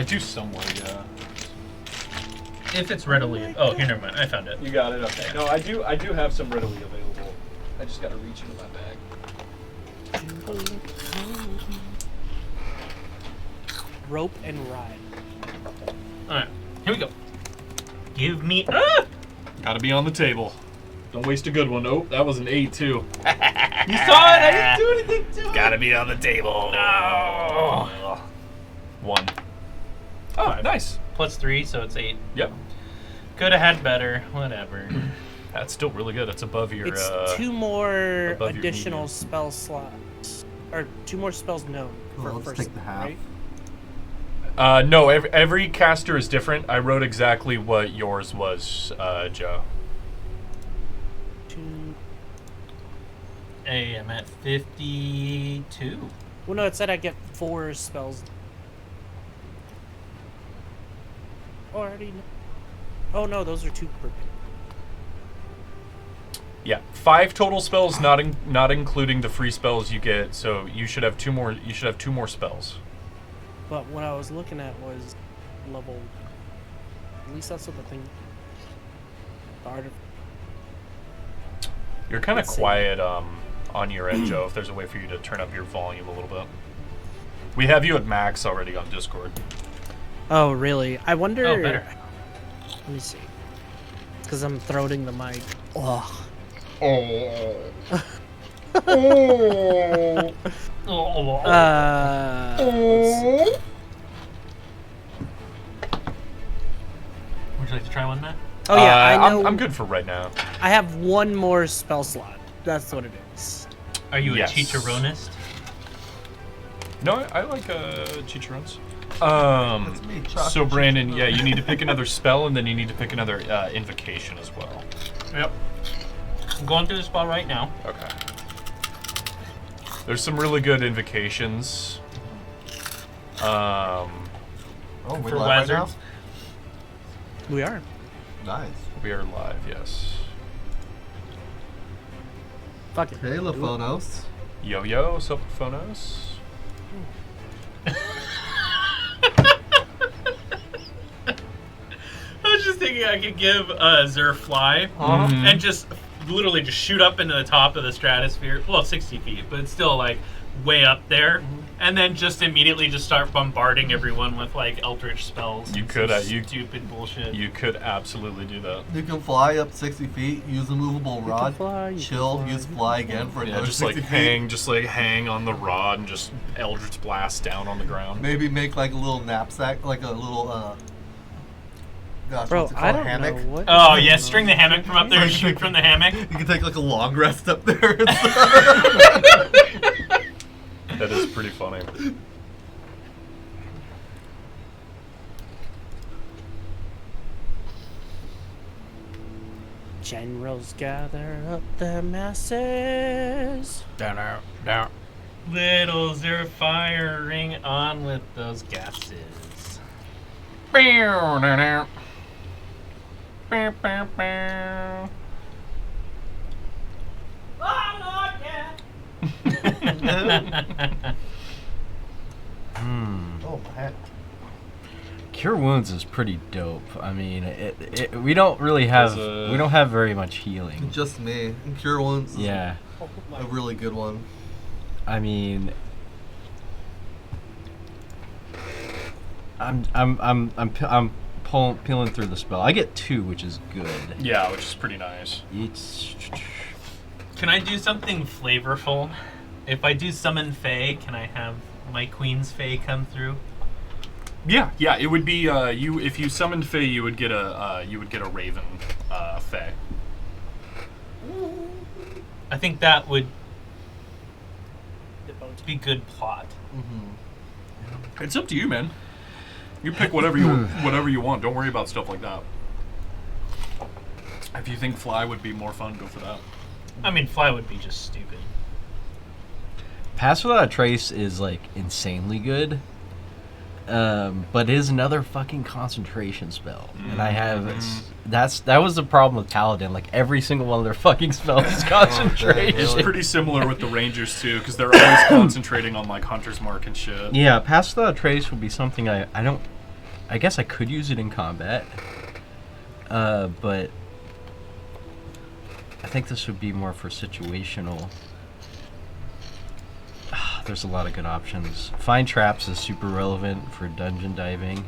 do somewhere, yeah. If it's readily... Oh, here, never mind. I found it. You got it, okay. No, I do have some readily available. I just gotta reach into my bag. Rope and ride. Alright, here we go. Give me... Gotta be on the table. Don't waste a good one. Oh, that was an 8 too. You saw it! I didn't do anything to it! Gotta be on the table. No! 1. Oh, nice. Plus 3, so it's 8. Yep. Could have had better. Whatever. That's still really good. That's above your... It's 2 more above your additional median. spell slots. Or 2 more spells known. Well, let's first, take the half. right? No, every caster is different. I wrote exactly what yours was, Joe. 2. Hey, I'm at 52. Well, no, it said I get 4 spells. Oh, I already know. Oh, no, those are 2 per pick. Yeah, 5 total spells, not including the free spells you get. So you should have 2 more. You should have 2 more spells. But what I was looking at was level. At least that's what the thing. The art of. You're kind of Let's see. quiet on your end, Joe. If there's a way for you to turn up your volume a little bit. We have you at max already on Discord. Oh, really? I wonder. Oh, better. Let me see. Because I'm throating the mic. Oh. Let's see. Would you like to try one, Matt? Oh yeah, I know. I'm good for right now. I have 1 more spell slot. That's what it is. Are you Yes. a Chicharronist? No, I like chicharrones. That's me, chocolate So Brandon, chicharron. yeah, you need to pick another spell, and then you need to pick another invocation as well. Yep. I'm going through the spell right now. Okay. There's some really good invocations. Oh, we For live right now? wizards. We are. Nice. We are live, yes. Fuck it. Hey, Laphonos. Yo-yo, Sophonos. I was just thinking I could give Zer fly Mhm. and just literally just shoot up into the top of the stratosphere. Well, 60 feet, but it's still like way up there. And then just immediately just start bombarding everyone with like eldritch spells. You and could, some you- stupid bullshit. You could absolutely do that. You can fly up 60 feet, use a movable rod, fly, you chill, can fly, use you can fly again for Yeah, another just 60 like feet. hang on the rod and just eldritch blast down on the ground. Maybe make like a little knapsack, like a little, gosh, Bro, what's it I called? don't Hammock? know what. Oh yeah, string the hammock from up there and shoot from the hammock. You can take like a long rest up there. That is pretty funny. Generals gather up their masses. Down. Little Zer firing on with those gases. Oh, my hat. Cure Wounds is pretty dope. I mean, we don't really have we don't have very much healing. Just me. And Cure Wounds is Yeah, a really good one. I mean, I'm peeling through the spell. I get 2, which is good. Yeah, which is pretty nice. It's Can I do something flavorful? If I do summon Fae, can I have my Queen's Fae come through? Yeah, it would be you if you summoned Fae, you would get a Raven Fae. I think that would be good plot. It's up to you, man. You pick whatever you want. Don't worry about stuff like that. If you think Fly would be more fun, go for that. I mean, Fly would be just stupid. Pass Without a Trace is like insanely good. but it is another fucking concentration spell, and I have that was the problem with Paladin. Like every single one of their fucking spells is concentration. It's pretty similar with the Rangers too, because they're always concentrating on like Hunter's Mark and shit. Yeah, Pass Without Trace would be something I don't. I guess I could use it in combat, but I think this would be more for situational. There's a lot of good options. Find Traps is super relevant for dungeon diving.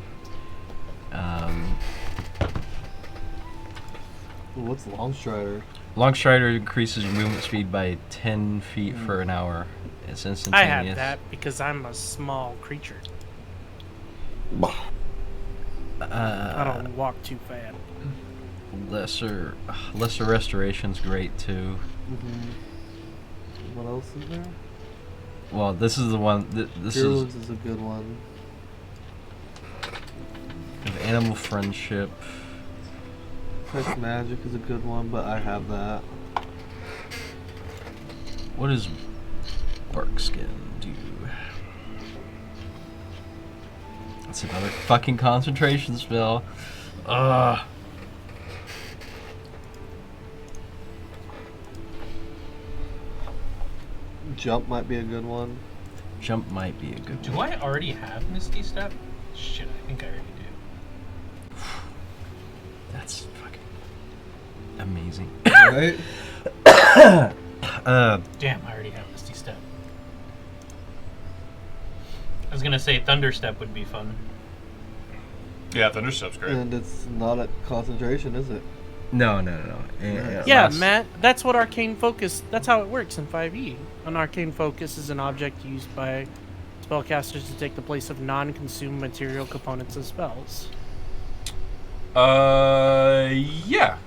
What's Longstrider? Longstrider increases your movement speed by 10 feet for an hour. It's I instantaneous. have that because I'm a small creature. I don't walk too fast. Lesser Restoration's great too. What else is there? Well, this is the one. This Cure is Wounds is a good one. Animal Friendship. Text Magic is a good one, but I have that. What does Barkskin do? That's another fucking concentration spell. Jump might be a good one. Jump might be a good Do one. I already have Misty Step? Shit, I think I already do. That's fucking amazing. Right? Damn, I already have Misty Step. I was gonna say Thunder Step would be fun. Yeah, Thunderstep's great. And it's not at concentration, is it? No. Yeah, Matt, that's what Arcane Focus, that's how it works in 5e. An Arcane Focus is an object used by spellcasters to take the place of non-consumed material components of spells. Yeah.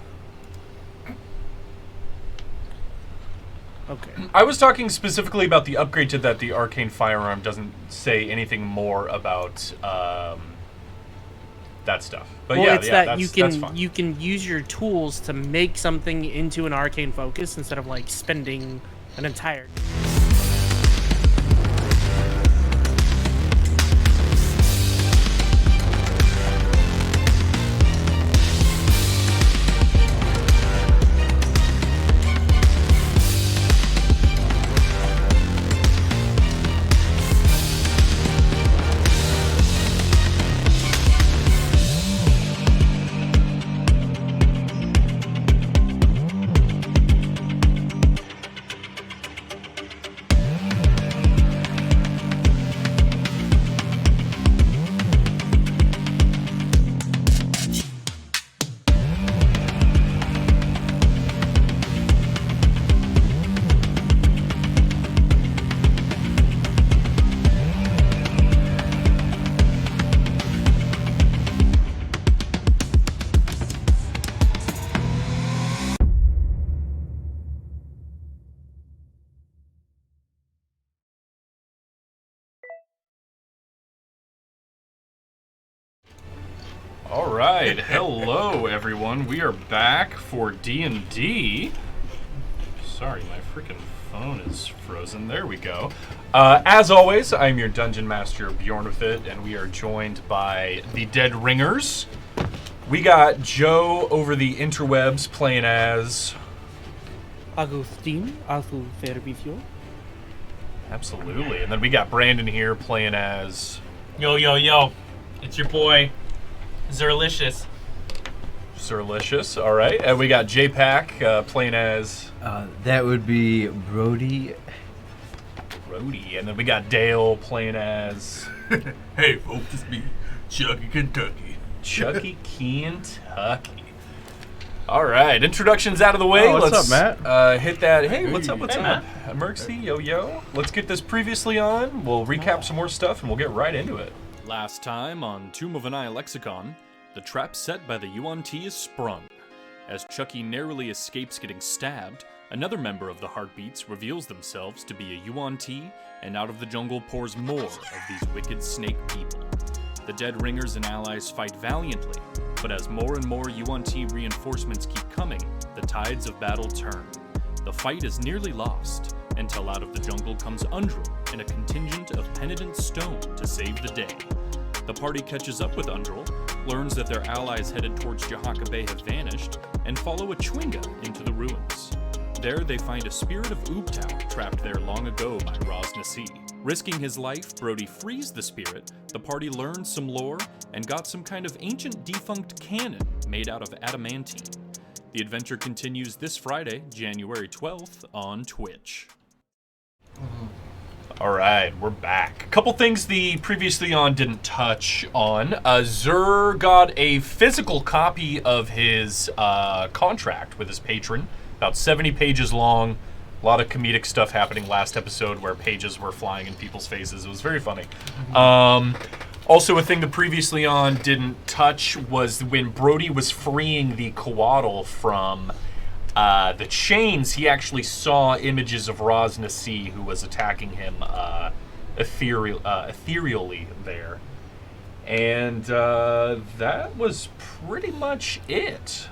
Okay. I was talking specifically about the upgrade to that. The Arcane Firearm doesn't say anything more about that stuff. But Well, yeah, it's yeah, that that's fine. you can use your tools to make something into an Arcane Focus instead of like spending an entire... All right, hello everyone. We are back for D&D. Sorry, my freaking phone is frozen. There we go. As always, I'm your Dungeon Master, Bjorn with it, and we are joined by the Dead Ringers. We got Joe over the interwebs playing as... Agustin, Azul Servicio. Absolutely. And then we got Brandon here playing as... Yo. It's your boy, Zerlicious. Sirlicious, all right. And we got J-Pack playing as... That would be Brody. Brody. And then we got Dale playing as... Hey, folks, it's me, Chucky Kentucky. Chucky Kentucky. All right, introductions out of the way. Oh, what's Let's up, Matt? hit that. Hey, what's up? What's Hey, up? Merxy, yo. Let's get this previously on. We'll recap some more stuff, and we'll get right into it. Last time on Tomb of Annihilexicon, the trap set by the Yuan-Ti is sprung. As Chucky narrowly escapes getting stabbed, another member of the Heartbeats reveals themselves to be a Yuan-Ti, and out of the jungle pours more of these wicked snake people. The Dead Ringers and allies fight valiantly, but as more and more Yuan-Ti reinforcements keep coming, the tides of battle turn. The fight is nearly lost, until out of the jungle comes Undril and a contingent of penitent stone to save the day. The party catches up with Undril, learns that their allies headed towards Jahaka Bay have vanished, and follow a Chwinga into the ruins. There they find a spirit of Ubtao trapped there long ago by Raz Nasi. Risking his life, Brody frees the spirit, the party learned some lore, and got some kind of ancient defunct cannon made out of adamantine. The adventure continues this Friday, January 12th, on Twitch. All right, we're back. A couple things the previously on didn't touch on. Zur got a physical copy of his contract with his patron, about 70 pages long. A lot of comedic stuff happening last episode where pages were flying in people's faces. It was very funny. Also, a thing the previously on didn't touch was when Brody was freeing the Coatl from the chains, he actually saw images of Raz Nasi, who was attacking him ethereally there. And that was pretty much it.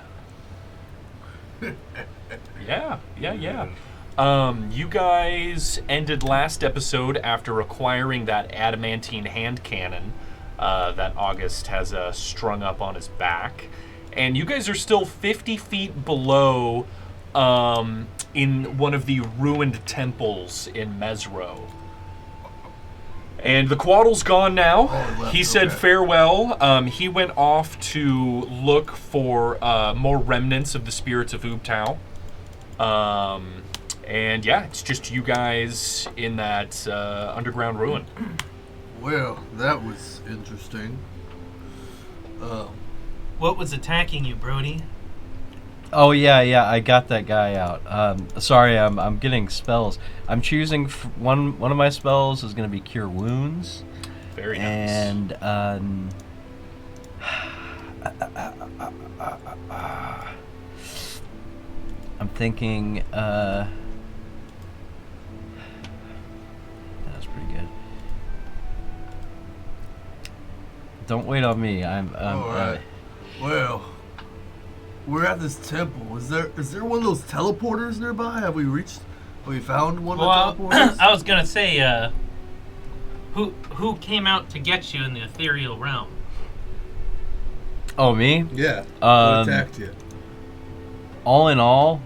Yeah. You guys ended last episode after acquiring that adamantine hand cannon that August has strung up on his back. And you guys are still 50 feet below in one of the ruined temples in Mesro. And the Coatl's gone now. He said farewell. He went off to look for more remnants of the spirits of Ubtao. And yeah, it's just you guys in that underground ruin. Well, that was interesting. What was attacking you, Brody? Oh yeah, I got that guy out. Sorry, I'm getting spells. I'm choosing one of my spells is going to be Cure Wounds. Very nice. And I'm thinking that was pretty good. Don't wait on me. I'm all right. Well, we're at this temple. Is there one of those teleporters nearby? Have we found one of the teleporters? I was gonna say, who came out to get you in the ethereal realm? Oh, me? Yeah. Who attacked you? All in all,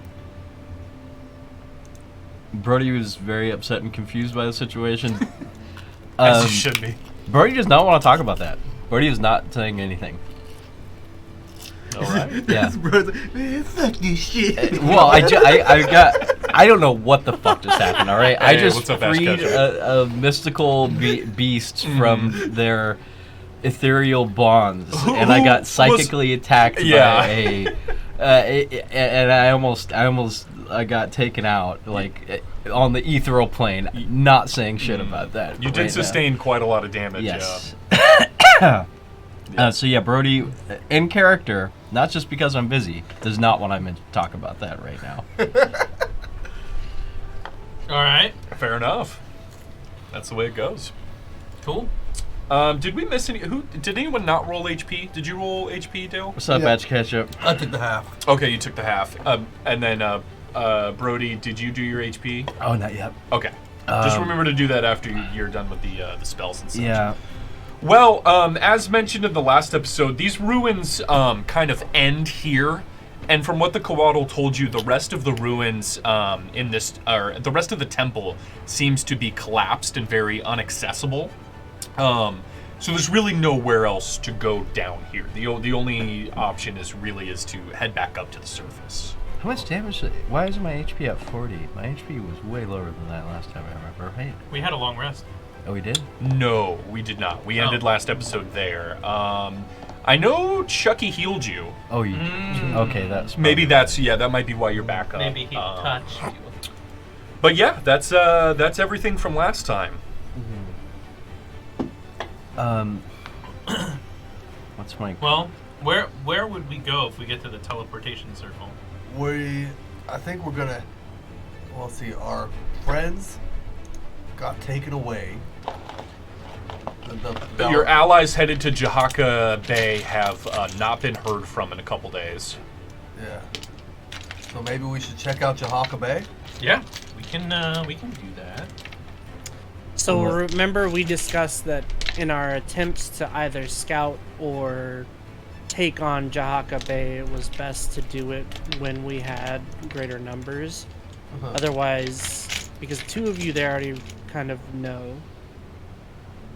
Brody was very upset and confused by the situation. As you should be. Brody does not want to talk about that. Brody is not saying anything. All right. Yeah. Man, fuck this shit. Well, I don't know what the fuck just happened, all right? I Hey, just what's up, Ash freed a mystical beast from their ethereal bonds, and I got psychically attacked by a... and I almost got taken out, like, on the ethereal plane, not saying shit about that. You did sustain quite a lot of damage. Yes. So yeah, Brody, in character, not just because I'm busy, does not want me to talk about that right now. All right. Fair enough. That's the way it goes. Cool. Did we miss any? Did anyone not roll HP? Did you roll HP, Dale? What's up, Batch Ketchup? I took the half. Okay, you took the half. And then Brody, did you do your HP? Oh, not yet. Okay. Just remember to do that after you're done with the spells and such. Yeah. Well, as mentioned in the last episode, these ruins kind of end here, and from what the Coatl told you, the rest of the ruins the rest of the temple seems to be collapsed and very inaccessible. So there's really nowhere else to go down here. The only option is to head back up to the surface. How much damage? Why is my HP at 40? My HP was way lower than that last time I remember, right? We had a long rest. Oh, we did? No, we did not. We ended last episode there. I know Chucky healed you. Oh, you okay, that's... Maybe that might be why you're back up. Maybe he touched you. But yeah, that's everything from last time. What's my... Well, where would we go if we get to the teleportation circle? I think we're gonna... Well, let's see, our friends got taken away. Your allies headed to Jahaka Bay have not been heard from in a couple days. Yeah. So maybe we should check out Jahaka Bay? Yeah, we can do that. So remember we discussed that in our attempts to either scout or take on Jahaka Bay, it was best to do it when we had greater numbers. Otherwise, because 2 of you there already kind of know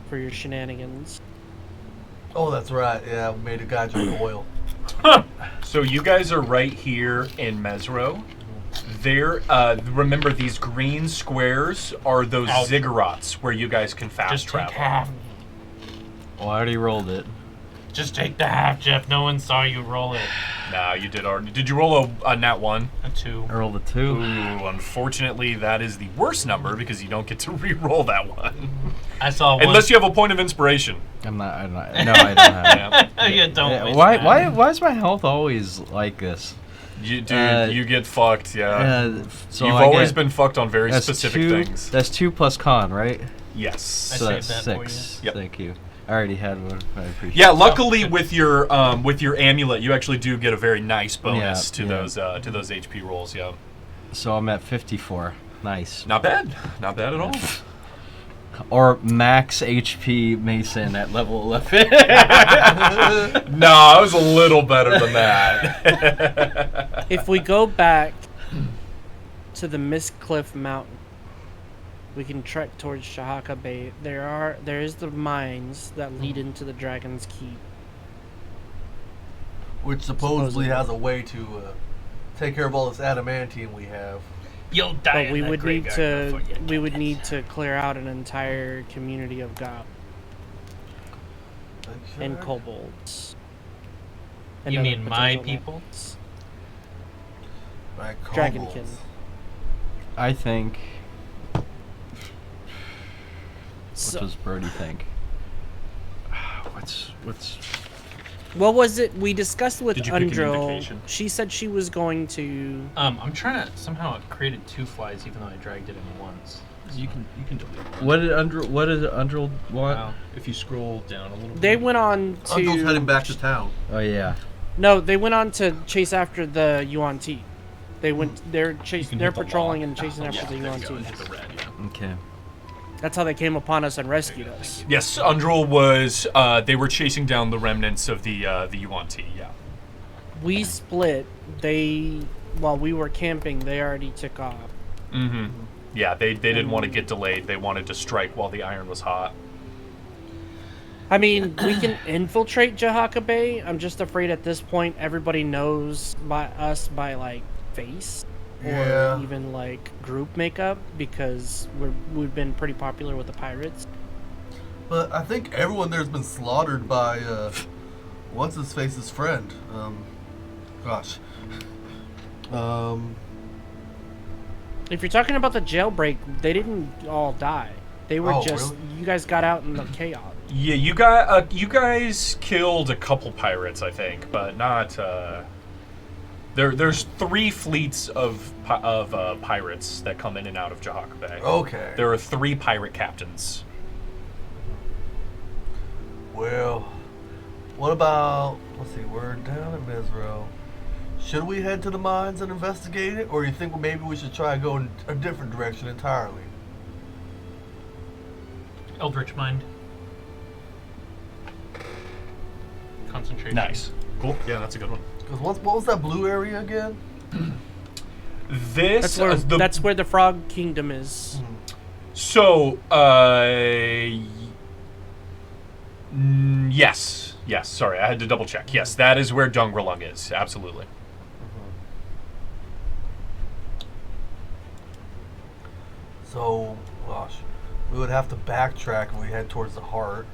for your shenanigans. Oh, that's right. Yeah, we made a guy drink oil. So you guys are right here in Mesro. There, remember these green squares are those ziggurats where you guys can fast Just travel. take half. Well, I already rolled it. Just take the half, Jeff. No one saw you roll it. Nah, you did already. Did you roll a nat 1? A 2. I rolled a 2. Ooh, unfortunately, that is the worst number because you don't get to re-roll that one. I saw one. Unless you have a point of inspiration. I'm not. No, I don't have. Yeah. You don't. Yeah, waste why? that. Why is my health always like this? Dude, Uh, you get fucked, yeah. So You've I always get- been fucked on very that's specific 2, things. That's 2 plus con, right? Yes. I So saved that's that for 6. Yep. Thank you. I already had one. I appreciate. Yeah, it. luckily with your amulet, you actually do get a very nice bonus Yeah, to those HP rolls. Yeah, So I'm at 54. Nice. not bad, not bad at all. Or max HP Mason at level 11. No, I was a little better than that. If we go back to the Mistcliff Mountain, we can trek towards Jahaka Bay. There is the mines that lead into the Dragon's Keep. Which supposedly has a way to take care of all this adamantine we have. You'll die. But in we that would need graveyard before to you get it. clear out an entire community of goblins and kobolds. And You other mean my potential people? lands. Like Dragonkin. kobolds. I think. So, What does Brody think? What's? what was it we discussed with Did you pick an Undril? invocation? She said she was going to. I'm trying to somehow it created 2 flies even though I dragged it in once. You can delete that. What did Undril want? Wow. If you scroll down a little bit. They went on Uncle's heading to. back to town. Oh yeah. No, they went on to chase after the Yuan Ti. They went. They're You chasing. can They're hit the patrolling lock. and chasing after the There Yuan you go. Ti. Hit the red, yeah. Okay. That's how they came upon us and rescued us. Yes, Undril was. They were chasing down the remnants of the Yuan Ti. Yeah. We split. They, while we were camping, they already took off. Mm-hmm. Yeah, they didn't want to get delayed. They wanted to strike while the iron was hot. I mean, we can infiltrate Jahaka Bay. I'm just afraid at this point everybody knows us by like face or Yeah. even like group makeup because we've been pretty popular with the pirates. But I think everyone there's been slaughtered by what's his face's friend. Gosh. If you're talking about the jailbreak, they didn't all die. They were Oh, just really? you guys got out in the chaos. Yeah, you guys killed a couple pirates, I think, but not. There's 3 fleets of pirates that come in and out of Jahaka Bay. Okay. There are 3 pirate captains. Well, what about, let's see, we're down in Mesro. Should we head to the mines and investigate it? Or you think maybe we should try to go in a different direction entirely? Eldritch Mind. Concentration. Nice. Cool. Yeah, that's a good one. Because what was that blue area again? This That's where the Frog Kingdom is. So, yes. Sorry, I had to double check. Yes, that is where Dungrelung is. Absolutely. So, gosh, we would have to backtrack if we head towards the heart.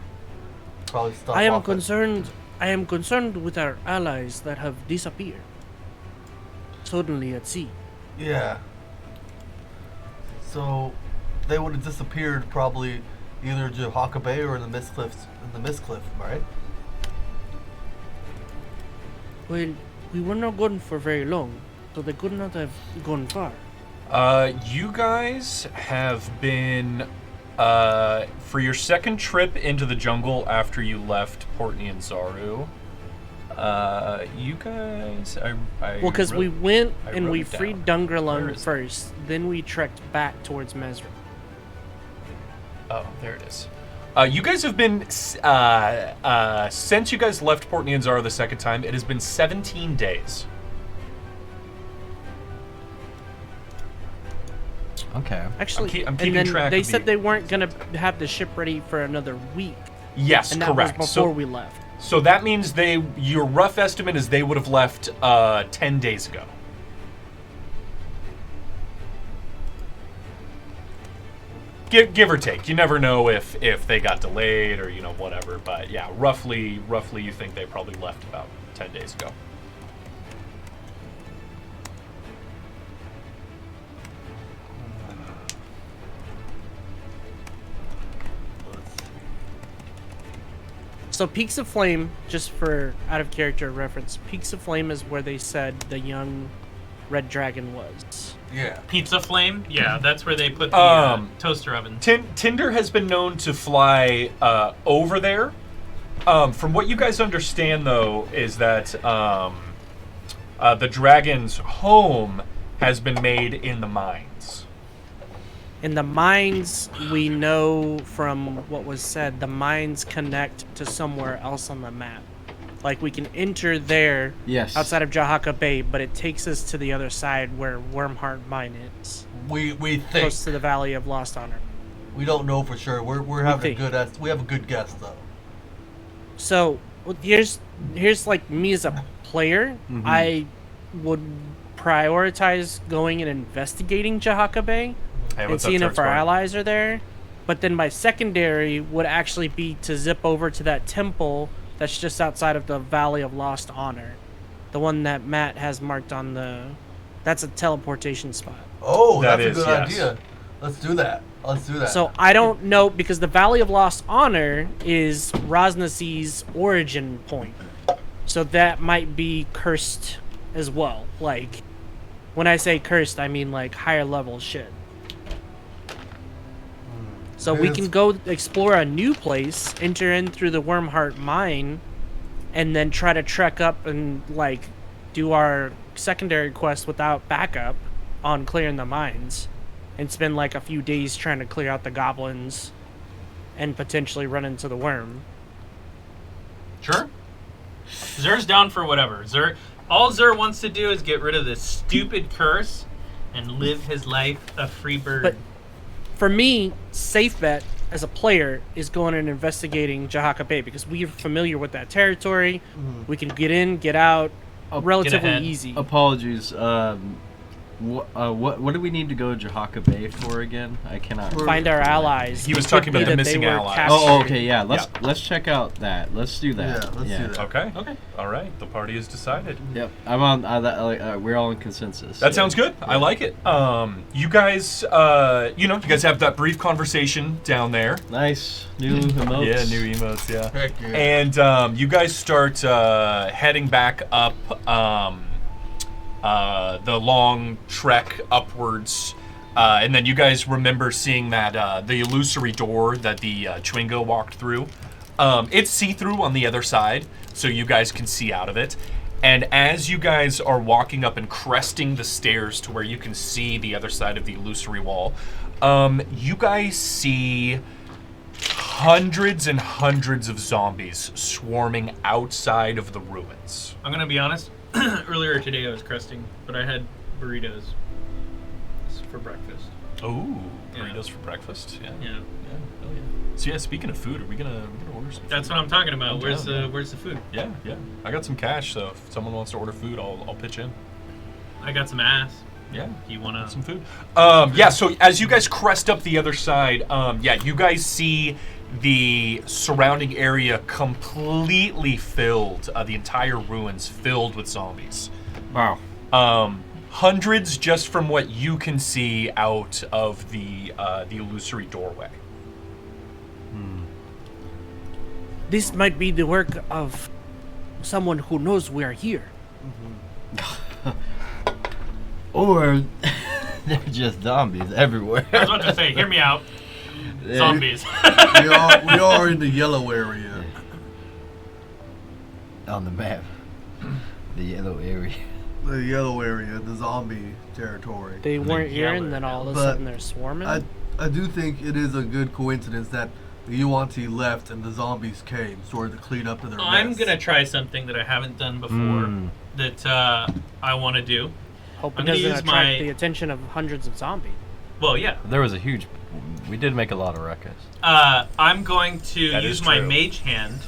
Probably stop I am off at- concerned. I am concerned with our allies that have disappeared suddenly at sea. Yeah. So, they would have disappeared probably either Jahaka Bay or in the Mistcliff, right? Well, we were not gone for very long, so they could not have gone far. You guys have been, for your second trip into the jungle after you left Portney and Zaru, you guys, Well, because we went I and wrote we it down. freed Where Dungrelung is it? first, then we trekked back towards Mesra. Oh, there it is. You guys have been, since you guys left Port Nyanzaro the second time, it has been 17 days. Okay. Actually, I'm keeping and then track they of said they weren't going to have the ship ready for another week. Yes, and that correct. was before we left. So that means your rough estimate is they would have left 10 days ago. Give or take. You never know if they got delayed or, whatever. But yeah, roughly you think they probably left about 10 days ago. So Peaks of Flame, just for out of character reference, Peaks of Flame is where they said the young red dragon was. Yeah. Pizza Flame? Yeah, that's where they put the toaster oven. Tinder has been known to fly over there. From what you guys understand, though, is that the dragon's home has been made in the mines. In the mines, we know from what was said, the mines connect to somewhere else on the map. Like, we can enter there outside of Jahaka Bay, but it takes us to the other side where Wormheart Mine is. We think. Close to the Valley of Lost Honor. We don't know for sure. We're having we have a good guess, though. So, here's like me as a player, I would prioritize going and investigating Jahaka Bay. And seeing if our allies are there. But then my secondary would actually be to zip over to that temple that's just outside of the Valley of Lost Honor. The one that Matt has marked on the... That's a teleportation spot. Oh, that's a good idea. Let's do that. So I don't know, because the Valley of Lost Honor is Rosnasi's origin point. So that might be cursed as well. Like, when I say cursed, I mean like higher level shit. So we can go explore a new place, enter in through the Wormheart Mine, and then try to trek up and, like, do our secondary quest without backup on clearing the mines. And spend, like, a few days trying to clear out the goblins and potentially run into the worm. Sure. Zer's down for whatever. All Zer wants to do is get rid of this stupid curse and live his life a free bird. But for me, safe bet as a player is going and investigating Jahaka Bay because we are familiar with that territory. We can get in, get out, relatively easy. Apologies. What do we need to go to Jahaka Bay for again? I cannot find our allies. He was talking about the missing allies. Oh, okay, yeah. Let's check out that. Let's do that. Yeah, let's do that. Okay. All right. The party is decided. Yep. I'm on that. We're all in consensus. That sounds good. I like it. You guys, you guys have that brief conversation down there. Nice new emotes. Yeah, new emotes. Yeah. Heck yeah. And you guys start heading back up. The long trek upwards, and then you guys remember seeing that the illusory door that the Chwingo walked through. It's see-through on the other side, so you guys can see out of it. And as you guys are walking up and cresting the stairs to where you can see the other side of the illusory wall, you guys see hundreds and hundreds of zombies swarming outside of the ruins. I'm gonna be honest. Earlier today I was cresting, but I had burritos for breakfast. Oh, burritos for breakfast? Yeah. Yeah. Hell yeah. So yeah, speaking of food, are we gonna order some food? That's what I'm talking about. Where's the food? Yeah. I got some cash, so if someone wants to order food, I'll pitch in. I got some ass. Yeah. You wanna some food? Yeah, so as you guys crest up the other side, you guys see the surrounding area completely filled, the entire ruins filled with zombies. Wow. Hundreds just from what you can see out of the illusory doorway. This might be the work of someone who knows we are here. Or they're just zombies everywhere. I was about to say, hear me out. Zombies. we are in the yellow area. On the map. The yellow area. The yellow area, the zombie territory. They weren't here, and then all of a sudden they're swarming. I do think it is a good coincidence that The Yuan-Ti left and the zombies came, sort of to clean up to their I'm mess. gonna try something that I haven't done before that I want to do. Hope I'm it gonna doesn't use attract my- the attention of hundreds of zombies. Well, yeah. There was a huge. We did make a lot of ruckus. I'm going to That use is my true. mage hand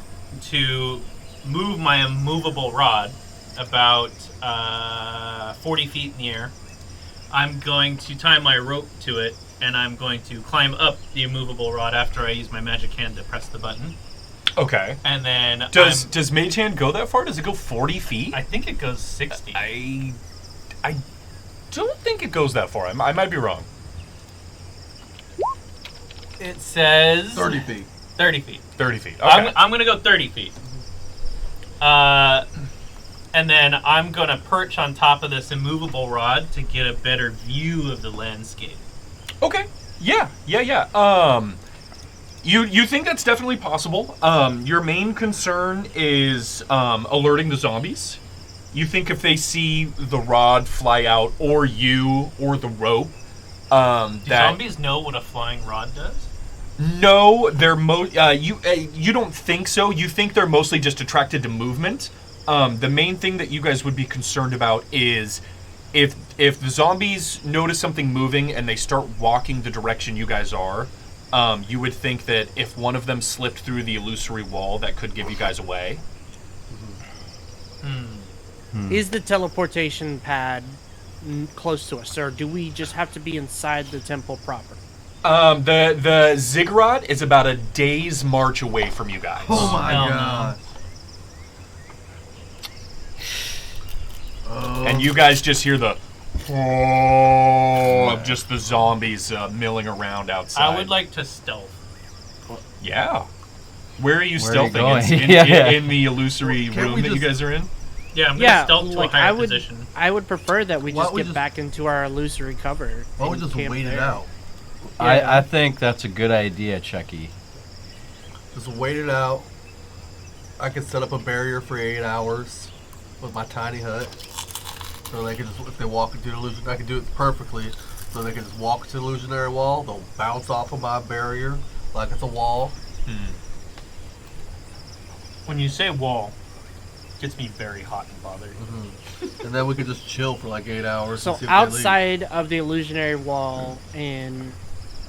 to move my immovable rod about 40 feet in the air. I'm going to tie my rope to it, and I'm going to climb up the immovable rod after I use my magic hand to press the button. Okay. And then Does Mage Hand go that far? Does it go 40 feet? I think it goes 60. I don't think it goes that far. I might be wrong. It says 30 feet. 30 feet. 30 feet. Okay. I'm going to go 30 feet. And then I'm going to perch on top of this immovable rod to get a better view of the landscape. Okay. Yeah. You think that's definitely possible. Your main concern is alerting the zombies. You think if they see the rod fly out, or you, or the rope, Do zombies know what a flying rod does? No, they're you don't think so. You think they're mostly just attracted to movement. The main thing that you guys would be concerned about is if the zombies notice something moving and they start walking the direction you guys are, you would think that if one of them slipped through the illusory wall, that could give you guys away. Is the teleportation pad close to us, or do we just have to be inside the temple proper? The ziggurat is about a day's march away from you guys. Oh my Hell no. god. And you guys just hear the of just the zombies milling around outside. I would like to stealth. Yeah. Where are you Where are you stealthing? going? In the illusory Can't room we that you just- guys are in? Yeah, I'm going to Yeah, stealth to like a higher I would, position. I would prefer that we Why just don't we get just- back into our illusory cover. Why don't we and just camp wait it there. out? I think that's a good idea, Chucky. Just wait it out. I can set up a barrier for 8 hours with my tiny hut. So they can just, if they walk into the illusion, I can do it perfectly. So they can just walk to the illusionary wall, they'll bounce off of my barrier like it's a wall. When you say wall, it gets me very hot and bothered. And then we can just chill for like 8 hours. So and see if they leave. outside of the illusionary wall and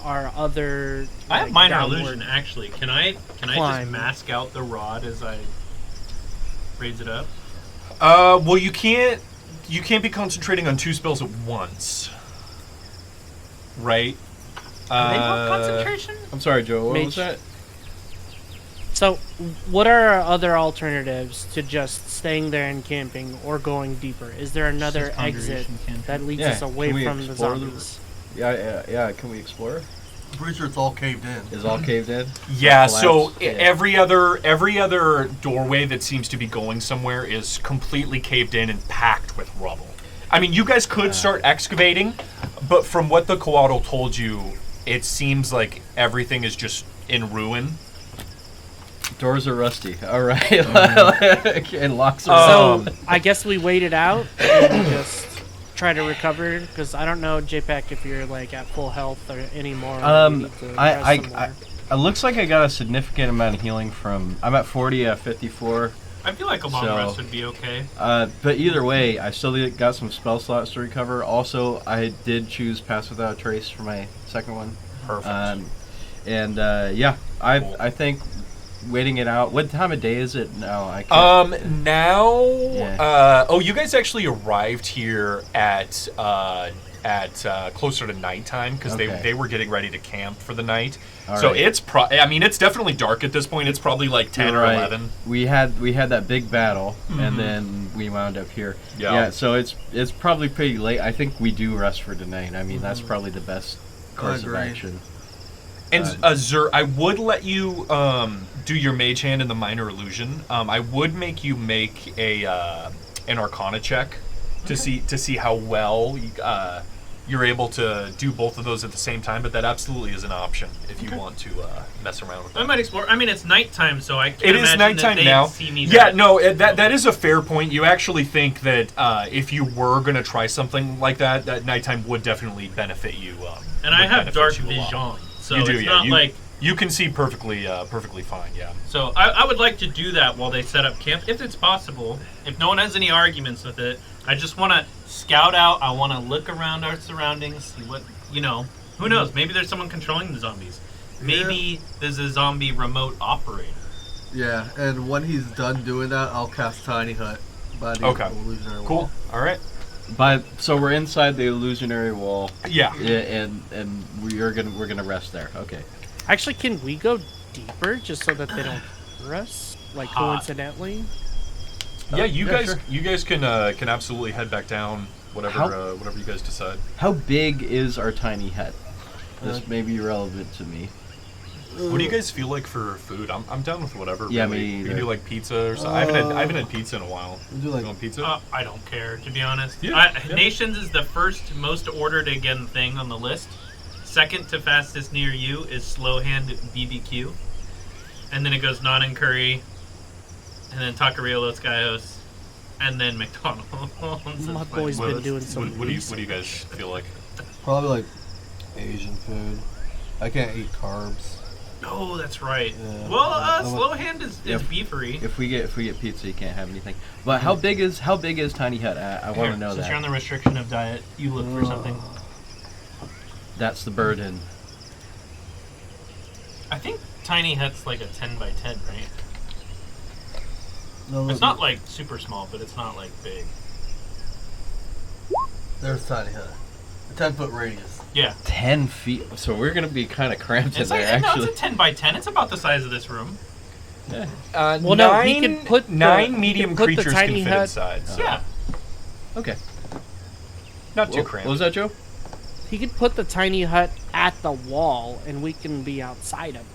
our other, I have like, minor downward- illusion, actually. Can I climb. just mask out the rod as I raise it up? Well, you can't be concentrating on two spells at once. Right? Do they want concentration? I'm sorry, Joe. What Mage. was that? So, what are our other alternatives to just staying there and camping or going deeper? Is there another Just exit congregation camping. that leads Yeah, us away can we from the explore the- zombies? Yeah. Can we explore? I'm pretty sure it's all caved in. Is all caved in? Yeah, so Collapsed? Yeah. every other doorway that seems to be going somewhere is completely caved in and packed with rubble. I mean, you guys could start excavating, but from what the Coatl told you, it seems like everything is just in ruin. Doors are rusty. All right. And locks So, are. I guess we wait it out and just try to recover, because I don't know, JPEG, if you're like at full health or anymore. We need to rest some more. It looks like I got a significant amount of healing from. I'm at 40 at 54. I feel like a long So- rest would be okay. But either way, I still got some spell slots to recover. Also, I did choose Pass Without a Trace for my second one. Perfect. Yeah, I think waiting it out. What time of day is it now? I can't. Now, Yeah. you guys actually arrived here at closer to nighttime because Okay. they were getting ready to camp for the night. All So right. it's definitely dark at this point. It's probably like 10 You're or right. 11. We had that big battle, and then we wound up here. Yeah. So it's probably pretty late. I think we do rest for tonight. I mean, that's probably the best course of agree. action. And Zur, I would let you do your mage hand in the minor illusion. I would make you make an Arcana check to see how well you're able to do both of those at the same time. But that absolutely is an option if you want to mess around with that. I might explore. I mean, it's nighttime, so I can't It is imagine nighttime that they'd now. see me Yeah, that- no, that is a fair point. You actually think that if you were going to try something like that, that nighttime would definitely benefit you. And I would have benefit dark you a lot. vision, so You do, it's yeah, not you- like You can see perfectly fine, yeah. So I would like to do that while they set up camp, if it's possible. If no one has any arguments with it, I just want to scout out. I want to look around our surroundings, see what, who knows? Maybe there's someone controlling the zombies. Maybe there's a zombie remote operator. Yeah, and when he's done doing that, I'll cast Tiny Hut by the illusionary wall. Cool. All right. So we're inside the illusionary wall. Yeah. And we're gonna rest there. Okay. Actually, can we go deeper just so that they don't hear us? Like coincidentally? Yeah, you guys sure. you guys can absolutely head back down. Whatever you guys decide. How big is our tiny hut? This may be relevant to me. What do you guys feel like for food? I'm down with whatever. Yeah, really. me We either. can do like pizza or something. I haven't had pizza in a while. We do like You want pizza? I don't care, to be honest. Yeah, Nations is the first most ordered again thing on the list. Second to fastest near you is Slow Hand BBQ. And then it goes Naan and Curry. And then Taqueria Los Gallos. And then McDonald's. My boy's been doing some. What do you guys feel like? probably like Asian food. I can't eat carbs. Oh, that's right. Yeah. Well, Slow Hand is beefery. If we get pizza, you can't have anything. But how big is Tiny Hut? I want to know Since that. you're on the restriction of diet, you look for something. That's the burden. I think Tiny Hut's like a 10 by 10, right? No, It's not like super small, but it's not like big. There's Tiny Hut. A 10-foot radius. Yeah. 10 feet. So we're gonna be kind of cramped in It's there, like, no, actually. it's a 10 by 10. It's about the size of this room. Well, no, he can put nine medium put the creatures tiny can fit hut- inside. So Yeah. Okay. not too What cramped. was that, Joe? He could put the tiny hut at the wall, and we can be outside of it.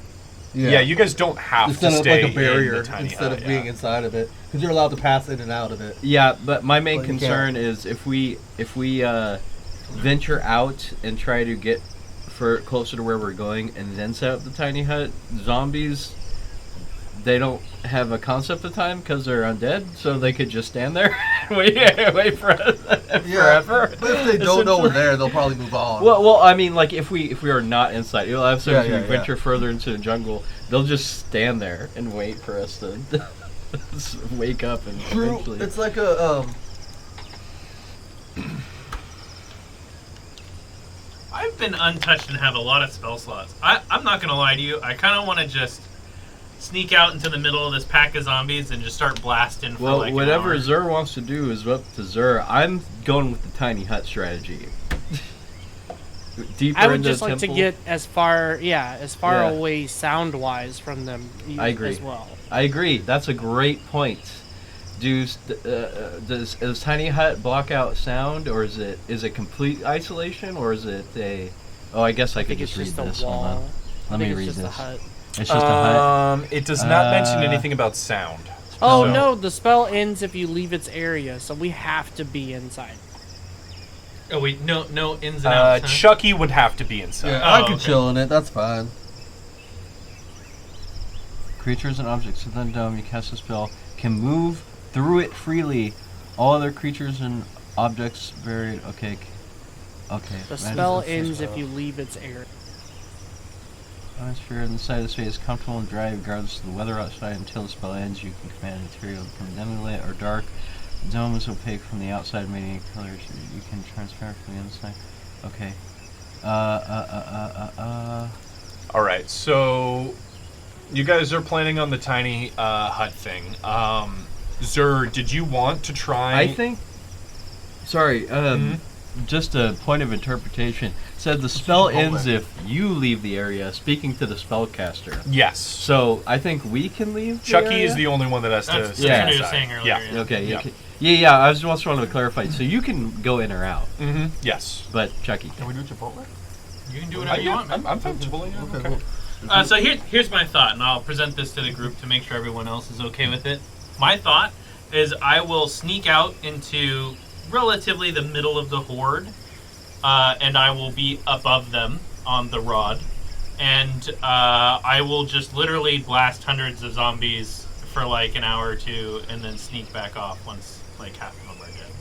Yeah, you guys don't have Instead to of stay like a barrier, in the tiny instead hut, of being inside of it, because you're allowed to pass in and out of it. Yeah, but my main Well, you concern is if we venture out and try to get closer to where we're going and then set up the tiny hut, zombies, they don't have a concept of time because they're undead, so they could just stand there and wait for us forever. But if they don't know we're there, they'll probably move on. Well, I mean, like if we are not inside, you'll have Yeah, we yeah, venture further into the jungle, they'll just stand there and wait for us to wake up and True. eventually. It's like a I've been untouched and have a lot of spell slots. I'm not going to lie to you. I kind of want to just sneak out into the middle of this pack of zombies and just start blasting for like whatever an hour. Zur wants to do is up to Zur. I'm going with the tiny hut strategy. Deeper I would into just the like to temple. get as far Yeah. away sound-wise from them I agree. as well. I agree. That's a great point. Does tiny hut block out sound, or is it complete isolation, or is it a? Oh, I guess I I could think it's just read just a this. Hold wall. on. I Let think me it's read just a this. hut. It's just a hut. It does not mention Uh, anything about sound. Oh So- no, the spell ends if you leave its area, so we have to be inside. Oh wait, no ins and outs. Huh? Chucky would have to be inside. yeah. Oh, I could okay. chill in it. That's fine. Creatures and objects within the dome you cast a spell can move through it freely. All other creatures and objects buried. Okay. The spell ends if you leave its area. Atmosphere inside the space is comfortable and dry regardless of the weather outside. Until the spell ends, you can command material to become dimly lit or dark. The dome is opaque from the outside, meaning colors you can transparent from the inside. Okay. All right, so you guys are planning on the tiny hut thing. Zur, did you want to try? I think. Sorry. Just a point of interpretation. Said the spell ends if you leave the area. Speaking to the spellcaster. Yes. So I think we can leave. Chucky is the only one that has to That's stay yeah. what you were inside. saying earlier. Yeah. Okay. Yeah. Yeah. I just wanted to clarify. So you can go in or out, Mm-hmm. Yes. but Chucky. Can we do Chipotle? You can do whatever you want, man. I'm fine with Chipotle, yeah, Okay. okay. Cool. So here's my thought, and I'll present this to the group to make sure everyone else is okay with it. My thought is I will sneak out into relatively the middle of the horde, and I will be above them on the rod, and I will just literally blast hundreds of zombies for like an hour or two, and then sneak back off once like half of them are dead.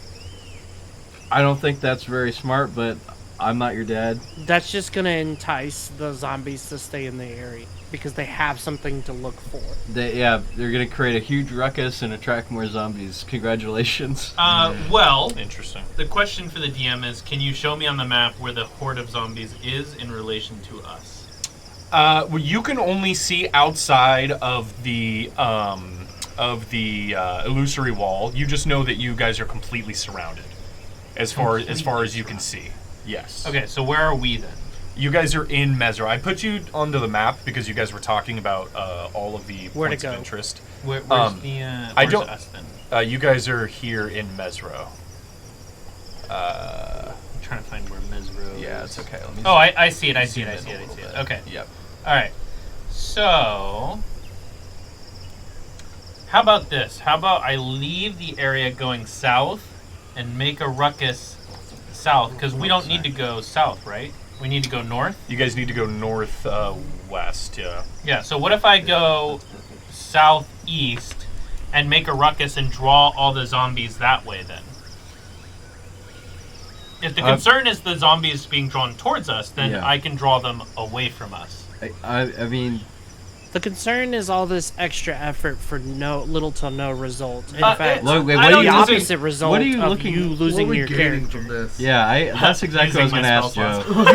I don't think that's very smart, but I'm not your dad. That's just gonna entice the zombies to stay in the area because they have something to look for. They're gonna create a huge ruckus and attract more zombies. Congratulations. Well, Interesting. the question for the DM is, can you show me on the map where the horde of zombies is in relation to us? Well, you can only see outside of the illusory wall. You just know that you guys are completely surrounded, as far as you can see. Yes. Okay, so where are we then? You guys are in Mesro. I put you onto the map because you guys were talking about all of the Where to points of go. interest. Where's I don't. us then? You guys are here in Mesro. I'm trying to find where Mesro is. Yeah, it's okay. Let me Oh, I see it. I see zoom it. I in see a it. I little see it. bit. Okay. Yep. All right. So, how about this? How about I leave the area going south and make a ruckus south? Because we don't need to go south, right? We need to go north? You guys need to go north west, yeah. Yeah, so what if I go southeast and make a ruckus and draw all the zombies that way then? If the concern is the zombies being drawn towards us, then Yeah. I can draw them away from us. I mean, The concern is all this extra effort for little to no result. In fact, look, wait, I what don't are you the losing- opposite result what are you of looking- you what losing what are we your gaining character. from this? yeah, that's exactly what I was Using gonna my ask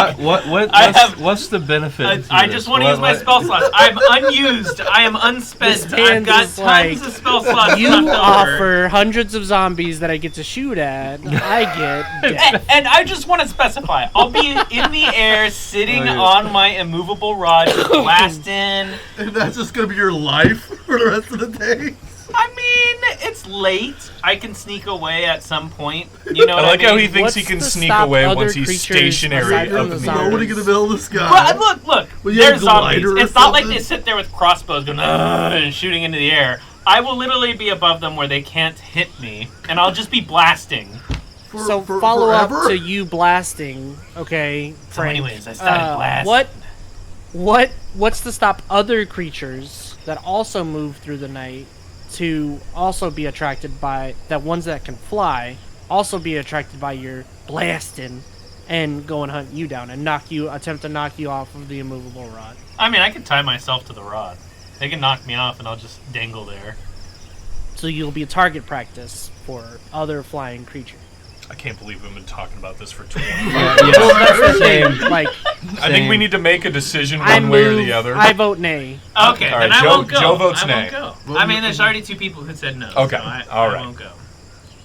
spell Joe. What's the benefit? I just want to use my spell slots. I'm unused. I am unspent. This I've man's got is tons like, of spell slots. You left over. offer hundreds of zombies that I get to shoot at. I get death. And I just want to specify, I'll be in the air, sitting Oh, yeah. on my immovable rod, just blasting. And that's just gonna be your life for the rest of the day. I mean, it's late. I can sneak away at some point. You know I what like I mean? how he thinks What's he can to sneak stop away other once he's creatures stationary aside up from in the the zombies? air. Floating in the middle of the sky. Well, look. Well, you have They're zombies. glider or It's not like something? they sit there with crossbows going and shooting into the air. I will literally be above them where they can't hit me, and I'll just be blasting. So follow up to you blasting, okay, So Frank. anyways, I started blasting. What's to stop other creatures that also move through the night to also be attracted by that ones that can fly, also be attracted by your blasting and go and hunt you down and attempt to knock you off of the immovable rod? I mean, I could tie myself to the rod. They can knock me off, and I'll just dangle there. So you'll be a target practice for other flying creatures. I can't believe we've been talking about this for 20 minutes. Well, that's the thing. Like, I think we need to make a decision I one way or move. the other. I vote nay. Okay, All then right, I Joe- won't go. Joe votes I nay. won't go. I mean, there's already 2 people who said no. Okay, So I alright. won't go.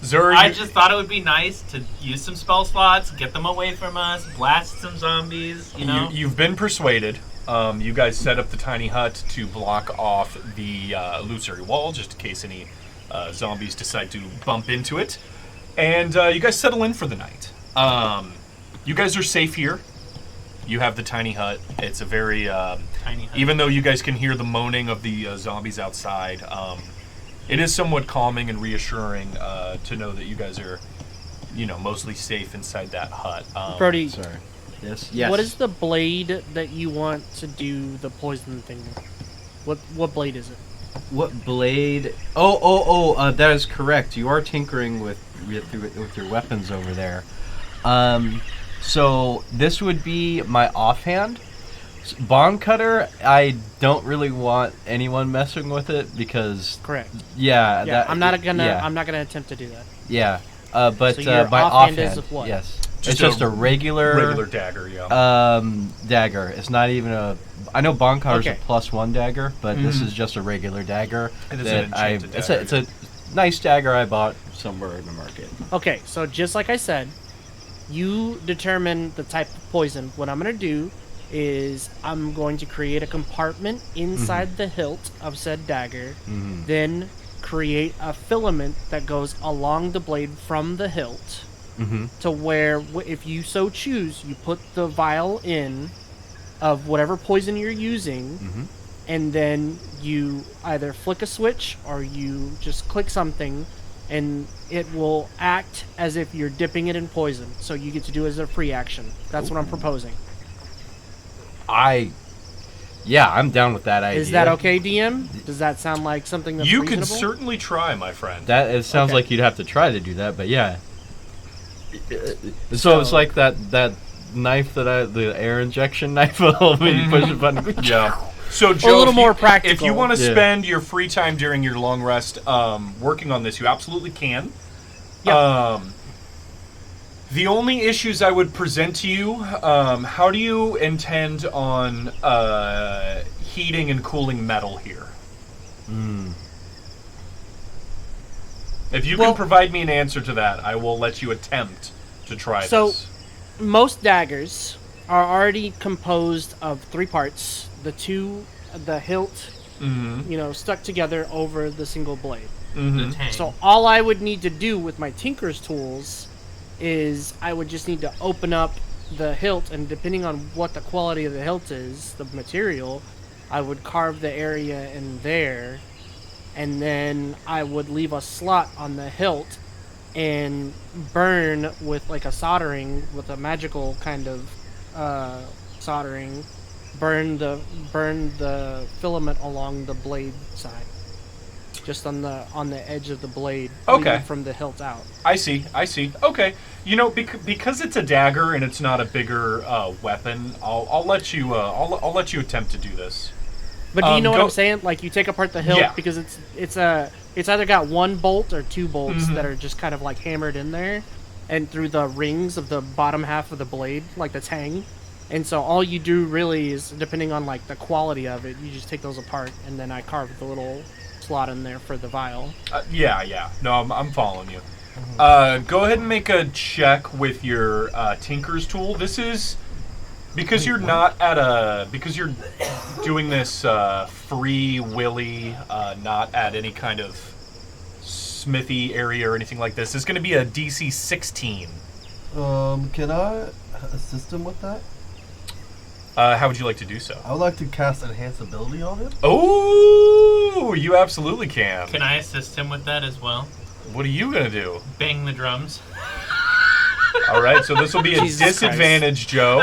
Zur, I you- just thought it would be nice to use some spell slots, get them away from us, blast some zombies, you know? You've been persuaded. You guys set up the tiny hut to block off the illusory wall, just in case any zombies decide to bump into it. And you guys settle in for the night. You guys are safe here. You have the tiny hut. It's a very... Tiny hut. even though you guys can hear the moaning of the zombies outside, it is somewhat calming and reassuring to know that you guys are, mostly safe inside that hut. Brody, Sorry. Yes. what is the blade that you want to do the poison thing with? What blade is it? What blade? Oh, that is correct. You are tinkering with your weapons over there. So this would be my offhand. Bond cutter, I don't really want anyone messing with it because Correct. yeah, I'm not gonna attempt to do that. Yeah, but So your my offhand offhand is what? yes, Just it's just a regular dagger, yeah. dagger. It's not even a. I know Bond cutter's Okay. a +1 dagger, but this is just a regular dagger. It is that an enchanted it's dagger. a nice dagger I bought somewhere in the market. Okay, so just like I said, you determine the type of poison. What I'm gonna do is I'm going to create a compartment inside the hilt of said dagger, then create a filament that goes along the blade from the hilt to where, if you so choose, you put the vial in of whatever poison you're using, and then you either flick a switch or you just click something, and it will act as if you're dipping it in poison. So you get to do it as a free action. That's what I'm proposing. I'm down with that idea. Is that okay, DM? Does that sound like something that's You reasonable? can certainly try, my friend. That it sounds Okay. like you'd have to try to do that, but yeah. So it's like that knife the air injection knife when you push a button. Yeah. So Joe, a little more if practical. you want to Yeah. spend your free time during your long rest working on this, you absolutely can. Yep. The only issues I would present to you, how do you intend on heating and cooling metal here? If you can provide me an answer to that, I will let you attempt to try this. Most daggers are already composed of 3 parts: the hilt, stuck together over the single blade. The tang. So all I would need to do with my tinker's tools is I would just need to open up the hilt, and depending on what the quality of the hilt is, the material, I would carve the area in there, and then I would leave a slot on the hilt and burn with like a soldering, with a magical kind of soldering, burn the filament along the blade side, just on the edge of the blade, leading from the hilt out. I see. Okay. Because it's a dagger and it's not a bigger weapon, I'll let you I'll let you attempt to do this. But do you know what I'm saying? Like, you take apart the hilt, Yeah. because it's either got 1 bolt or 2 bolts that are just kind of like hammered in there, and through the rings of the bottom half of the blade, like the tang. And so all you do really is, depending on like the quality of it, you just take those apart, and then I carve the little slot in there for the vial. Yeah. No, I'm following you. Go ahead and make a check with your tinker's tool. This is because you're doing this free willy, not at any kind of smithy area or anything like this. It's going to be a DC 16. Can I assist him with that? How would you like to do so? I would like to cast Enhance Ability on it. Oh, you absolutely can. Can I assist him with that as well? What are you going to do? Bang the drums. All right, so this will be a Jesus disadvantage, Joe.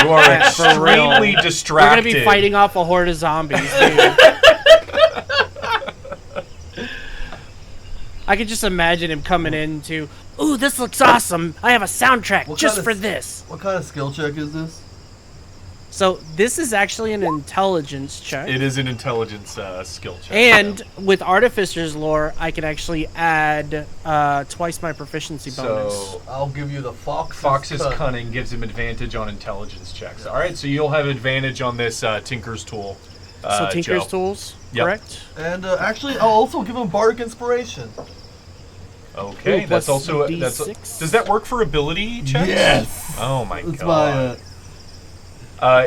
You are extremely distracted. We're gonna be fighting off a horde of zombies, dude. I could just imagine him coming into, ooh, this looks awesome. I have a soundtrack just for this. What kind of skill check is this? So this is actually an intelligence check. It is an intelligence skill check. And with Artificer's Lore, I can actually add twice my proficiency bonus. So I'll give you the Fox's cunning gives him advantage on intelligence checks. All right, so you'll have advantage on this Tinker's tool. So Tinker's Joe. Tools, Yep. correct? And actually, I'll also give him Bardic Inspiration. Okay, Ooh, that's plus also D6? does that work for ability checks? Yes. Oh my That's god.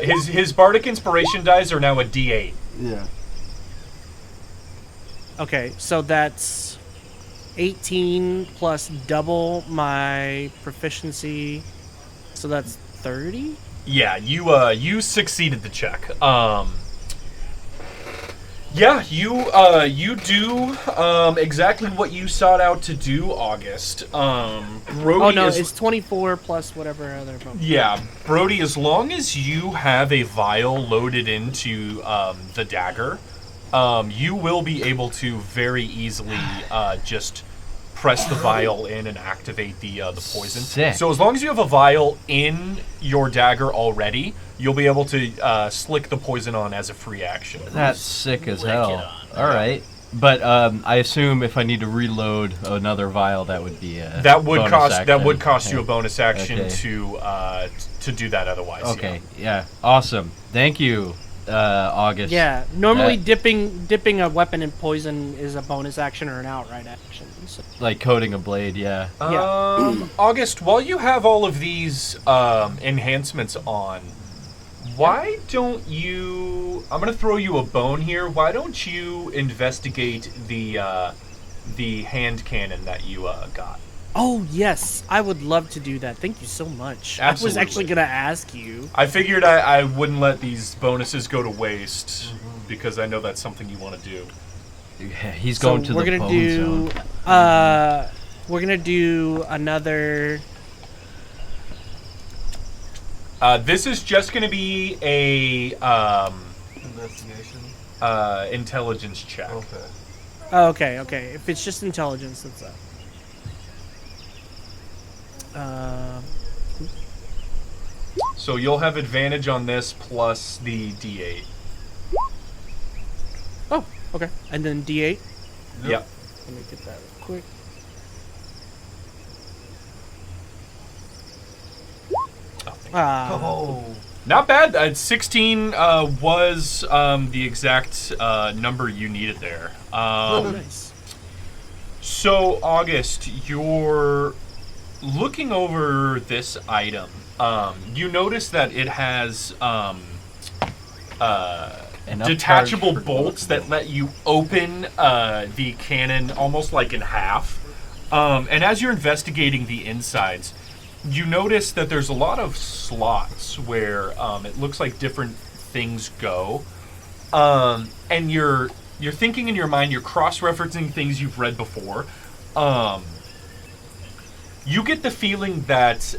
His bardic inspiration dice are now a D8. Yeah. Okay, so that's 18 plus double my proficiency, so that's 30? Yeah, you succeeded the check. Yeah, you do exactly what you sought out to do, August. Brody it's 24 plus whatever other bonus. Yeah, Brody, as long as you have a vial loaded into the dagger, you will be able to very easily just press the vial in and activate the poison. Sick. So as long as you have a vial in your dagger already, you'll be able to slick the poison on as a free action. That's sick as Lick hell. it on. All right. But I assume if I need to reload another vial, that would be a That would bonus cost action. you a bonus action Okay. to do that otherwise. Okay. Yeah. Awesome. Thank you, August. Yeah, normally That- dipping a weapon in poison is a bonus action or an outright action. So. Like coating a blade. Yeah. August, while you have all of these enhancements on, why don't you... I'm going to throw you a bone here. Why don't you investigate the hand cannon that you got? Oh, yes. I would love to do that. Thank you so much. I was Absolutely. actually going to ask you. I figured I wouldn't let these bonuses go to waste because I know that's something you want to do. Yeah, he's going to we're the gonna bone do, zone. we're going to do another... This is just going to be a Investigation. intelligence check. Okay. Oh, okay. If it's just intelligence, that's up. So you'll have advantage on this plus the D8. Oh, okay. And then D8. Yep. Let me get that real quick. Oh. Not bad. 16 was the exact number you needed there. Nice. So, August, you're looking over this item. You notice that it has detachable bolts that let you open the cannon almost like in half. And as you're investigating the insides, you notice that there's a lot of slots where it looks like different things go. And you're thinking in your mind, you're cross-referencing things you've read before. You get the feeling that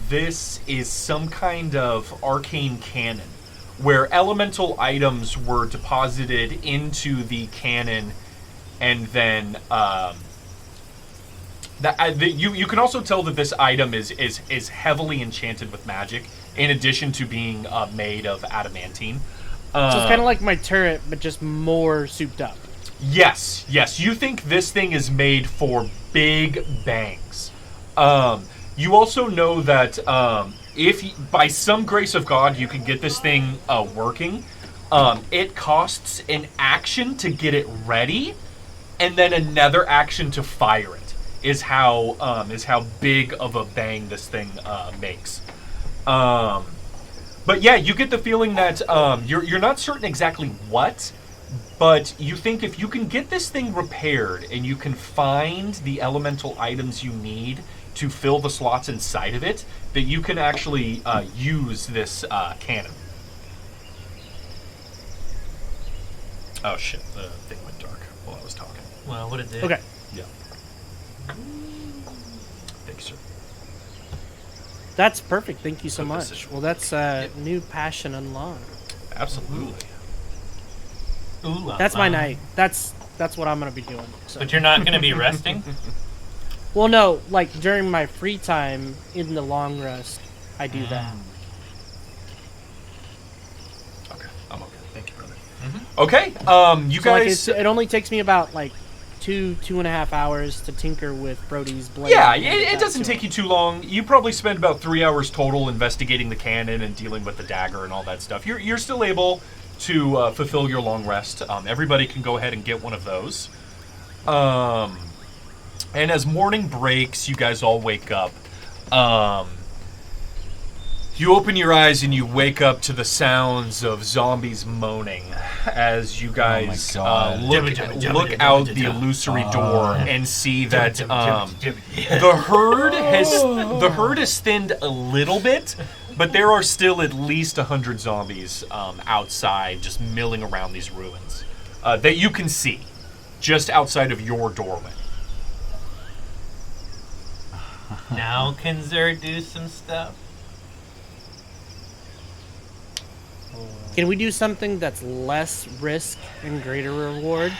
this is some kind of arcane cannon where elemental items were deposited into the cannon and then you can also tell that this item is heavily enchanted with magic in addition to being made of adamantine. So it's kind of like my turret, but just more souped up. Yes. You think this thing is made for big bangs. You also know that if by some grace of God you can get this thing working, it costs an action to get it ready, and then another action to fire it. Is how big of a bang this thing makes. But yeah, you get the feeling that you're not certain exactly what, but you think if you can get this thing repaired and you can find the elemental items you need to fill the slots inside of it, that you can actually use this cannon. Oh shit, the thing went dark while I was talking. Well, what did it do? Okay. Yeah. Thanks, sir. That's perfect. Thank you so The much. position. Well, that's new passion unlocked. Absolutely. Ooh, That's my night. That's what I'm gonna be doing. So. But you're not going to be resting? Well, no, like during my free time in the long rest, I do that. Okay, I'm okay. Thank you, brother. Mm-hmm. Okay, you So, like, guys. it only takes me about like 2.5 hours to tinker with Brody's blade. Yeah, and it that doesn't to take him. you too long. You probably spend about 3 hours total investigating the cannon and dealing with the dagger and all that stuff. You're still able to fulfill your long rest. Everybody can go ahead and get one of those. And as morning breaks, you guys all wake up. You open your eyes and you wake up to the sounds of zombies moaning as you guys look out the illusory door and see that the herd has thinned a little bit, but there are still at least 100 zombies outside just milling around these ruins that you can see just outside of your doorway. Now can Zer do some stuff? Can we do something that's less risk and greater reward?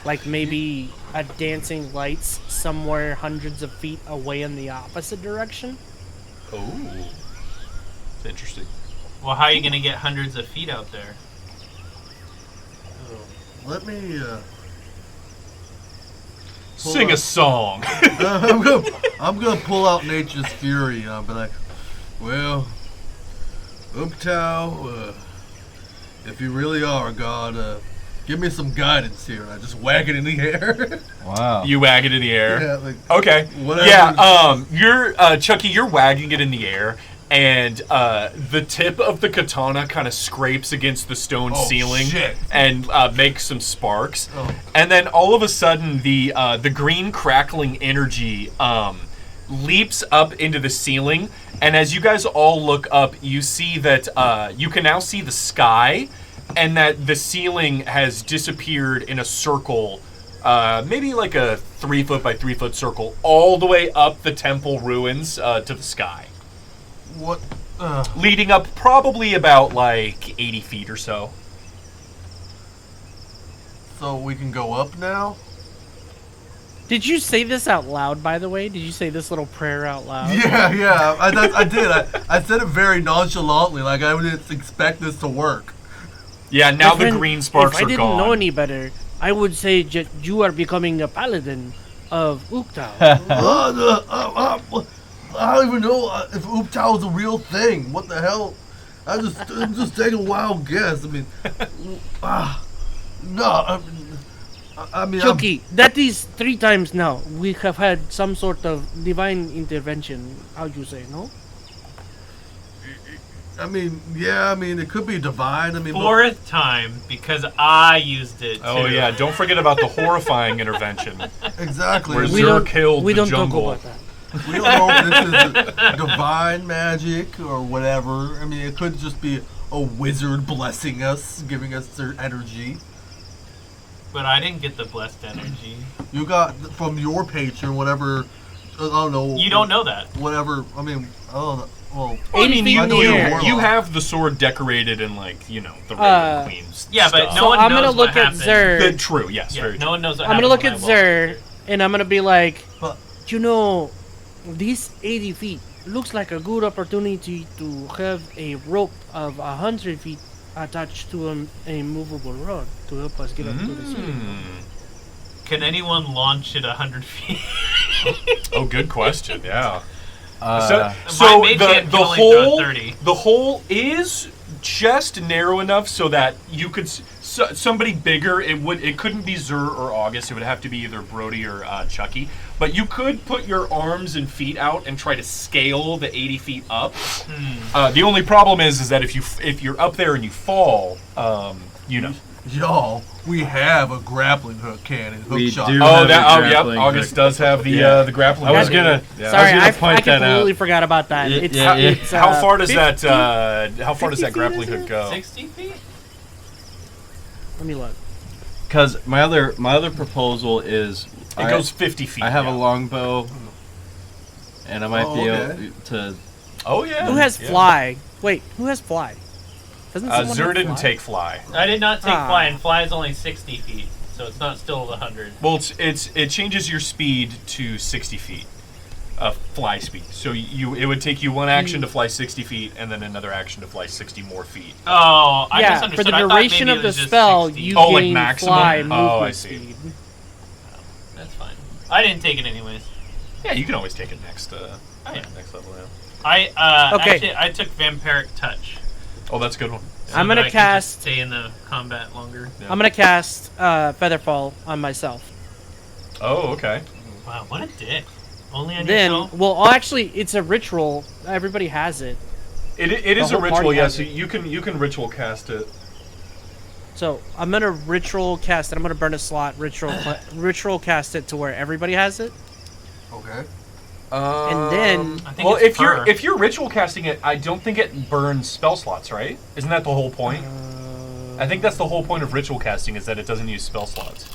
Like maybe a dancing lights somewhere hundreds of feet away in the opposite direction? Oh, it's interesting. Well, how are you going to get hundreds of feet out there? Let me. Sing a song. I'm gonna pull out Nature's Fury and I'll be like, well, Umptao, if you really are a god, give me some guidance here. And I just wag it in the air. Wow. You wag it in the air. Yeah, like, Okay. whatever. Yeah. You're Chucky. You're wagging it in the air, and the tip of the katana kind of scrapes against the stone ceiling shit. and makes some sparks. Oh. And then all of a sudden, the green crackling energy leaps up into the ceiling. And as you guys all look up, you see that you can now see the sky, and that the ceiling has disappeared in a circle. Maybe like a 3 foot by 3 foot circle, all the way up the temple ruins to the sky. What? Leading up probably about like 80 feet or so. So we can go up now? Did you say this out loud, by the way? Did you say this little prayer out loud? Yeah, I did. I said it very nonchalantly, like I didn't expect this to work. Yeah, now My the friend, green sparks if are I didn't gone. know any better, I would say you are becoming a paladin of Uktao. I don't even know if Ooptao is a real thing. What the hell? I'm just taking a wild guess. I mean, no. I mean, Chucky, that is 3 times now. We have had some sort of divine intervention. How you say, no? I mean, yeah. I mean, it could be divine. I mean, 4th time because I used it. Oh too. yeah, don't forget about the horrifying intervention. exactly. Where We We Zur don't, killed we the don't jungle. talk about that. don't know if this is divine magic or whatever. I mean, it could just be a wizard blessing us, giving us their energy. But I didn't get the blessed energy. You got from your patron, whatever. I don't know. You don't know that. Whatever. I mean, I don't know. Well, I mean, feet in the air. you have the sword decorated in like the Raven Queen's. Yeah, but stuff. no So one I'm knows gonna what look at happened. Zer. True. Yes. Yeah, very no true. one knows what I'm gonna happened look when at I walked Zer, and I'm gonna be like, but you know, these 80 feet looks like a good opportunity to have a rope of 100 feet attached to a movable rod to help us get up to the ceiling. Can anyone launch it 100 feet? Oh, good question. Yeah. Uh, So mage hand the can only throw hole 30. the hole is just narrow enough so that you could somebody bigger. It couldn't be Zur or August. It would have to be either Brody or Chucky. But you could put your arms and feet out and try to scale the 80 feet up. The only problem is that if you're up there and you fall, y'all, we have a grappling hook cannon, hook We shot. do. Oh, have a yep. grappling August hook. does have the Yeah. the grappling. I was hook. gonna. Yeah. Sorry, I I, was gonna point that completely out. forgot about that. Yeah, It's, yeah, yeah. it's How far does 50? how far does 50 that grappling feet, is hook it? go? 60 feet? Let me look. Because my other proposal is It goes 50 feet. I have yeah. a longbow, and I might be okay. able to. Oh yeah. Who has yeah. fly? Wait, who has fly? Doesn't someone Zur have didn't fly? take fly. I did not take Ah. fly, and fly is only 60 feet, so it's not still 100. Well, it changes your speed to 60 feet of fly speed. So it would take you one action to fly 60 feet, and then another action to fly 60 more feet. Oh, I Yeah, for misunderstood. the I thought duration maybe of it the was just spell, 60. you Oh, like gain maximum? fly Oh, movement I see. speed. That's fine. I didn't take it anyways. Yeah, you can always take it next. yeah. Next level. Yeah. Okay. Actually, I took Vampiric Touch. Oh, that's a good one. So I'm gonna that I can just cast- stay in the combat longer. Yeah. I'm gonna cast Featherfall on myself. Oh, okay. Wow, what a dick. Only on Then, yourself? well, actually, it's a ritual. Everybody has it. It is a whole ritual. party Yeah, has so it. you can ritual cast it. So I'm gonna ritual cast it. I'm gonna burn a slot. Ritual cast it to where everybody has it. Okay. And then- I think well, it's if you're ritual casting it, I don't think it burns spell slots, right? Isn't that the whole point? I think that's the whole point of ritual casting is that it doesn't use spell slots.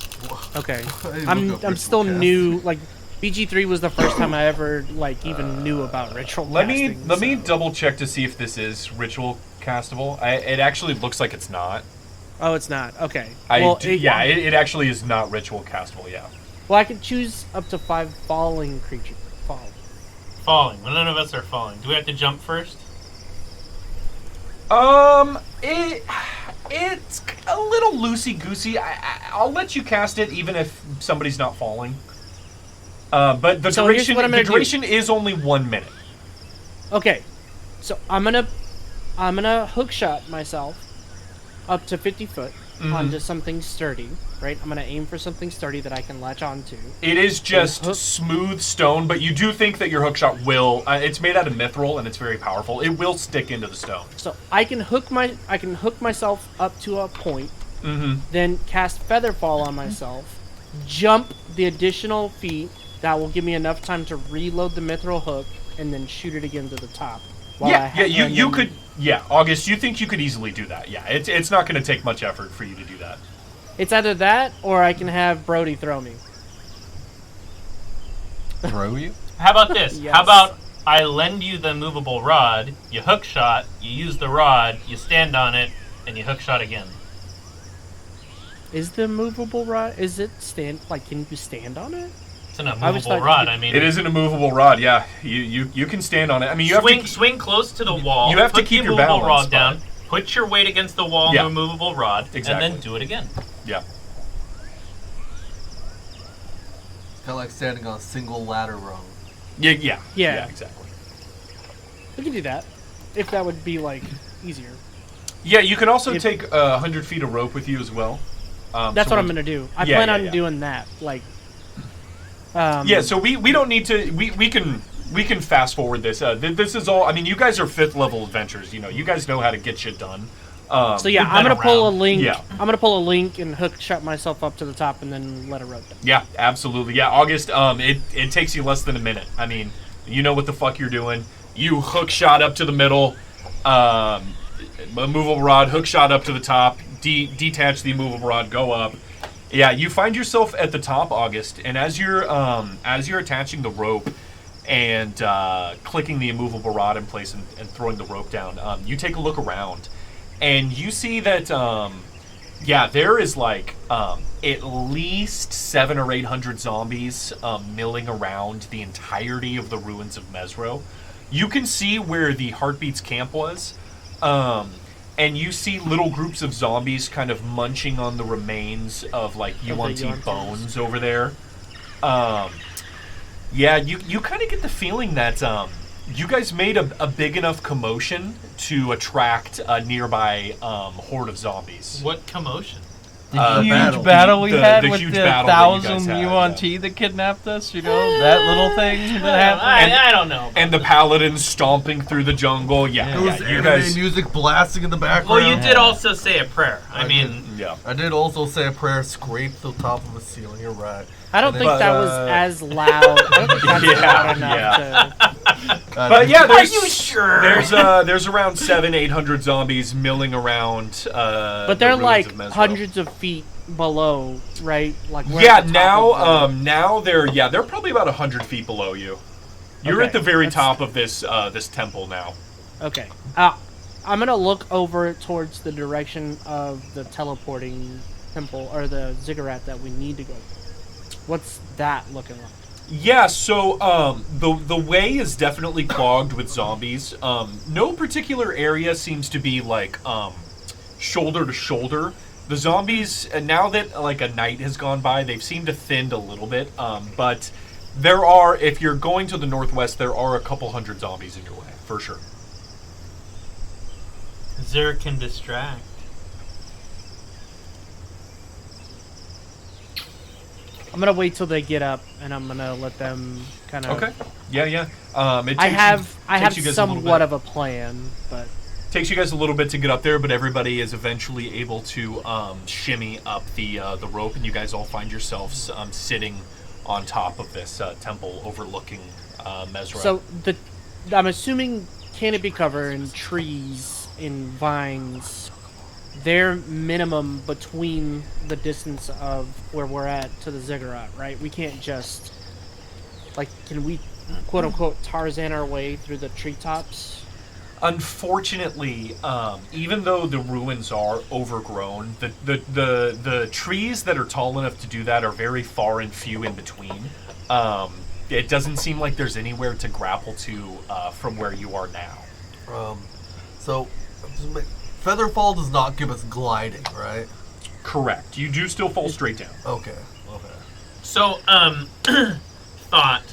Okay. I didn't I'm look up I'm ritual still cast. new. Like BG3 was the first time I ever even knew about ritual Let me casting. so- double check to see if this is ritual castable. It actually looks like it's not. Oh, it's not. Okay. It actually is not ritual castable. Yeah. Well, I can choose up to 5 falling creatures. Falling. Well, none of us are falling. Do we have to jump first? It's a little loosey goosey. I'll let you cast it even if somebody's not falling. But the So here's duration what I'm gonna do. is only 1 minute. Okay. So I'm gonna hook shot myself up to 50 foot onto something sturdy. Right. I'm gonna aim for something sturdy that I can latch onto. It is just hook- smooth stone, but you do think that your hook shot will. It's made out of mithril and it's very powerful. It will stick into the stone. So I can hook myself up to a point, then cast Featherfall on myself, jump the additional feet that will give me enough time to reload the mithril hook, and then shoot it again to the top. You could. Yeah, August, you think you could easily do that? Yeah, it's not going to take much effort for you to do that. It's either that or I can have Brody throw me. Throw you? How about this? Yes. How about I lend you the movable rod, you hook shot, you use the rod, you stand on it, and you hook shot again. Is the movable rod? Is it stand? Like, can you stand on it? It's an I was immovable thought rod. you- I mean, It is an immovable rod. Yeah, you can stand on it. I mean, you have to swing close to the wall. You have to put keep the your immovable balance, rod down. Put your weight against the wall, Yeah. the immovable rod, Exactly. and then do it again. Yeah. Kind of like standing on a single ladder rung. Yeah. Yeah. Exactly. We can do that. If that would be, like, easier. Yeah, you can also If- take 100 feet of rope with you as well. That's so what I'm when- going to do. I Yeah, plan yeah, on yeah. doing that. Like, Yeah, so we don't need to. We can fast forward this. This is all. I mean, you guys are 5th level adventurers. You know, you guys know how to get shit done. So yeah, We've I'm been gonna pull a around. link. Yeah. I'm gonna pull a link and hook shot myself up to the top and then let it rope down. Yeah, absolutely. Yeah, August. It takes you less than a minute. I mean, you know what the fuck you're doing. You hook shot up to the middle. Immovable rod. Hook shot up to the top. Detach the immovable rod. Go up. Yeah, you find yourself at the top, August, and as you're attaching the rope and clicking the immovable rod in place and throwing the rope down, you take a look around, and you see that there is like at least 700 or 800 zombies milling around the entirety of the ruins of Mesro. You can see where the Heartbeats camp was. And you see little groups of zombies kind of munching on the remains of like UNT bones over there. Yeah, you kind of get the feeling that you guys made a big enough commotion to attract a nearby horde of zombies. What commotion? The huge battle. battle we The had huge with the battle that you guys 1,000 had, UNT that kidnapped us, you know, that little thing that happened. I don't know. And the paladins stomping through the jungle. Yeah, There was you anime guys. music blasting in the background. Well, you did also say a prayer. I mean, Yeah. I did also say a prayer, scrape the top of the ceiling. You're right. I don't And think But, that was as loud. I don't think that's loud enough to. But yeah, are there's, you sure? there's around 700-800 zombies milling around. But they're the ruins like of Mesro. hundreds of feet below, right? Like we're Yeah, at the top of now they're probably about 100 feet below you. You're Okay, at the very that's- top of this this temple now. Okay. I'm gonna look over towards the direction of the teleporting temple or the ziggurat that we need to go. What's that looking like? Yeah, so the way is definitely clogged with zombies. No particular area seems to be like shoulder to shoulder. The zombies, now that like a night has gone by, they've seemed to thinned a little bit. But there are, if you're going to the northwest, there are a couple hundred zombies in your way for sure. Zer can distract. I'm gonna wait till they get up, and I'm gonna let them kind of. Okay. Yeah. I have you guys a little somewhat bit. of a plan, but Takes you guys a little bit to get up there, but everybody is eventually able to shimmy up the rope, and you guys all find yourselves sitting on top of this temple overlooking Mesra. so I'm assuming canopy cover and trees and vines. They're minimum between the distance of where we're at to the ziggurat, right? We can't just can we quote unquote Tarzan our way through the treetops? Unfortunately, even though the ruins are overgrown, the trees that are tall enough to do that are very far and few in between. It doesn't seem like there's anywhere to grapple to from where you are now. So, Featherfall does not give us gliding, right? Correct. You do still fall straight down. Okay. So, thought.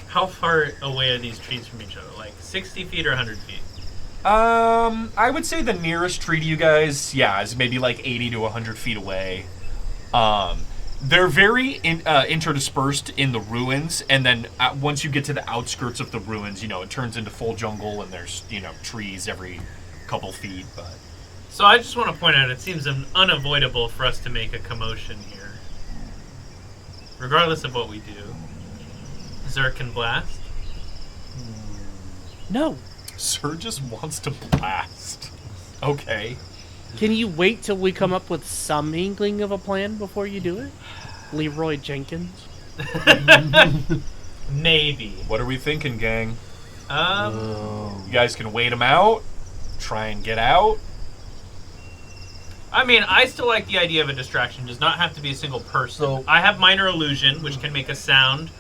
How far away are these trees from each other? Like 60 feet or 100 feet? I would say the nearest tree to you guys, is maybe like 80 to 100 feet away. They're very interdispersed in the ruins, and then once you get to the outskirts of the ruins, it turns into full jungle, and there's, trees every couple feet, but... So I just want to point out, it seems unavoidable for us to make a commotion here. Regardless of what we do. Zer can blast? No. Sir just wants to blast. Okay. Can you wait till we come up with some inkling of a plan before you do it? Leroy Jenkins? Maybe. What are we thinking, gang? Um, You guys can wait them out, try and get out. I mean, I still like the idea of a distraction. It does not have to be a single person. So- I have minor illusion, which can make a sound,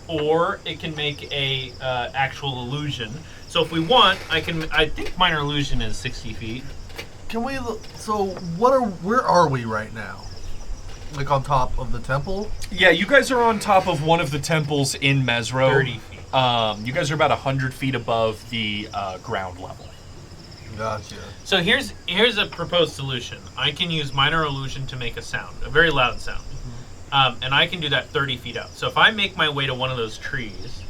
or it can make a actual illusion. So if we want, I think minor illusion is 60 feet. Can we? So where are we right now? Like on top of the temple? Yeah, you guys are on top of one of the temples in Mesro. 30 feet. You guys are about 100 feet above the ground level. Gotcha. So here's a proposed solution. I can use minor illusion to make a sound, a very loud sound. And I can do that 30 feet out. So if I make my way to one of those trees,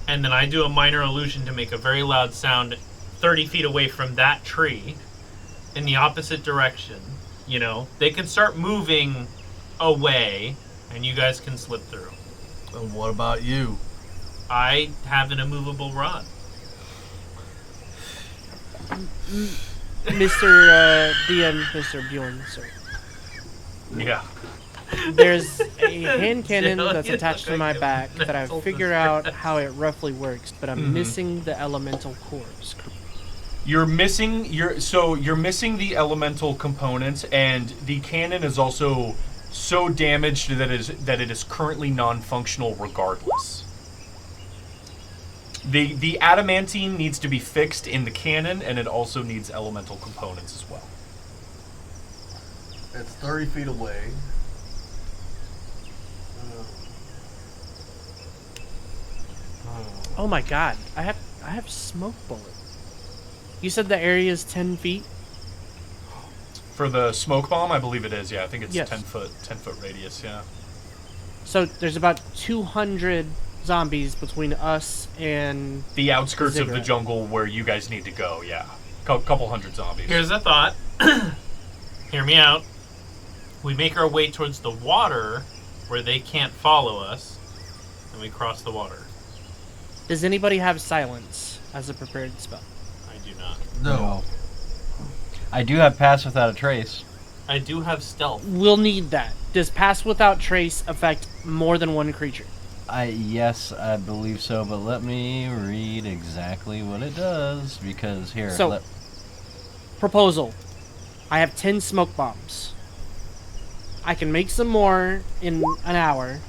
and then I do a minor illusion to make a very loud sound 30 feet away from that tree, in the opposite direction, you know, they can start moving away, and you guys can slip through. And what about you? I have an immovable rod. Mr. DM, Mr. Bjorn, sorry. Yeah. There's a hand cannon Still, that's you attached to look my like a back that I've mental figured out how it roughly works, but I'm missing the elemental cores. You're missing missing the elemental components, and the cannon is also so damaged that it is currently non-functional regardless. The adamantine needs to be fixed in the cannon, and it also needs elemental components as well. It's 30 feet away. Oh my god, I have smoke bullet. You said the area is 10 feet? For the smoke bomb, I believe it is. Yeah, I think it's Yes. 10 foot radius. Yeah. So there's about 200 zombies between us and... The outskirts of the Ziggurat. jungle where you guys need to go. Yeah, couple hundred zombies. Here's a thought. Hear me out. We make our way towards the water where they can't follow us, and we cross the water. Does anybody have silence as a prepared spell? I do not. No. I do have Pass Without a Trace. I do have stealth. We'll need that. Does Pass Without Trace affect more than one creature? Yes, I believe so, but let me read exactly what it does, because here... So, proposal. I have 10 smoke bombs. I can make some more in an hour,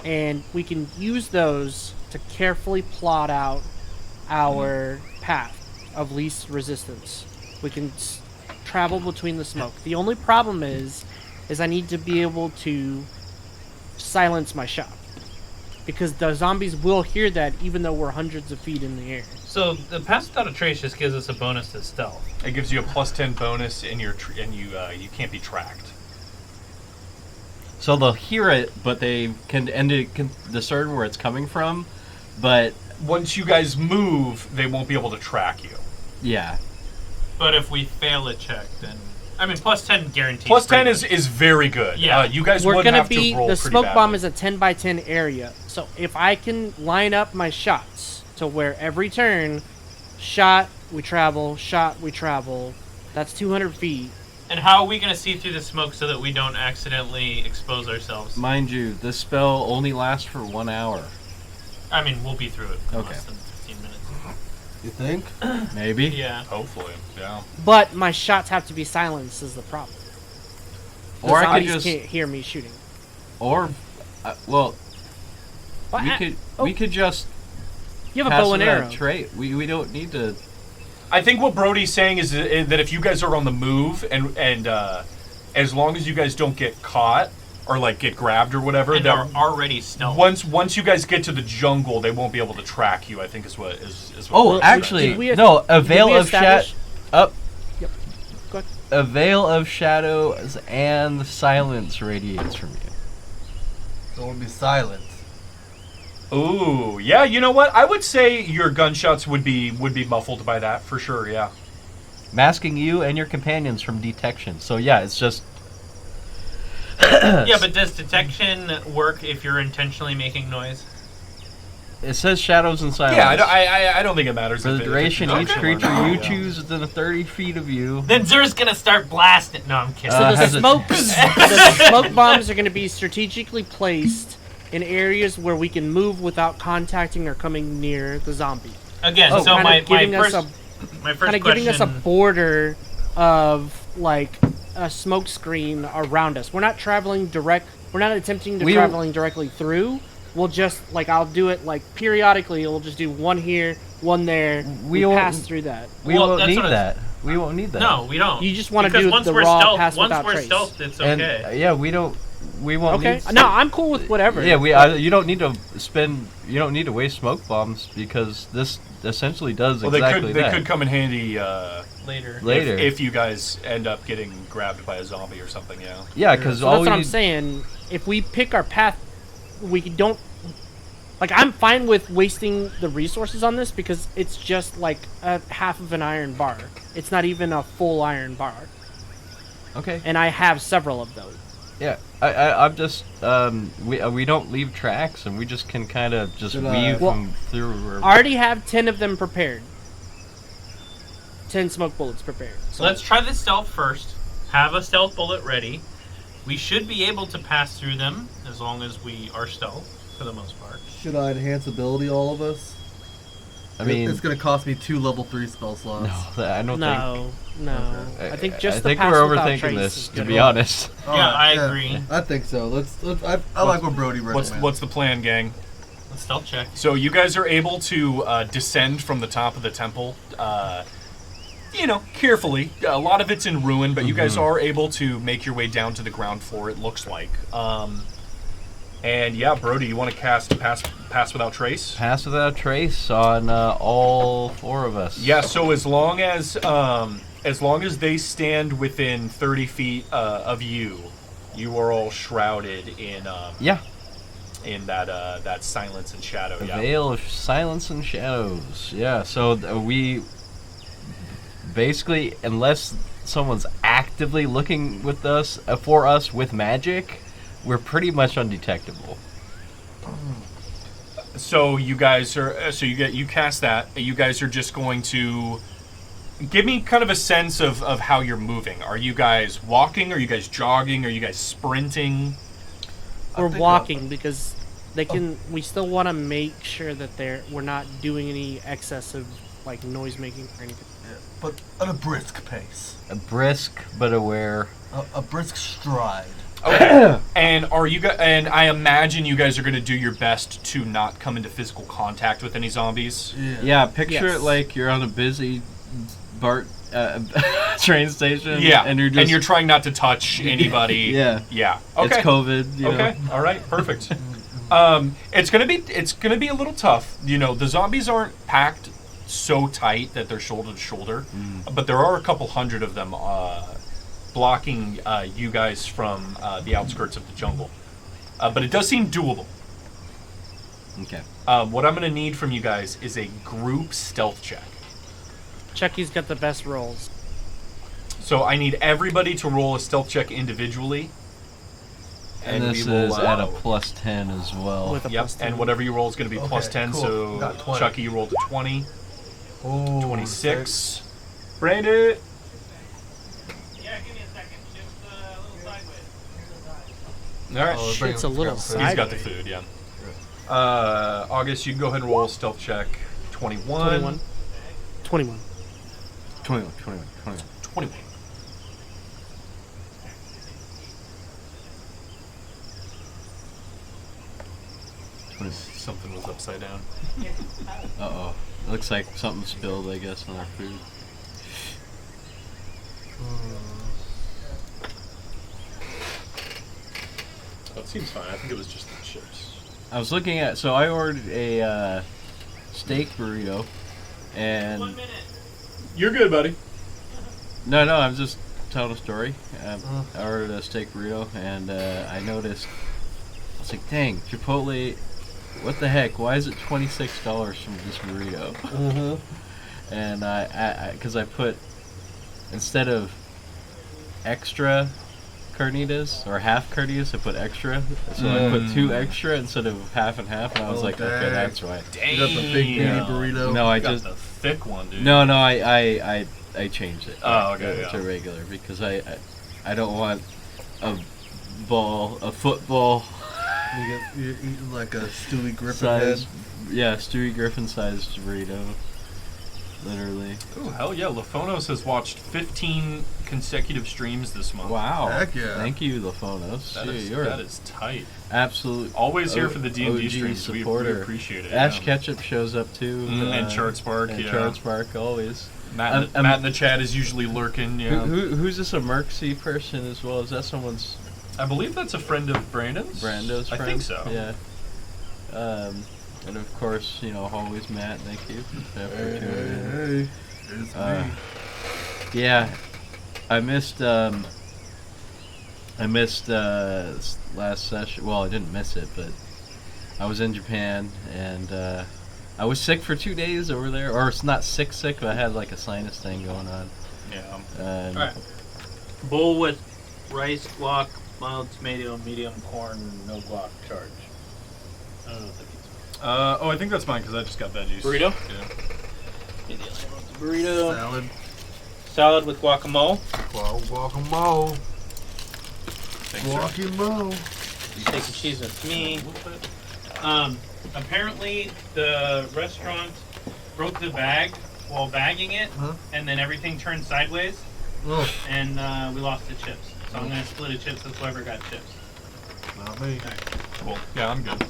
and we can use those to carefully plot out our path of least resistance. We can travel between the smoke. The only problem is I need to be able to silence my shot, because the zombies will hear that even though we're hundreds of feet in the air. So the Pass Without a Trace just gives us a bonus to stealth. It gives you a plus 10 bonus, and you can't be tracked. So they'll hear it, but they can discern where it's coming from, but... Once you guys move, they won't be able to track you. Yeah. But if we fail a check, then... I mean, plus 10 guarantees. Plus 10 is very good. Yeah. You guys We're would gonna have be to roll the pretty smoke bomb badly. is a 10 by 10 area. So if I can line up my shots to where every turn, shot we travel, that's 200 feet. And how are we going to see through the smoke so that we don't accidentally expose ourselves? Mind you, this spell only lasts for 1 hour. I mean, we'll be through it in Okay. less than 15 minutes. You think? Maybe. Yeah. Hopefully, yeah. But my shots have to be silenced is the problem. The Or I could zombies just... can't hear me shooting. Or... Well, we could just... You have a pass bow and without arrow. trait. We don't need to... I think what Brody's saying is that if you guys are on the move, and as long as you guys don't get caught, or like get grabbed or whatever, And they're are already stealth. once you guys get to the jungle, they won't be able to track you. I think is what is what. Oh, we're actually, Did we- no. A did veil we of shadow. establish- Up. Yep. Go ahead. A veil of shadows and silence radiates from you. So we'll be silent. Ooh, yeah. You know what? I would say your gunshots would be muffled by that for sure. Yeah. Masking you and your companions from detection. So yeah, it's just... Yeah, but does detection work if you're intentionally making noise? It says shadows and silence. Yeah, I don't think it matters. For the if duration, if each it's creature or not, you yeah. choose within 30 feet of you... Then Zer's gonna start blasting. No, I'm kidding. So the has a- smoke bombs are going to be strategically placed in areas where we can move without contacting or coming near the zombie. Again, Kind of my giving us first a my first kind of question. giving us a border of like a smoke screen around us. We're not traveling direct. We're not attempting to We- traveling directly through. We'll just like I'll do it like periodically. We'll just do one here, one there. We won't- pass through that. We Well, won't that's need what that. We won't need that. No, we don't. You just wanna Because do once the we're raw stealth, pass once without we're trace. stealth, it's And okay. yeah, we don't. We won't Okay. need. No, I'm cool with whatever. Yeah, you don't need to spend. You don't need to waste smoke bombs because this essentially does Well, exactly they that. could come in handy Later. Later. if you guys end up getting grabbed by a zombie or something. Yeah. Yeah, because So all that's we what I'm need. saying. If we pick our path, we don't. Like, I'm fine with wasting the resources on this because it's just like a half of an iron bar. It's not even a full iron bar. Okay. And I have several of those. Yeah, I'm just we don't leave tracks and we just can kind of just Should I- weave Well, them through. I already have 10 of them prepared. 10 smoke bullets prepared. So let's try the stealth first. Have a stealth bullet ready. We should be able to pass through them as long as we are stealth for the most part. Should I enhance ability all of us? I mean, it's gonna cost me 2 level 3 spell slots. no, I don't No. Okay. I think just I the think pass we're without overthinking trace this, is to good. be honest. Yeah, Alright, I agree. I think so. I like what Brody recommends. What's the plan, gang? Let's stealth check. So you guys are able to descend from the top of the temple, carefully. A lot of it's in ruin, but you guys are able to make your way down to the ground floor, it looks like. And yeah, Brody, you want to cast pass without trace? Pass without trace on all 4 of us. Yeah. So as long as they stand within 30 feet of you, you are all shrouded in Yeah. in that silence and shadow. The Yeah. veil of silence and shadows. Yeah. So we basically, unless someone's actively looking with us for us with magic, we're pretty much undetectable. So you guys are you cast that. You guys are just going to give me kind of a sense of how you're moving. Are you guys walking? Are you guys jogging? Are you guys sprinting? We're think walking because they can. We still want to make sure that we're not doing any excessive like noise making or anything. Yeah, but at a brisk pace. A brisk but aware. A brisk stride. Okay. And are you guys? And I imagine you guys are going to do your best to not come into physical contact with any zombies. Yeah, picture Yes. it like you're on a busy BART train station. Yeah. and you're just trying not to touch anybody. Yeah. Yeah. Okay. It's COVID. You Okay. know? All right. Perfect. It's gonna be a little tough. The zombies aren't packed so tight that they're shoulder to shoulder, but there are a couple hundred of them blocking you guys from the outskirts of the jungle. But it does seem doable. Okay. What I'm gonna need from you guys is a group stealth check. Chucky's got the best rolls. So I need everybody to roll a stealth check individually. And this we will, is at a plus 10 as well. With a Yep, plus 10. and whatever you roll is going to be Okay, plus 10, cool. so Got 20. Chucky, you rolled a 20. Ooh, 26. Brandon! Yeah, give me a second. Just a little sideways. Alright, Oh, Shit's a little he's side. got the food, yeah. August, you can go ahead and roll a stealth check. 21. 21. 21. 21. 21. Something was upside down. Uh-oh. Looks like something spilled, I guess, on our food. That seems fine. I think it was just the chips. I was looking at... So I ordered a steak burrito, and... 1 minute. You're good, buddy. No, I'm just telling a story. I ordered a steak burrito, and I noticed... I was like, dang, Chipotle... What the heck? Why is it $26 from this burrito? And because I put, instead of extra carnitas or half carnitas, I put extra. So I put 2 extra instead of half and half, and I was Oh, like, okay, dang. that's right. Dang. You got the big baby burrito. No, I You got just the thick one, dude. no, I changed it. Oh, okay, to yeah. regular because I don't want a football You're eating like a Stewie Griffin size. head. Yeah, Stewie Griffin sized burrito. Literally. Ooh, hell yeah. Lafonos has watched 15 consecutive streams this month. Wow. Heck yeah. Thank you, Laphonos. That is tight. Absolute. Always here for the D&D OG streams. We supporter. appreciate it. Ash yeah. Ketchup shows up too. And Chartspark, and yeah. Chartspark, always. Matt in the chat is usually lurking. Yeah. Who's this, a Merxy person as well? Is that someone's... I believe that's a friend of Brandon's. Brando's friend? I think so. Yeah. And of course, always Matt, thank you for tuning in. Hey, it's me. Yeah, I missed last session. Well, I didn't miss it, but I was in Japan and I was sick for 2 days over there. Or it's not sick, but I had like a sinus thing going on. Yeah. And All right. Bowl with rice, guac, mild tomato, medium corn, no guac charge. I don't know what that means. I think that's mine because I just got veggies. Burrito? Yeah. Burrito. Salad with guacamole. Guacamole. Thanks, sir. Guacamole. Steak and cheese with me. Apparently, the restaurant broke the bag while bagging it, and then everything turned sideways, and we lost the chips. So I'm going to split the chips with whoever got chips. Not me. All right. Cool. Yeah, I'm good.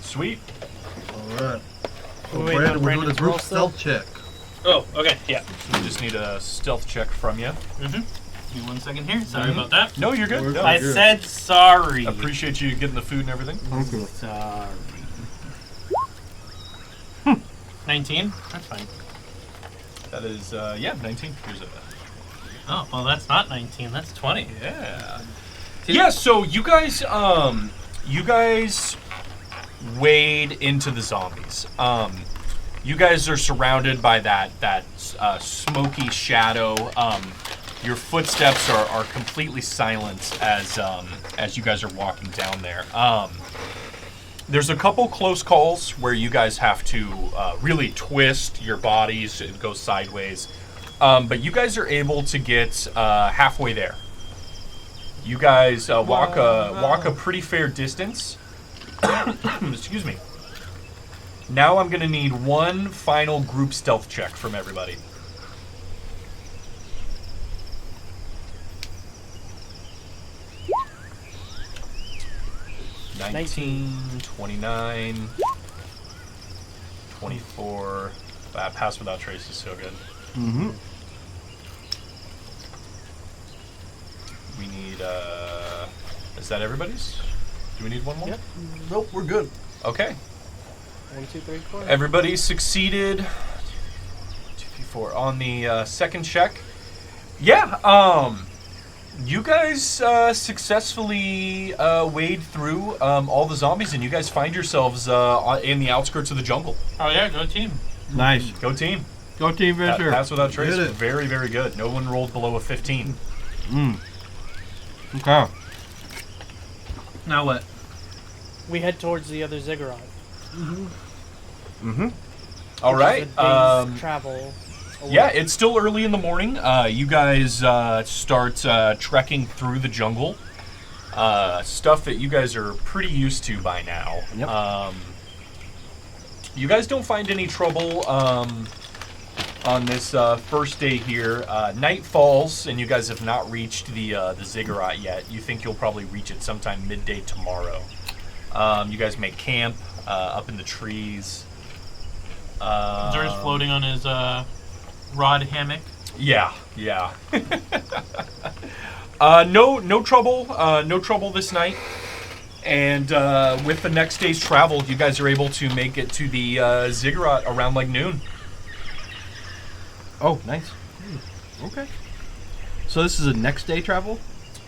Sweet. Alright. So Wait, Brandon, no, we're doing a Brandon's group roll still? stealth check. Oh, okay, yeah. So we just need a stealth check from you. Give me 1 second here. Sorry about that. No, you're good. No, I you're said sorry. appreciate you getting the food and everything. Sorry. 19? That's fine. That is, 19. Here's it. Oh, well, that's not 19. That's 20. Yeah. Yeah, so you guys wade into the zombies. You guys are surrounded by that smoky shadow. Your footsteps are completely silent as you guys are walking down there. There's a couple close calls where you guys have to really twist your bodies and go sideways. But you guys are able to get halfway there. You guys walk a pretty fair distance. Excuse me. Now I'm going to need one final group stealth check from everybody. Nineteen, 29, 24. Pass without trace is so good. Mm-hmm. We need, is that everybody's? Do we need one more? Yep. Nope, we're good. Okay. 1, 2, 3, 4. Everybody succeeded. 2, 3, 4 on the second check. Yeah. You guys successfully wade through all the zombies, and you guys find yourselves in the outskirts of the jungle. Oh, yeah, go team. Nice. Go team. Go Team Venture. Pass without trace. Did it. Very, very good. No one rolled below a 15. Okay. Now what? We head towards the other ziggurat. Mm-hmm. All which right. is a day's travel away. Yeah, it's still early in the morning. You guys start trekking through the jungle. Stuff that you guys are pretty used to by now. Yep. You guys don't find any trouble on this first day here. Night falls, and you guys have not reached the ziggurat yet. You think you'll probably reach it sometime midday tomorrow. You guys make camp up in the trees. Zer's floating on his rod hammock. Yeah. No trouble this night. And with the next day's travel, you guys are able to make it to the ziggurat around like noon. Oh, nice. Okay. So this is a next day travel?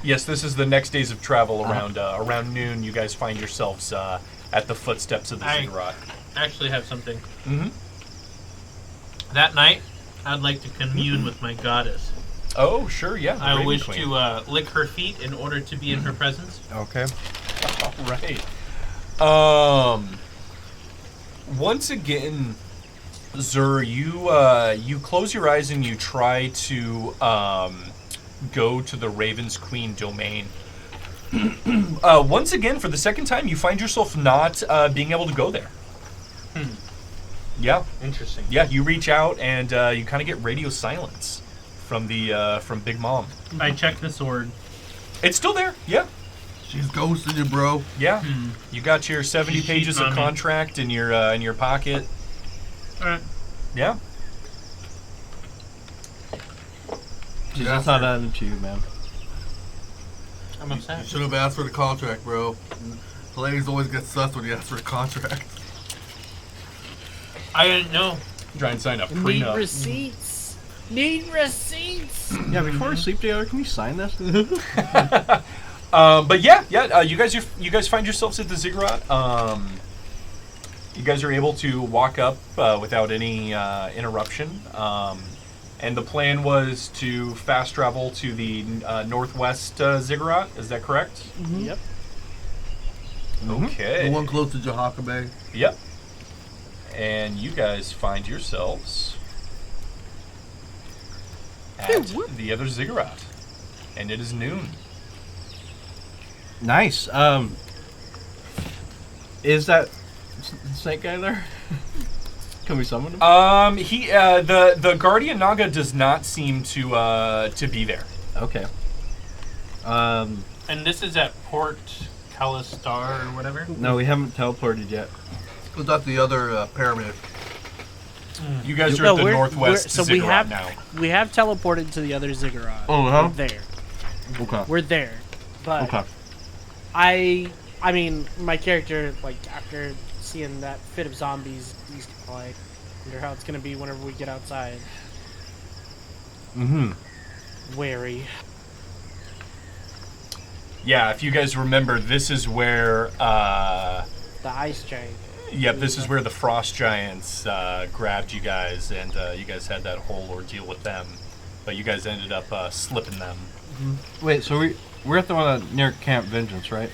Yes, this is the next days of travel around noon. You guys find yourselves at the footsteps of the ziggurat. Actually have something. Mm-hmm. That night, I'd like to commune with my goddess. Oh, sure, yeah. the I Raven wish Queen. to lick her feet in order to be in her presence. Okay. All right. Once again, Zur, you close your eyes and you try to go to the Raven's Queen domain. Once again, for the second time, you find yourself not being able to go there. Yeah. Interesting. Yeah, you reach out and you kind of get radio silence from Big Mom. I check the sword. It's still there. Yeah. She's ghosting you, bro. Yeah. You got your 70 She's pages cheating of on me. contract in your pocket. All right. Yeah. That's not on to you, man. I'm You upset. should have asked for the contract, bro. The ladies always get sus when you ask for the contract. I didn't know. Try and sign a Need prenup. receipts. Need receipts. Yeah, before we sleep together, can we sign this? But yeah. You guys find yourselves at the ziggurat. You guys are able to walk up without any interruption. And the plan was to fast travel to the northwest ziggurat. Is that correct? Yep. Okay. The one close to Jahaka Bay. Yep. And you guys find yourselves at the other ziggurat. And it is noon. Nice. Is that snake guy there? Can we summon him? He the Guardian Naga does not seem to be there. Okay. And this is at Port Calistar or whatever? No, we haven't teleported yet. Was that the other pyramid? You guys are No, at the we're- northwest so we ziggurat have now. we have teleported to the other ziggurat. Oh, huh? We're there. Okay. We're there. But Okay. I mean, my character, like, after seeing that fit of zombies, he's like, wonder how it's gonna be whenever we get outside. Mm-hmm. Wary. Yeah, if you guys remember, this is where The ice giant. yep, this is where the frost giants grabbed you guys, and you guys had that whole ordeal with them. But you guys ended up slipping them. Wait, so we're at the one near Camp Vengeance, right?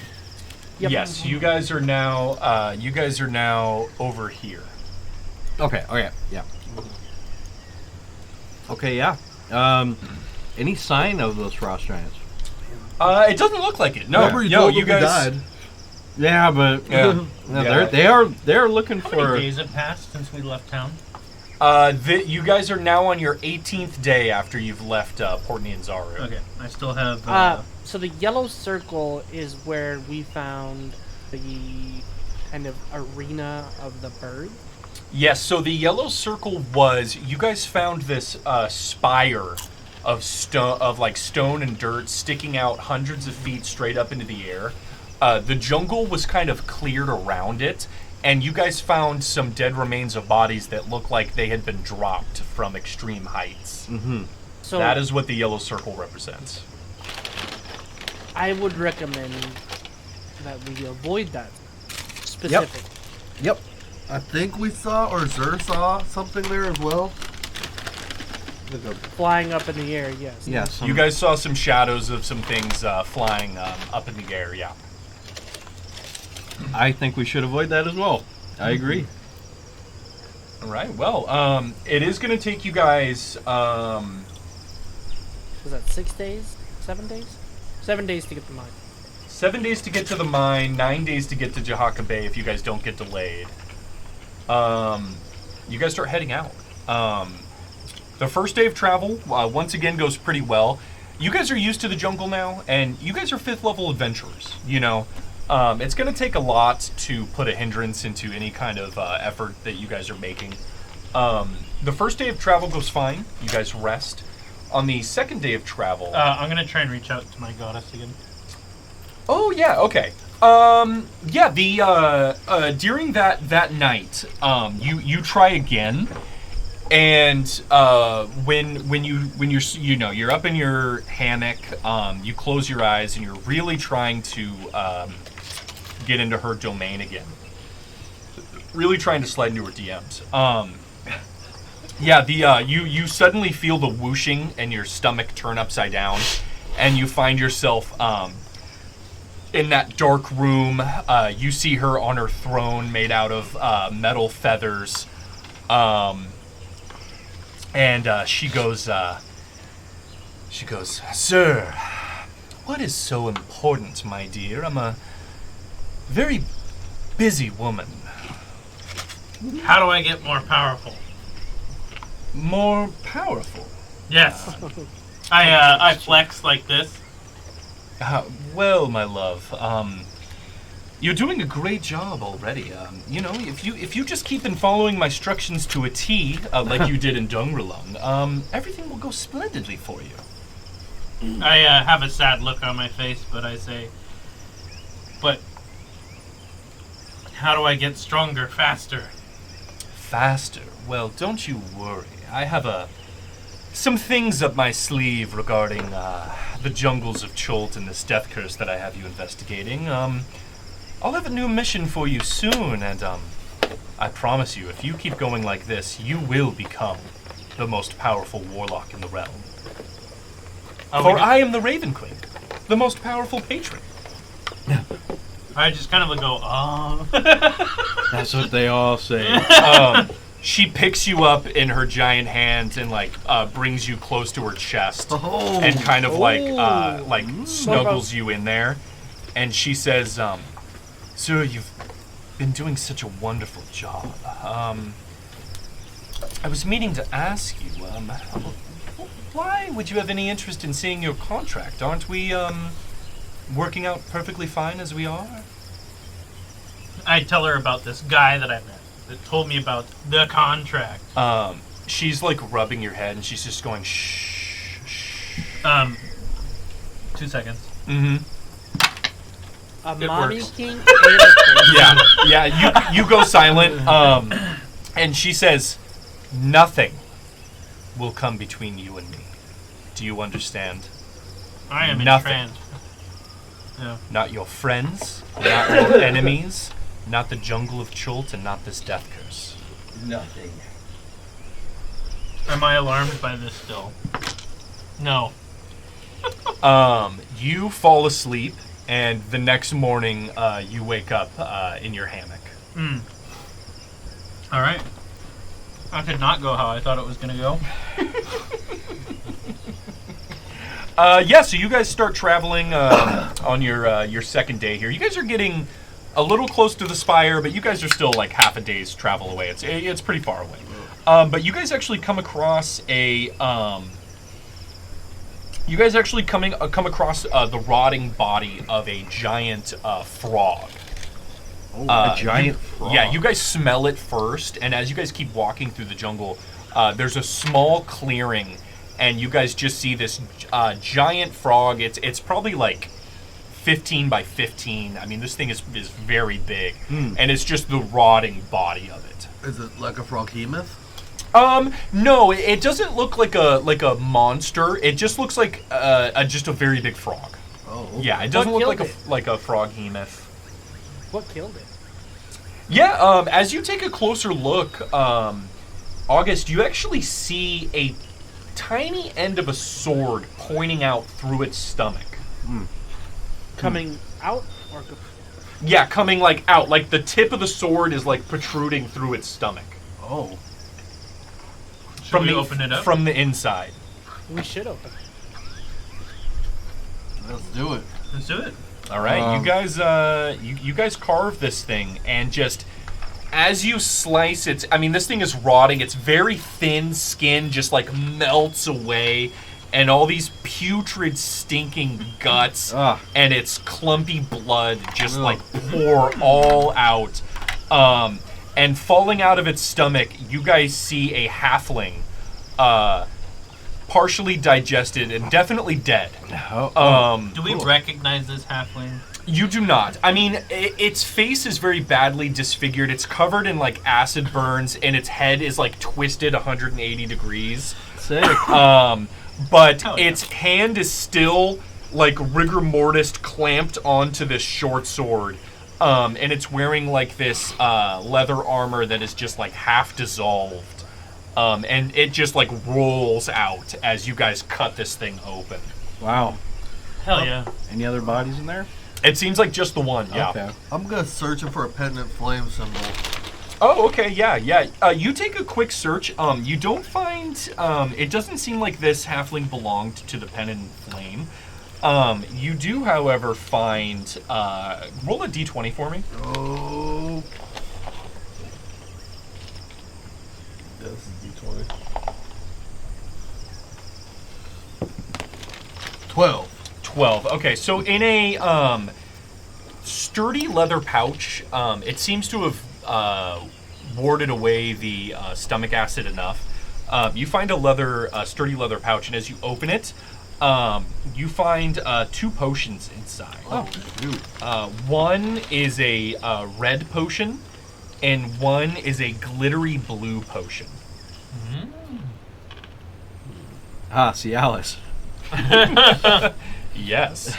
Yep. Yes, you guys are now over here. Okay. Okay. Yeah. Okay. Yeah. Any sign of those frost giants? It doesn't look like it. No, Remember you no, told you them we guys. died? Yeah, but Yeah. no, Yeah. they're looking How for. many days have passed since we left town? You guys are now on your 18th day after you've left Port Nianzaru. Okay, I still have. So the yellow circle is where we found the kind of arena of the bird. Yes, so the yellow circle was you guys found this spire of stone and dirt sticking out hundreds of feet straight up into the air. The jungle was kind of cleared around it, and you guys found some dead remains of bodies that looked like they had been dropped from extreme heights. Mm-hmm. So That is what the yellow circle represents. I would recommend that we avoid that specific. Yep. I think we saw, or Zer saw something there as well. Flying up in the air, yes. Yes. You guys saw some shadows of some things flying up in the air, yeah. I think we should avoid that as well. I agree. All right, well, it is going to take you guys... Was that 6 days? 7 days? 7 days to get the mine. 7 days to get to the mine, 9 days to get to Jahaka Bay if you guys don't get delayed. You guys start heading out. The first day of travel, once again, goes pretty well. You guys are used to the jungle now, and you guys are 5th level adventurers, you know. It's going to take a lot to put a hindrance into any kind of effort that you guys are making. The first day of travel goes fine. You guys rest. On the second day of travel... I'm gonna try and reach out to my goddess again. Oh yeah, okay. Yeah, the during that night, you try again, and when you're up in your hammock, you close your eyes and you're really trying to get into her domain again. Really trying to slide into her DMs. Yeah, you suddenly feel the whooshing and your stomach turn upside down, and you find yourself in that dark room. You see her on her throne made out of metal feathers, and she goes, "Sir, what is so important, my dear? I'm a very busy woman." How do I get more powerful? More powerful? Yes. I flex like this. Well, my love, you're doing a great job already. You know, if you just keep on following my instructions to a T, like you did in Dungrelung, everything will go splendidly for you. I have a sad look on my face, but I say, but how do I get stronger, faster? Faster? Well, don't you worry. I have some things up my sleeve regarding the jungles of Cholt and this death curse that I have you investigating. I'll have a new mission for you soon, and I promise you, if you keep going like this, you will become the most powerful warlock in the realm. For I am the Raven Queen, the most powerful patron. I just kind of go, That's what they all say. She picks you up in her giant hands and brings you close to her chest and kind of snuggles you in there, and she says, "Sir, you've been doing such a wonderful job. I was meaning to ask you, why would you have any interest in seeing your contract? Aren't we working out perfectly fine as we are?" I tell her about this guy that I met that told me about the contract. She's rubbing your head and she's just going, shh, shh. 2 seconds. Mm-hmm. A It mommy works. king and a prince. Yeah, you go silent, and she says, "Nothing will come between you and me. Do you understand? I am Nothing. entranced. Yeah. Not your friends, not your enemies, not the jungle of Cholt, and not this death curse." Nothing. Am I alarmed by this still? No. You fall asleep, and the next morning, you wake up in your hammock. All right. I could not go how I thought it was going to go. So you guys start traveling on your second day here. You guys are getting a little close to the spire, but you guys are still half a day's travel away. It's pretty far away. But you guys actually come across come across the rotting body of a giant frog. A giant frog. Yeah, you guys smell it first, and as you guys keep walking through the jungle, there's a small clearing, and you guys just see this giant frog. It's probably 15 by 15. I mean, this thing is very big, and it's just the rotting body of it. Is it like a froghemoth? No, it doesn't look like a monster. It just looks like just a very big frog. Oh, okay. Yeah, it doesn't What look killed like a froghemoth. What killed it? Yeah, as you take a closer look, August, you actually see a tiny end of a sword pointing out through its stomach. Coming out or Yeah, coming out. The tip of the sword is protruding through its stomach. Oh. Should we open it up? From the inside. we should open. Let's do it. Let's do it. All right, you guys carve this thing, and just as you slice it, I mean, this thing is rotting. It's very thin skin, just melts away, and all these putrid, stinking guts and its clumpy blood just pour all out. And falling out of its stomach, you guys see a halfling, partially digested and definitely dead. Do we recognize this halfling? You do not. I mean, its face is very badly disfigured. It's covered in acid burns, and its head is twisted 180 degrees. Sick. But Hell yeah. its hand is still rigor mortis clamped onto this short sword. And it's wearing this leather armor that is just half dissolved. And it just rolls out as you guys cut this thing open. Wow. Hell yeah. Any other bodies in there? It seems like just the one, yeah. Okay. I'm gonna search for a pendant flame symbol. Oh, okay, yeah. You take a quick search. You don't find. It doesn't seem like this halfling belonged to the pendant flame. You do, however, find. Roll a d20 for me. Oh. 12. 12. Okay, so in a sturdy leather pouch, it seems to have warded away the stomach acid enough. You find a sturdy leather pouch, and as you open it, you find 2 potions inside. One is a red potion, and one is a glittery blue potion. Ah, Cialis. Yes.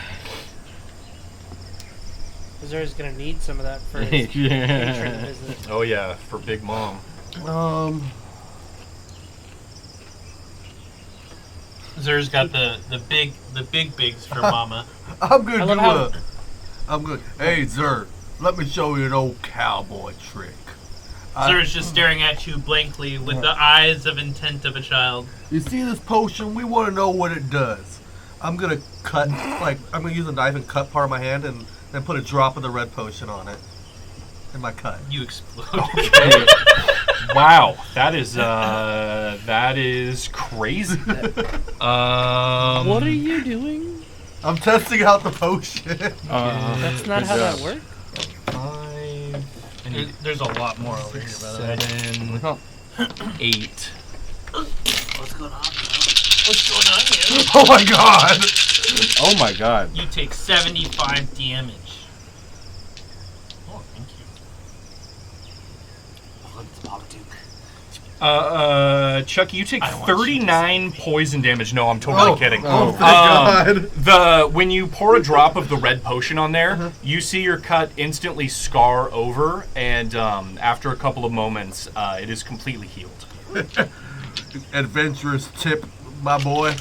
Zer's gonna need some of that for his patron visit. Oh yeah, for Big Mom. Zer's got the big bigs for Mama. I'm gonna I love do how- I'm good. Hey, Zer, let me show you an old cowboy trick. Zer's just staring at you blankly with the eyes of intent of a child. You see this potion? We want to know what it does. I'm gonna I'm gonna use a knife and cut part of my hand and then put a drop of the red potion on it in my cut. You explode. Wow, that is crazy. What are you doing? I'm testing out the potion. That's not how that works. 5. There's a lot more over here, by the way. 7, 8. What's going on, here? Oh my god! Oh my god. You take 75 damage. Oh, thank you. Chucky, you take I want you to 39 poison damage. No, I'm totally kidding. Oh, thank God. When you pour a drop of the red potion on there, you see your cut instantly scar over, and after a couple of moments, it is completely healed. Adventurous tip, my boy.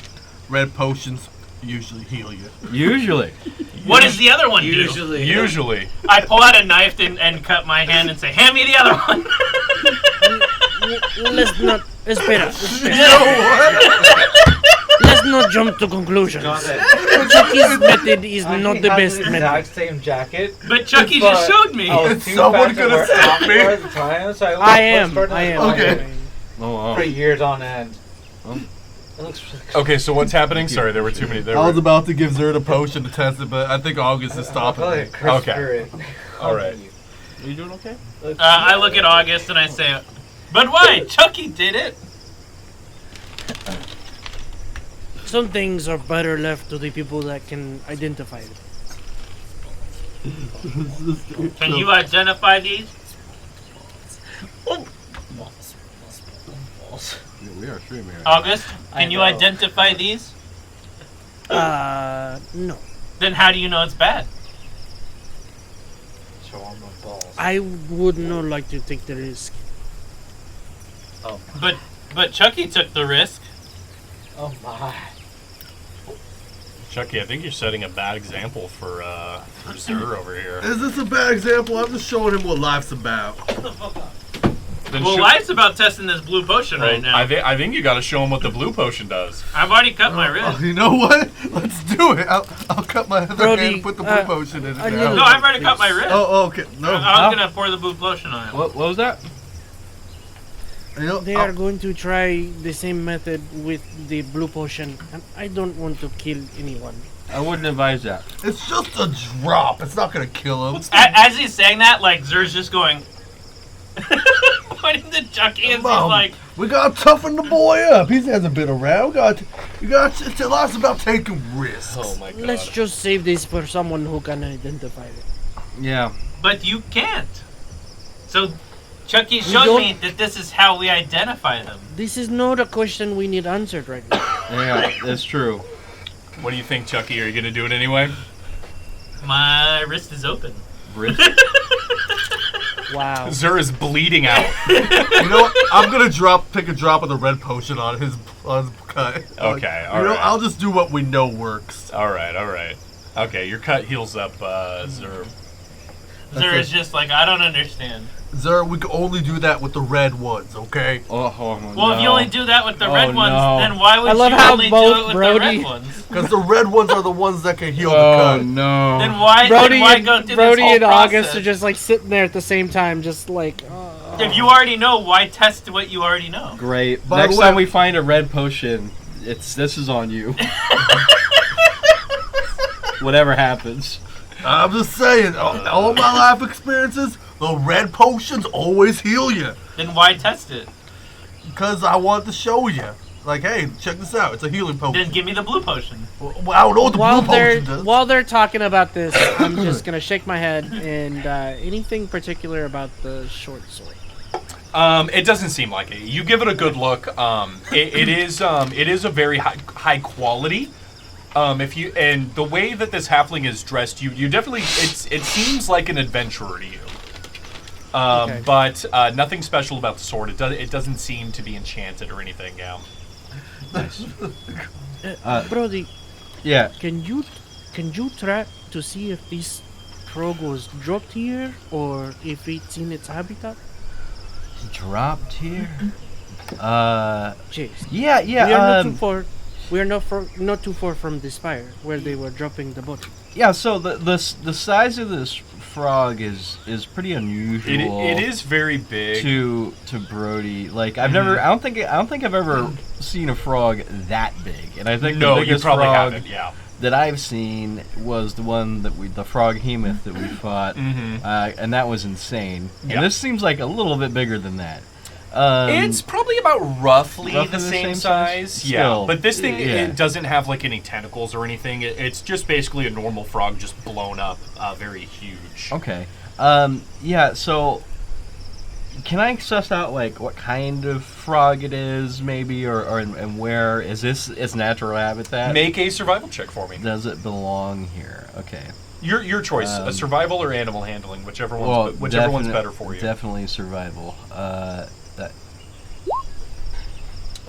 Red potions usually heal you. Usually. What does the other one do? Usually. I pull out a knife and cut my hand and say, hand me the other one. Let's not. Espera. You know what? Let's not jump to conclusions. Chucky's method is not the best method. Exact same jacket. But Chucky just showed me. Is someone gonna stop me? I am. Okay. Oh, wow. For years on end. It looks really good. Okay, so what's happening? Sorry, there were too many. I was about to give Zer a potion to test it, but I think August is stopping me. Okay. All right. Are you doing okay? I look at August and I say, but why? Chucky did it. Some things are better left to the people that can identify it. Can you identify these? Yeah, we are streaming here. August, can you know. identify these? No. Then how do you know it's bad? Show on my balls. I would not like to take the risk. But Chucky took the risk. Oh my. Chucky, I think you're setting a bad example for Zer over here. Is this a bad example? I'm just showing him what life's about. Then Well, life's about testing this blue potion right now. I think you got to show him what the blue potion does. I've already cut my wrist. Oh, you know what? Let's do it. I'll cut my other Brody, hand and put the blue potion in it I now. No, I've already cut my wrist. Oh, okay. No. I was gonna pour the blue potion on it. What was that? You know, They are going to try the same method with the blue potion, and I don't want to kill anyone. I wouldn't advise that. it's just a drop. It's not gonna kill him. As he's saying that, like Zer's just going, pointing to Chucky, and he's Mom, like, we gotta toughen the boy up. He hasn't been around. You got to tell us about taking risks. Oh my god. Let's just save this for someone who can identify it. Yeah. but you can't. So Chucky showed me that this is how we identify them. This is not a question we need answered right now. Yeah, that's true. What do you think, Chucky? Are you gonna do it anyway? My wrist is open. Wrist. Wow. Zer is bleeding out. You know what? I'm gonna take a drop of the red potion on his cut. Okay, You know, alright. I'll just do what we know works. All right. Okay, your cut heals up, Zer. Zer is just like, I don't understand. Zer, we can only do that with the red ones, okay? Well, if you only do that with the red ones, no. then why would I love you how only do both it with Brody- the red ones? Because the red ones are the ones that can heal the Oh cut. no. Then why Brody go through Brody this whole and process? August are just like sitting there at the same time, just like. If you already know, why test what you already know? Great. By the Next way- time we find a red potion, this is on you. whatever happens. I'm just saying, all my life experiences, the red potions always heal you. Then why test it? Because I want to show you. Like, hey, check this out. It's a healing potion. Then give me the blue potion. Well, I don't know what the blue potion does. While they're talking about this, I'm just gonna shake my head. And anything particular about the short sword? It doesn't seem like it. You give it a good look. It is a very high quality. And the way that this halfling is dressed, you definitely it seems like an adventurer to you. Okay. But nothing special about the sword. It doesn't seem to be enchanted or anything. Yeah. Nice. Brody, Yeah. can you track to see if this frog was dropped here or if it's in its habitat? Dropped here. Jeez. Yeah. We are not too far. We are not too far from this fire where they were dropping the boat. Yeah. So the size of this frog is pretty unusual. It is very big. to Brody. Like I don't think I've ever seen a frog that big. And I think No, the you biggest probably frog haven't. Yeah. that I've seen was the one the frog hemoth that we fought, and that was insane. Yeah. And this seems like a little bit bigger than that. It's probably about roughly Roughly the the same same size. size? Yeah, Still, but this thing yeah. it doesn't have like any tentacles or anything. It's just basically a normal frog, just blown up, very huge. Okay. Yeah. So, can I suss out like what kind of frog it is, maybe, or and where is this its natural habitat? Make a survival check for me. Does it belong here? Okay. Your choice: a survival or animal handling, whichever one's better for you. Definitely survival. That.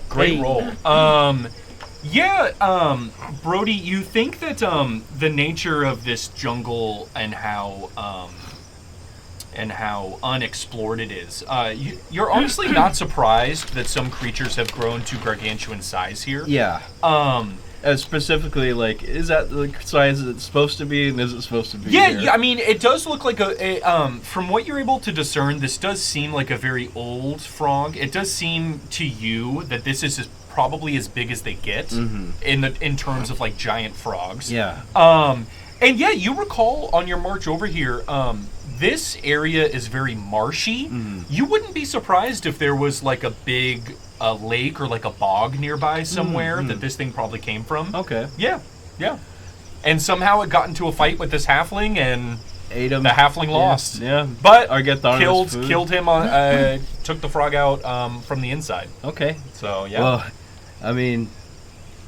Great Hey. roll. Brody, you think that the nature of this jungle and how unexplored it is, you're honestly not surprised that some creatures have grown to gargantuan size here. Yeah. Specifically, like, is that the size it's supposed to be, and is it supposed to be? Yeah, I mean, it does look like from what you're able to discern, this does seem like a very old frog. It does seem to you that this is probably as big as they get in terms of like giant frogs. Yeah. And yeah, you recall on your march over here, this area is very marshy. You wouldn't be surprised if there was like a big lake or like a bog nearby somewhere that this thing probably came from. Okay. Yeah. And somehow it got into a fight with this halfling and Ate him. the halfling lost. Yeah. But Or get the honest food. killed him took the frog out from the inside. Okay. So yeah. Well, I mean,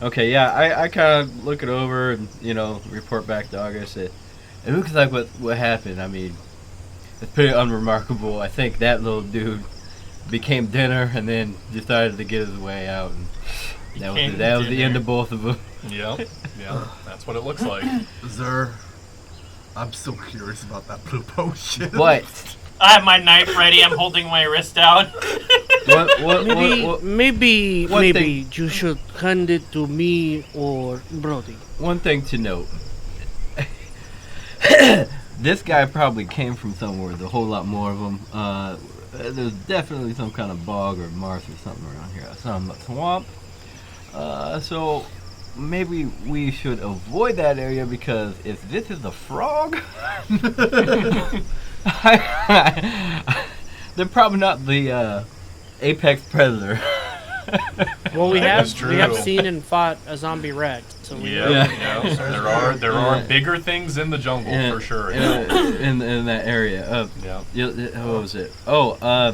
okay, yeah, I kind of look it over and, report back to August. It looks like what happened. I mean, it's pretty unremarkable. I think that little dude became dinner and then decided to get his way out. And that was the end of both of them. Yeah, that's what it looks like. Zer, I'm still curious about that blue potion. What? I have my knife ready. I'm holding my wrist out. Maybe One thing- you should hand it to me or Brody. One thing to note. This guy probably came from somewhere. There's a whole lot more of them. There's definitely some kind of bog or marsh or something around here. Some swamp. So maybe we should avoid that area, because if this is a frog, they're probably not the apex predator. Well, we That is have true. seen and fought a zombie Rex, so we know. Yeah. There are bigger things in the jungle for sure. In that area. Yeah. What was it? Oh, all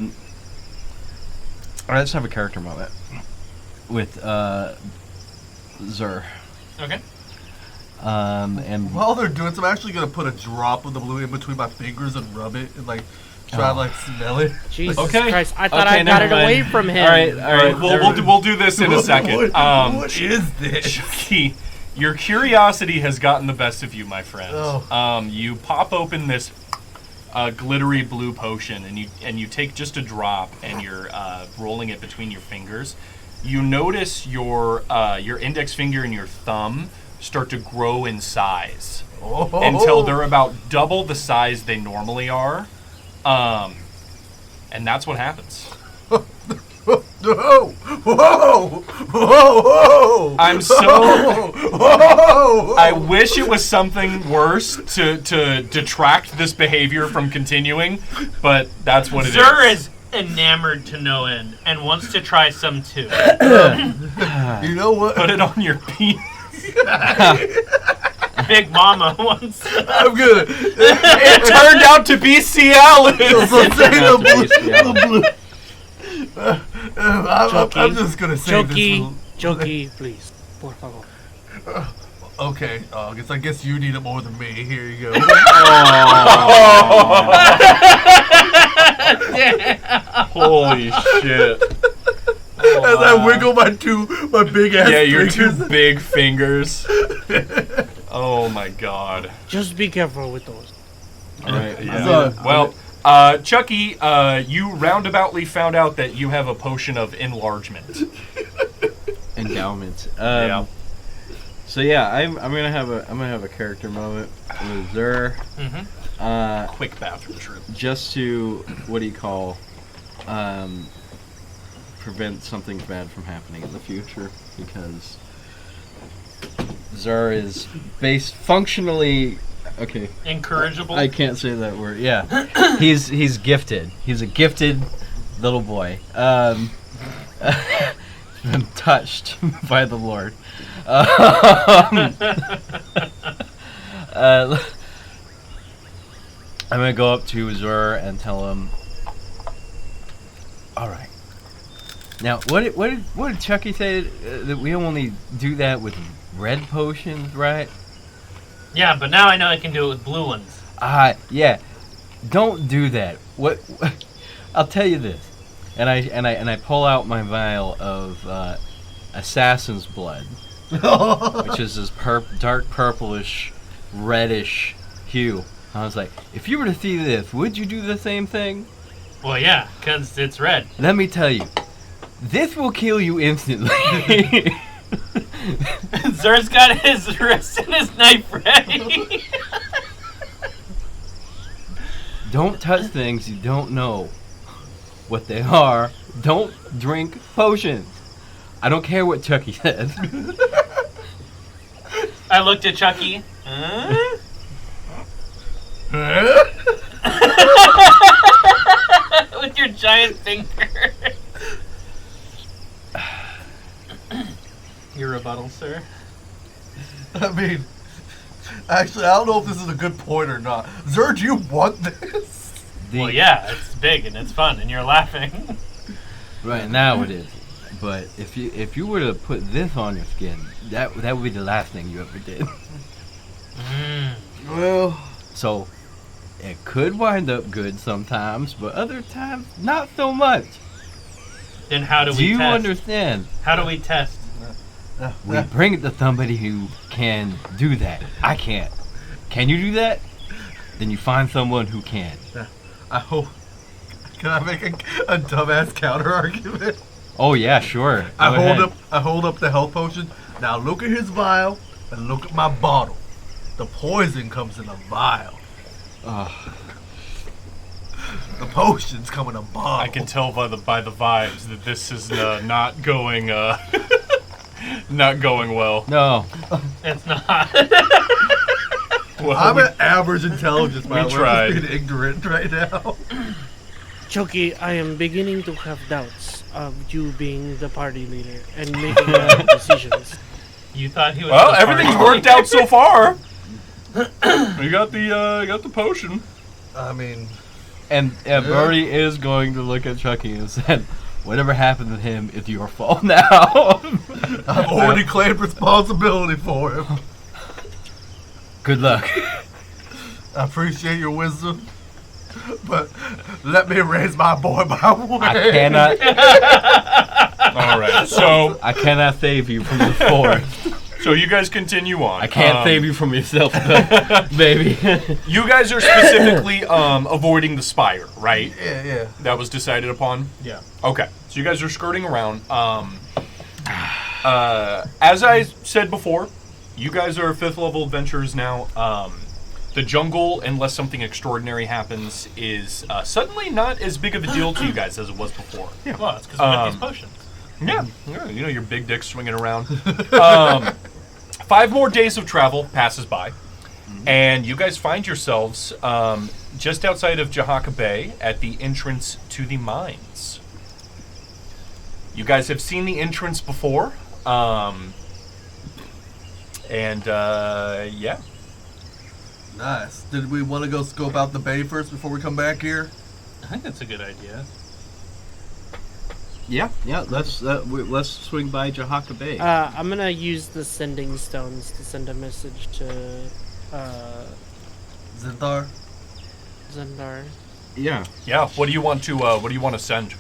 right, let's have a character moment with Zer. Okay. And While they're doing so, I'm actually going to put a drop of the blue in between my fingers and rub it and try to smell it. Jesus Okay. Christ! I thought Okay, I got it never mind. away from him. All right. We'll do this in a second. What is this? Chucky, your curiosity has gotten the best of you, my friend. Oh. You pop open this glittery blue potion, and you take just a drop, and you're rolling it between your fingers. You notice your index finger and your thumb start to grow in size until they're about double the size they normally are, and that's what happens. Whoa! Whoa! Whoa! Whoa! I'm so. Whoa! I wish it was something worse to detract this behavior from continuing, but that's what it is. Sir is enamored to no end and wants to try some too. You know what? Put it on your penis. Big Mama wants. I'm gonna. It turned out to be Cialis. So say the blue. I'm just gonna say Choki, this. Choki, please. Por favor. Okay, I guess you need it more than me. Here you go. Holy shit. As I wiggle my big ass your fingers. two big fingers. Oh my god. Just be careful with those. Alright. Yeah. Well, Chucky, you roundaboutly found out that you have a potion of enlargement. Endowment. Yeah. So yeah, I'm gonna have a character moment with Zur. Mm-hmm. Quick bathroom trip. Just to prevent something bad from happening in the future, because Zur is based functionally. Okay. Incorrigible. I can't say that word. Yeah, he's gifted. He's a gifted little boy. Been touched by the Lord. I'm gonna go up to Zur and tell him. All right. Now, what did Chucky say that we only do that with red potions, right? Yeah, but now I know I can do it with blue ones. Yeah. Don't do that. What I'll tell you this, and I pull out my vial of assassin's blood, which is this dark purplish, reddish hue. I was like, if you were to see this, would you do the same thing? Well, yeah, because it's red. Let me tell you, this will kill you instantly. Zur's got his wrist and his knife ready. Don't touch things you don't know what they are. Don't drink potions. I don't care what Chucky says. I looked at Chucky. With your giant finger. Your rebuttal, sir? I mean, actually, I don't know if this is a good point or not. Zur, do you want this? Well, yeah, it's big and it's fun, and you're laughing. Right now it is. But if you were to put this on your skin, that would be the last thing you ever did. Well, So it could wind up good sometimes, but other times not so much. Then how do Do we you test? understand? How do we test? We bring it to somebody who can do that. I can't. Can you do that? Then you find someone who can. I hope. Can I make a dumbass counter argument? Oh yeah, sure. Go I ahead. hold up the health potion. Now look at his vial and look at my bottle. The poison comes in a vial. The potions come in a bottle. I can tell by the vibes that this is not going not going well. No. It's not. Well, I'm at average intelligence, man. we We're tried. just being ignorant right now. Choki, I am beginning to have doubts of you being the party leader and making decisions. You thought he was. Well, the everything's party worked out so far. We got the potion. I mean, And Birdie is going to look at Chucky and said, whatever happened to him is your fault now. I've already claimed responsibility for him. Good luck. I appreciate your wisdom, but let me raise my boy my way. I cannot. All right, so I cannot save you from the forest. so you guys continue on. I can't save you from yourself, though, baby. You guys are specifically avoiding the spire, right? Yeah. That was decided upon. Yeah. Okay, so you guys are skirting around. As I said before, you guys are 5th level adventurers now. The jungle, unless something extraordinary happens, is suddenly not as big of a deal to you guys as it was before. Yeah. Well, it's because we got these potions. Yeah, you know, your big dick swinging around. 5 more days of travel passes by, and you guys find yourselves just outside of Jahaka Bay at the entrance to the mines. You guys have seen the entrance before, yeah. Nice. Did we want to go scope out the bay first before we come back here? I think that's a good idea. Yeah. Let's swing by Jahaka Bay. I'm gonna use the sending stones to send a message to Zinthar? Zendar. Yeah. Yeah. What do you want to send?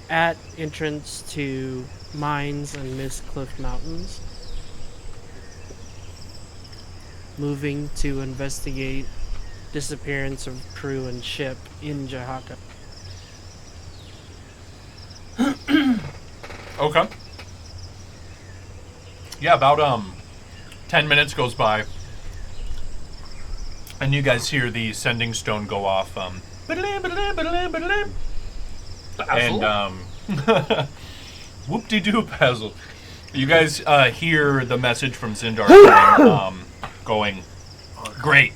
At entrance to mines and Mist Cliff Mountains. Moving to investigate disappearance of crew and ship in Jahaka. Okay. Yeah, about 10 minutes goes by, and you guys hear the sending stone go off. And whoop-de-doo, Basil. You guys hear the message from Zindar going, great.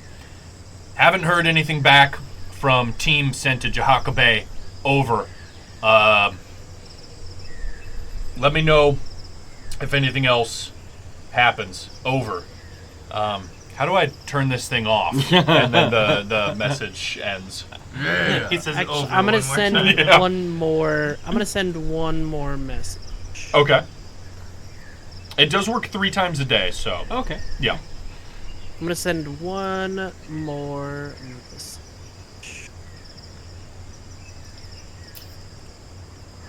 Haven't heard anything back from team sent to Jahaka Bay. Over. Let me know if anything else happens. Over. How do I turn this thing off? And then the message ends. Yeah. He says Actually, over I'm gonna one more send time. Yeah. one more. I'm gonna send one more message. Okay. It does work 3 times a day, so Okay. yeah. I'm gonna send one more message.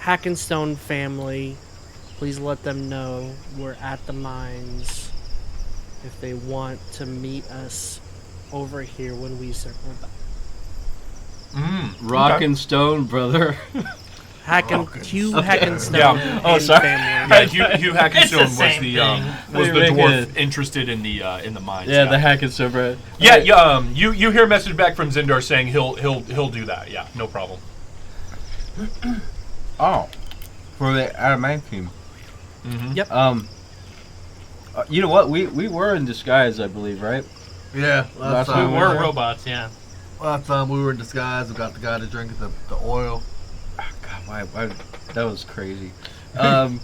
Hackenstone family, please let them know we're at the mines if they want to meet us over here when we circle back. Rock Okay. and stone, brother. Hugh Hackenstone Yeah. Oh, and sorry. family. Hugh Hackenstone It's the same was the They make dwarf interested in the mines. Yeah, the hack and stone, bro. Yeah, you hear a message back from Zindar saying he'll do that. Yeah, no problem. Oh, for the adamantium. Mm-hmm. Yep. You know what? We were in disguise, I believe, right? Yeah. Last We time were robots, yeah. Last time we were in disguise, we got the guy to drink the oil. Oh, God, why that was crazy. You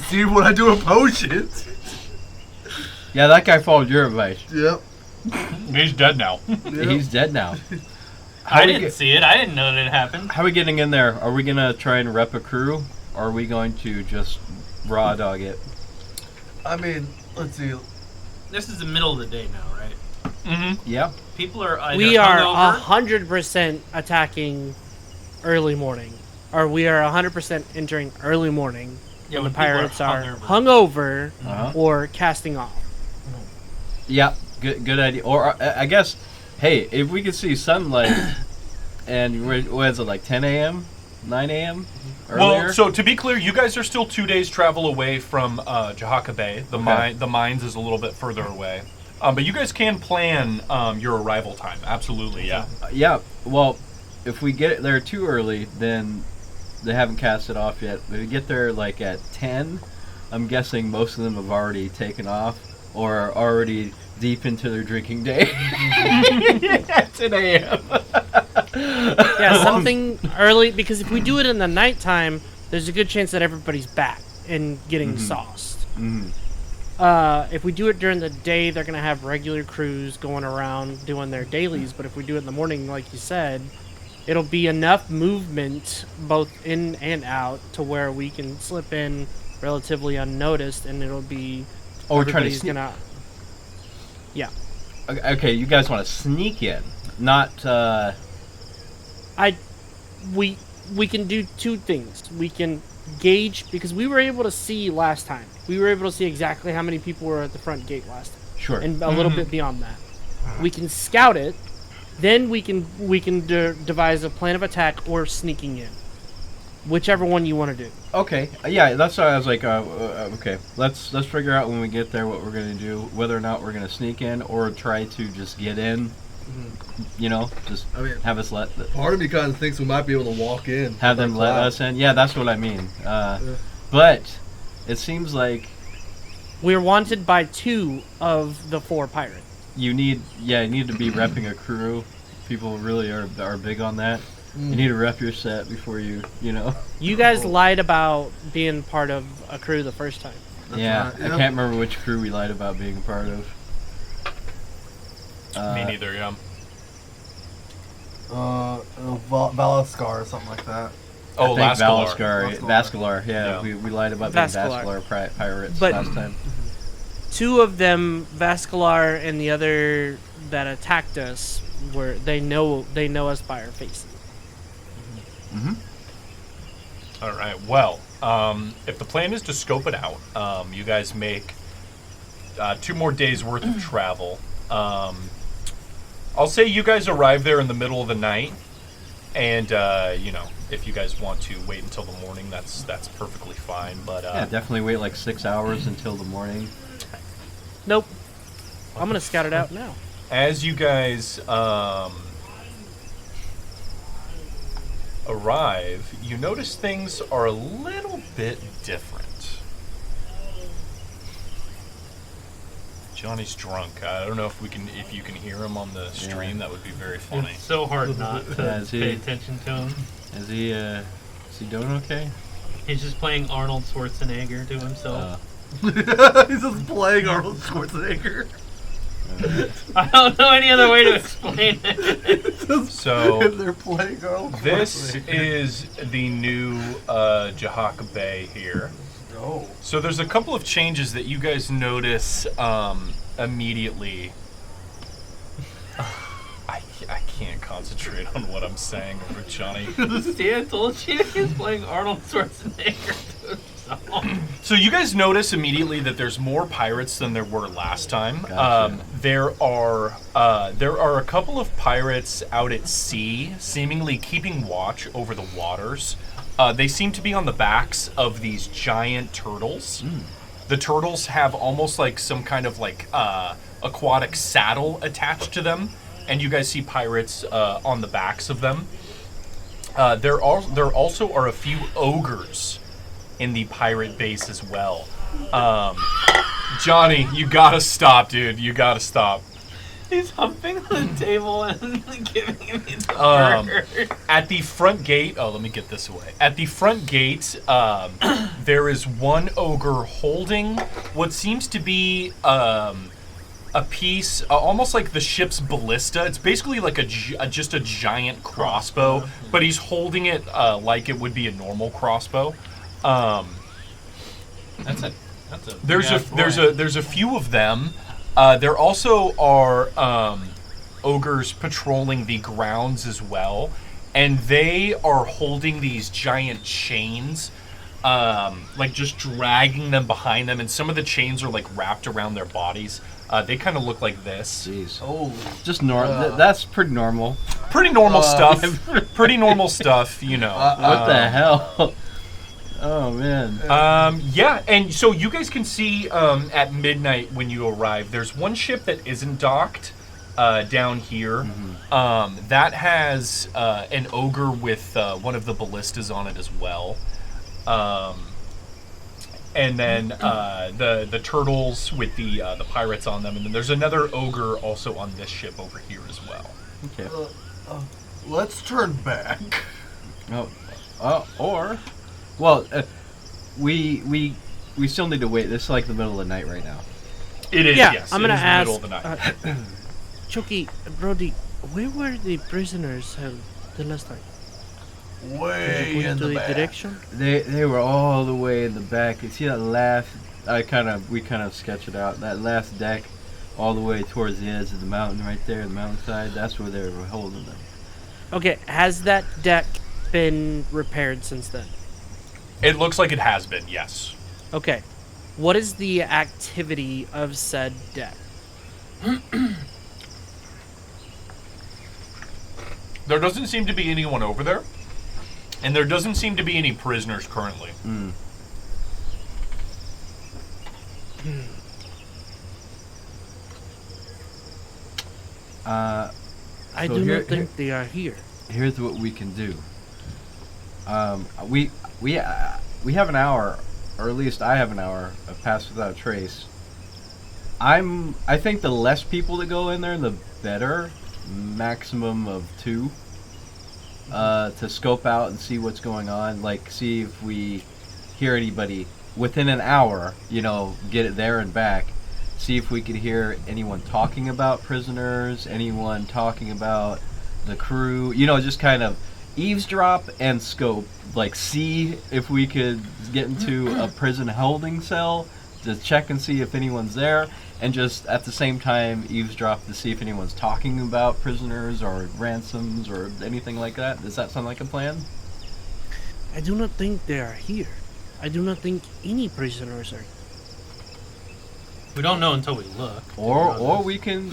see what I do with potions? Yeah, that guy followed your advice. Yep. He's dead now. He's dead now. I didn't see it. I didn't know that it happened. How are we getting in there? Are we gonna try and rep a crew, or are we going to just raw dog it? I mean, let's see. This is the middle of the day now, right? Mm-hmm. Yeah. People are either We are hungover. 100% attacking early morning. Or we are 100% entering early morning. Yeah, when when the people are pirates are hungover. hungover or casting off. Yeah. Good idea. Or I guess, hey, if we could see sunlight, and what is it, like 10 a.m., 9 a.m. earlier? Well, so to be clear, you guys are still 2 days travel away from Jahaka Bay. The mines is a little bit further away. But you guys can plan your arrival time. Absolutely, yeah. Yeah. Well, if we get there too early, then they haven't cast it off yet. If we get there like at 10, I'm guessing most of them have already taken off or are already deep into their drinking day. At 10 a.m. Yeah, something early, because if we do it in the nighttime, there's a good chance that everybody's back and getting sauced. If we do it during the day, they're going to have regular crews going around doing their dailies, but if we do it in the morning, like you said, it'll be enough movement both in and out to where we can slip in relatively unnoticed, and it'll be Oh, we're trying to everybody's sneak. gonna. Yeah, Okay, you guys want to sneak in, not. we can do two things. We can gauge, because we were able to see last time. We were able to see exactly how many people were at the front gate last time, Sure. and a little bit beyond that. We can scout it, then we can devise a plan of attack or sneaking in. Whichever one you want to do. Okay, yeah, that's why I was like, okay, let's figure out when we get there what we're gonna do, whether or not we're gonna sneak in or try to just get in. You know, just have us let. Part of me kind of thinks we might be able to walk in. Have them let us in. Yeah, that's what I mean. But it seems like We're wanted by 2 of the 4 pirates. you need to be repping a crew. People really are big on that. You need to rep your set before you know. You guys lied about being part of a crew the first time. Yeah, right, I yeah. can't remember which crew we lied about being a part of. Me neither, yeah. Valascar or something like that. Oh, I think Lascalar. Vascalar. Yeah, Yeah. we lied about being Vascalar. Vascalar pirates But- last time. 2 of them, Vascalar and the other that attacked us, they know us by our faces. All right. Well, if the plan is to scope it out, you guys make 2 more days worth of travel. I'll say you guys arrive there in the middle of the night, and you know, if you guys want to wait until the morning, that's perfectly fine. But Yeah, definitely wait like 6 hours until the morning. Nope. I'm gonna scout it out now. as you guys arrive, you notice things are a little bit different. Johnny's drunk. I don't know if you can hear him on the stream. That would be very funny. It's so hard not to Yeah, is he- pay attention to him. Is he doing okay? He's just playing Arnold Schwarzenegger to himself. He's just playing Arnold Schwarzenegger. I don't know any other way to explain it. So They're playing Arnold this Schwarzenegger. is the new Jahaka Bay here. Oh. So there's a couple of changes that you guys notice immediately. I can't concentrate on what I'm saying over Johnny. See, I told you he's playing Arnold Schwarzenegger to himself. So you guys notice immediately that there's more pirates than there were last time. Gotcha. There are a couple of pirates out at sea, seemingly keeping watch over the waters. They seem to be on the backs of these giant turtles. The turtles have almost like some kind of like aquatic saddle attached to them, and you guys see pirates on the backs of them. There also are a few ogres in the pirate base as well. Johnny, you gotta stop, dude. You gotta stop. He's humping on the table and giving me the burger. At the front gate, let me get this away. At the front gate, there is one ogre holding what seems to be a piece, almost like the ship's ballista. It's basically like just a giant crossbow, but he's holding it like it would be a normal crossbow. That's a There's a few of them. There also are ogres patrolling the grounds as well, and they are holding these giant chains, like just dragging them behind them, and some of the chains are like wrapped around their bodies. They kind of look like this. Jeez. Oh. Just normal. That's pretty normal. Pretty normal stuff. Pretty normal stuff, you know. What the hell? Oh man. Yeah, and so you guys can see at midnight when you arrive, there's one ship that isn't docked down here. That has an ogre with one of the ballistas on it as well. And then the turtles with the pirates on them, and then there's another ogre also on this ship over here as well. Okay. Let's turn back. Well, we still need to wait. This is like the middle of the night right now. It is, Yeah, yes. I'm it gonna is the ask. middle of the night. Chucky, Brody, where were the prisoners held the last time? Did Way you point in to the the back. direction? They were all the way in the back. You see that last? We kind of sketch it out. That last deck, all the way towards the edge of the mountain, right there, the mountainside. That's where they were holding them. Okay, has that deck been repaired since then? It looks like it has been, yes. Okay. What is the activity of said deck? There doesn't seem to be anyone over there. And there doesn't seem to be any prisoners currently. Mm. I So do here- not think they are here. Here's what we can do. We have an hour, or at least I have an hour of Pass Without a Trace. I think the less people that go in there, the better. Maximum of 2. To scope out and see what's going on. Like, see if we hear anybody within an hour. You know, get it there and back. See if we could hear anyone talking about prisoners, anyone talking about the crew. You know, just kind of eavesdrop and scope. Like, see if we could get into a prison holding cell to check and see if anyone's there, and just at the same time eavesdrop to see if anyone's talking about prisoners or ransoms or anything like that. Does that sound like a plan? I do not think they are here. I do not think any prisoners are. We don't know until we look. Or we can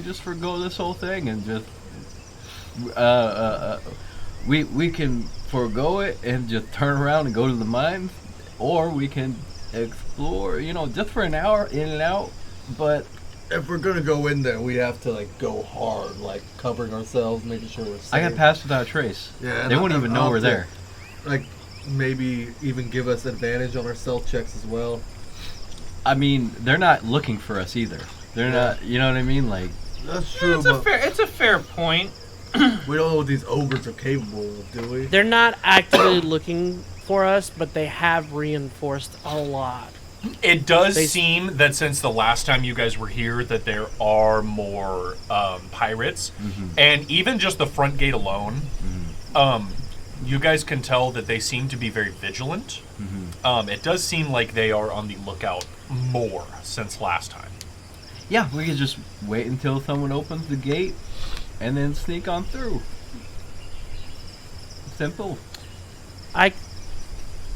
just forgo this whole thing and just we can forego it and just turn around and go to the mines, or we can explore, you know, just for an hour in and out. But If we're gonna go in there, we have to like go hard, like covering ourselves, making sure we're safe. I got Passed Without a Trace. Yeah, They won't even know we're there. Like, maybe even give us advantage on our stealth checks as well. I mean, they're not looking for us either. They're not, you know what I mean? Like, That's true, It's a fair point. we don't know what these ogres are capable of, do we? They're not actively looking for us, but they have reinforced a lot. It does seem that since the last time you guys were here that there are more pirates. And even just the front gate alone, you guys can tell that they seem to be very vigilant. It does seem like they are on the lookout more since last time. yeah, we could just wait until someone opens the gate and then sneak on through. Simple.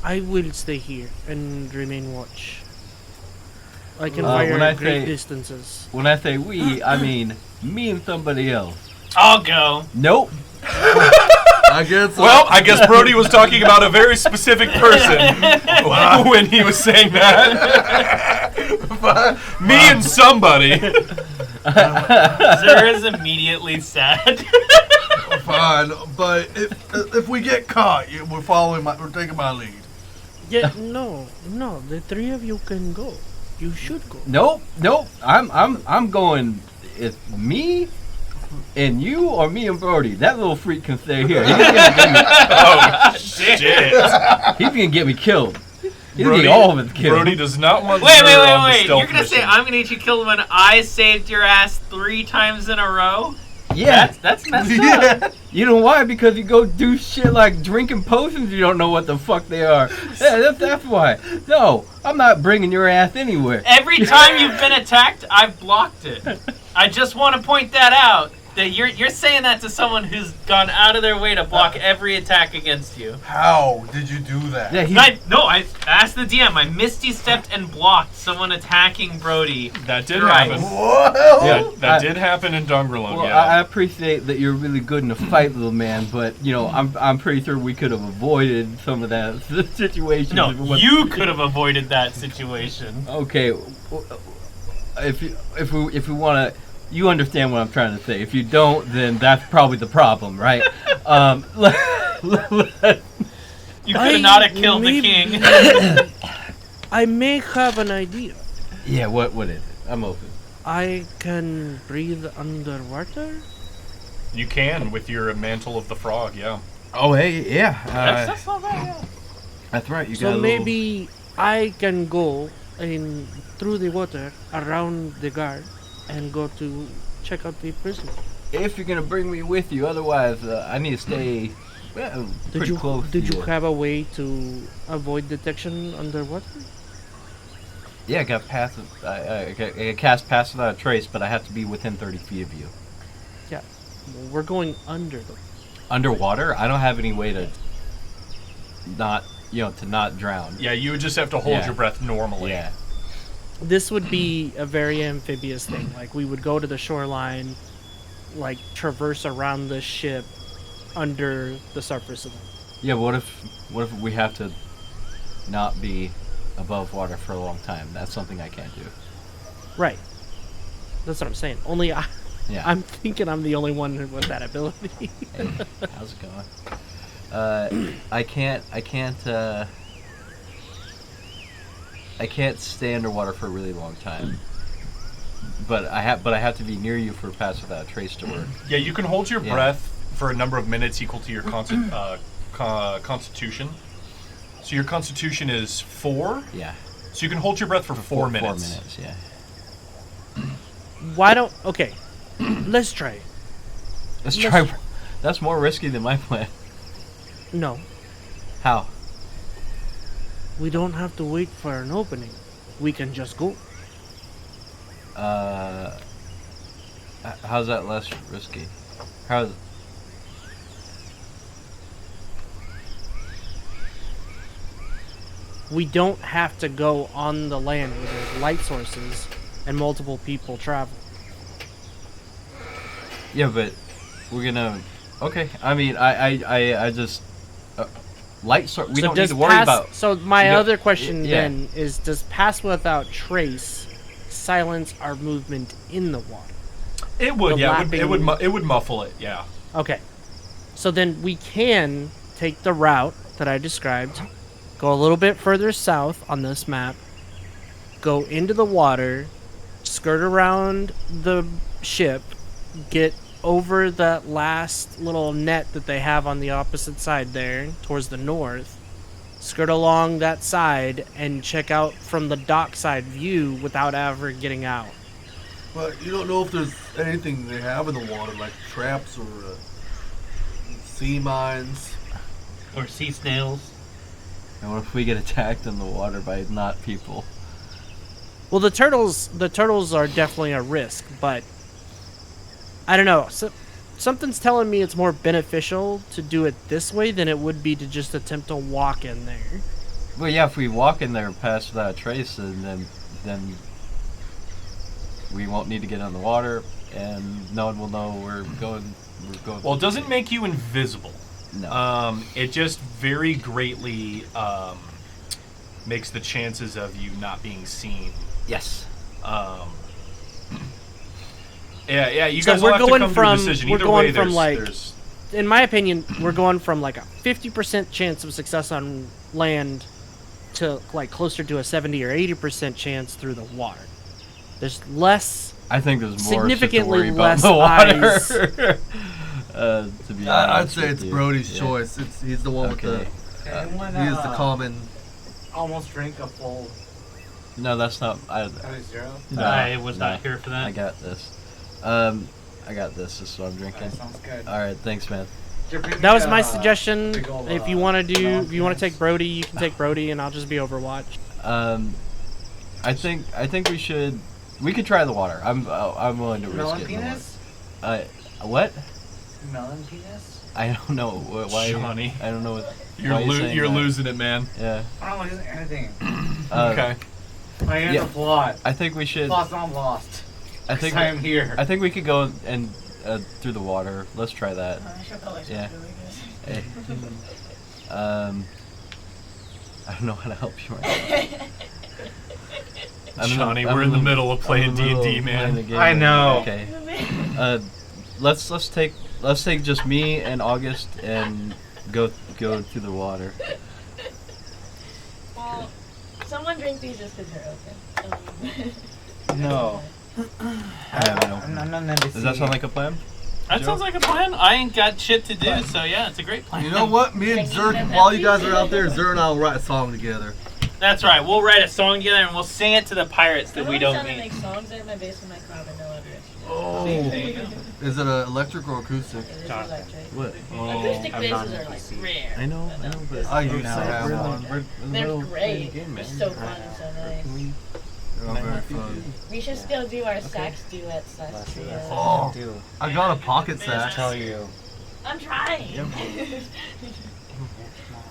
I will stay here and remain watch. I can when fire I at great say- distances. When I say we, I mean me and somebody else. I'll go. Nope. I guess. Well, I guess Brody was talking about a very specific person when he was saying that. Me and somebody. Zara is immediately sad. fine, but if we get caught, we're taking my lead. Yeah, no, the 3 of you can go. You should go. Nope. I'm going. It's me and you, or me and Brody. That little freak can stay here. He's gonna get me killed. He's gonna get all of us killed. Brody does not want Wait. Zara on the You're stealth gonna say mission. I'm gonna get you killed when I saved your ass 3 times in a row? Yeah. That's messed up. You know why? Because you go do shit like drinking potions. You don't know what the fuck they are. Yeah, that's why. No, I'm not bringing your ass anywhere. Every time you've been attacked, I've blocked it. I just want to point that out. That you're saying that to someone who's gone out of their way to block every attack against you. How did you do that? Yeah, I asked the DM. I misty stepped and blocked someone attacking Brody. That did Right. happen. Whoa! Yeah, that did happen in Dungrelone, Well, yeah. I appreciate that you're really good in a fight, little man, but you know, I'm pretty sure we could have avoided some of that situation. No, you could have avoided that situation. Okay, if we want to, you understand what I'm trying to say. If you don't, then that's probably the problem, right? You could have not have killed the king. I may have an idea. Yeah, what is it? I'm open. I can breathe underwater. You can with your mantle of the frog, yeah. Oh, hey, yeah. That's not bad. Yeah. That's right. You got So a little- maybe I can go through the water around the guard and go to check out the prison. if you're gonna bring me with you, otherwise I need to stay pretty close. Did to you have a way to avoid detection underwater? Yeah, I got passive. I cast Pass Without a Trace, but I have to be within 30 feet of you. Yeah, well, we're going under the. Underwater, I don't have any way to not drown. Yeah, you would just have to hold Yeah. your breath normally. Yeah. This would be a very amphibious thing. Like, we would go to the shoreline, like, traverse around the ship under the surface of it. Yeah, what if we have to not be above water for a long time? That's something I can't do. Right. That's what I'm saying. Only Yeah. I'm thinking I'm the only one with that ability. Hey, how's it going? I can't stay underwater for a really long time. But I have to be near you for Pass Without a Trace to work. Yeah, you can hold your Yeah. breath for a number of minutes equal to your constitution. So your constitution is 4. Yeah. So you can hold your breath for 4 minutes. 4 minutes, yeah. Why don't... Okay. Let's try it. Let's try. That's more risky than my plan. No. How? We don't have to wait for an opening. We can just go. How's that less risky? How's... We don't have to go on the land where there's light sources and multiple people travel. Yeah, but we're gonna... Okay, I mean, I just... light source... We don't need to worry about... So my No, other question yeah. then is, does Pass Without Trace silence our movement in the water? It would, The yeah. lapping- It would muffle it, yeah. Okay. So then we can take the route that I described, go a little bit further south on this map, go into the water, skirt around the ship, get over that last little net that they have on the opposite side there, towards the north, skirt along that side, and check out from the dockside view without ever getting out. But you don't know if there's anything they have in the water, like traps or sea mines. Or sea snails. And what if we get attacked in the water by not people? Well, the turtles are definitely a risk, but I don't know. So, something's telling me it's more beneficial to do it this way than it would be to just attempt to walk in there. Well, yeah, if we walk in there Pass Without a Trace, then we won't need to get on the water, and no one will know we're going. Well, it doesn't make you invisible. No. It just very greatly makes the chances of you not being seen. Yes. Yeah. You So guys we're will have to going come to a from- decision. we're Either going way, from, there's In my opinion, we're going from like a 50% chance of success on land to like closer to a 70 or 80% chance through the water. There's less. I think there's more Significantly shit to worry less about the eyes. water. To be honest, I'd say with it's you. Brody's Yeah. choice. He's the one Okay. with Anyone the. He is the common. almost drink a full No, that's not. out of 0? No, I was not no. here for that. I got this. I got this. This is what I'm drinking. That sounds good. All right, thanks, man. That was my suggestion. big ol', If you want to do, melon if you want to penis. take Brody, you can take Brody, and I'll just be Overwatch. I think we could try the water. I'm willing to risk Melon it. penis? What? Melon penis? I don't know. Why? Johnny. I don't know what. you're why saying you're that. losing it, man. Yeah. I don't lose anything. Okay. I am Yeah. the plot. I think we should. Plot's not lost. I think. I am here. I think we could go and through the water. Let's try that. Yeah. Hey. I don't know how to help you right now. Johnny, we're in the middle of playing D&D, man. I know. Okay. Let's take just me and August and go through the water. Well, someone drink these just because they're open. No. I have no. I'm not an NPC. Does that sound like a plan? That Joe? sounds like a plan. I ain't got shit to do, so yeah, it's a great plan. You know what? Me and Zerk, while you guys are out there, Zerk and I will write a song together. That's right. We'll write a song together and we'll sing it to the pirates that we don't to meet. make songs in my basement, my car, but no address. Oh. There you go. Is it electric or acoustic? It is electric. What? Acoustic I'm bases not are like NPC. rare. I know, but I used to have we're in the- one. we're in the They're middle of playing great. the game, They're man. so fun and so nice. They're all very fun. We should still do our sax duets slash trios. Oh, I got a pocket sax. Tell you. I'm trying.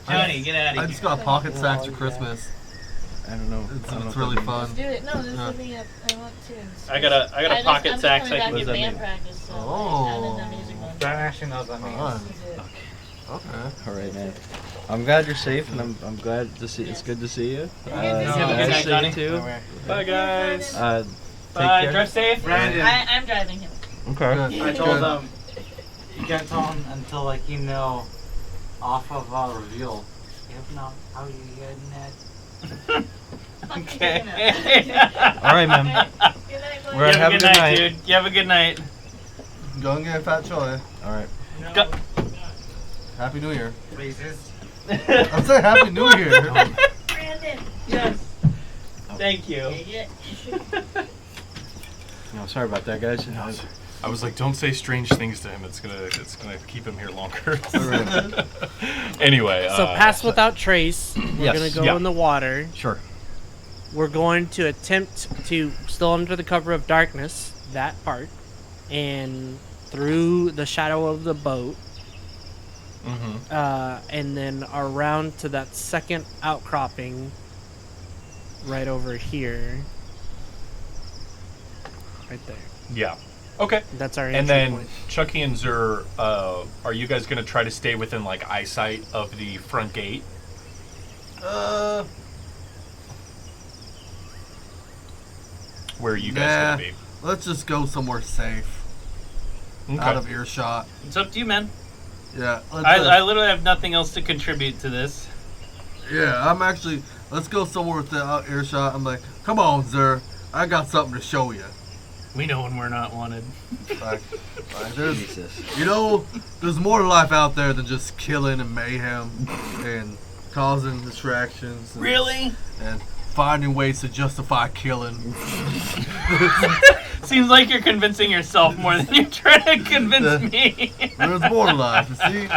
Johnny, get out I of here. just got a pocket sax for Christmas. I don't know. It's really fun. Let's do it. No, this Yeah. is me. I want tunes. I got a pocket sax. I'm I can just coming back What does in that band mean? practice, so Oh. I'm in the music one. John actually knows what that means. Fun. This is it. Okay. All right, man. I'm glad you're safe, and I'm glad to see. It's good to see you. Have a good night, Johnny. Too. Bye, guys. Take Bye. care. Drive safe. Brandon, I'm driving him. Okay. Good. I told Good. him you can't tell him until like off of reveal. If not, how you getting that? Okay. All right, man. Good night, boys. We're at- You have a good night, dude. You have a good night. Go and get a fat choy. All right. Go. Happy New Year. Racist. I'm saying Happy New Year. Brandon. Yes. Thank you. Yeah. No, sorry about that, guys. I was like, don't say strange things to him. It's gonna keep him here longer. Anyway. So pass without trace. We're Yes. gonna go Yeah. in the water. Sure. We're going to attempt to, still under the cover of darkness, that part, and through the shadow of the boat, and then around to that second outcropping right over here. Right there. Yeah. Okay. That's our entry And then point. Chucky and Zur, are you guys gonna try to stay within like eyesight of the front gate? Where are you guys Nah. gonna be? Let's just go somewhere safe, Okay. out of earshot. It's up to you, man. Yeah. I literally have nothing else to contribute to this. Yeah, I'm actually. Let's go somewhere with the out earshot. I'm like, come on, Zer. I got something to show you. We know when we're not wanted. Like, there's, Jesus. you know, there's more to life out there than just killing and mayhem and causing distractions. And, Really? And finding ways to justify killing. Seems like you're convincing yourself more than you're trying to convince me. There's more to life. You see,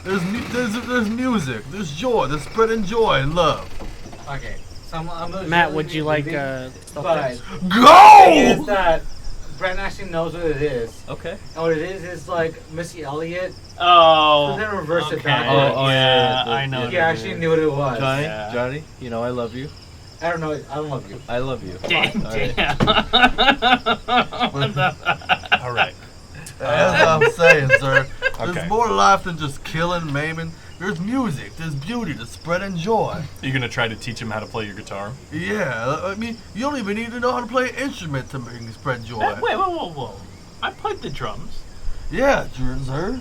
there's music, there's joy, there's spreading joy and love. Okay. So I'm gonna Matt, show would you the like video, stealth but checks? Go! is that Brandon actually knows what it is. Okay. And what it is like Missy Elliott. Oh. Then reverse it okay. backwards. yeah, I know. He actually knew what it was. Johnny, Yeah. Johnny, you know I love you. I don't know. I don't love you. I love you. Damn. All right. Damn. All right. As I'm saying, sir, there's Okay. more to life than just killing, maiming. There's music, there's beauty, there's spreading joy. You gonna try to teach him how to play your guitar? Yeah, I mean, you don't even need to know how to play an instrument to make spread joy. Wait, whoa. I played the drums. Yeah, sir.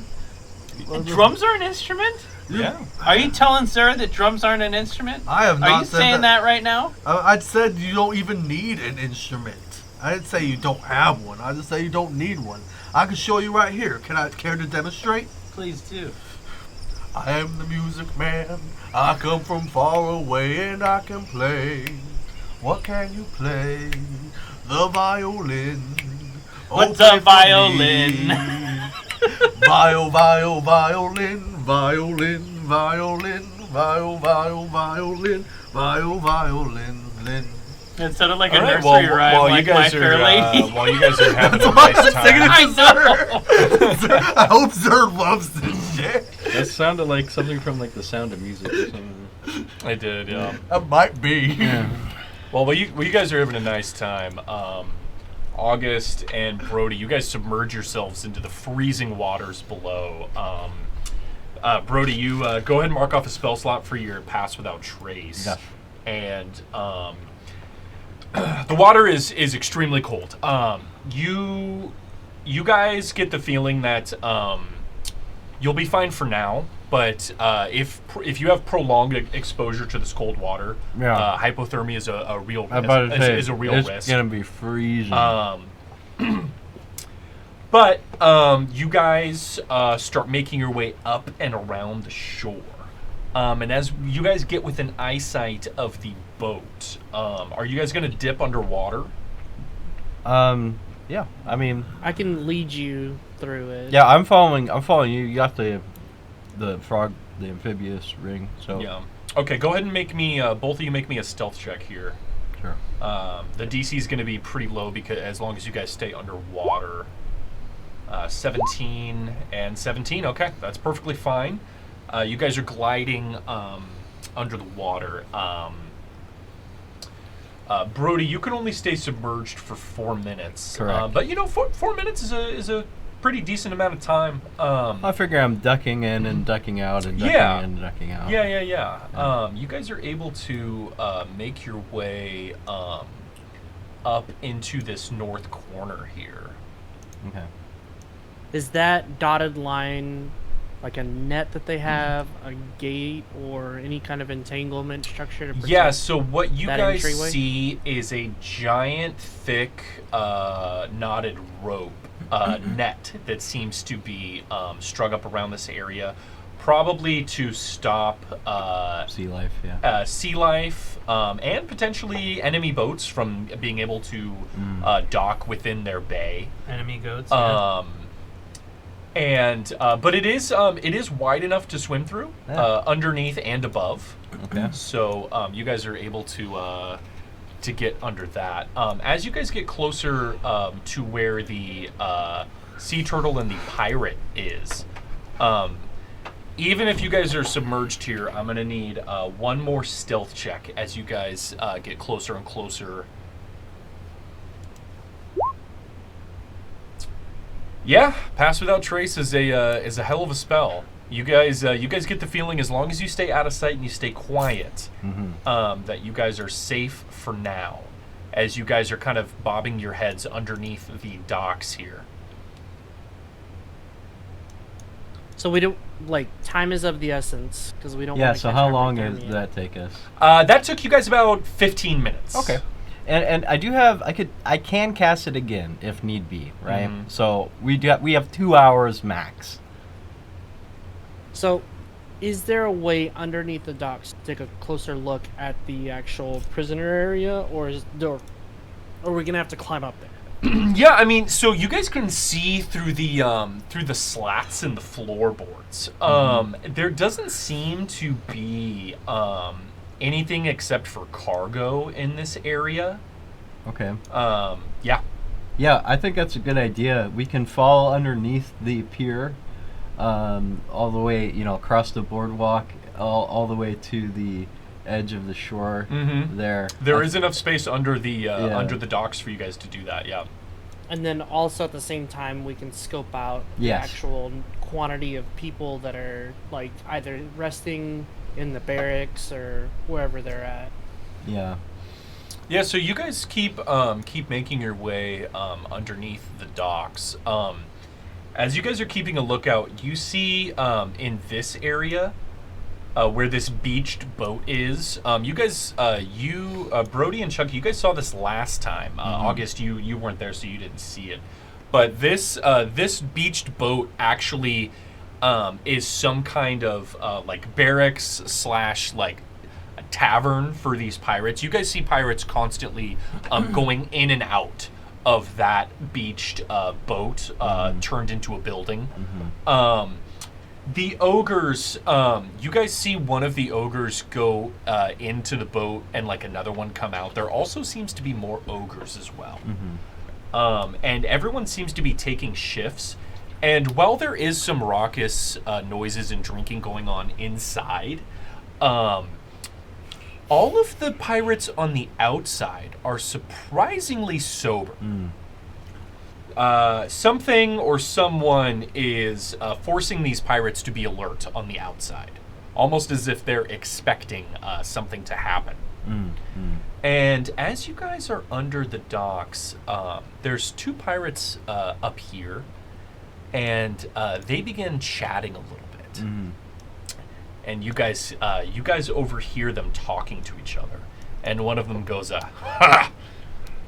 Drums are an instrument? Yeah. Are you telling Sarah that drums aren't an instrument? I have not Are you said saying that right now? I said you don't even need an instrument. I didn't say you don't have one. I just say you don't need one. I can show you right here. Care to demonstrate? Please do. I am the music man. I come from far away and I can play. What can you play? The violin. What's play a for violin? me. Violin, violin, violin, violin, violin. It sounded like a All right, nursery rhyme, while like you guys My are Fair Lady. while you guys are having a That's why I nice was singing it time. to Zer. I hope Zer loves this shit. That sounded like something from like The Sound of Music or something. I did, yeah. That might be. Well, while you guys are having a nice time, August and Brody, you guys submerge yourselves into the freezing waters below. Brody, you go ahead and mark off a spell slot for your Pass Without Trace. Yeah. And the water is extremely cold. You guys get the feeling that you'll be fine for now, but if you have prolonged exposure to this cold water, Yeah. hypothermia is a real I'm about to say, is a real it's risk. gonna be freezing. But you guys start making your way up and around the shore. And as you guys get within eyesight of the boat, are you guys going to dip underwater? Yeah. I mean, I can lead you through it. yeah. I'm following you. You got the frog, the amphibious ring. So Yeah. Okay, go ahead and make me, both of you make me a stealth check here. sure. The DC is going to be pretty low because as long as you guys stay underwater. 17 and 17. Okay, that's perfectly fine. You guys are gliding under the water. Brody, you can only stay submerged for 4 minutes. Correct. But you know, 4 minutes is a pretty decent amount of time. I figure I'm ducking in and ducking out and ducking in and ducking out. Yeah. You guys are able to make your way up into this north corner here. Okay. Is that dotted line like a net that they have, a gate, or any kind of entanglement structure to protect? Yeah, so what you guys entryway? see is a giant, thick, knotted rope net that seems to be strung up around this area, probably to stop Sea life, yeah. sea life and potentially enemy boats from being able to dock within their bay. Enemy goats. Yeah. But it is wide enough to swim through, underneath and above. Okay. So you guys are able to get under that. As you guys get closer to where the sea turtle and the pirate is, even if you guys are submerged here, I'm gonna need one more stealth check as you guys get closer and closer. Yeah, pass without trace is a hell of a spell. You guys get the feeling as long as you stay out of sight and you stay quiet, that you guys are safe for now. As you guys are kind of bobbing your heads underneath the docks here. So we don't time is of the essence because we don't. Yeah. wanna So catch how long hypothermia. does that take us? That took you guys about 15 minutes. Okay. And I do have I can cast it again if need be, right? So we have 2 hours max. So, is there a way underneath the docks to take a closer look at the actual prisoner area, or are we gonna have to climb up there? Yeah, I mean, so you guys can see through the slats in the floorboards. There doesn't seem to be anything except for cargo in this area. Okay. Yeah. Yeah, I think that's a good idea. We can fall underneath the pier, all the way, across the boardwalk, all the way to the edge of the shore. There. There is enough space under the docks for you guys to do that. Yeah. And then also at the same time, we can scope out the Yes. actual quantity of people that are either resting in the barracks or wherever they're at. Yeah. Yeah, so you guys keep making your way underneath the docks. As you guys are keeping a lookout, you see in this area where this beached boat is. You guys, Brody and Chucky, you guys saw this last time. August, you weren't there, so you didn't see it. But this beached boat actually is some kind of barracks / a tavern for these pirates. You guys see pirates constantly going in and out of that beached boat turned into a building. The ogres, you guys see one of the ogres go into the boat and another one come out. There also seems to be more ogres as well. And everyone seems to be taking shifts. And while there is some raucous noises and drinking going on inside, all of the pirates on the outside are surprisingly sober. Something or someone is forcing these pirates to be alert on the outside, almost as if they're expecting something to happen. And as you guys are under the docks, there's 2 pirates up here, and they begin chatting a little bit. And you guys overhear them talking to each other. And one of them goes, "Ha!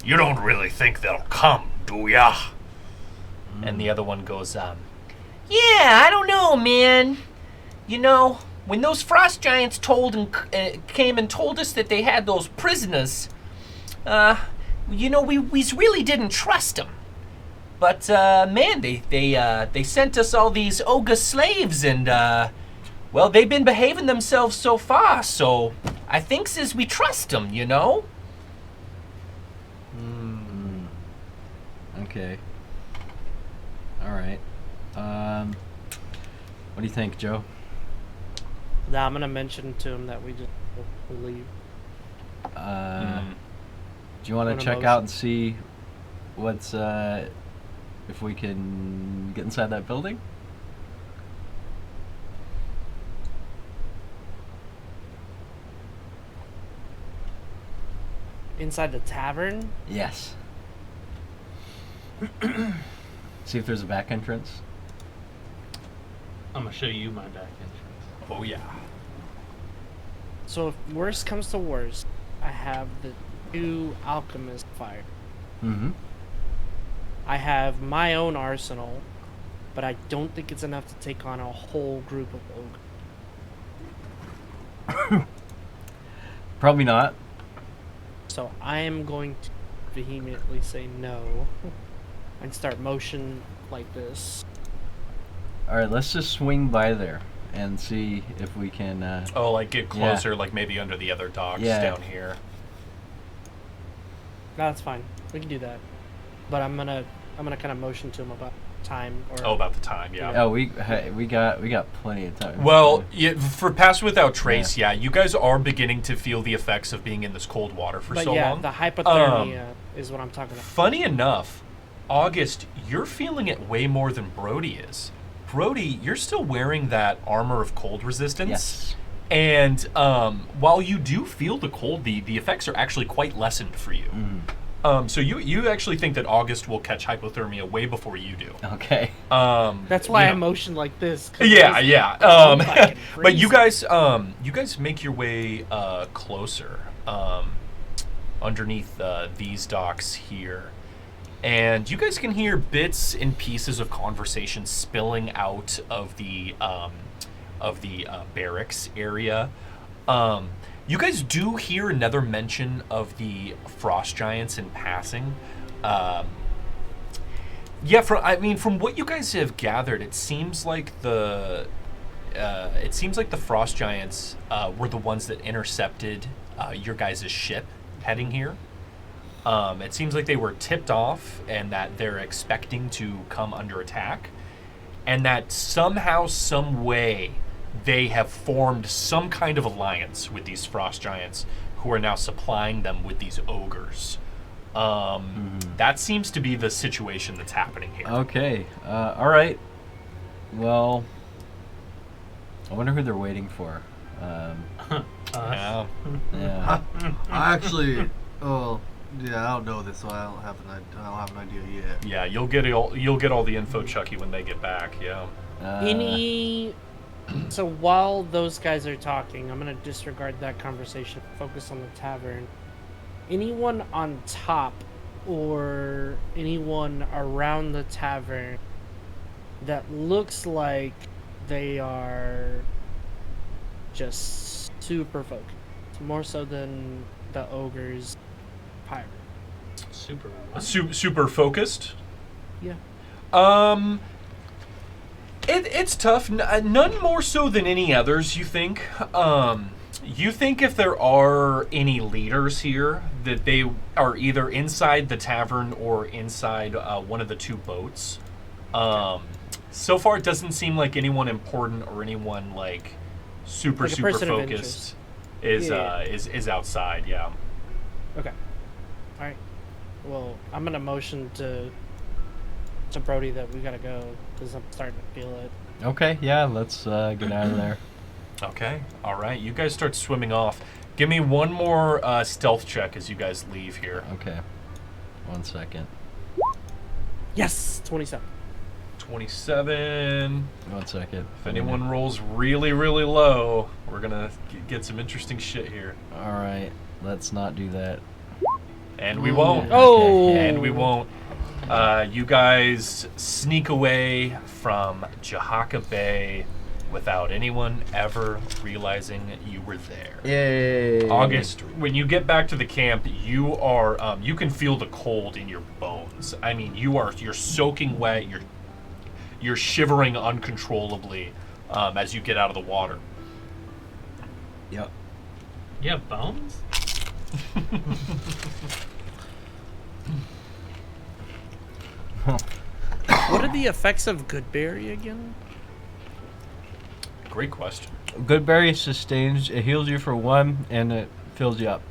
You don't really think they'll come, do ya?" And the other one goes, "Yeah, I don't know, man. When those frost giants came and told us that they had those prisoners, we really didn't trust them. But man, they sent us all these ogre slaves, and well, they've been behaving themselves so far. So I think says we trust them, Okay. All right. What do you think, Joe? Now I'm gonna mention to him that we just leave. Do you want What to check emotion? out and see what's if we can get inside that building. Inside the tavern? Yes. See if there's a back entrance. I'm gonna show you my back entrance. Oh yeah. So if worst comes to worst, I have the 2 alchemist fire. Mm-hmm. I have my own arsenal, but I don't think it's enough to take on a whole group of ogres. Probably not. So I am going to vehemently say no and start motion like this. All right, let's just swing by there and see if we can. Oh, like get closer, like maybe under the other docks down here. No, that's fine. We can do that. But I'm gonna kind of motion to him about time. Or About the time, yeah. Oh, we got plenty of time. Well, for Pass Without Trace, you guys are beginning to feel the effects of being in this cold water for so long. The hypothermia is what I'm talking about. Funny enough, August, you're feeling it way more than Brody is. Brody, you're still wearing that armor of cold resistance. Yes. And while you do feel the cold, the effects are actually quite lessened for you. So you actually think that August will catch hypothermia way before you do. Okay. That's why I motion like this. Yeah. But you guys make your way closer underneath these docks here. And you guys can hear bits and pieces of conversation spilling out of the barracks area. You guys do hear another mention of the frost giants in passing. From what you guys have gathered, it seems like the frost giants were the ones that intercepted your guys' ship heading here. It seems like they were tipped off and that they're expecting to come under attack, and that somehow, some way, they have formed some kind of alliance with these frost giants who are now supplying them with these ogres. That seems to be the situation that's happening here. Okay. All right. Well, I wonder who they're waiting for. Yeah. Yeah. I actually, I don't know this, so I don't have an idea yet. Yeah, you'll get all the info, Chucky, when they get back. Yeah. So while those guys are talking, I'm going to disregard that conversation, focus on the tavern. Anyone on top or anyone around the tavern that looks like they are just super focused, more so than the ogre's pirate. Super focused? Yeah. It's tough. None more so than any others, you think. You think if there are any leaders here, that they are either inside the tavern or inside one of the 2 boats. So far, it doesn't seem like anyone important or anyone like super focused is outside. Yeah. Okay. All right. Well, I'm gonna motion to Brody that we gotta go because I'm starting to feel it. Okay. Yeah. Let's get out of there. Okay. All right. You guys start swimming off. Give me one more stealth check as you guys leave here. Okay. 1 second. Yes, 27. 27. 1 second. If anyone rolls really, really low, we're gonna get some interesting shit here. All right. Let's not do that. And we won't. Oh. And we won't. You guys sneak away from Jahaka Bay without anyone ever realizing you were there. Yay! August, when you get back to the camp, you are you can feel the cold in your bones. I mean, you're soaking wet. You're shivering uncontrollably as you get out of the water. Yep. You have bones? What are the effects of Goodberry again? Great question. Goodberry sustains. It heals you for 1, and it fills you up.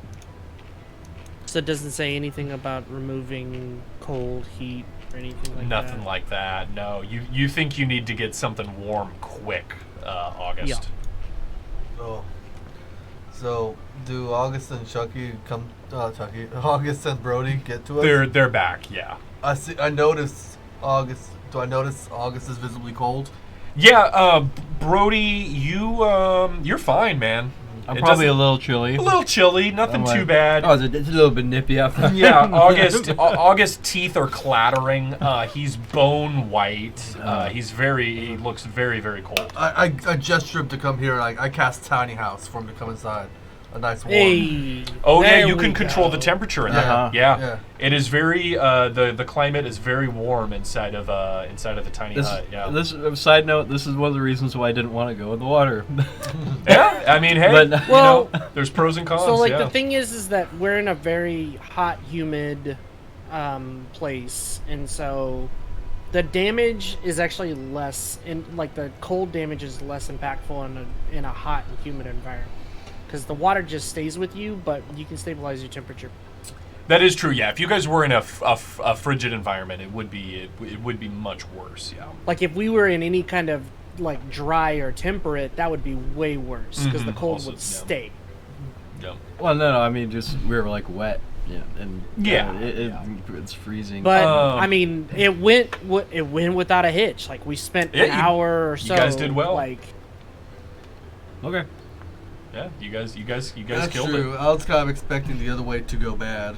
So it doesn't say anything about removing cold, heat, or anything like that. Nothing like that. No, you think you need to get something warm quick, August. Oh. So, do August and Chucky come? August and Brody get to us? They're back. Yeah. I noticed August. Do I notice August is visibly cold? Yeah. Brody, you're fine, man. I'm It probably a doesn't- little chilly. A little chilly. Nothing I'm like, too bad. Oh, it's a little bit nippy out there. Yeah, August's teeth are clattering. He's bone white. He looks very, very cold. I gesture him to come here. I cast Tiny House for him to come inside. A nice warm. Hey. Oh yeah, there you we can control go. the temperature in Yeah. there. Yeah. Yeah. It is very the climate is very warm inside of the tiny hut. Yeah. This side note. This is one of the reasons why I didn't want to go in the water. Yeah. I mean, hey, But- Well, there's pros and cons. So like yeah. the thing is that we're in a very hot, humid place, and so the damage is actually less, and like the cold damage is less impactful in a hot and humid environment, because the water just stays with you, but you can stabilize your temperature. That is true. Yeah. If you guys were in a frigid environment, it would be much worse. Yeah. Like if we were in any kind of like dry or temperate, that would be way worse because the cold Also, would yeah. stay. Yeah. Well, no, I mean, just we were like wet. Yeah, and Yeah. it's freezing. But Um, I mean, it went without a hitch. Like we spent Yeah, an hour or so. you guys did well. Like Okay. Yeah. You guys That's killed true. it. I was kind of expecting the other way to go bad.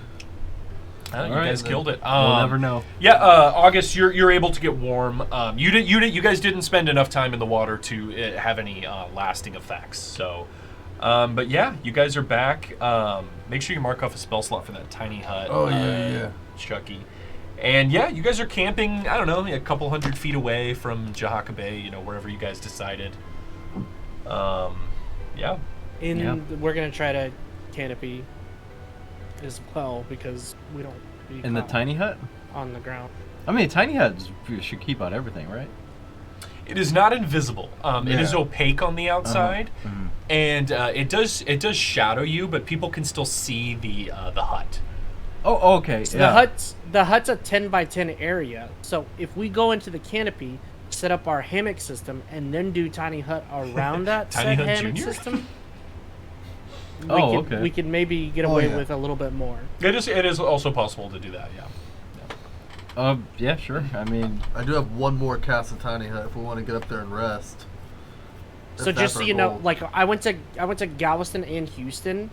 You All right, guys then. killed it. We'll never know. Yeah, August, you're able to get warm. You guys didn't spend enough time in the water to have any lasting effects. So, but yeah, you guys are back. Make sure you mark off a spell slot for that tiny hut. Oh, yeah. Chucky. And yeah, you guys are camping. I don't know, a couple 100 feet away from Jahaka Bay. Wherever you guys decided. Yeah. we're gonna try to canopy as well because we don't be In the caught tiny hut? on the ground. I mean, tiny huts should keep out everything, right? It is not invisible. It is Yeah. opaque on the outside, Mhm. and it does shadow you, but people can still see the hut. Oh, okay. So yeah. the hut's a 10 by 10 area. So if we go into the canopy, set up our hammock system, and then do tiny hut around that Tiny said Hut hammock Junior? system, Oh, okay. we could maybe get Oh, away yeah. with a little bit more. It is also possible to do that. Yeah. Yeah, sure. I mean, I do have one more cast of Tiny Hut if we want to get up there and rest. So If just so that's you our know, goal. like I went to Galveston and Houston,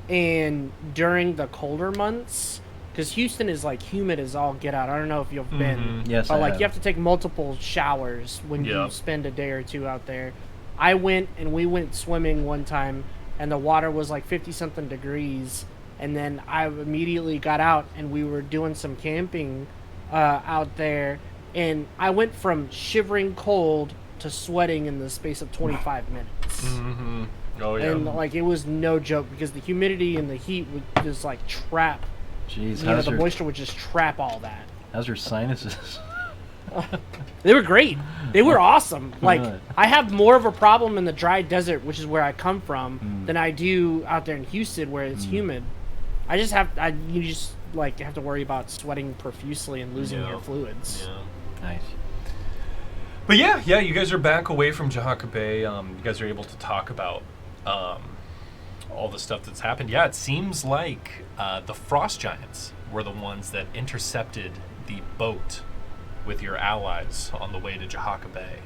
and during the colder months, because Houston is like humid as all get out. I don't know if you've been, yes, but I like have. you have to take multiple showers when Yeah. you spend a day or two out there. I went and we went swimming one time, and the water was like 50 something degrees, and then I immediately got out and we were doing some camping out there, and I went from shivering cold to sweating in the space of 25 minutes. Mm-hmm. Oh yeah. And like it was no joke because the humidity and the heat would just like trap. jeez, You know, the moisture would just trap all that. how's your sinuses? They were great. They were awesome. Like Really? I have more of a problem in the dry desert, which is where I come from, than I do out there in Houston where it's humid. You just like have to worry about sweating profusely and losing Yeah. your fluids. Yeah. Nice. But yeah, you guys are back away from Jahaka Bay. You guys are able to talk about all the stuff that's happened. Yeah, it seems like the Frost Giants were the ones that intercepted the boat with your allies on the way to Jahaka Bay.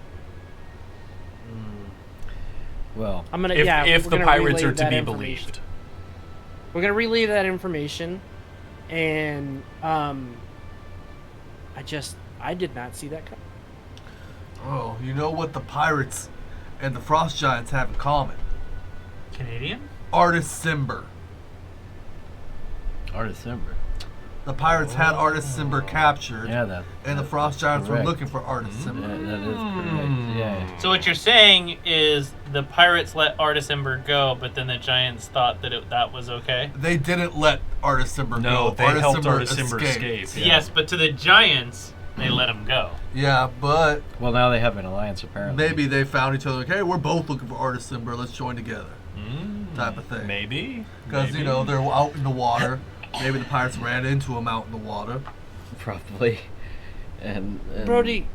Well, I'm gonna If we're the gonna pirates relay are to that be information. believed. We're gonna relay that information, and I did not see that coming. Oh, you know what the pirates and the Frost Giants have in common? Canadian? Artist Simber. Artist Simber. The pirates had Artist Simber captured, Yeah, that. and the Frost Giants were correct. looking for Artist Yeah, Simber. that is correct. Yeah. So what you're saying is the pirates let Artist Ember go, but then the Giants thought that that was okay? They didn't let Artist Simber No, go. they helped Artist Simber escape. Yeah. Yes, but to the Giants, they let him go. Yeah, but Well, now they have an alliance apparently. maybe they found each other like, hey, we're both looking for Artist Simber. Let's join together. Type of thing. Maybe. Because, you know, they're out in the water. Maybe the pirates ran into them out in the water. Probably. And Brody,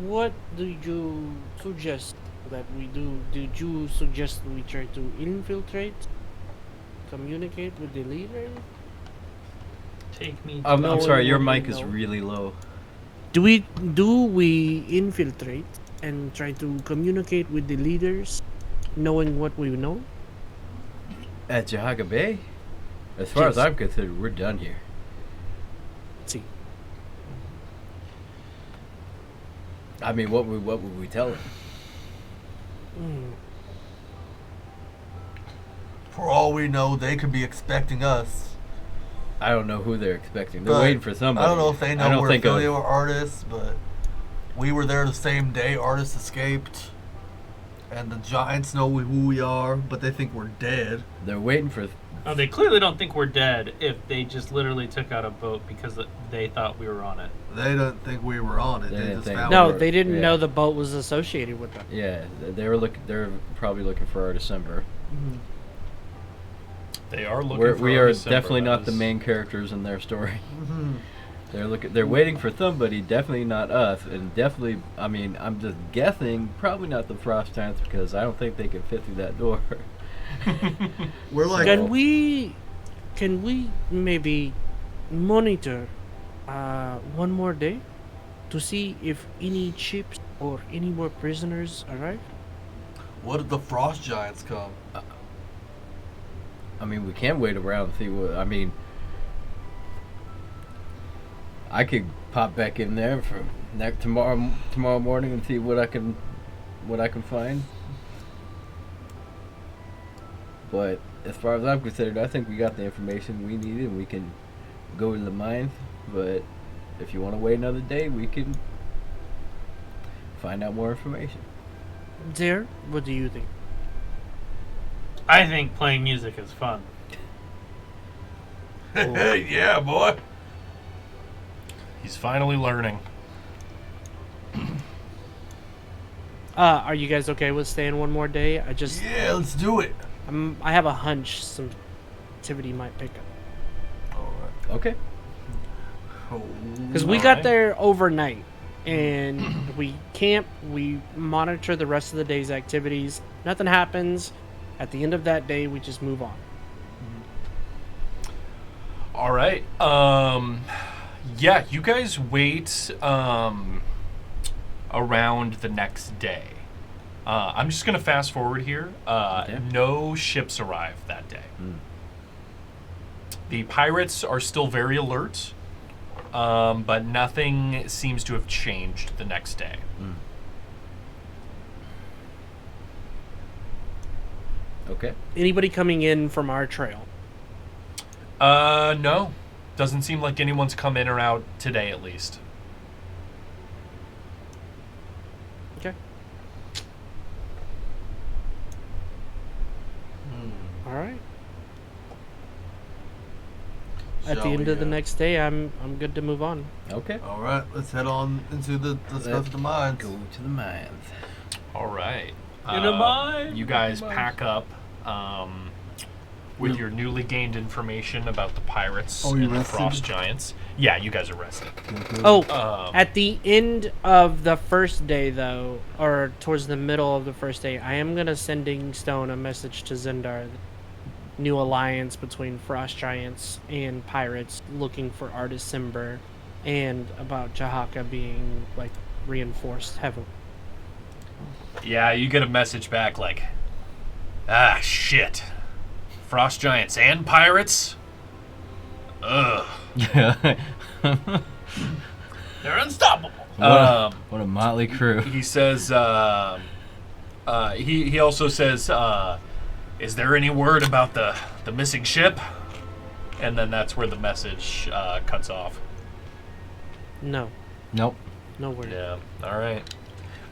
what do you suggest that we do? Did you suggest we try to infiltrate, communicate with the leader? Take me. I'm knowing sorry, your what we mic is know. really low. Do we infiltrate and try to communicate with the leaders, knowing what we know? At Jahaga Bay? As far as Yes. I'm concerned, we're done here. Let's see. I mean, what would we tell them? Hmm. For all we know, they could be expecting us. I don't know who they're expecting. They're But waiting for somebody. I don't know if they I know don't we're think of- affiliated with artists, but we were there the same day artists escaped. And the Giants know who we are, but they think we're dead. They're waiting for. Oh, they clearly don't think we're dead if they just literally took out a boat because they thought we were on it. They don't think we were on it. They They didn't just think- found No, it. they didn't Yeah. know the boat was associated with them. Yeah, they were looking. They're probably looking for our December. They are looking for We our are December, definitely that not the is- main characters in their story. Mhm. They're waiting for somebody. Definitely not us, and definitely. I mean, I'm just guessing. Probably not the Frost Giants because I don't think they can fit through that door. We're like, Can we maybe monitor one more day to see if any ships or any more prisoners arrive? what if the Frost Giants come? I mean, we can wait around and see what. I mean, I could pop back in there for tomorrow morning and see what I can find. But as far as I'm concerned, I think we got the information we needed, and we can go to the mines. But if you want to wait another day, we can find out more information. There, what do you think? I think playing music is fun. Yeah, boy. He's finally learning. Are you guys okay with staying one more day? Yeah, let's do it. I have a hunch some activity might pick up. All right. Okay. Because we got there overnight, and we camp, we monitor the rest of the day's activities. Nothing happens. At the end of that day, we just move on. All right. Yeah, you guys wait around the next day. I'm just going to fast forward here. Okay. No ships arrive that day. Mm. The pirates are still very alert, but nothing seems to have changed the next day. Mm. Okay. Anybody coming in from our trail? No. Doesn't seem like anyone's come in or out today, at least. Okay. All right. At the Shall end we, of the next day, I'm good to move on. Okay. All right, let's head on into let's go to the mines. Go to the mines. All right. In a mine, You in guys a mine. pack up with your newly gained information about the pirates Oh, you and the rested? frost giants. Yeah, you guys are rested. Oh, Um, at the end of the first day, though, or towards the middle of the first day, I am gonna sending Stone a message to Zendar. New alliance between frost giants and pirates, looking for Artist Simber, and about Jahaka being like reinforced heavily. yeah, you get a message back like, ah, shit. Frost giants and pirates? Ugh. Yeah. They're unstoppable. What a motley crew. He says, he also says, is there any word about the missing ship? And then that's where the message cuts off. No, Nope. no word. Yeah, all right.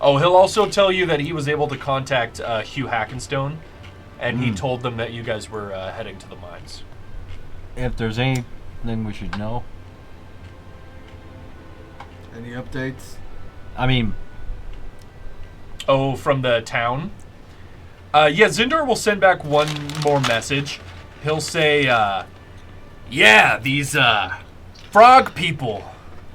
Oh, he'll also tell you that he was able to contact Hugh Hackenstone, and he told them that you guys were heading to the mines. If there's anything we should know, Any updates? I mean, Oh, from the town? Yeah, Zindar will send back one more message. He'll say, yeah, these frog people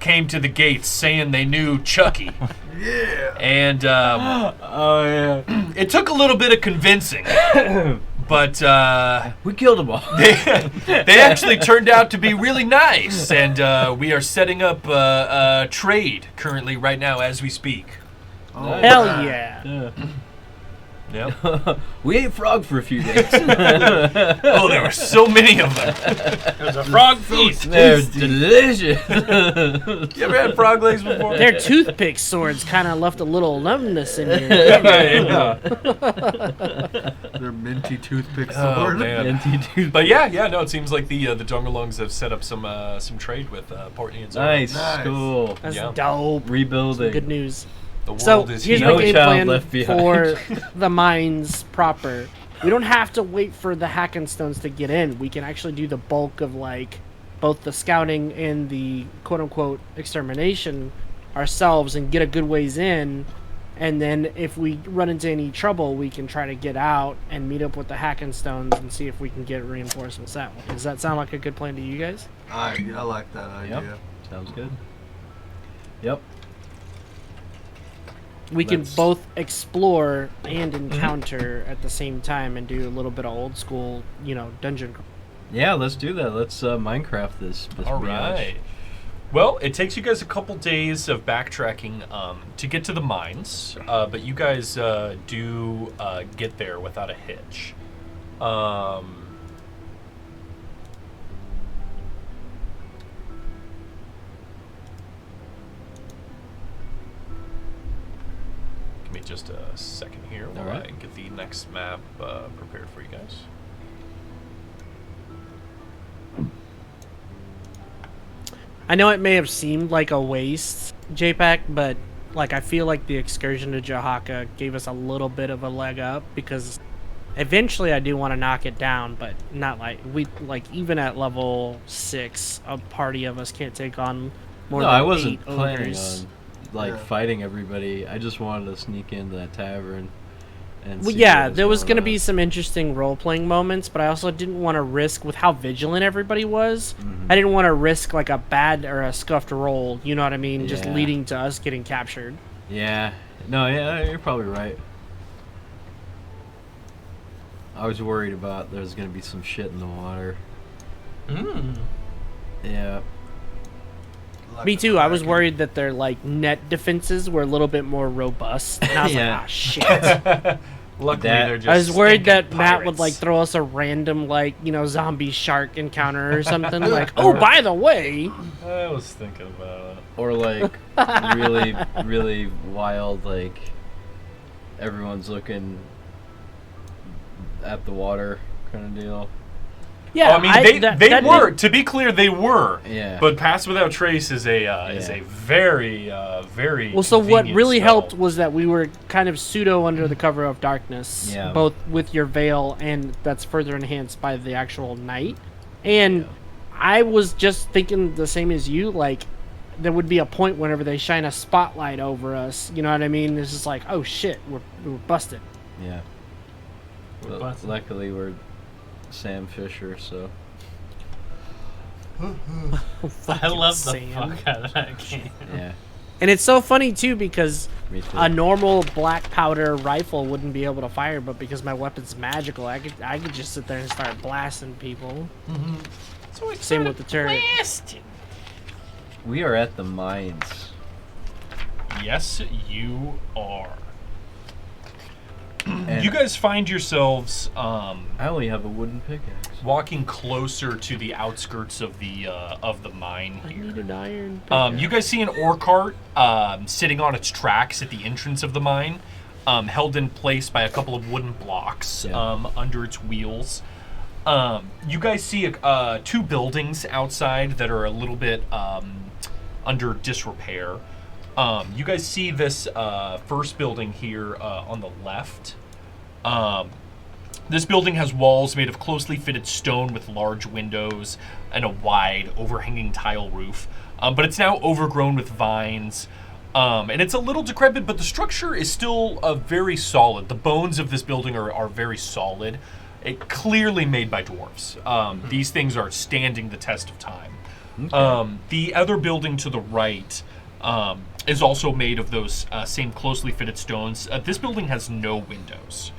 came to the gates saying they knew Chucky. Yeah. And Oh yeah. it took a little bit of convincing, but We killed them all. they actually turned out to be really nice, and we are setting up a trade currently right now as we speak. Hell yeah. Yeah. Yep. We ate frog for a few days. Oh, there were so many of them. It was a frog feast. They're delicious. You ever had frog legs before? Their toothpick swords kind of left a little numbness in you. Yeah. Their minty toothpick Oh, sword. man. But yeah, no, it seems like the Dungalungs have set up some trade with Portney and Zora. Nice. Nice. Cool. That's Yeah. dope. Rebuilding. Good news. The world So is here's healed. my game child plan left behind. for the mines proper. We don't have to wait for the Hackenstones to get in. We can actually do the bulk of like both the scouting and the quote unquote extermination ourselves and get a good ways in. And then if we run into any trouble, we can try to get out and meet up with the Hackenstones and see if we can get reinforcements that way. Does that sound like a good plan to you guys? I like that idea. Yep. Sounds good. Yep. We can Let's- both explore and encounter at the same time and do a little bit of old school, dungeon. Yeah, let's do that. Let's Minecraft this. All biatch. right. Well, it takes you guys a couple days of backtracking to get to the mines, but you guys do get there without a hitch. Give me just a second here while Alright. I get the next map prepared for you guys. I know it may have seemed like a waste, JPEG, but like I feel like the excursion to Jahaka gave us a little bit of a leg up because eventually I do want to knock it down, but not even at level 6, a party of us can't take on more No, than I wasn't 8 planning ogres. on Yeah. fighting everybody. I just wanted to sneak into that tavern. And Well, see yeah, what there was going going to on. be some interesting role-playing moments, but I also didn't want to risk, with how vigilant everybody was, I didn't want to risk like a bad or a scuffed roll, you know what I mean, just Yeah. leading to us getting captured. Yeah. No, yeah, you're probably right. I was worried about there's gonna be some shit in the water. Yeah. Me too, I was worried that their like net defenses were a little bit more robust, and I was Yeah. like, ah, shit. Luckily, That- they're just I was worried that stinking Matt would pirates. like throw us a random like, zombie shark encounter or something like, oh, by the way, I was thinking about it. Or like really, really wild, like everyone's looking at the water kind of deal. yeah, I mean, they that were. did- To be clear, they were. Yeah. But Pass Without Trace is a very very. Well, so what convenient really spell. helped was that we were kind of pseudo under the cover of darkness, Yeah. both with your veil, and that's further enhanced by the actual night. And I was just thinking the same as you, like, there would be a point whenever they shine a spotlight over us, you know what I mean? It's just like, oh shit, we're busted. Yeah. Well, busted. luckily, we're Sam Fisher, so. I love the Sam. fuck out of that game. Yeah. And it's so funny too because Me too. a normal black powder rifle wouldn't be able to fire, but because my weapon's magical, I could just sit there and start blasting people. So Same with the turret. We are at the mines. Yes, you are. And You guys find yourselves I only have a wooden pickaxe. walking closer to the outskirts of the mine I here. need an iron. You guys see an ore cart sitting on its tracks at the entrance of the mine, held in place by a couple of wooden blocks under its wheels. You guys see two buildings outside that are a little bit under disrepair. You guys see this first building here on the left. This building has walls made of closely fitted stone with large windows and a wide, overhanging tile roof. But it's now overgrown with vines. And it's a little decrepit, but the structure is still very solid. The bones of this building are very solid. It clearly made by dwarves. These things are standing the test of time. Okay. The other building to the right is also made of those same closely fitted stones. This building has no windows.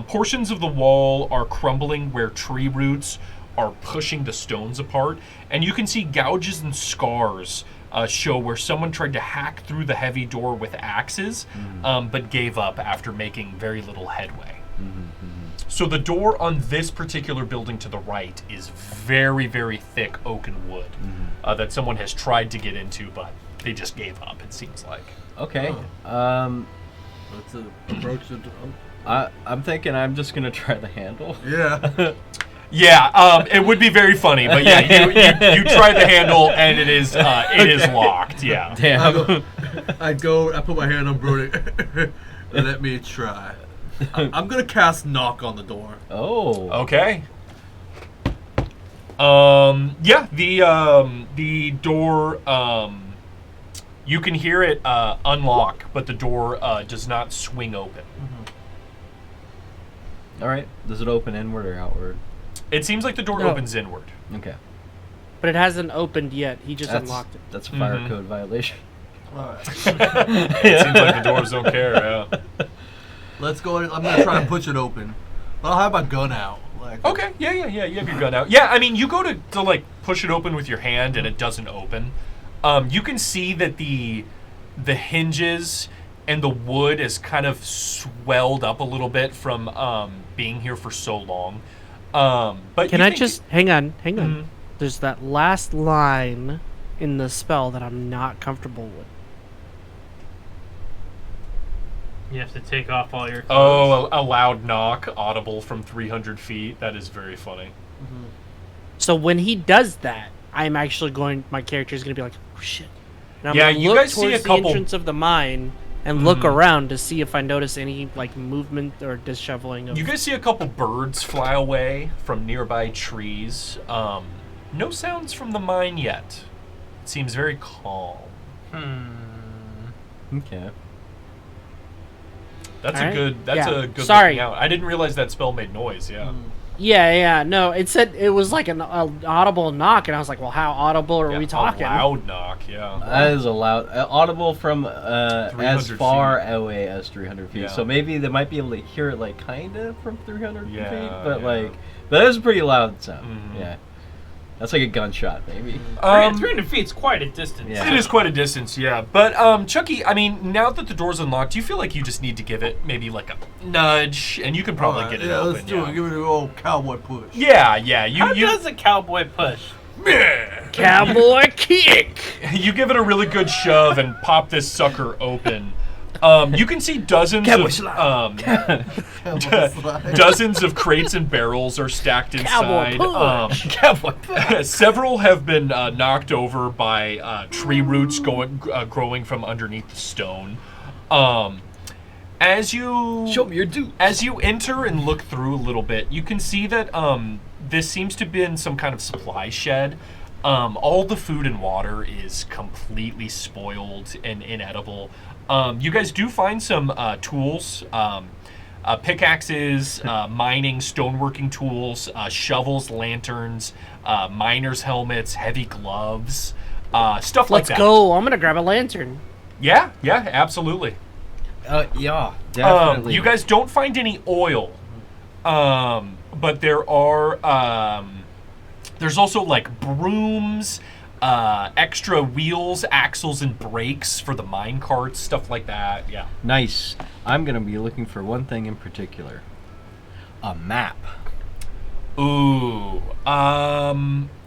Portions of the wall are crumbling where tree roots are pushing the stones apart, and you can see gouges and scars show where someone tried to hack through the heavy door with axes, but gave up after making very little headway. So the door on this particular building to the right is very, very thick oaken wood that someone has tried to get into, but they just gave up, it seems like. Okay. Let's approach the door. I'm thinking I'm just gonna try the handle. Yeah. Yeah, it would be very funny, but yeah, you try the handle and it is locked. Yeah. Damn. I put my hand on Brody. Let me try. I'm gonna cast knock on the door. Oh. Okay. Yeah, the door, you can hear it unlock, but the door does not swing open. All right. Does it open inward or outward? It seems like the door No. opens inward. Okay. But it hasn't opened yet. He just unlocked it. That's a fire code violation. It seems like the doors don't care, yeah. Let's go. I'm gonna try and push it open. But I'll have my gun out. Like, Okay, yeah, you have your gun out. Yeah, I mean, you go to like push it open with your hand and it doesn't open. You can see that the hinges and the wood is kind of swelled up a little bit from being here for so long. But Can you I think- just hang on? There's that last line in the spell that I'm not comfortable with. You have to take off all your clothes. Oh, a loud knock, audible from 300 feet. That is very funny. So when he does that, I'm actually going. My character is going to be like, "Oh shit!" And I'm Yeah, gonna you look guys see towards a the couple- entrance of the mine and look around to see if I notice any like movement or disheveling of. You guys see a couple birds fly away from nearby trees. No sounds from the mine yet. It seems very calm. Okay. That's All a right. good. That's Yeah. a good. Sorry. looking out. I didn't realize that spell made noise. Yeah. Yeah. No, it said it was like an audible knock, and I was like, "Well, how audible are Yeah, we talking?" A loud knock. Yeah. That is a loud, audible from 300 as far feet. away as 300 feet. Yeah. So maybe they might be able to hear it like kind of from 300 Yeah, feet, but yeah. like that is a pretty loud sound. Mhm. Yeah, that's like a gunshot, maybe. 300 feet is quite a distance. Yeah. It is quite a distance, yeah. But Chucky, I mean, now that the door's unlocked, do you feel like you just need to give it maybe like a nudge, and you can probably alright, get it yeah, open? let's do it. Give it an old cowboy push. Yeah. How does a cowboy push? Cowboy kick. You give it a really good shove and pop this sucker open. You can see dozens dozens of crates and barrels are stacked inside. Cowboy push. Several have been knocked over by tree roots growing from underneath the stone. As you Show me your dude. As you enter and look through a little bit, you can see that this seems to be in some kind of supply shed. All the food and water is completely spoiled and inedible. You guys do find some tools, pickaxes, mining, stoneworking tools, shovels, lanterns, miners' helmets, heavy gloves, stuff like Let's that. go. I'm gonna grab a lantern. Yeah, absolutely. Yeah, definitely. You guys don't find any oil, but there are. There's also like brooms, extra wheels, axles, and brakes for the mine carts, stuff like that. Yeah. Nice. I'm gonna be looking for one thing in particular. A map. Ooh.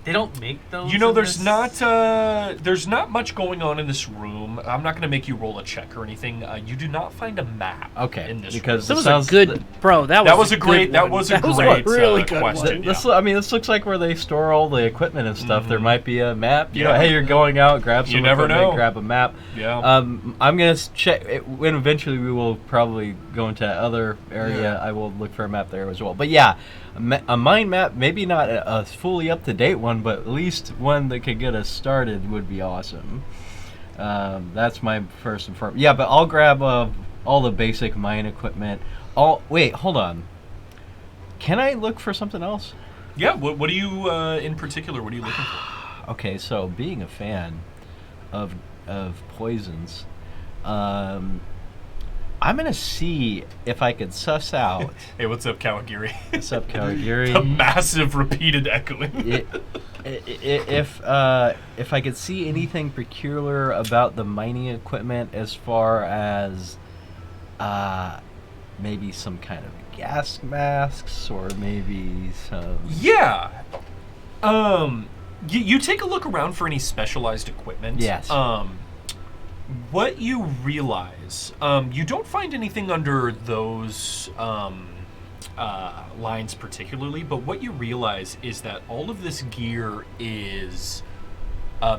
They don't make those. You know, in there's this? not much going on in this room. I'm not going to make you roll a check or anything. You do not find a map. Okay, in this because room. That was sounds a good, bro. That was a good great. That one. was a That great really good question. one. This, I mean, this looks like where they store all the equipment and stuff. There might be a map. You know, Yeah. hey, you're going out, grab some You never equipment, know. grab a map. Yeah. I'm gonna check. When eventually we will probably go into that other area. Yeah. I will look for a map there as well. But yeah, a mine map, maybe not a fully up to date one, but at least one that could get us started would be awesome. That's my first and foremost. Yeah, but I'll grab all the basic mine equipment. Wait, hold on. Can I look for something else? Yeah. What do you in particular? What are you looking for? Okay, so being a fan of poisons, I'm gonna see if I can suss out. Hey, what's up, Kawagiri? What's up, Kawagiri? The massive repeated echoing. If I could see anything peculiar about the mining equipment, as far as maybe some kind of gas masks, or maybe some. Yeah. You take a look around for any specialized equipment. Yes. What you realize, you don't find anything under those lines particularly, but what you realize is that all of this gear is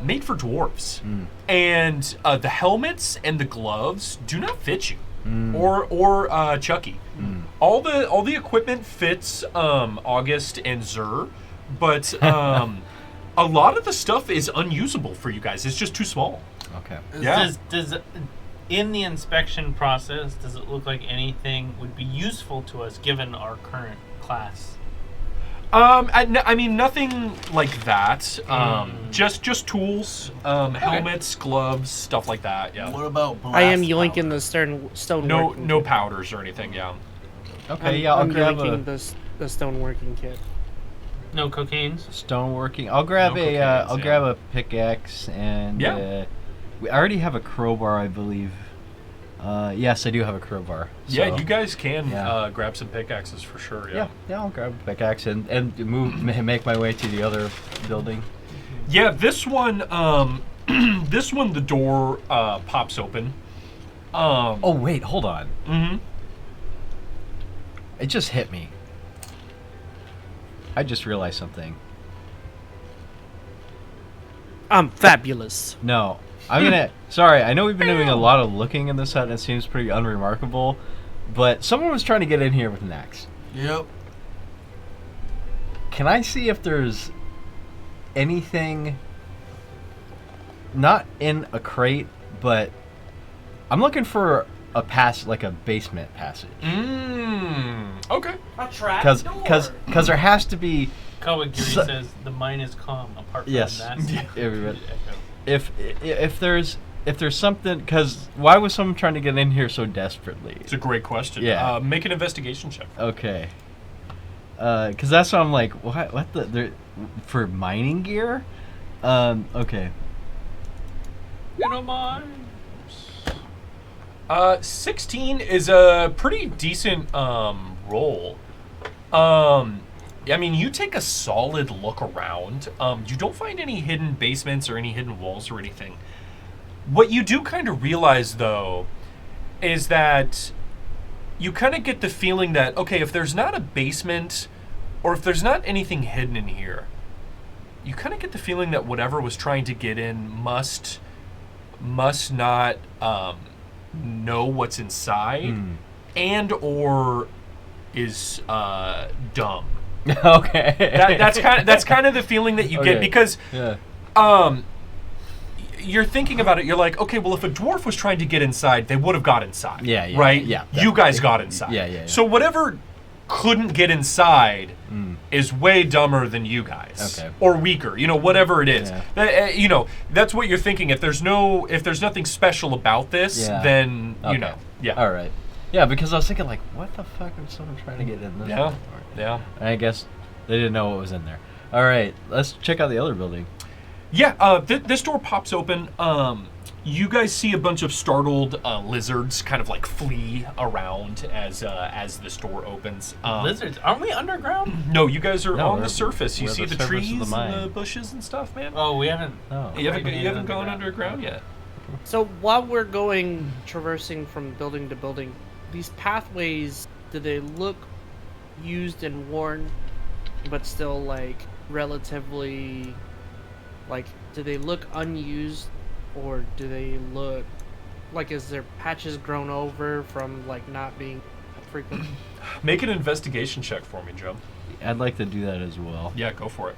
made for dwarves, and the helmets and the gloves do not fit you, or Chucky. All the equipment fits August and Zur, but a lot of the stuff is unusable for you guys. It's just too small. Okay. Yeah. Does in the inspection process, does it look like anything would be useful to us given our current class? I mean, nothing like that. Just tools, helmets, gloves, stuff like that. Yeah. What about blast I am powder? yoinking the stone. No powders or anything. Yeah. Okay, I'm I'll grab yoinking the stoneworking kit. No cocaines? stoneworking. I'll grab No I'll cocaines, grab a pickaxe, and Yeah. I already have a crowbar, I believe. Yes, I do have a crowbar. Yeah, so- you guys can Yeah. grab some pickaxes for sure. Yeah, I'll grab a pickaxe and make my way to the other building. Yeah, this one, this one, the door pops open. Oh wait, hold on. Mm-hmm. It just hit me. I just realized something. I'm fabulous. No, I'm gonna. Sorry, I know we've been doing a lot of looking in this hut, and it seems pretty unremarkable. But someone was trying to get in here with an axe. Yep. Can I see if there's anything not in a crate, but I'm looking for a like a basement passage. Okay. A trap Because there has to be. Kawagiri So- says the mine is calm. Apart from Yes. that, Everybody. If there's something, because why was someone trying to get in here so desperately? It's a great question. Yeah. Make an investigation check. Okay. Because that's what I'm like. What the for mining gear? Okay. You know, mine. 16 is a pretty decent roll. I mean, you take a solid look around. You don't find any hidden basements or any hidden walls or anything. What you do kind of realize, though, is that you kind of get the feeling that, okay, if there's not a basement or if there's not anything hidden in here, you kind of get the feeling that whatever was trying to get in must not know what's inside and or is dumb. Okay. That's kind of the feeling that you get, because Yeah. you're thinking about it. You're like, okay, well, if a dwarf was trying to get inside, they would have got inside. Yeah, yeah, right. yeah, You guys got inside. Yeah. So whatever couldn't get inside is way dumber than you guys. Okay. Or weaker. Whatever it is. Yeah. That's what you're thinking. If there's nothing special about this, Yeah. then Okay. Yeah. All right. Yeah, because I was thinking, like, what the fuck is someone trying to get in this? Yeah. one? Yeah. I guess they didn't know what was in there. All right, let's check out the other building. Yeah, this door pops open. You guys see a bunch of startled lizards kind of like flee around as this door opens. Lizards? Aren't we underground? No, you guys are No, on we're- the surface. You we're see the the surface of trees the mine. and the bushes and stuff, man. Oh, we haven't. Oh. You haven't Underground. gone underground yet. So while we're going traversing from building to building, these pathways, do they look used and worn, but still like relatively, like, do they look unused, or do they look like, is there patches grown over from like not being frequent? Make an investigation check for me, Joe. I'd like to do that as well. Yeah, go for it.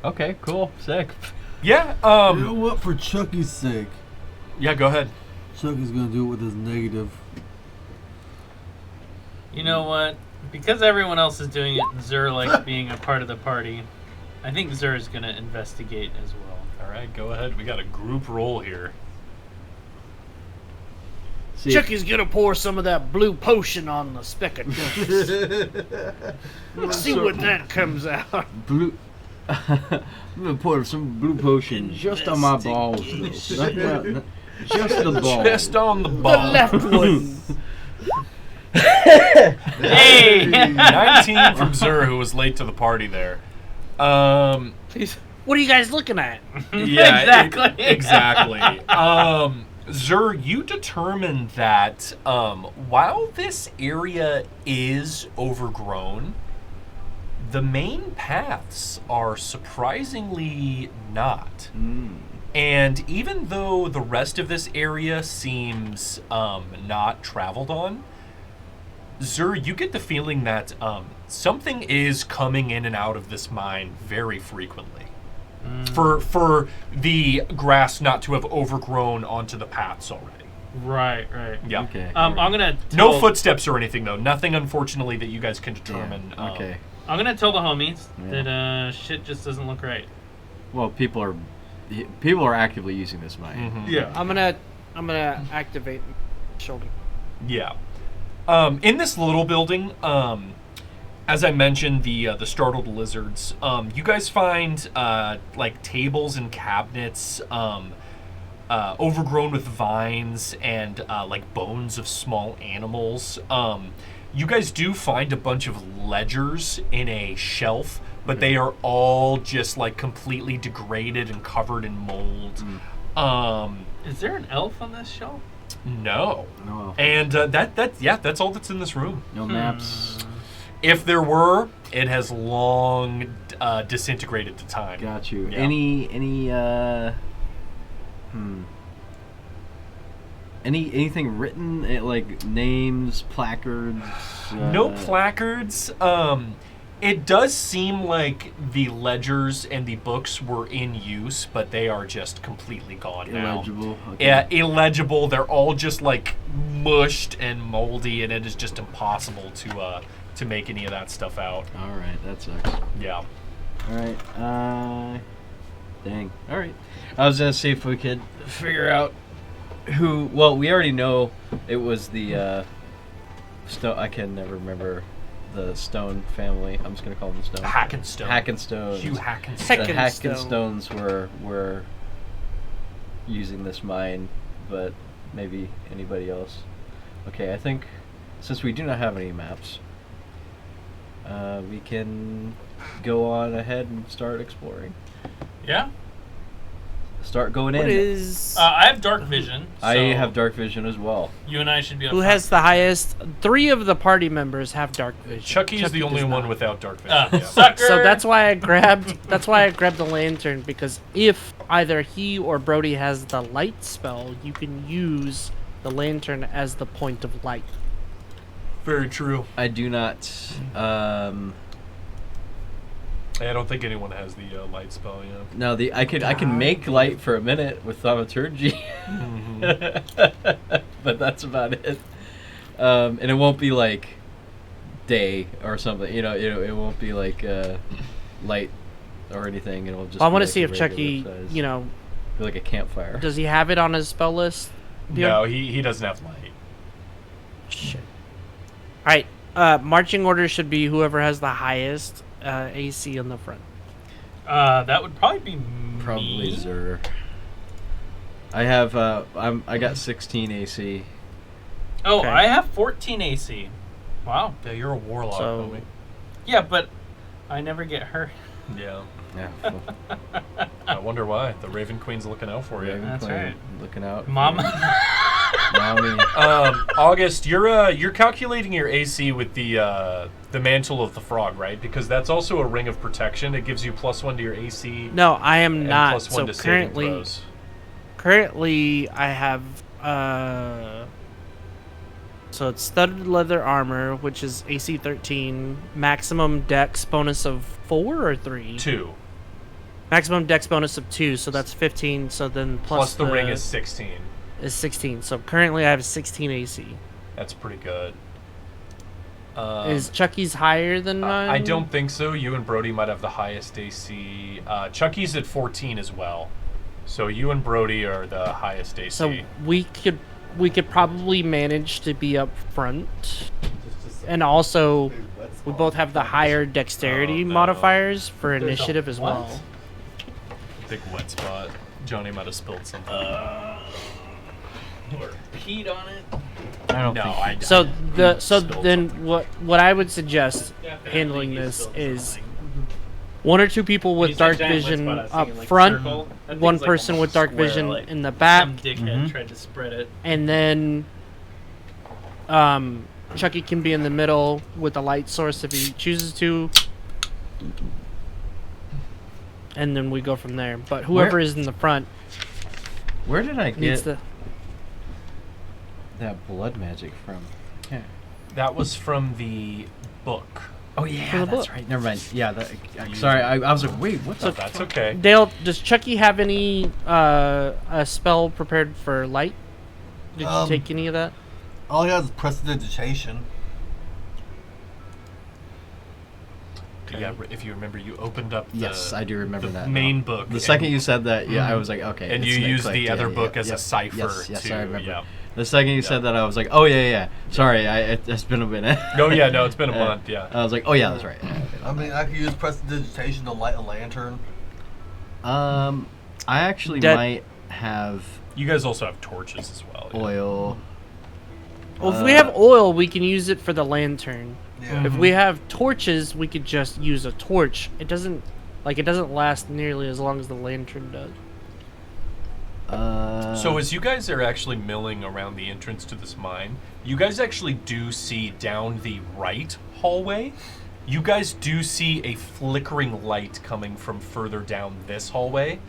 Okay, cool, sick. Yeah. You know what? For Chucky's sake, Yeah, go ahead. Chucky's gonna do it with his negative. You know what? Because everyone else is doing it and Zur likes being a part of the party, I think Zur is going to investigate as well. All right, go ahead. We got a group roll here. See, Chucky's gonna pour some of that blue potion on the speck of dust. See what that comes out. blue. I'm gonna pour some blue potion just on my balls, though. Just the balls. Just on the The ball. left one. Hey! 19 from Zur, who was late to the party there. What are you guys looking at? Yeah, Exactly. exactly. Zur, you determine that while this area is overgrown, the main paths are surprisingly not. And even though the rest of this area seems not traveled on, Zur, you get the feeling that something is coming in and out of this mine very frequently. For the grass not to have overgrown onto the paths already. Right. Yeah. Okay. I'm gonna No tell- footsteps or anything though. Nothing, unfortunately, that you guys can determine. Okay. I'm gonna tell the homies Yeah. that shit just doesn't look right. Well, people are actively using this mine. Mhm. Yeah. I'm gonna activate shoulder. Yeah. In this little building, as I mentioned, the startled lizards. You guys find like tables and cabinets, overgrown with vines and like bones of small animals. You guys do find a bunch of ledgers in a shelf, but they are all just like completely degraded and covered in mold. Is there an elf on this shelf? No. No, And that's all that's in this room. no maps. If there were, it has long disintegrated to time. Got you. Yeah. Anything written, like names, placards? No placards. It does seem like the ledgers and the books were in use, but they are just completely gone now. Illegible. Okay. Yeah, illegible. They're all just like mushed and moldy, and it is just impossible to make any of that stuff out. All right, that sucks. Yeah. All right. Dang. All right. I was gonna see if we could figure out who. Well, we already know it was the Stone. I can never remember the Stone family. I'm just gonna call them the Stone. Hackenstone. Hackenstones. Hugh Hackenstone. The Hackenstone. Hackenstones were using this mine, but maybe anybody else. Okay, I think since we do not have any maps, we can go on ahead and start exploring. Yeah. Start going What in. is? I have dark vision. I so have dark vision as well. You and I should be. Who has the highest? 3 of the party members have dark vision. Chucky is the only does one not. without dark vision. Yeah. Sucker. So that's why I grabbed. That's why I grabbed the lantern, because if either he or Brody has the light spell, you can use the lantern as the point of light. Very true. I do not. I don't think anyone has the light spell yet. No, I can make light for a minute with thaumaturgy, but that's about it. And it won't be like day or something. It won't be like light or anything. It'll just. I be want to like see a if regular Chucky, size- be like a campfire. does he have it on his spell list? No, he doesn't have light. Shit. All right. Marching order should be whoever has the highest AC in the front. That would probably be Probably me. Zur. I have. I got 16 AC. Oh, Okay. I have 14 AC. Wow. Yeah, you're a warlock, So- homie. Yeah, but I never get hurt. Yeah. Yeah. I wonder why. The Raven Queen's looking out for you. Raven That's Queen, right. Looking out. Mama. Mommy. August, you're calculating your AC with the mantle of the frog, right? Because that's also a ring of protection. It gives you +1 to your AC. No, I am and not. +1 So to saving currently, throws. I have so it's studded leather armor, which is AC 13, maximum dex bonus of 4 or 3. 2. Maximum dex bonus of 2, so that's 15. So then Plus the ring is 16. is 16. So currently I have 16 AC. That's pretty good. Is Chucky's higher than mine? I don't think so. You and Brody might have the highest AC. Chucky's at 14 as well. So you and Brody are the highest AC. So we could probably manage to be up front. And also, we both have the higher dexterity modifiers for initiative as well. Big wet spot. Johnny might have spilled something. Or peed on it. I don't No, think. So then what I would suggest handling this is one or two people with dark vision up front, one person with dark vision in the back, Some dickhead tried to spread it. and then Chucky can be in the middle with a light source if he chooses to. And then we go from there. But whoever is in the front Where did I needs get to. that blood magic from? Yeah. That was from the book. Oh yeah, From the that's book. right. Never mind. Yeah, sorry. I was like, wait, what the? That's okay. Dale, does Chucky have any a spell prepared for light? Did you take any of that? All he has is prestidigitation. Yeah, if you remember, you opened up the, Yes, I do remember the that main now. book. The second you said that, yeah, I was like, okay. And it's you used clicked, the other yeah, book yeah, as yeah. a cipher, Yes, too. I remember. Yeah. The second you said that, I was like, oh yeah. Sorry, it's been a minute. No, it's been a month, yeah. I was like, oh yeah, that's right. I mean, I could use prestidigitation to light a lantern. I actually Dead- might have You guys also have torches as well. yeah. oil. Well, if we have oil, we can use it for the lantern. Yeah. If we have torches, we could just use a torch. It doesn't last nearly as long as the lantern does. So as you guys are actually milling around the entrance to this mine, you guys actually do see down the right hallway, you guys do see a flickering light coming from further down this hallway,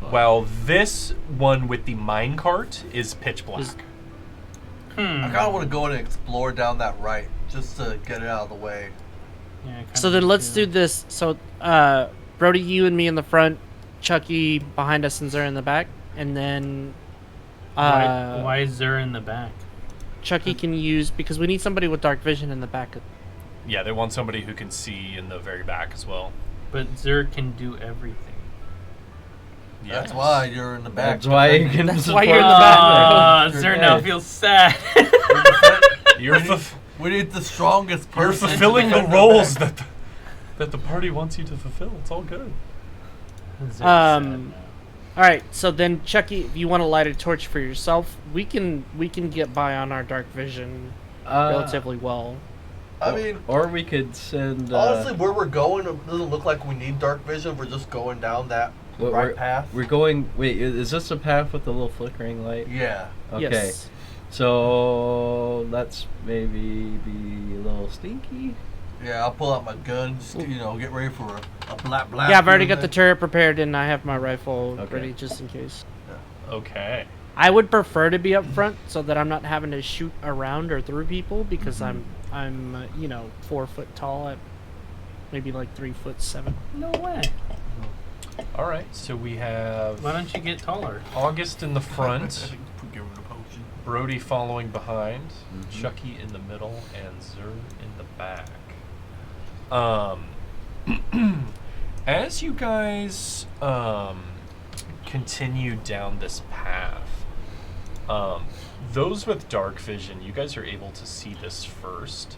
while this one with the minecart is pitch black. I kind of want to go in and explore down that right, just to get it out of the way. Yeah, So then let's do this. So, Brody, you and me in the front, Chucky behind us, and Zara in the back, and then Why is Zur in the back? Chucky can use because we need somebody with dark vision in the back. Yeah, they want somebody who can see in the very back as well. But Zur can do everything. That's why you're in the back. That's why you can. That's why you're in the back. Zur now feels sad. We need the strongest person. You're fulfilling the roles that the party wants you to fulfill. It's all good. All right. So then, Chucky, if you want to light a torch for yourself, we can get by on our dark vision relatively well. I mean, or we could send. Honestly, where we're going, it doesn't look like we need dark vision. We're just going down that path. We're going. Wait, is this a path with the little flickering light? Yeah. Okay. Yes. So let's maybe be a little stinky. Yeah, I'll pull out my gun. Just, get ready for a black. Yeah, I've already got the turret prepared, and I have my rifle ready just in case. Okay. I would prefer to be up front so that I'm not having to shoot around or through people because I'm 4 foot tall at maybe like 3'7". No way. All right. So we have Why don't you get taller? August in the front, Give him the potion. Brody following behind, Chucky in the middle, and Zur in the back. As you guys continue down this path, those with dark vision, you guys are able to see this first.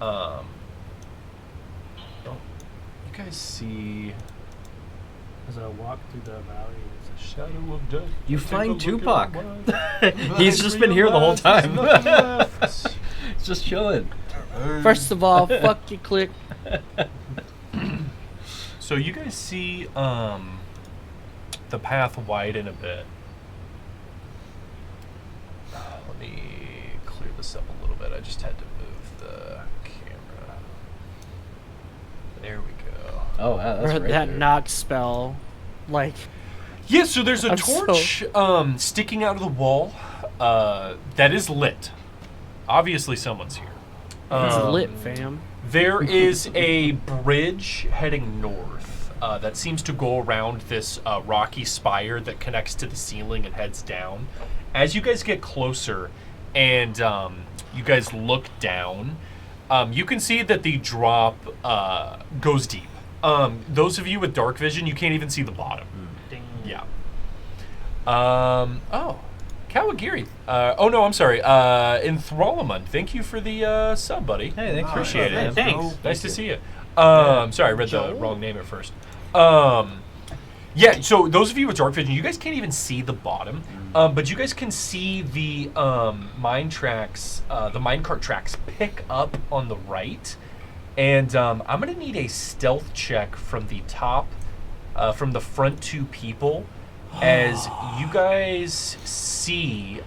You guys see As I walk through the valley, the shadow of death. You Take a find look at Tupac. what He's just been here the whole time. Nothing left. It's just chilling. First of all, fuck your click. So you guys see the path widen a bit. Let me clear this up a little bit. I just had to move the camera. There we go. Oh wow, that's Or right that there. knock spell, like Yeah, so there's a I'm torch sticking out of the wall that is lit. Obviously someone's here. it's lit, fam. There is a bridge heading north that seems to go around this rocky spire that connects to the ceiling and heads down. As you guys get closer and you guys look down, You can see that the drop goes deep. Those of you with dark vision, you can't even see the bottom. Ding. Yeah. Kawagiri. Oh no, I'm sorry. Enthralamund. Thank you for the sub, buddy. Hey, thanks. Appreciate it. Thanks. Nice to see you. Sorry, I read the wrong name at first. Yeah, so those of you with dark vision, you guys can't even see the bottom, but you guys can see the mine tracks, the minecart tracks pick up on the right, and I'm going to need a stealth check from the top, from the front two people, as you guys see,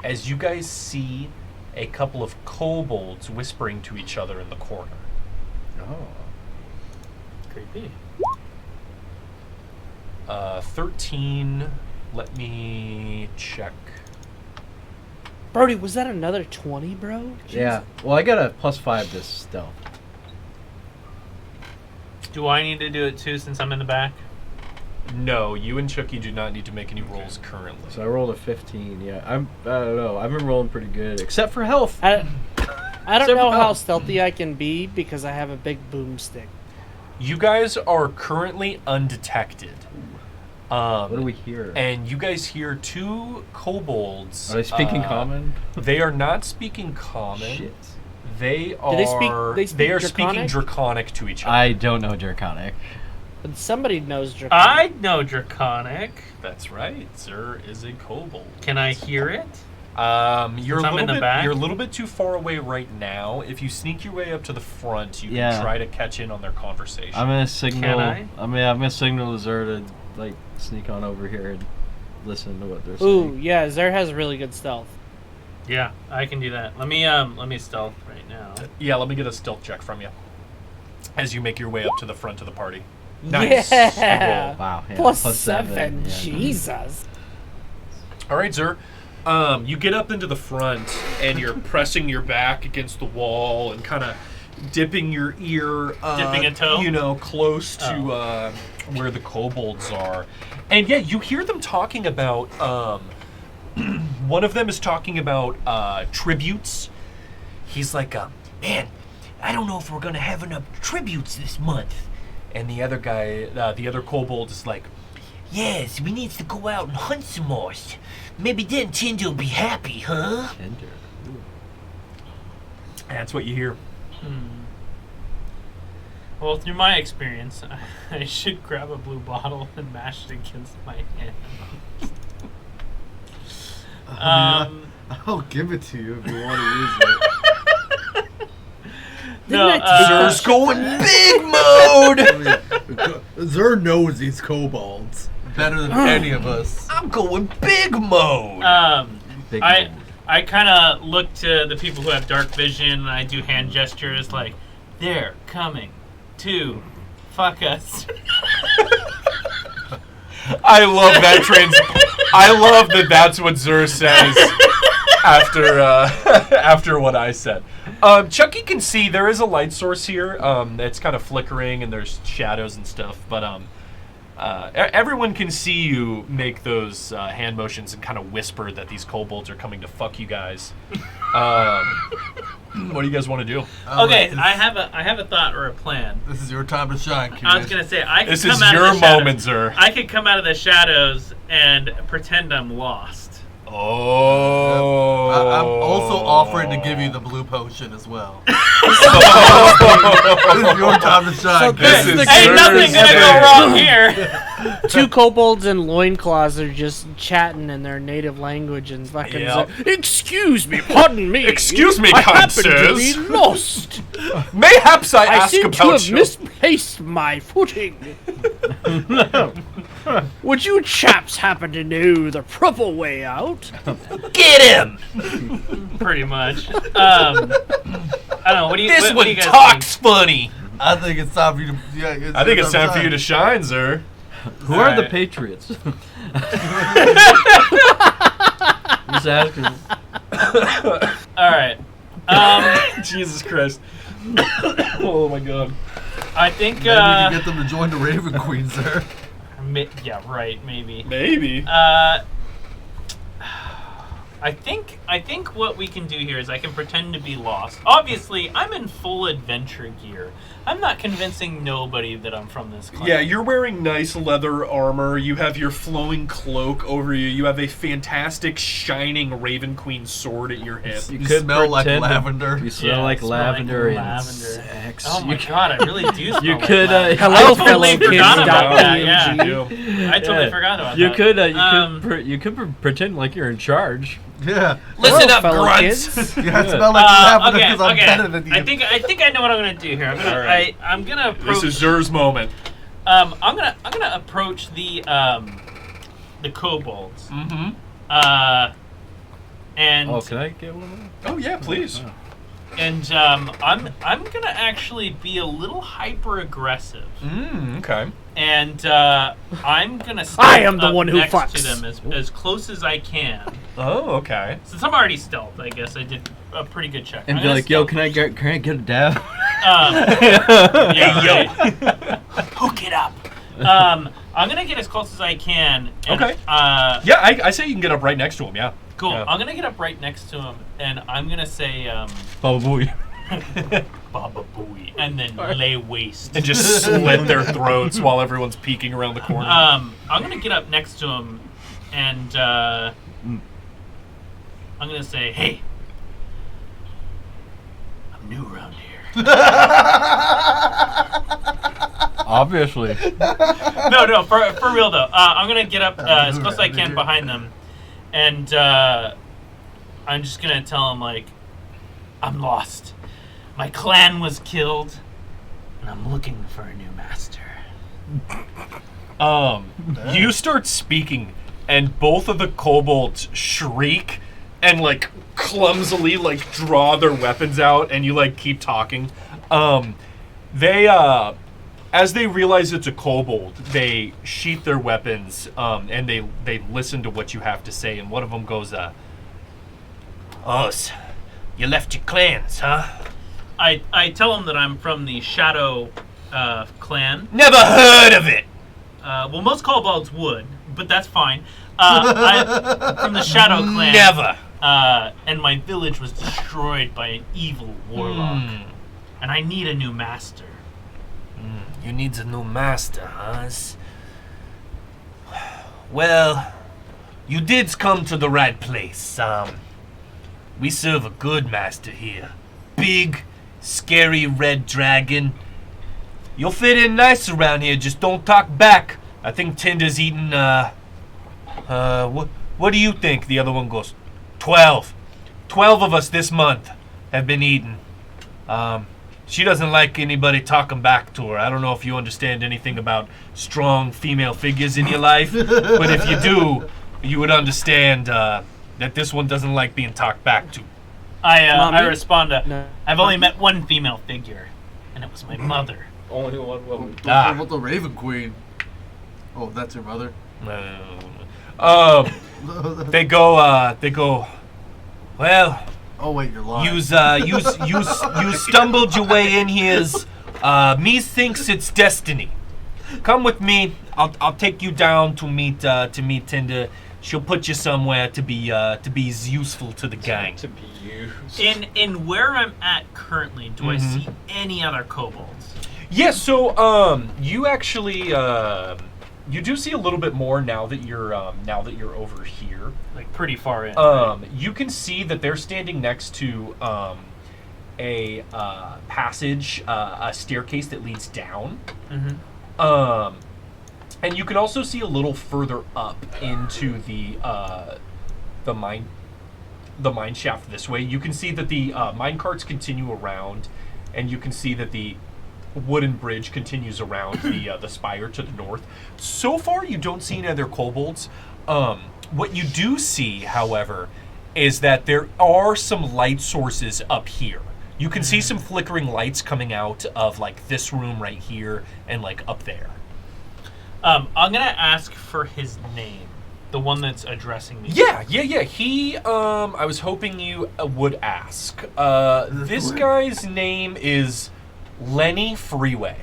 as you guys see a couple of kobolds whispering to each other in the corner. Oh. Creepy. 13. Let me check. Brody, was that another 20, bro? Yeah. Well, I got a +5 this stealth. Do I need to do it too since I'm in the back? No, you and Chucky do not need to make any rolls currently. So I rolled a 15. Yeah, I don't know. I've been rolling pretty good, except for health. I don't know how stealthy I can be because I have a big boomstick. You guys are currently undetected. What do we hear? And you guys hear two kobolds. Are they speaking common? They are not speaking common. Shit. They are. they speak are Draconic? speaking Draconic to each other. I don't know Draconic. But somebody knows Draconic. I know Draconic. That's right. Zer is a kobold. Can I hear it? You're Since I'm in the back? You're a little bit too far away right now. If you sneak your way up to the front, you Yeah. can try to catch in on their conversation. I'm gonna signal. Can I? I'm gonna signal to Zer to like sneak on over here and listen to what they're Ooh, saying. yeah, Zer has really good stealth. Yeah, I can do that. Let me stealth right now. Yeah, let me get a stealth check from you as you make your way up to the front of the party. Nice. Yeah. Wow. Yeah, +7. Yeah. Jesus. All right, Zer. You get up into the front and you're pressing your back against the wall and kind of dipping your ear, Dipping a toe? you know, close to where the kobolds are. And yeah, you hear them talking about. One of them is talking about tributes. He's like, man, I don't know if we're gonna have enough tributes this month. And the other guy, the other kobold, is like, yes, we need to go out and hunt some more. Maybe then Tinder will be happy, huh? Tinder. That's what you hear. Well, through my experience, I should grab a blue bottle and mash it against my hand. I'll give it to you if you want to use it. No, Zer's going big mode! I mean, Zer knows these kobolds better than any of us. I'm going big mode! Big I move. kind of look to the people who have dark vision, and I do hand gestures like, they're coming to fuck us. I love that I love that that's what Zer says after what I said. Chucky can see there is a light source here. It's kind of flickering and there's shadows and stuff, but everyone can see you make those hand motions and kind of whisper that these kobolds are coming to fuck you guys. What do you guys want to do? Okay, I have a thought or a plan. This is your time to shine, kid. I was gonna say I could This come is out your of the shadows. moment, Zer. I could come out of the shadows and pretend I'm lost. Oh. I'm also offering to give you the blue potion as well. This is your time to shine, this kid. is Ain't nothing Zer's gonna day. go wrong here. Two kobolds in loincloths are just chatting in their native language and fucking Yep. say, excuse me, pardon me. Excuse me, I kind happen to be sirs." lost. Mayhaps I I ask seem to about have you. misplaced my footing. Would you chaps happen to know the proper way out? Get him! Pretty much. I don't know. What do you? This what one do you guys talks funny. I think it's time for you to. Yeah, I think it's time for you to shine, Zer. Who are the Alright. Patriots? Just asking. Think? All right. Jesus Christ. Oh my god. I think. Maybe you can get them to join the Raven Queens there. Yeah, right. Maybe. Maybe. I I think what we can do here is I can pretend to be lost. Obviously, I'm in full adventure gear. I'm not convincing nobody that I'm from this clan. Yeah, you're wearing nice leather armor. You have your flowing cloak over you. You have a fantastic shining Raven Queen sword at your hip. You smell like pretend lavender. You smell Yeah, like I smell like lavender and lavender. sex. Oh my god, I really do smell You like could, lavender. Hello, I fellow totally kids. forgot about that, .emg. yeah. I totally Yeah. forgot about You that. could you could pretend like you're in charge. Yeah. Listen Hello, up, fellow grunts. kids. Yeah, I smell like lavender okay, because I'm okay. better than you. I think I know what I'm gonna do here. All right. I'm gonna approach. This is Zer's moment. I'm gonna approach the kobolds. Mm-hmm. And Oh, can I get one of them? Oh yeah, please. and I'm gonna actually be a little hyper aggressive. Okay. And I'm gonna step I am the up one who next fucks. to them as close as I can. Oh, okay. Since I'm already stealth, I guess I did a pretty good check. And I'm be gonna like, yo, stealth. can I get a dab? Yeah, right. Hook it up. I'm gonna get as close as I can. And, Okay. Yeah, I say you can get up right next to him. Yeah. Cool. Yeah. I'm gonna get up right next to him, and I'm gonna say, Baba Booey. Baba Booey, and then lay waste. And just slit their throats while everyone's peeking around the corner. I'm gonna get up next to him, and I'm gonna say, "Hey, I'm new around here." Obviously. No, for real though. I'm gonna get up as close as I can behind them, and I'm just gonna tell them like, "I'm lost. My clan was killed, and I'm looking for a new master." You start speaking, and both of the kobolds shriek and like clumsily like draw their weapons out, and you like keep talking. They as they realize it's a kobold, they sheath their weapons, and they listen to what you have to say. And one of them goes, "Oh, you left your clans, huh?" I tell them that I'm from the Shadow clan. Never heard of it. Well, most kobolds would, but that's fine. I'm from the Shadow clan. Never. And my village was destroyed by an evil warlock. And I need a new master. You needs a new master, huh? Well, you did come to the right place. We serve a good master here. Big, scary red dragon. You'll fit in nice around here, just don't talk back. I think Tinder's eating, what do you think? The other one goes, 12. 12 of us this month have been eaten. She doesn't like anybody talking back to her. I don't know if you understand anything about strong female figures in your life, but if you do, you would understand that this one doesn't like being talked back to. I respond to, No. I've only met one female figure, and it was my mother. Only one woman. Ah. What about the Raven Queen? Oh, that's your mother. They go, well, Oh wait, you're lying. you stumbled your way in here. Me thinks it's destiny. Come with me. I'll take you down to meet Tinder. She'll put you somewhere to be useful to the gang. To be used. In where I'm at currently, do I see any other kobolds? Yeah, so you actually you do see a little bit more now that you're over here. Like pretty far in. You can see that they're standing next to a passage, a staircase that leads down. And you can also see a little further up into the mine shaft this way. You can see that the mine carts continue around, and you can see that the wooden bridge continues around the spire to the north. So far, you don't see any other kobolds. What you do see, however, is that there are some light sources up here. You can see some flickering lights coming out of like this room right here and like up there. I'm gonna ask for his name, the one that's addressing me. Yeah. He, I was hoping you would ask. This guy's name is Lenny Freeway.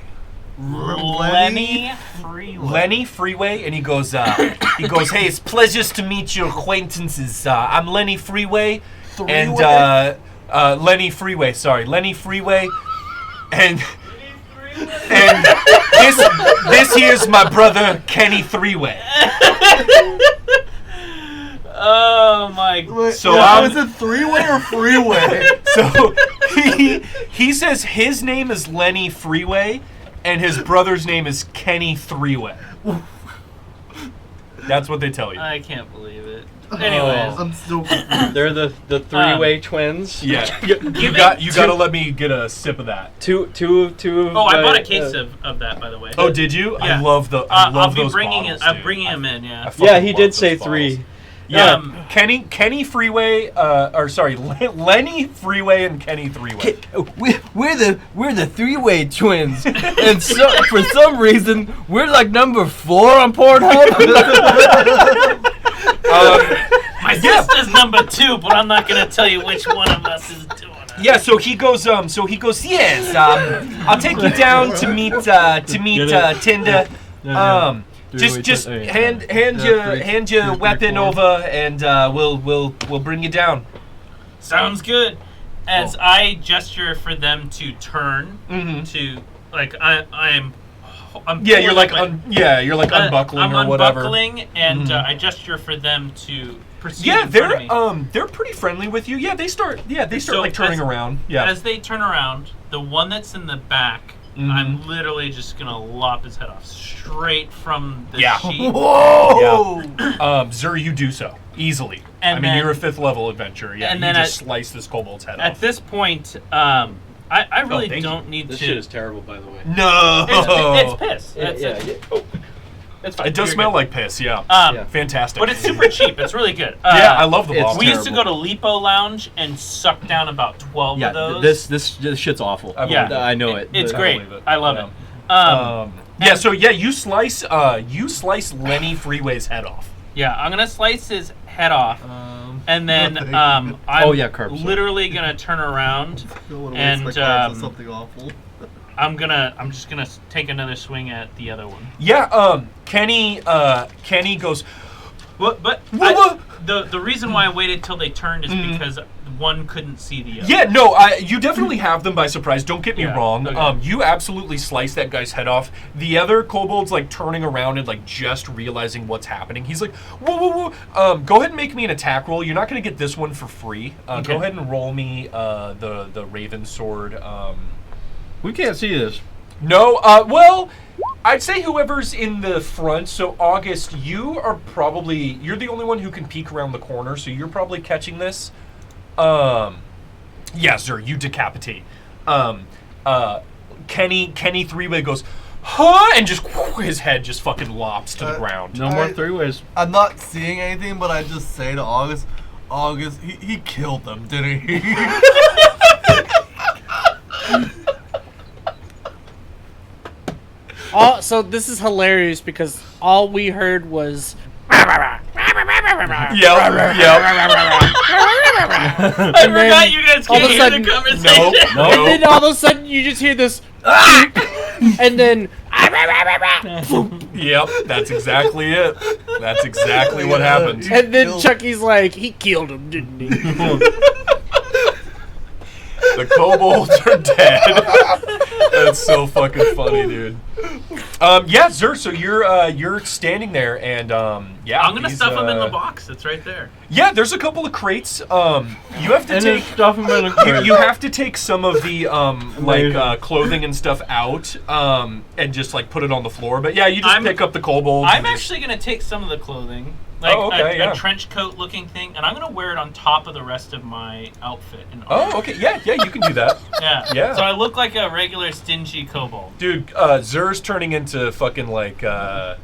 Lenny Freeway. Lenny Freeway, and he goes, hey, it's pleasures to meet your acquaintances. I'm Lenny Freeway, and Lenny Freeway, and this here's my brother Kenny Threeway. Oh my! Wait, So is it three-way or freeway? So he says his name is Lenny Freeway, and his brother's name is Kenny Threeway. That's what they tell you. I can't believe it. Anyways, I'm still confused. They're the three-way twins. Yeah, you gotta let me get a sip of that. Two. oh, I bought a case of that, by the way. Oh, did you? Yeah. I love those bringing bottles, I'm dude. bringing them in. Yeah. I fucking Yeah, he love did those say bottles. 3. Yeah, Kenny Freeway, Lenny Freeway and Kenny Threeway. We're the three-way twins, and so for some reason we're like number 4 on Pornhub. My sister's number 2, but I'm not gonna tell you which one of us is doing it. Yeah, so he goes, yes, I'll take you down to meet Tinder. Just hand your weapon over, and we'll bring you down. Sounds good. As I gesture for them to turn to, like, I'm Yeah, you're like my- you're like unbuckling I'm or whatever. unbuckling, and I gesture for them to proceed. Yeah, in front of me. they're pretty friendly with you. Yeah, they start So like turning around. Yeah. As they turn around, the one that's in the back, I'm literally just gonna lop his head off straight from the sheet. Whoa! Yeah. Zur, you do so easily. And I mean, then- you're a 5th level adventurer. Yeah, and you then just slice this kobold's head At off. this point, I really thank don't need This to. shit is terrible, by the way. No. It's piss. It's fine. It does You're smell good. like piss. Yeah. Yeah. Fantastic. But it's super cheap. It's really good. Yeah, I love the it's bottle. We used to go to Lipo Lounge and suck down about 12 of those. This shit's awful. Yeah. I know it. It's but- great. believe it. I love Yeah. it. Yeah, so yeah, you slice Lenny Freeway's head off. Yeah, I'm gonna slice his head off, and then thank you. I'm Oh, yeah, Carp, sorry. literally gonna turn around, Don't wanna and waste my cards on something awful. I'm just gonna take another swing at the other one. Yeah, Kenny goes, But the reason why I waited till they turned is because one couldn't see the other. yeah, no, you definitely have them by surprise. Don't get me Yeah, wrong. okay. You absolutely slice that guy's head off. The other kobold's like turning around and like just realizing what's happening. He's like, whoa. Go ahead and make me an attack roll. You're not going to get this one for free. Okay. Go ahead and roll me the Raven Sword. We can't see this. No, well, I'd say whoever's in the front. So August, you're the only one who can peek around the corner. So you're probably catching this. Yeah, sir, you decapitate. Kenny Threeway goes, huh, and just his head just fucking lops to the ground. No more 3-ways. I'm not seeing anything, but I just say to August, he killed them, didn't he? So this is hilarious because all we heard was. Yep. I forgot you guys all of can't a hear sudden- the conversation. And then all of a sudden you just hear this. And then. Yep, that's exactly it. That's exactly what happened. And then Chucky's like, he killed him, didn't he? The kobolds are dead. That's so fucking funny, dude. Yeah, Zur, so you're standing there, and yeah, I'm gonna these, stuff them in the box. It's right there. Yeah, there's a couple of crates. You have to And take then stuff 'em in a crate. you have to take some of the clothing and stuff out, and just like put it on the floor. But yeah, you just pick up the kobolds. I'm and just- actually gonna take some of the clothing, like a trench coat looking thing, and I'm gonna wear it on top of the rest of my outfit. And Oh, okay, yeah, you can do that. yeah. Yeah. So I look like a regular stingy kobold. Dude, Zur's turning into fucking like, God,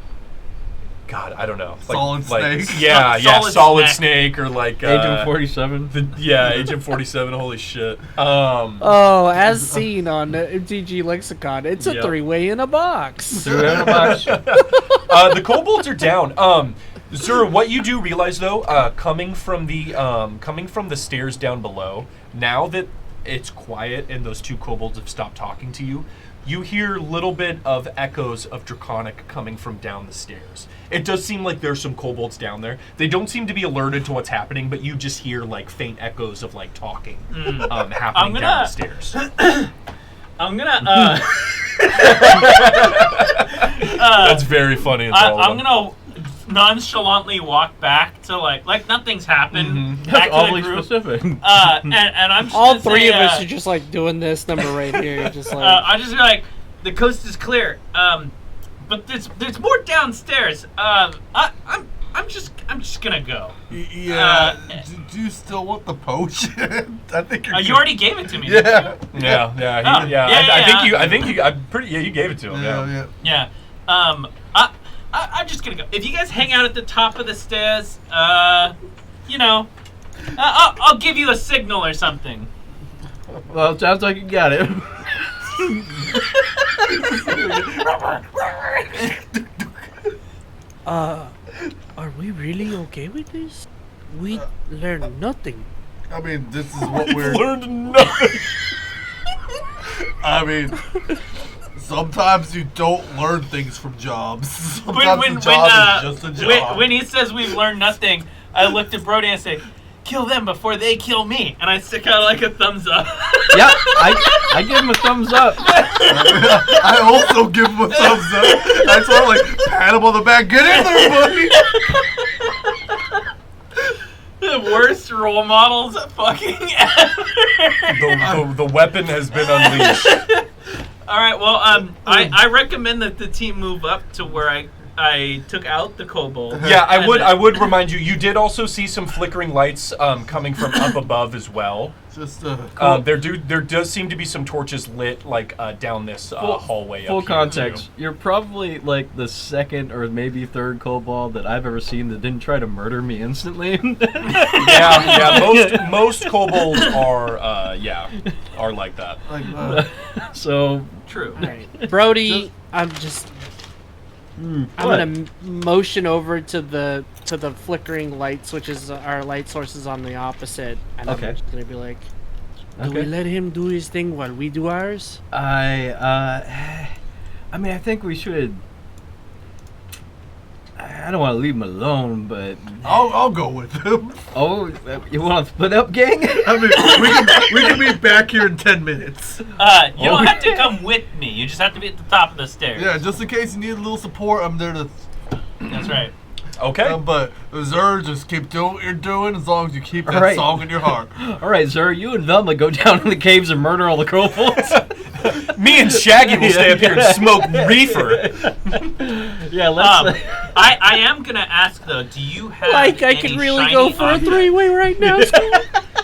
I don't know. Solid Snake. Yeah, Solid Solid Snake. Snake or like Agent 47. Agent 47. Holy shit. Oh, as seen on MTG Lexicon, it's a Yep. 3-way in a box. The kobolds are down. Zur, what you do realize though, coming from the stairs down below, now that it's quiet and those two kobolds have stopped talking to you, you hear a little bit of echoes of Draconic coming from down the stairs. It does seem like there's some kobolds down there. They don't seem to be alerted to what's happening, but you just hear like faint echoes of like talking happening down the stairs. I'm gonna. That's very funny. I'm gonna nonchalantly walk back to like nothing's happened. Back to the group. Specific. And I'm just All gonna three say, of us are just like doing this number right here, just like. I just be like, the coast is clear. But there's more downstairs. I'm just gonna go. Yeah. Do you still want the potion? I think you're. You already gave it to me. Yeah. Didn't you? I think you. You gave it to him. Yeah. I'm just gonna go. If you guys hang out at the top of the stairs, I'll give you a signal or something. Well, it sounds like you got it. Are we really okay with this? We learned nothing. I mean, this is what we're. Learned nothing. I mean, sometimes you don't learn things from jobs. Sometimes the job is just a job. When he says we've learned nothing, I looked at Brody and I say, "Kill them before they kill me," and I stick out like a thumbs up. Yeah, I give him a thumbs up. I also give him a thumbs up. I sort of like pat him on the back. Get in there, buddy. The worst role models fucking ever. The weapon has been unleashed. All right. Well, I recommend that the team move up to where I took out the kobold. Yeah, I would remind you. You did also see some flickering lights coming from up above as well. Just there does seem to be some torches lit like down this hallway. Full up here, context. too. You're probably like the second or maybe third kobold that I've ever seen that didn't try to murder me instantly. Yeah. Most kobolds are like that. So True. All right, Brody, I'm gonna motion over to the flickering lights, which is our light sources on the opposite, and I'm just gonna be like, "Do we let him do his thing while we do ours?" I mean, I think we should. I don't want to leave him alone, but I'll go with him. Oh, you want to split up, gang? I mean, we can be back here in 10 minutes. You don't have to come with me. You just have to be at the top of the stairs. Yeah, just in case you need a little support, I'm there to. That's right. Okay. But Zer, just keep doing what you're doing as long as you keep that song in your heart. All right, Zer, you and Velma go down in the caves and murder all the kobolds. Me and Shaggy will stay up here and smoke reefer. Yeah, let's. I am gonna ask though. Do you have I any could really shiny go for a three-way right now.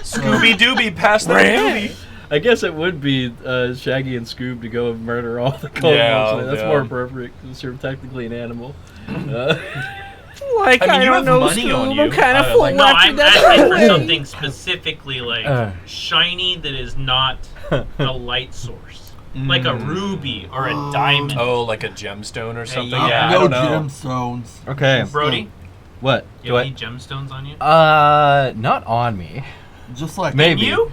Scooby Dooby, pass the doobie. I guess it would be Shaggy and Scoob to go and murder all the kobolds. Yeah, That's more appropriate because you're technically an animal. I you don't have know, money on Scoob. you. I'm kind of full No, after I'm that. asking for something specifically like shiny that is not a light source, like a ruby or a diamond. Oh, like a gemstone or something? yeah. Yeah, I No don't know. gemstones. Okay. Brody, What? you have any gemstones on you? Not on me. Just like Maybe. You?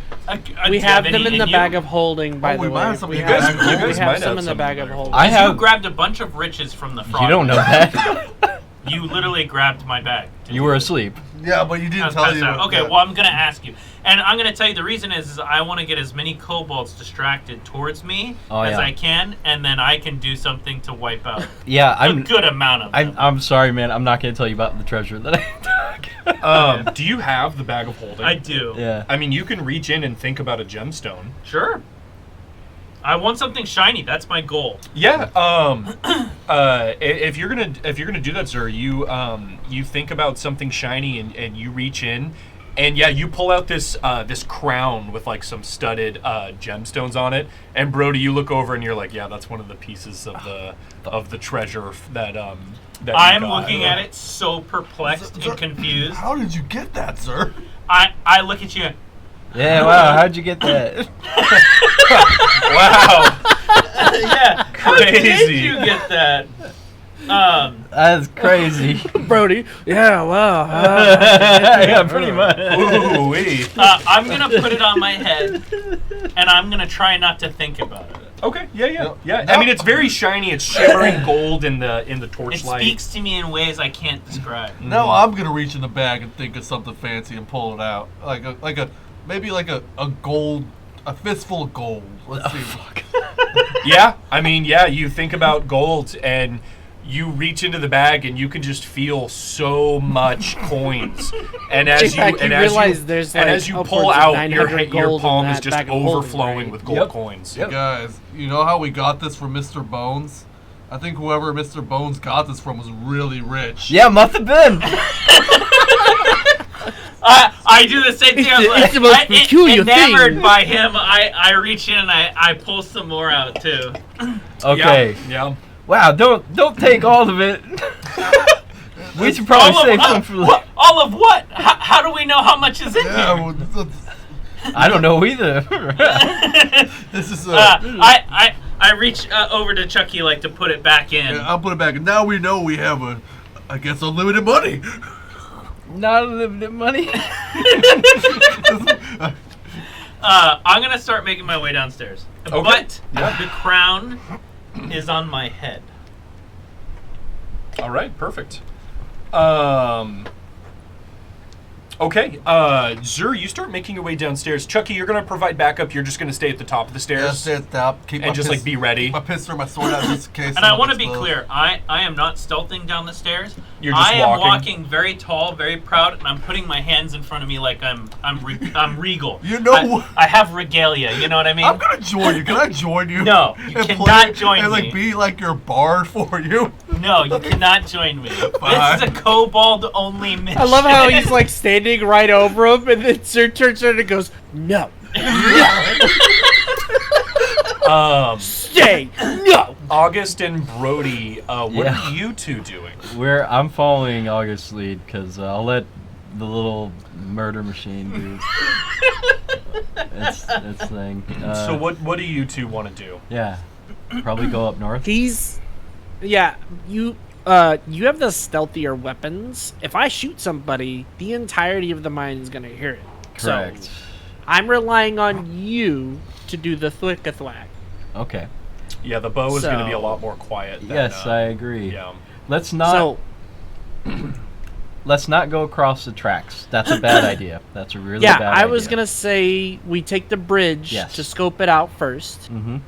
We have them in the bag of holding, by the we might way. have some. We You have guys- some- you we guys have might some have in the some bag in of there. holding. I You have. grabbed a bunch of riches from the frog. You don't know that. You literally grabbed my bag. You were asleep. Yeah, but you I didn't was tell passed you. out. Okay, well, I'm going to ask you. And I'm going to tell you the reason is I want to get as many kobolds distracted towards me as I can, and then I can do something to wipe out Yeah, a good amount of them. I'm sorry, man. I'm not going to tell you about the treasure that I took. Do you have the bag of holding? I do. Yeah. I mean, you can reach in and think about a gemstone. Sure. I want something shiny. That's my goal. Yeah. If you're gonna do that, sir, you think about something shiny and you reach in, and yeah, you pull out this crown with like some studded gemstones on it. And Brody, you look over and you're like, yeah, that's one of the pieces of the treasure that that I'm you got. looking at it so perplexed and confused. How did you get that, sir? I look at you. Yeah, wow. How'd you get that? Wow. Yeah. How Crazy. did you get that? That's crazy. Brody. Yeah, wow. Yeah, pretty much. Ooh-wee. I'm gonna put it on my head, and I'm gonna try not to think about it. Okay. Yeah. Yep. Yeah. No. I mean, it's very shiny. It's shimmering gold in the It torchlight. speaks to me in ways I can't describe. Now I'm gonna reach in the bag and think of something fancy and pull it out, maybe a gold, a fistful of gold. Let's see. Yeah. I mean, yeah. You think about gold and you reach into the bag and you can just feel so much coins. And as you realize there's as you pull upwards of out, 900 your gold in palm that is just bag of holding, overflowing right? with gold Yep. coins. Yep. Guys, you know how we got this from Mr. Bones? I think whoever Mr. Bones got this from was really rich. Yeah, must have been. I do the same thing. It's the most peculiar enamored thing. by him, I reach in and I pull some more out too. Okay. Yeah. Wow, don't take all of it. We should probably save some for later. All of what? How do we know how much is in Yeah, here? well, I don't know either. this is I reach over to Chucky like to put it back in. I'll put it back. And now we know we have I guess unlimited money. Not unlimited money. I'm gonna start making my way downstairs, Okay. but the crown is on my head. All right, perfect. Okay, Zur, you start making your way downstairs. Chucky, you're gonna provide backup. You're just gonna stay at the top of the stairs Yeah, stay at the top. Keep and my just like be ready. Keep my pistol or my sword out just in case. And I someone want to gets be close. clear. I am not stealthing down the stairs. You're just I am walking. walking very tall, very proud, and I'm putting my hands in front of me like I'm regal. You know I have regalia. You know what I mean? I'm gonna join you. Can I join you? No, you And cannot join and me. like be like your bard for you. No, you cannot join me. Fine. This is a kobold only mission. I love how he's like standing right over him, and then Sir turns around and goes, "No, stay, no." August and Brody, what Yeah. are you two doing? I'm following August's lead because I'll let the little murder machine do its thing. So what do you two want to do? Yeah, probably go up north. You have the stealthier weapons. If I shoot somebody, the entirety of the mine is gonna hear it. Correct. So, I'm relying on you to do the thwick-a-thwack. Okay. Yeah, the bow is going to be a So- lot more quiet. Than, Yes, I agree. Yeah. Let's not. So, Let's not go across the tracks. That's a bad idea. That's a really yeah, bad I idea. was gonna say we take the bridge Yes. to scope it out first, Mm-hmm.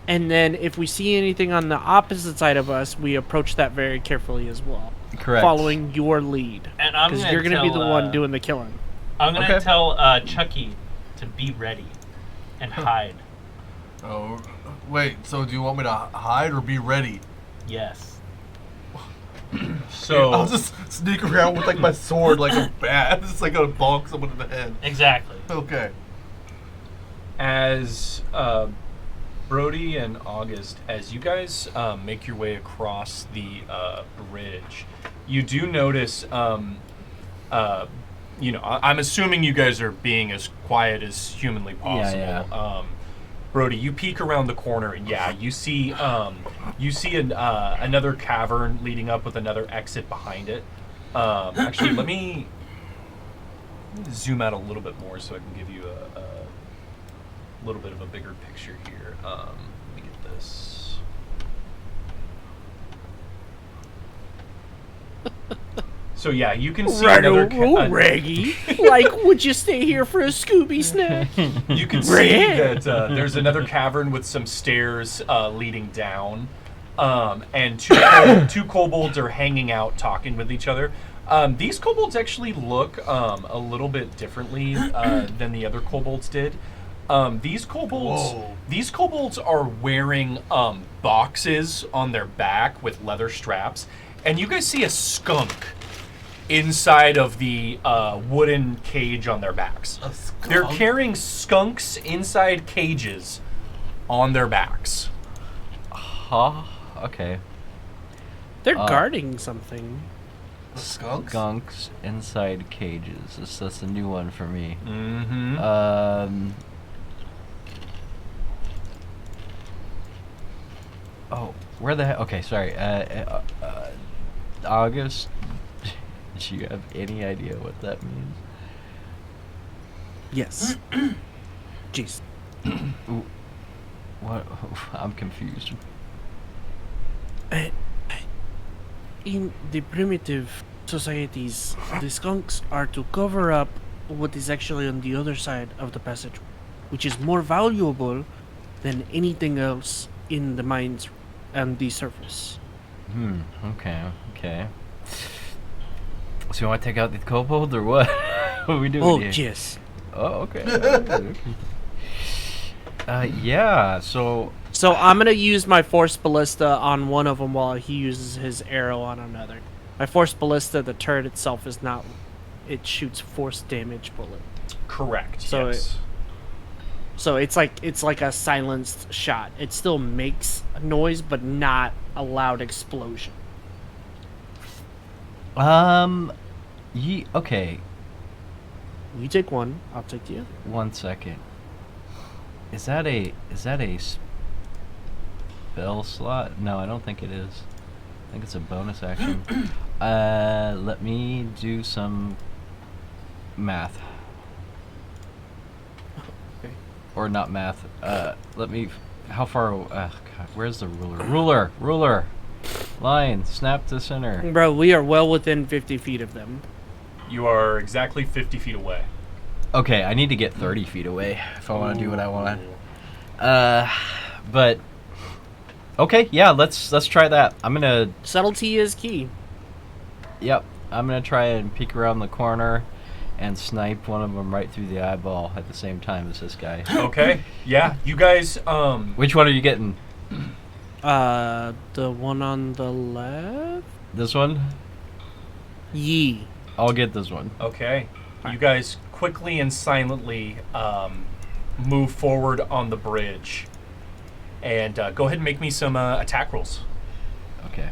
and then if we see anything on the opposite side of us, we approach that very carefully as well, Correct. following your lead, And I'm because gonna you're gonna be the tell, one doing the killing. I'm gonna Okay. tell Chucky to be ready and hide. Oh, wait. So do you want me to hide or be ready? Yes. So I'll just sneak around with like my sword, like a bat, just like gonna bonk someone in the head. Exactly. Okay. as Brody and August, as you guys make your way across the bridge, you do notice, I'm assuming you guys are being as quiet as humanly possible. Yeah. Brody, you peek around the corner, and you see another cavern leading up with another exit behind it. Actually, let me zoom out a little bit more so I can give you a little bit of a bigger picture here. Let me get this. So yeah, you can see another. Raggy. Like, would you stay here for a Scooby snack? You can see that there's another cavern with some stairs leading down, and two kobolds are hanging out talking with each other. These kobolds actually look a little bit differently than the other kobolds did. These kobolds are wearing boxes on their back with leather straps, and you guys see a skunk inside of the wooden cage on their backs. They're carrying skunks inside cages on their backs. Huh? Okay. They're guarding something. Skunks? Skunks inside cages. That's a new one for me. Mm-hmm. Oh, where the heck? Okay, sorry. August. Do you have any idea what that means? Yes. Jeez. What? I'm confused. In the primitive societies, the skunks are to cover up what is actually on the other side of the passage, which is more valuable than anything else in the mines and the surface. Okay. So you want to take out the kobold or what? What are we doing Oh, here? yes. Oh, okay. Yeah, so... So I'm going to use my Force Ballista on one of them while he uses his arrow on another. My Force Ballista, the turret itself is not... It shoots force damage bullet. Correct, So yes. So it's like a silenced shot. It still makes a noise, but not a loud explosion. Okay. You take one, I'll take the other. 1 second. Is that a spell slot? No, I don't think it is. I think it's a bonus action. Let me do some math. Okay. Or not math. Let me. How far? God, where's the ruler? Ruler. Line. Snap to center. Bro, we are well within 50 feet of them. You are exactly 50 feet away. Okay, I need to get 30 feet away if I want to do what I want. But okay, yeah, let's try that. I'm gonna. Subtlety is key. Yep, I'm gonna try and peek around the corner and snipe one of them right through the eyeball at the same time as this guy. Okay, yeah, you guys, Which one are you getting? The one on the left? This one? Yee. I'll get this one. Okay. You guys quickly and silently move forward on the bridge. And go ahead and make me some attack rolls. Okay.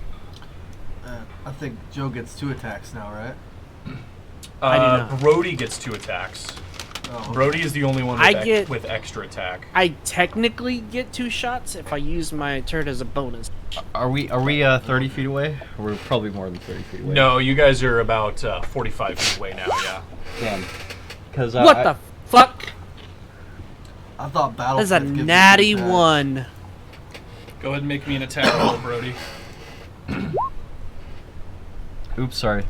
I think Joe gets 2 attacks now, right? I do not. Brody gets 2 attacks. Oh. Brody is the only one with extra attack. I technically get 2 shots if I use my turret as a bonus. Are we 30 feet away? We're probably more than 30 feet away. No, you guys are about 45 feet away now, yeah. Damn. Because What the fuck? I thought battle. That's a natty 1. Go ahead and make me an attack roll, Brody. Oops, sorry.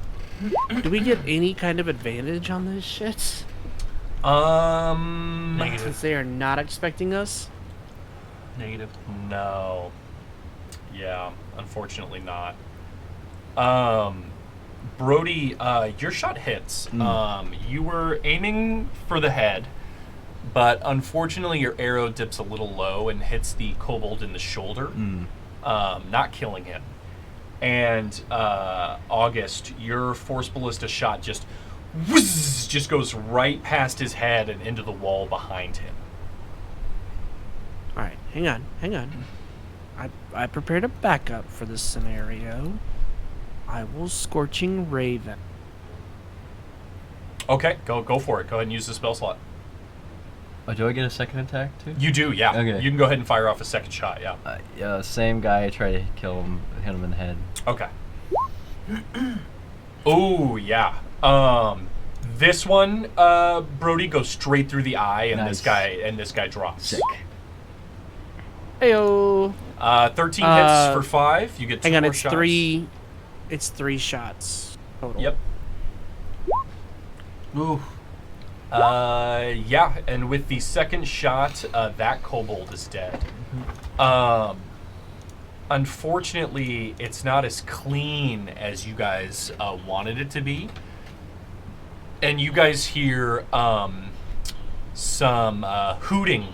Do we get any kind of advantage on this shit? Since they are not expecting us? Negative. No. Yeah, unfortunately not. Brody, your shot hits. You were aiming for the head, but unfortunately your arrow dips a little low and hits the kobold in the shoulder, not killing him. And August, your Force Ballista shot just goes right past his head and into the wall behind him. Alright, hang on. I prepared a backup for this scenario. I will Scorching Ray them. Okay, go for it. Go ahead and use the spell slot. Oh, do I get a second attack too? You do, yeah. Okay. You can go ahead and fire off a second shot, yeah. Yeah, same guy. Try to kill him, hit him in the head. Okay. Oh, yeah. This one, Brody goes straight through the eye, and Nice. this guy drops. Sick. Heyo. 13 hits for 5. You get 2 Hang on, more it's shots. 3. It's 3 shots total. Yep. Ooh. Yeah, and with the second shot, that kobold is dead. Unfortunately, it's not as clean as you guys wanted it to be. And you guys hear some hooting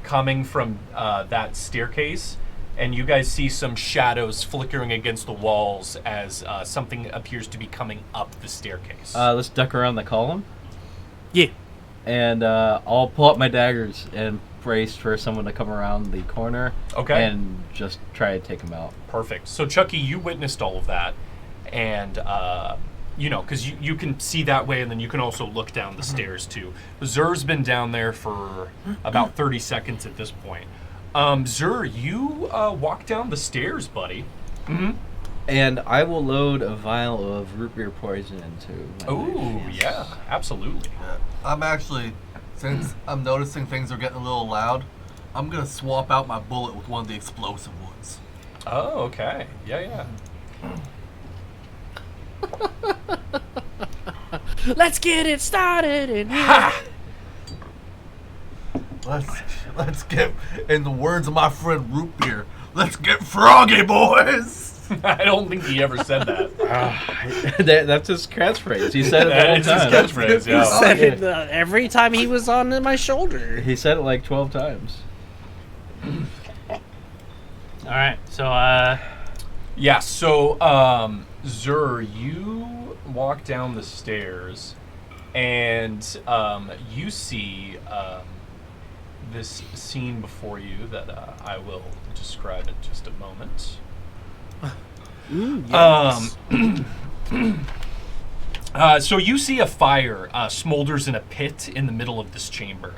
coming from that staircase. And you guys see some shadows flickering against the walls as something appears to be coming up the staircase. Let's duck around the column. Yeah. And I'll pull up my daggers and brace for someone to come around the corner. Okay. And just try to take him out. Perfect. So, Chucky, you witnessed all of that. And, because you can see that way, and then you can also look down the stairs, too. Zur's been down there for about 30 seconds at this point. Zur, you walk down the stairs, buddy. Mm-hmm. And I will load a vial of root beer poison into my Oh, knife. yeah, absolutely. Yeah. I'm actually, since I'm noticing things are getting a little loud, I'm gonna swap out my bullet with one of the explosive ones. Oh, okay. Yeah. Let's get it started in here. Let's get, in the words of my friend Root Beer, let's get froggy, boys. I don't think he ever said that. That's his catchphrase. He said it the whole It's time. his catchphrase, yeah. He said it every time he was on my shoulder. He said it like 12 times. All right, so Yeah, so, Zur, you walk down the stairs, and you see this scene before you that I will describe in just a moment. Yes. So you see a fire smolders in a pit in the middle of this chamber.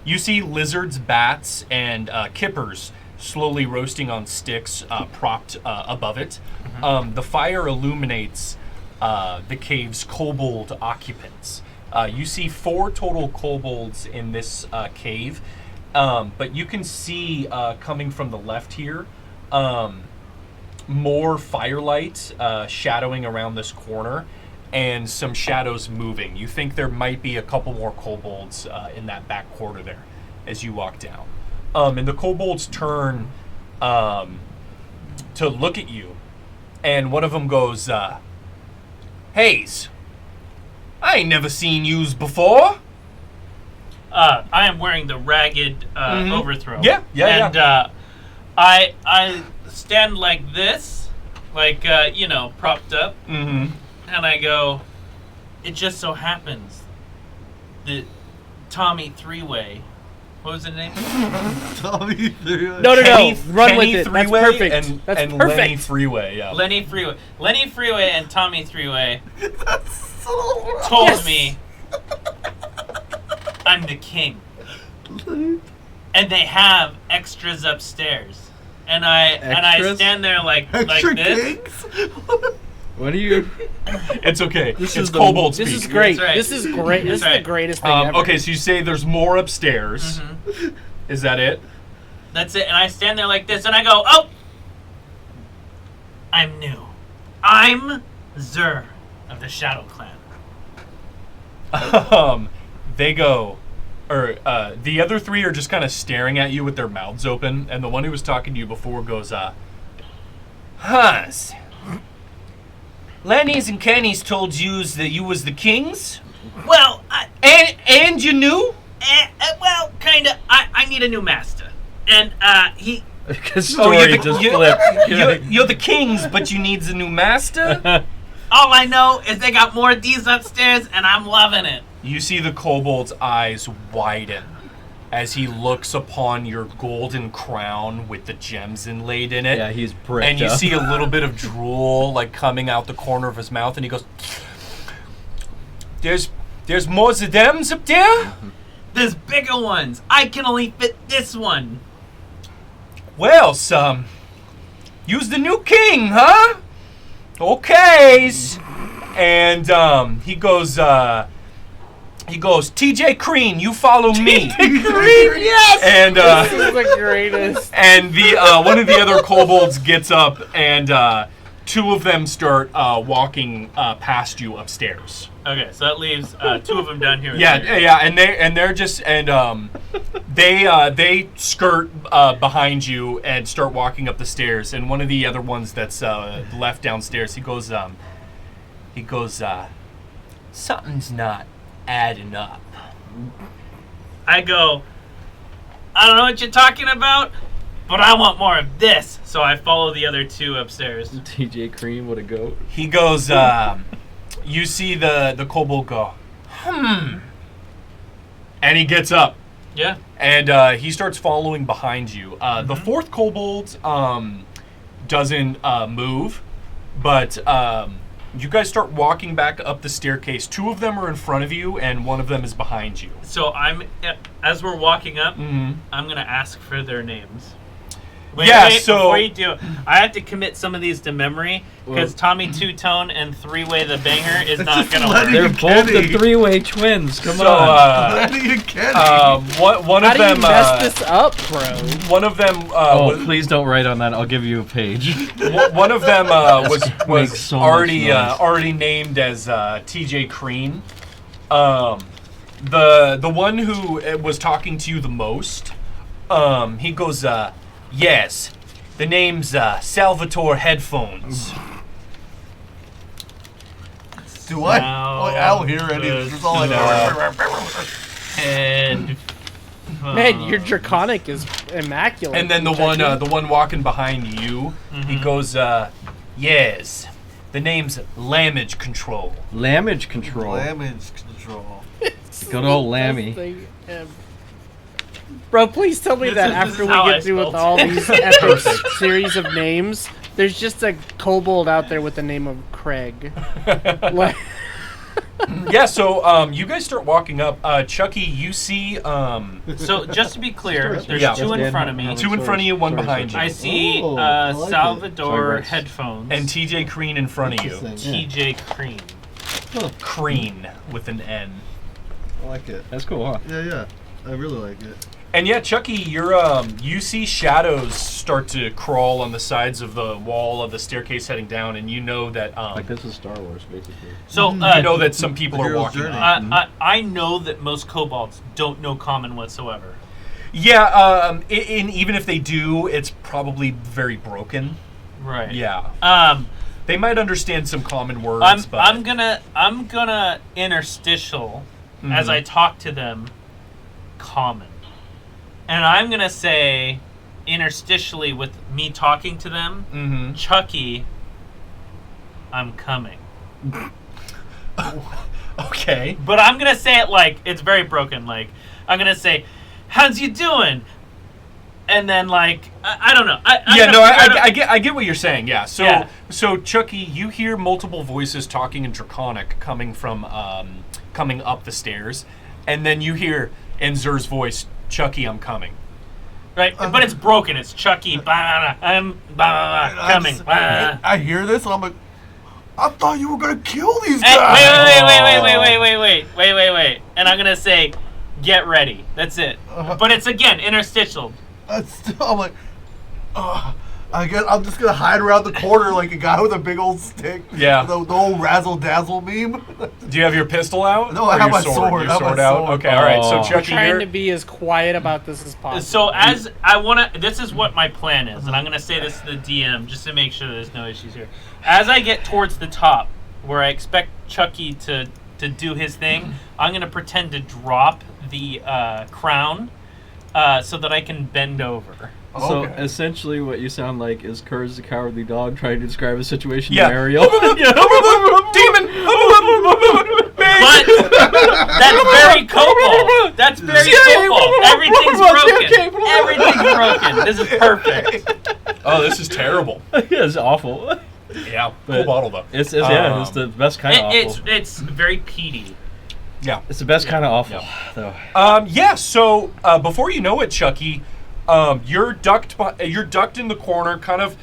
You see lizards, bats, and kippers slowly roasting on sticks propped above it. The fire illuminates the cave's kobold occupants. You see 4 total kobolds in this cave, but you can see coming from the left here more firelight shadowing around this corner and some shadows moving. You think there might be a couple more kobolds in that back quarter there as you walk down. And the kobolds turn to look at you, and one of them goes, Haze, I ain't never seen yous before. I am wearing the ragged overthrow. Yeah. And I stand like this, like propped up, Mm-hmm. and I go. It just so happens that Tommy Three-Way. What was his name? Tommy, No. Run with it. That's perfect. And That's Lenny perfect. Freeway, yeah. Lenny Freeway and Tommy Three-Way That's so told Yes. me I'm the king, and they have extras upstairs, and I Extras? stand there like extra this. kings. What are you... It's okay. This it's is the- kobold This speak. is great. That's right. This is great. This is That's the right. greatest thing ever. Okay, so you say there's more upstairs. Is that it? That's it. And I stand there like this, and I go, "Oh, I'm new. I'm Zur of the Shadow Clan." They go, or the other 3 are just kind of staring at you with their mouths open, and the one who was talking to you before goes, Hans, Lenny's and Kenny's told yous that you was the kings, Well, and you knew. well, kind of. I need a new master, and he. His story just flipped. You're the kings, but you needs a new master. All I know is they got more of these upstairs, and I'm loving it. You see the kobold's eyes widen as he looks upon your golden crown with the gems inlaid in it. Yeah, he's bricked And you up. see a little bit of drool like coming out the corner of his mouth, and he goes, There's more of them's up there? There's bigger ones. I can only fit this one. Well, son, you's the new king, huh? Okay. And he goes, TJ Crean, you follow me. Green, yes. And This is the greatest. and the one of the other kobolds gets up, and 2 of them start walking past you upstairs. Okay, so that leaves 2 of them down here. Yeah, and they're just they skirt behind you and start walking up the stairs. And one of the other ones that's left downstairs, he goes, something's not adding up. I go, I don't know what you're talking about, but I want more of this. So I follow the other 2 upstairs. TJ Cream, what a goat. He goes, you see the kobold go, and he gets up. Yeah. And he starts following behind you. The 4th kobold doesn't move, but you guys start walking back up the staircase. 2 of them are in front of you, and 1 of them is behind you. So as we're walking up, Mm-hmm. I'm gonna ask for their names. Wait, before you do, I have to commit some of these to memory because Tommy Two-Tone and Three-Way the Banger is not going to work. They're both the Three-Way twins. Come on. Lenny and Kenny. One How of do you them. mess this up, bro? One of them. Please don't write on that. I'll give you a page. One of them was Makes so much noise. already named as TJ Crean. The one who was talking to you the most. He goes, yes, the name's Salvatore Headphones. Do I? I don't hear any of this. It's all I know. And Man, your draconic is immaculate. And then the one walking behind you, he goes, yes, the name's Lamage Control. Lamage Control. Damage control. Good old Lammy. Bro, please tell me that after we get through with all these epic series of names, there's just a kobold out there with the name of Craig. Like, Yeah, so you guys start walking up. Chucky, you see... so just to be clear, there's Yeah. two in front of me. Two in front of you, one behind you. I see Oh, I like it. Salvador Sorry, Rex. headphones And TJ Crean in front of you. Interesting. TJ Cream. Crean with an N. I like it. That's cool, huh? Yeah. I really like it. And yeah, Chucky, you see shadows start to crawl on the sides of the wall of the staircase heading down, and you know that Like this is Star Wars, basically. So you know that some people are Hero's walking journey. up. I know that most kobolds don't know common whatsoever. Yeah, even if they do, it's probably very broken. Right. Yeah. They might understand some common words, I'm gonna interstitial as I talk to them common. And I'm gonna say interstitially with me talking to them, Chucky, I'm coming. Okay. But I'm gonna say it like it's very broken. Like I'm gonna say, "How's you doing?" And then like I don't know. I get what you're saying. Yeah. So Yeah. so Chucky, you hear multiple voices talking in Draconic coming up the stairs, and then you hear in Zer's voice, "Chucky, I'm coming." Right, but it's broken. It's Chucky. I'm coming. I hear this and I'm like, I thought you were gonna kill these Hey, guys. wait. And I'm gonna say, get ready. That's it. But it's again interstitial. I'm like, I guess I'm just gonna hide around the corner like a guy with a big old stick. Yeah. The old razzle dazzle meme. Do you have your pistol out? No, I Or have your my sword. Your I have my sword out. sword. Okay, all right. So Oh. Chucky, trying you're, to be as quiet about this as possible. So as I wanna, this is what my plan is, and I'm gonna say this to the DM just to make sure there's no issues here. As I get towards the top, where I expect Chucky to do his thing, I'm gonna pretend to drop the crown so that I can bend over. So Okay. essentially, what you sound like is Kurz the Cowardly Dog trying to describe a situation Yeah. to Ariel. demon. But that's very kobold. That's very kobold. Everything's broken. Everything's broken. This is perfect. Oh, this is terrible. It's awful. Yeah, cool But- bottle though. It's Um, the best kind of awful. It's very peaty. Yeah. It's the best kind of awful, Yeah. though. Yeah. So before you know it, Chucky, you're ducked in the corner, kind of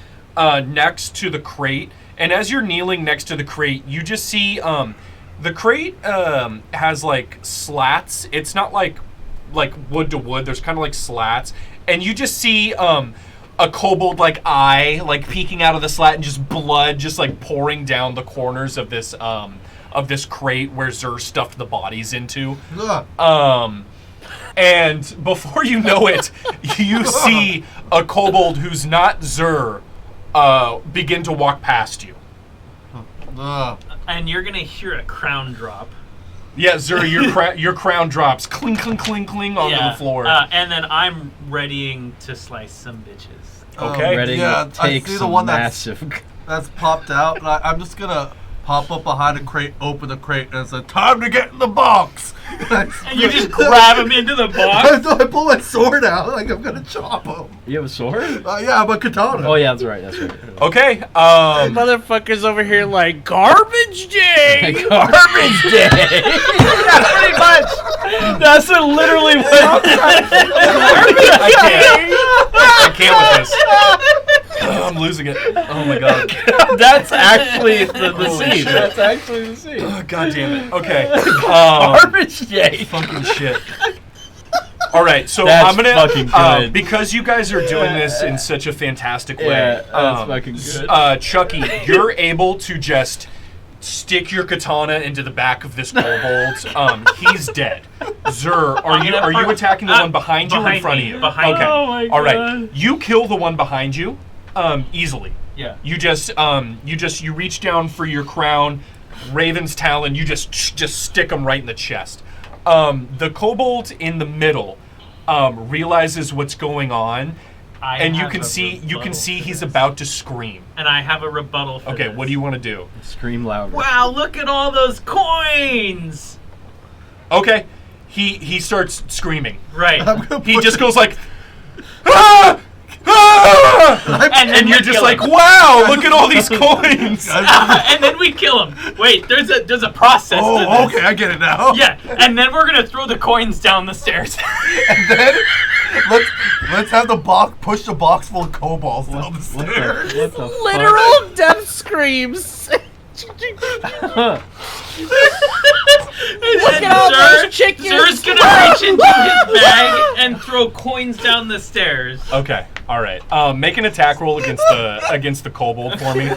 next to the crate. And as you're kneeling next to the crate, you just see the crate has like slats. It's not like wood to wood. There's kind of like slats, and you just see a kobold like eye like peeking out of the slat, and just blood just like pouring down the corners of this crate where Zer stuffed the bodies into. Ugh. And before you know it, you see a kobold who's not Zer begin to walk past you. Ugh. And you're gonna hear a crown drop. Yeah, Zer, your crown drops, cling, cling, cling, cling onto the floor. And then I'm readying to slice some bitches. Okay. Ready Yeah, to I take see the some one that's massive. popped out, and I'm just gonna pop up behind a crate, open the crate, and it's like, time to get in the box. And you just grab him into the box? I pull my sword out like I'm going to chop him. You have a sword? Yeah, I'm a katana. Oh, yeah, that's right. Okay. Motherfuckers over here like, garbage day! Garbage day! Yeah, pretty much. That's literally what I can't with this. Oh, I'm losing it. Oh my god. That's actually the Holy scene. shit. That's actually the scene. Oh, god damn it. Okay. Garbage day. Fucking shit. All right, so That's I'm gonna fucking good. because you guys are doing this in such a fantastic way. Yeah, that's fucking good. Chucky, you're able to just stick your katana into the back of this kobold. He's dead. Zur, are you attacking the one behind you or in front of you? Behind okay. me. Oh my All right. God. You kill the one behind you, easily. Yeah. You you reach down for your crown, Raven's Talon. You just stick him right in the chest. The kobold in the middle realizes what's going on, and you can see he's about to scream. And I have a rebuttal for Okay, this. what do you want to do? Scream louder. Wow, look at all those coins! Okay, he starts screaming. Right. He just goes like, ah! Ah! And you're just like, wow, look at all these coins. And then we kill him. Wait, there's a process to Oh, this. okay, I get it now. Yeah, and then we're gonna throw the coins down the stairs. And then let's have the box push the box full of kobolds down the stairs. What the fuck? Literal death screams. Look at all those chickens. Zer's gonna reach into his bag and throw coins down the stairs. Okay, all right. Make an attack roll against the kobold for me,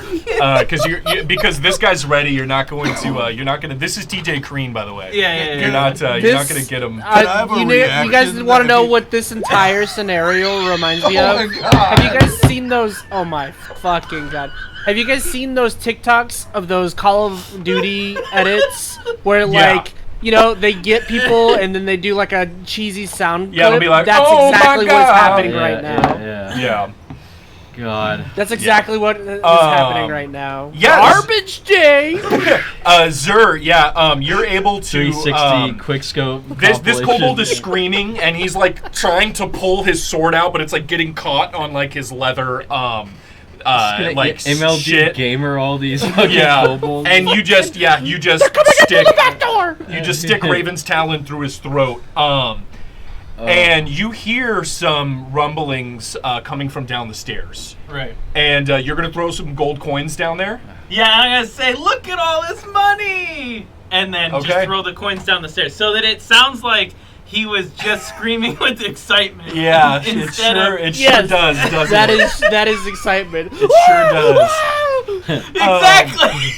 because this guy's ready. You're not going to. This is TJ Crean, by the way. Yeah. You're not going to get him. I have a you reaction guys to want to that? know what this entire scenario reminds me of? Oh my God. Have you guys seen those? Oh my fucking god! Have you guys seen those TikToks of those Call of Duty edits where like they get people and then they do like a cheesy sound clip? it'll be like, that's "Oh my exactly what's God." happening right now. Yeah. God. That's exactly what is happening right now. Yes. Garbage day. Zur, you're able to 360 quick scope. This kobold is screaming and he's like trying to pull his sword out, but it's like getting caught on like his leather like MLG shit. gamer, all these fucking kobolds. And you just stick Raven's Talon through his throat. And you hear some rumblings coming from down the stairs. Right. And you're gonna throw some gold coins down there. Yeah, I'm gonna say, look at all this money, and then just throw the coins down the stairs so that it sounds like he was just screaming with excitement. Yeah, it instead sure of does, doesn't That it? that is excitement. It sure does. exactly.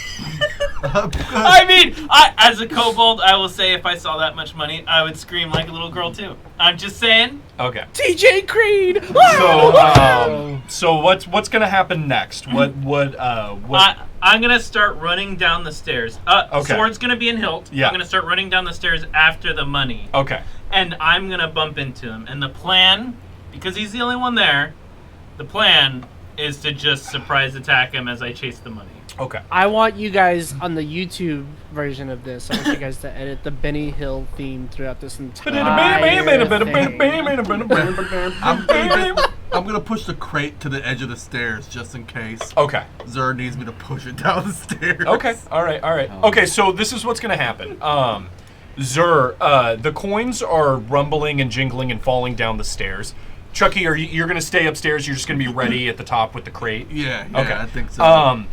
I mean, as a kobold, I will say if I saw that much money, I would scream like a little girl too. I'm just saying. Okay. TJ Creed. So what's gonna happen next? What? I'm gonna start running down the stairs. Okay. Sword's gonna be in hilt. Yeah. I'm gonna start running down the stairs after the money. Okay. And I'm gonna bump into him. And the plan, because he's the only one there, the plan is to just surprise attack him as I chase the money. Okay. I want you guys on the YouTube version of this. I want you guys to edit the Benny Hill theme throughout this entire thing. I'm gonna push the crate to the edge of the stairs just in case. Okay. Zur needs me to push it down the stairs. Okay. All right. Okay. So this is what's gonna happen. Zur, the coins are rumbling and jingling and falling down the stairs. Chucky, you're gonna stay upstairs? You're just gonna be ready at the top with the crate? Yeah. Okay. I think so.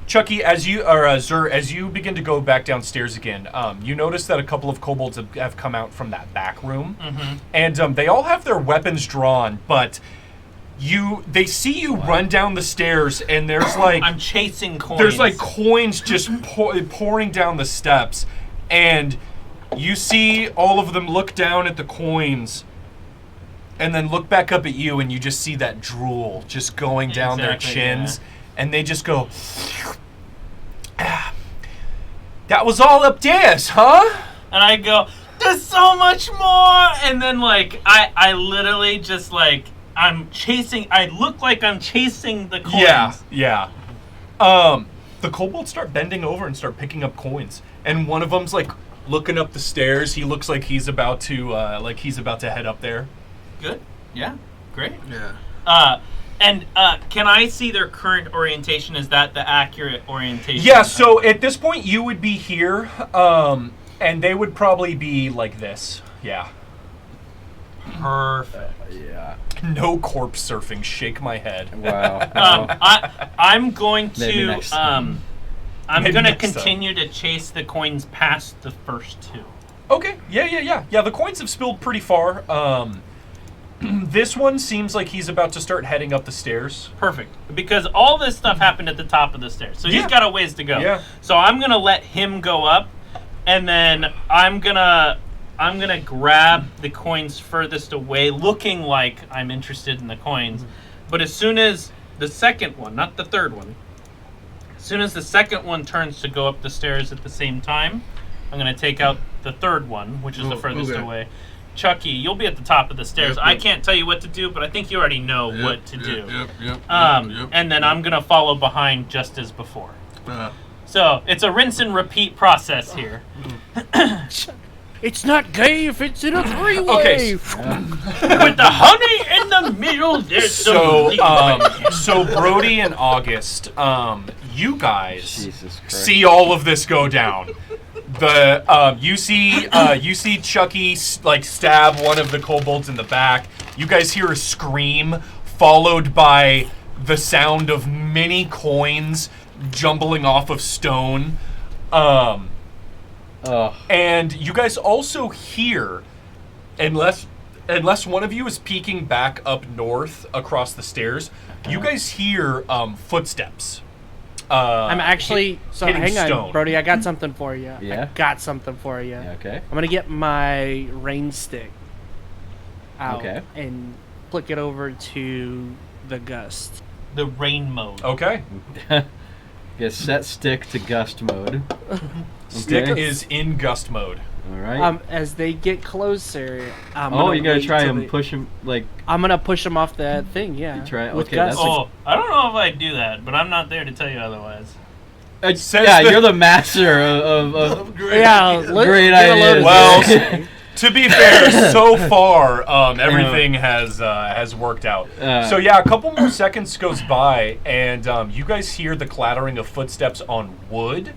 Chucky, Zur, as you begin to go back downstairs again, you notice that a couple of kobolds have come out from that back room, and they all have their weapons drawn, but they see you run down the stairs, and there's like I'm chasing coins. There's like coins just pouring down the steps, and you see all of them look down at the coins, and then look back up at you, and you just see that drool just going down their chins. Yeah. And they just go, that was all up stairs, huh? And I go, there's so much more. And then like I literally just like I look like I'm chasing the coins. Yeah. The the kobolds start bending over and start picking up coins, and one of them's like looking up the stairs. He looks like he's about to head up there. Good. Yeah. Great. Yeah. And can I see their current orientation? Is that the accurate orientation? Yeah. So at this point, you would be here, and they would probably be like this. Yeah. Perfect. Yeah. No corpse surfing. Shake my head. Wow. I'm going Maybe to next time. I'm Maybe going to next time. continue to chase the coins past the first two. Okay. Yeah. The coins have spilled pretty far. This one seems like he's about to start heading up the stairs. Perfect. Because all this stuff happened at the top of the stairs. So he's got a ways to go. Yeah. So I'm going to let him go up, and then I'm going to grab the coins furthest away, looking like I'm interested in the coins. But as soon as the second one, not the third one, as soon as the second one turns to go up the stairs at the same time, I'm going to take out the third one, which is the furthest away. Chucky, you'll be at the top of the stairs. Yep. I can't tell you what to do, but I think you already know what to do. Yep. And then I'm going to follow behind just as before. Uh, So it's a rinse and repeat process here. It's not gay if it's in a three-way. Okay. With the honey in the middle, there's So, some so Brody and August, you guys Jesus Christ. see all of this go down. The you see Chucky like stab one of the kobolds in the back. You guys hear a scream, followed by the sound of many coins jumbling off of stone. And you guys also hear, unless one of you is peeking back up north across the stairs, you guys hear footsteps. I'm actually so hitting hang on, stone. Brody. I got something for you. Yeah? I got something for you. Yeah, okay. I'm gonna get my rain stick out Okay. and flick it over to the gust. the rain mode. Okay. Yeah, set stick to gust mode. Stick Okay. is in gust mode. All right. As they get closer, you gotta wait try till and push him like. I'm gonna push them off that thing. Yeah. You try- with okay, gust. that's Oh, I don't know if I'd do that, but I'm not there to tell you otherwise. Says Yeah, the- you're the master of Yeah. great get a load ideas. of Well, this. to be fair, so far everything has worked out. So yeah, a couple more seconds goes by, and you guys hear the clattering of footsteps on wood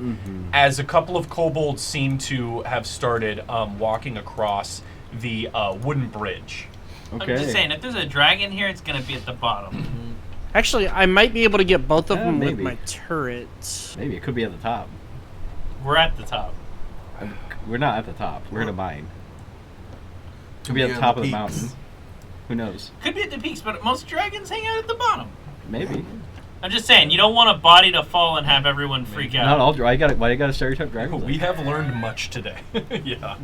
as a couple of kobolds seem to have started walking across the wooden bridge. Okay. I'm just saying, if there's a dragon here, it's gonna be at the bottom. Actually, I might be able to get both of them with maybe. my turret. Maybe it could be at the top. We're at the top. We're not at the top. We're at a mine. Could be Yeah, at the top of the peaks. mountain. Who knows? Could be at the peaks, but most dragons hang out at the bottom. Maybe. I'm just saying, you don't want a body to fall and have everyone freak out. Not all. Why you got to stereotype dragons? We have learned much today. Yeah.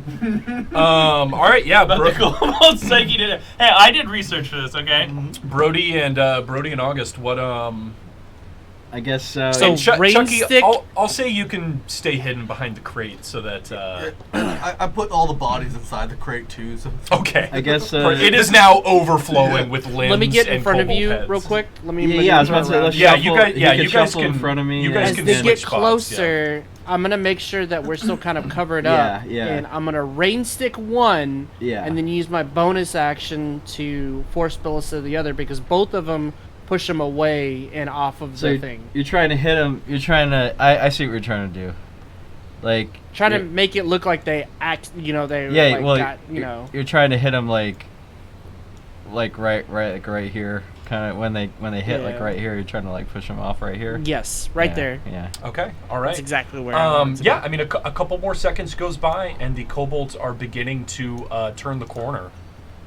All right. Yeah. But the kobold psyche did it. Hey, I did research for this, okay? Brody and August. What I guess. So- and rain Chucky, stick? I'll say you can stay hidden behind the crate so that. I put all the bodies inside the crate too. So Okay. I guess. It is now overflowing with limbs. Let me get in and front of kobold you heads. real quick. Let me. yeah, I was about to say. around. Let's Yeah, shuffle. you guys- yeah, He you could guys shuffle can- in front of me. you guys As can they switch get spots, closer, I'm gonna make sure that we're still kind of covered up. Yeah. And I'm gonna rain stick one. Yeah. And then use my bonus action to force Ballista the other because both of them push him away and off of So the you're, thing. you're trying to hit him. You're trying to. I see what you're trying to do. Like. Trying to you're- make it look like they act. They Yeah. like Well, got, you're trying to hit him like right here. Kind of when they hit like Yeah. right here. You're trying to like push him off right here. Yes, right Yeah, there. Yeah. Okay. All right. That's exactly where. I wanted to Yeah. go. I mean, a couple more seconds goes by, and the kobolds are beginning to turn the corner.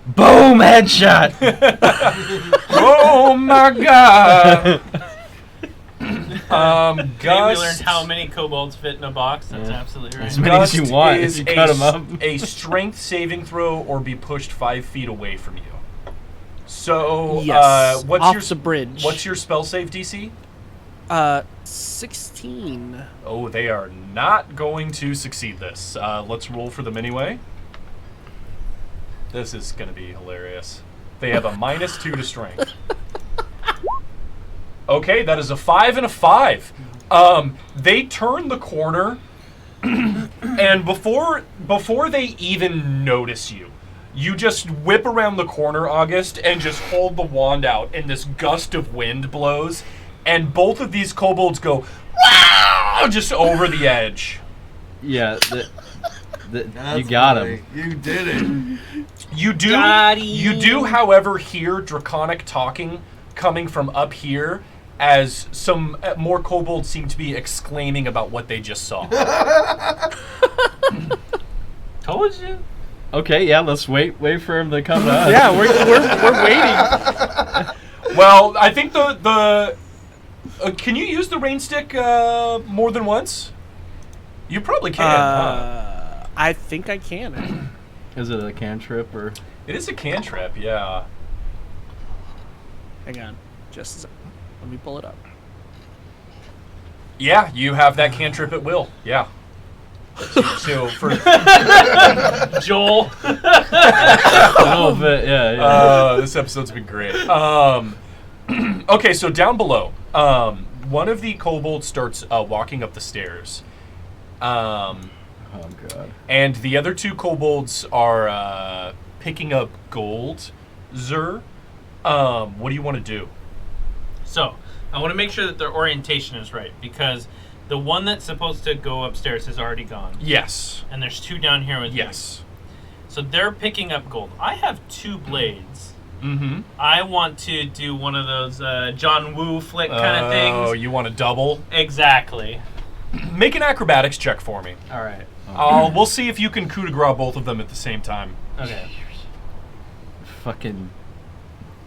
Boom! Headshot. Oh my god! Today we Gus. learned how many kobolds fit in a box. That's Yeah. absolutely right. As many as you Gust want, is if you cut 'em up. a strength saving throw or be pushed 5 feet away from you. So, Yes. what's off your the bridge. what's your spell save DC? 16. Oh, they are not going to succeed this. Let's roll for them anyway. This is going to be hilarious. They have a -2 to strength. Okay, that is a 5 and a 5. They turn the corner, and before they even notice you, you just whip around the corner, August, and just hold the wand out, and this gust of wind blows, and both of these kobolds go, wow, just over the edge. Yeah, you got him. You did it. You do, however, hear draconic talking coming from up here as some more kobolds seem to be exclaiming about what they just saw. Told you. Okay, yeah, let's wait for him to come to us. Yeah, we're waiting. Well, I think the can you use the rain stick more than once? You probably can. Huh? I think I can. Is it a cantrip or? It is a cantrip, yeah. Hang on, just a second. Let me pull it up. Yeah, you have that cantrip at will. Yeah. So for Joel. A little bit, yeah. This episode's been great. Okay, so down below, one of the kobolds starts walking up the stairs. Oh god. And the other two kobolds are picking up gold. Zur, what do you want to do? So, I want to make sure that their orientation is right, because the one that's supposed to go upstairs has already gone. Yes. And there's two down here with Yes. you. So they're picking up gold. I have 2 blades. Mm-hmm. I want to do one of those John Woo flick kind of things. Oh, you want to double? Exactly. Make an acrobatics check for me. All right. We'll see if you can coup de grace both of them at the same time. Okay. Fucking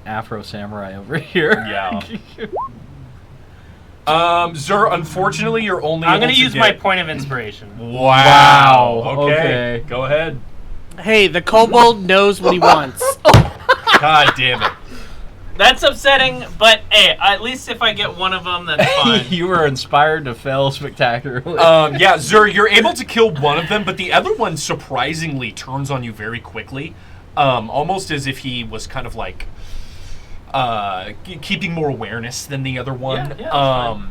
Afro samurai over here. Yeah. Zur, unfortunately, you're only I'm able going to to use my point of inspiration. Wow. Okay. Okay. Go ahead. Hey, the kobold knows what he wants. God damn it. That's upsetting, but hey, at least if I get one of them, that's fine. You were inspired to fail spectacularly. Yeah, Zur, you're able to kill one of them, but the other one surprisingly turns on you very quickly. Almost as if he was kind of like keeping more awareness than the other one. Yeah,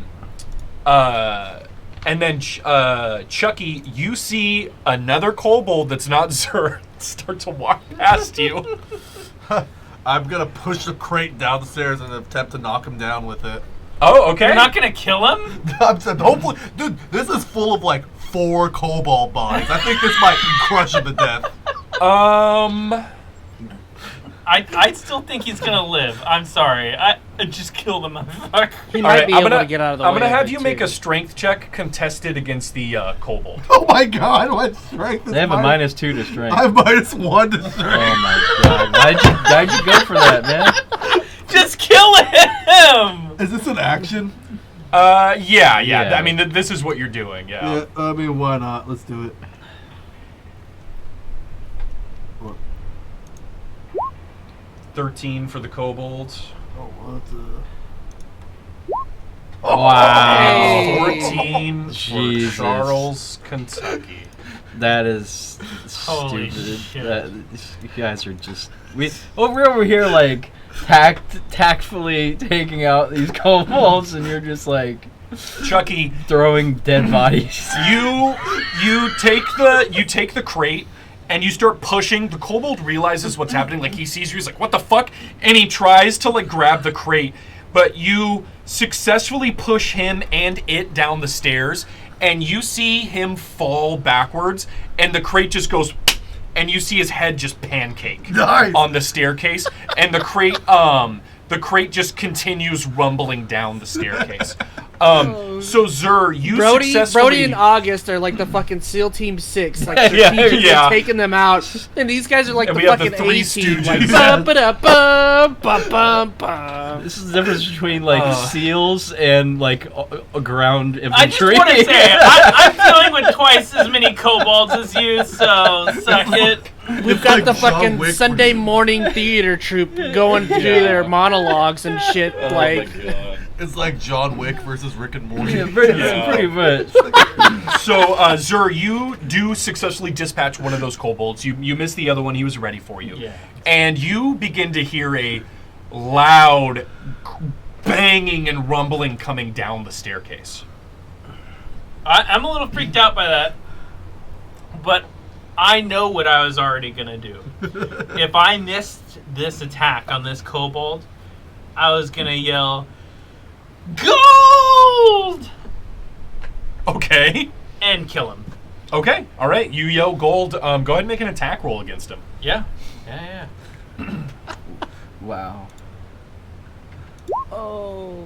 and then Chucky, you see another kobold that's not Zur start to walk past you. I'm gonna push the crate down the stairs and attempt to knock him down with it. Oh, okay. You're not going to kill him? I'm saying, hopefully, dude, this is full of like 4 kobold bodies. I think this might crush him to death. I still think he's going to live. I'm sorry. I just kill the motherfucker. He might be able to get out of the way. I'm gonna have of it, you make too. a strength check contested against the kobold. Oh my god, what strength is They have a mine? -2 to strength. I have -1 to strength. Oh my god. Why'd you go for that, man? Just kill him! Is this an action? Yeah. Yeah. I mean, this is what you're doing, Yeah, I mean, why not? Let's do it. What? 13 for the kobolds. Oh, what the... Wow. 14 Jesus. for Charles, Kentucky. That is Holy stupid. shit. You guys are just we're over here like tactfully taking out these kobolds, and you're just like Chucky, throwing dead bodies. you take the crate and you start pushing. The kobold realizes what's happening. Like, he sees you. He's like, "What the fuck?" And he tries to like grab the crate, but you successfully push him and it down the stairs, and you see him fall backwards, and the crate just goes, and you see his head just pancake Nice. on the staircase, and the crate just continues rumbling down the staircase. So Zur, you successfully... Brody and August are like the fucking SEAL Team 6, like Yeah, strategically yeah. taking them out, and these guys are like And the we have the fucking Three A-Team, like Stooges. bum bum bum bum. This is the difference between like SEALs and like a ground I just infantry. want to say, I'm dealing with twice as many kobolds as you, so suck it. We've got like the John fucking Wick Sunday morning theater troupe going through their monologues and shit, like... It's like John Wick versus Rick and Morty. Yeah, pretty much. So, Zur, you do successfully dispatch one of those kobolds. You missed the other one. He was ready for you. Yeah. And you begin to hear a loud banging and rumbling coming down the staircase. I'm a little freaked out by that, but I know what I was already gonna do. If I missed this attack on this kobold, I was gonna yell, "Gold!" Okay. And kill him. Okay. All right. You yell gold. Go ahead and make an attack roll against him. Yeah. Wow. Oh.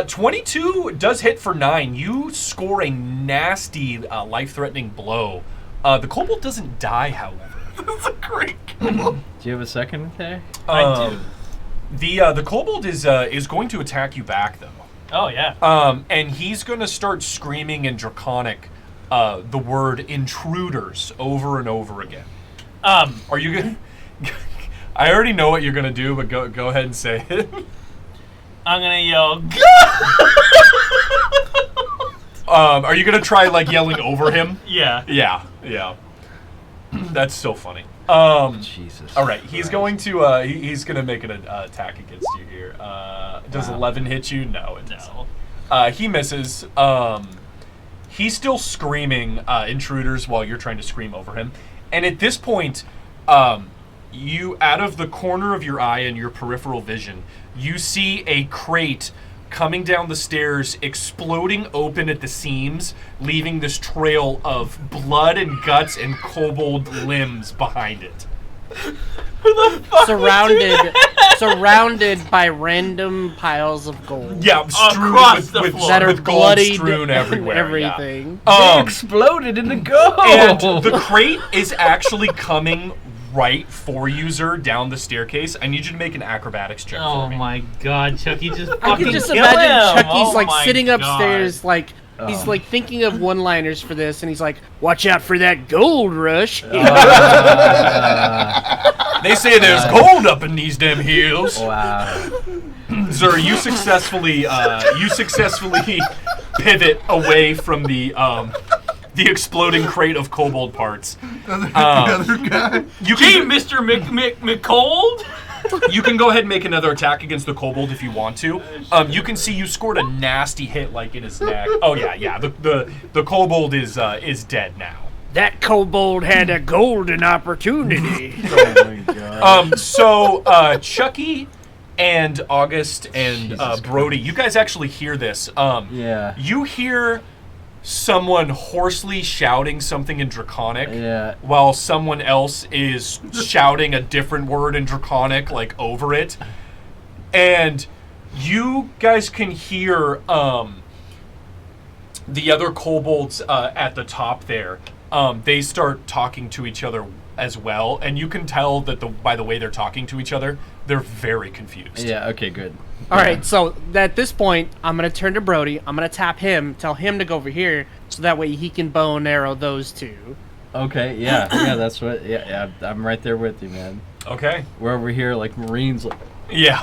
22 does hit for 9. You score a nasty, life-threatening blow. The kobold doesn't die, however. That's a great Do you have a second attack? I do. The kobold is going to attack you back, though. Oh, yeah. And he's going to start screaming in Draconic the word intruders over and over again. Are you going to... I already know what you're going to do, but go ahead and say it. I'm going to yell, are you going to try, like, yelling over him? Yeah. Yeah. That's so funny. Jesus. All right, he's going to he's going to make an attack against you here. Does 11 hit you? No, it doesn't. No. He misses. He's still screaming intruders while you're trying to scream over him. And at this point, you, out of the corner of your eye and your peripheral vision, you see a crate coming down the stairs, exploding open at the seams, leaving this trail of blood and guts and kobold limbs behind it. Surrounded by random piles of gold. Yeah, strewn Across the floor. That are with gold bloodied strewn everywhere. everything. They exploded into gold. And the crate is actually coming right for you, Zer, down the staircase. I need you to make an acrobatics check Oh for me. my god, Chucky just I fucking can just kill imagine him. Chucky's Oh like my sitting God. upstairs, like he's like thinking of one-liners for this, and he's like, "Watch out for that gold rush." They say there's gold up in these damn hills. Wow. Zer, you successfully pivot away from the exploding crate of kobold parts. The other guy. You Gee, can, Mr. McCold? you can go ahead and make another attack against the kobold if you want to. You can see you scored a nasty hit like in his neck. Oh yeah. The kobold is dead now. That kobold had a golden opportunity. Oh my god. So Chucky and August and Brody, you guys actually hear this. Yeah. You hear someone hoarsely shouting something in Draconic, Yeah. while someone else is shouting a different word in Draconic, like over it. And you guys can hear the other kobolds at the top there. They start talking to each other as well, and you can tell that by the way they're talking to each other, they're very confused. Yeah, okay, good. All right, so at this point, I'm gonna turn to Brody. I'm gonna tap him, tell him to go over here, so that way he can bow and arrow those two. Okay, yeah, that's what. Yeah, I'm right there with you, man. Okay. We're over here like Marines. Yeah.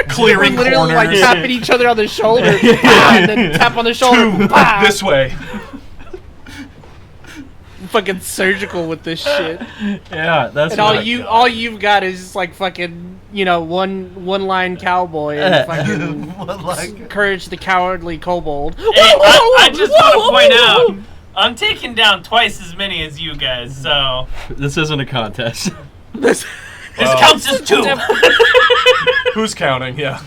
Clearing We're literally corners. like tapping each other on the shoulder, and then tap on the shoulder. Bah! This way. Fucking surgical with this shit. Yeah, that's And what all you've got is just like fucking, one line cowboy and fucking Courage the Cowardly Kobold. Hey, I just want to point out, I'm taking down twice as many as you guys, so This isn't a contest. This counts as 2. Who's counting? Yeah.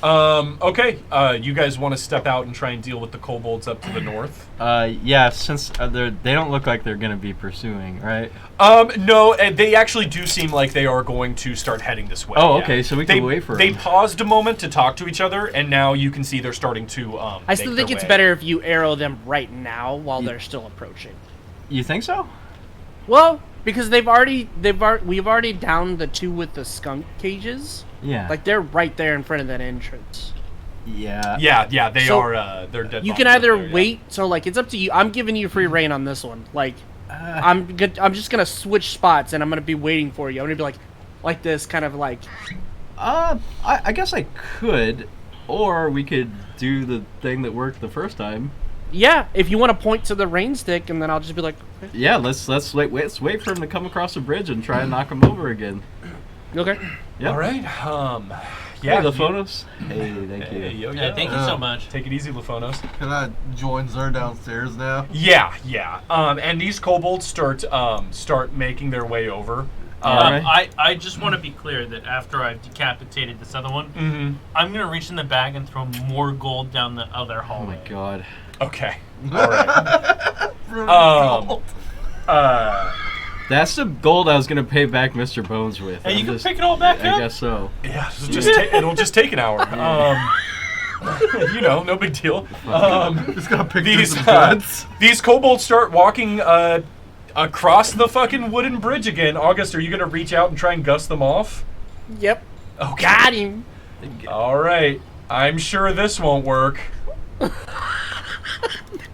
Okay. You guys want to step out and try and deal with the kobolds up to the north? Yeah, since they don't look like they're gonna be pursuing, right? No, they actually do seem like they are going to start heading this way. Oh, yeah. okay, so we can wait for They them. paused a moment to talk to each other, and now you can see they're starting to. I still think it's better if you arrow them right now while they're still approaching. You think so? Well, because we've already downed the 2 with the skunk cages. Yeah. Like they're right there in front of that entrance. Yeah. Yeah, they So, are. They're dead. You can bodies either up there, yeah. wait. So like it's up to you. I'm giving you free reign on this one. Like I'm just gonna switch spots and I'm gonna be waiting for you. I'm gonna be like this, kind of like. I guess I could, or we could do the thing that worked the first time. Yeah, if you want to point to the rain stick, and then I'll just be like. Okay. Yeah, let's wait for him to come across the bridge and try and knock him over again. Okay. Yep. All right. Yeah, Hey, Laphonos. Hey, thank you. Hey, yo, Yeah, thank you so much. Take it easy, Laphonos. Can I join Zer downstairs now? Yeah. And these kobolds start making their way over. I just want to be clear that after I've decapitated this other one, I'm going to reach in the bag and throw more gold down the other Oh hallway. my god. Okay. All right. That's the gold I was gonna pay back Mr. Bones with. And you can pick it all back up? I guess so. Yeah, it'll just take an hour. No big deal. Just gotta pick these some goods. These kobolds start walking across the fucking wooden bridge again. August, are you gonna reach out and try and gust them off? Yep. Okay. Got him. All right. I'm sure this won't work.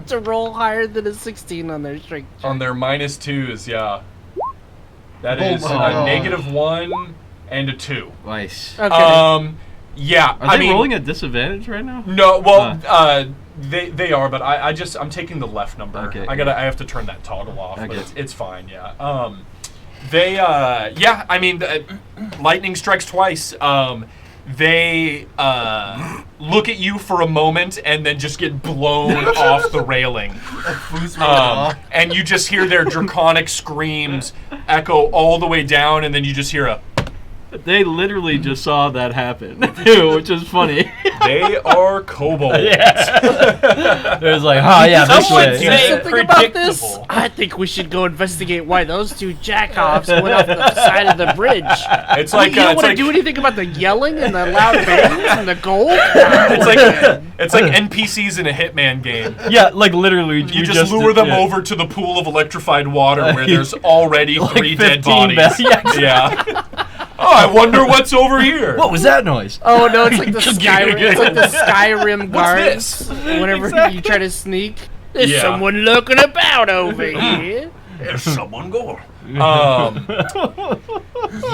To roll higher than a 16 on their strength check. On their -2s, yeah. That Oh is my a God. -1 and a 2. Nice. Okay. Yeah. Are they rolling at disadvantage right now? No, well, they are, but I'm taking the left number. Okay. I have to turn that toggle off, Okay. but it's fine, yeah. Lightning strikes twice. They look at you for a moment and then just get blown off the railing. And you just hear their draconic screams echo all the way down, and then you just hear a... They literally just saw that happen, too, which is funny. They are kobolds. Yeah. There's like, this way. Something about this? I think we should go investigate why those two jackoffs went off the side of the bridge. It's like you don't want to do anything about the yelling and the loud bangs and the gold? It's like NPCs in a Hitman game. Yeah, like literally. You just lure them over to the pool of electrified water where there's already like 3 dead 15 bodies. Yeah. Oh, I wonder what's over here. What was that noise? Oh no, it's like the Skyrim. It's like the Skyrim guards. What's this? Whenever you try to sneak, there's Yeah. someone looking about over here. There's someone going. Must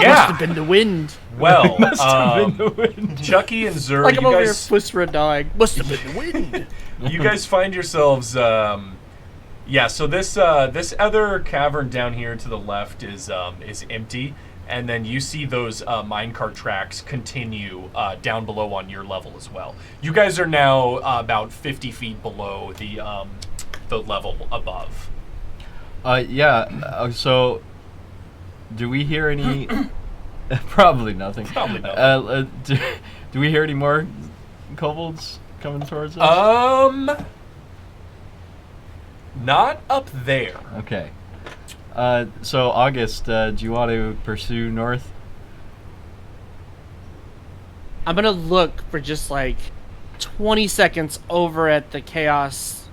Yeah. have been the wind. Well, Must have been the wind. Chucky and Zur, Like you I'm over here guys, whispering dog. Must have been the wind. you guys find yourselves. Yeah. So this other cavern down here to the left is empty. And then you see those minecart tracks continue down below on your level as well. You guys are now about 50 feet below the level above. So, do we hear any... Probably nothing. Probably nothing. Do we hear any more kobolds coming towards us? Not up there. Okay. So, August, do you want to pursue north? I'm gonna look for just like 20 seconds over at the chaos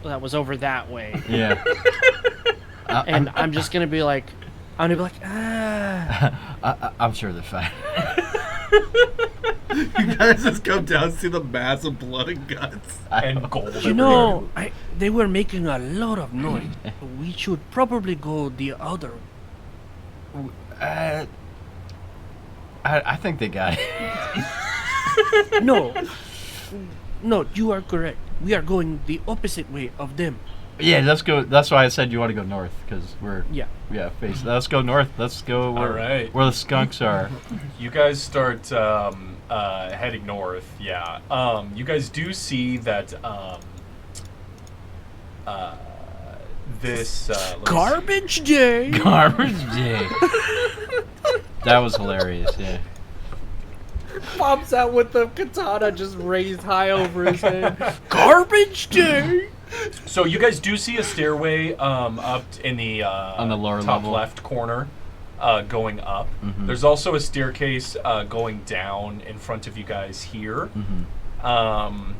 that was over that way. Yeah. And I'm just gonna be like, I'm sure they're fine. You guys just come down and see the mass of blood and guts. And gold. you know, they were making a lot of noise. We should probably go the other. I think they got it. No, you are correct. We are going the opposite way of them. Yeah, let's go. That's why I said you want to go north, because we're... Yeah. Yeah, face. Let's go north. Let's go where, All right. where the skunks are. You guys start heading north. Yeah. You guys do see that this Garbage day. Garbage day. That was hilarious, yeah. Pops out with the katana just raised high over his head. Garbage day. So you guys do see a stairway up in the on the lower top level. left corner, going up. Mhm. There's also a staircase going down in front of you guys here. Mm-hmm.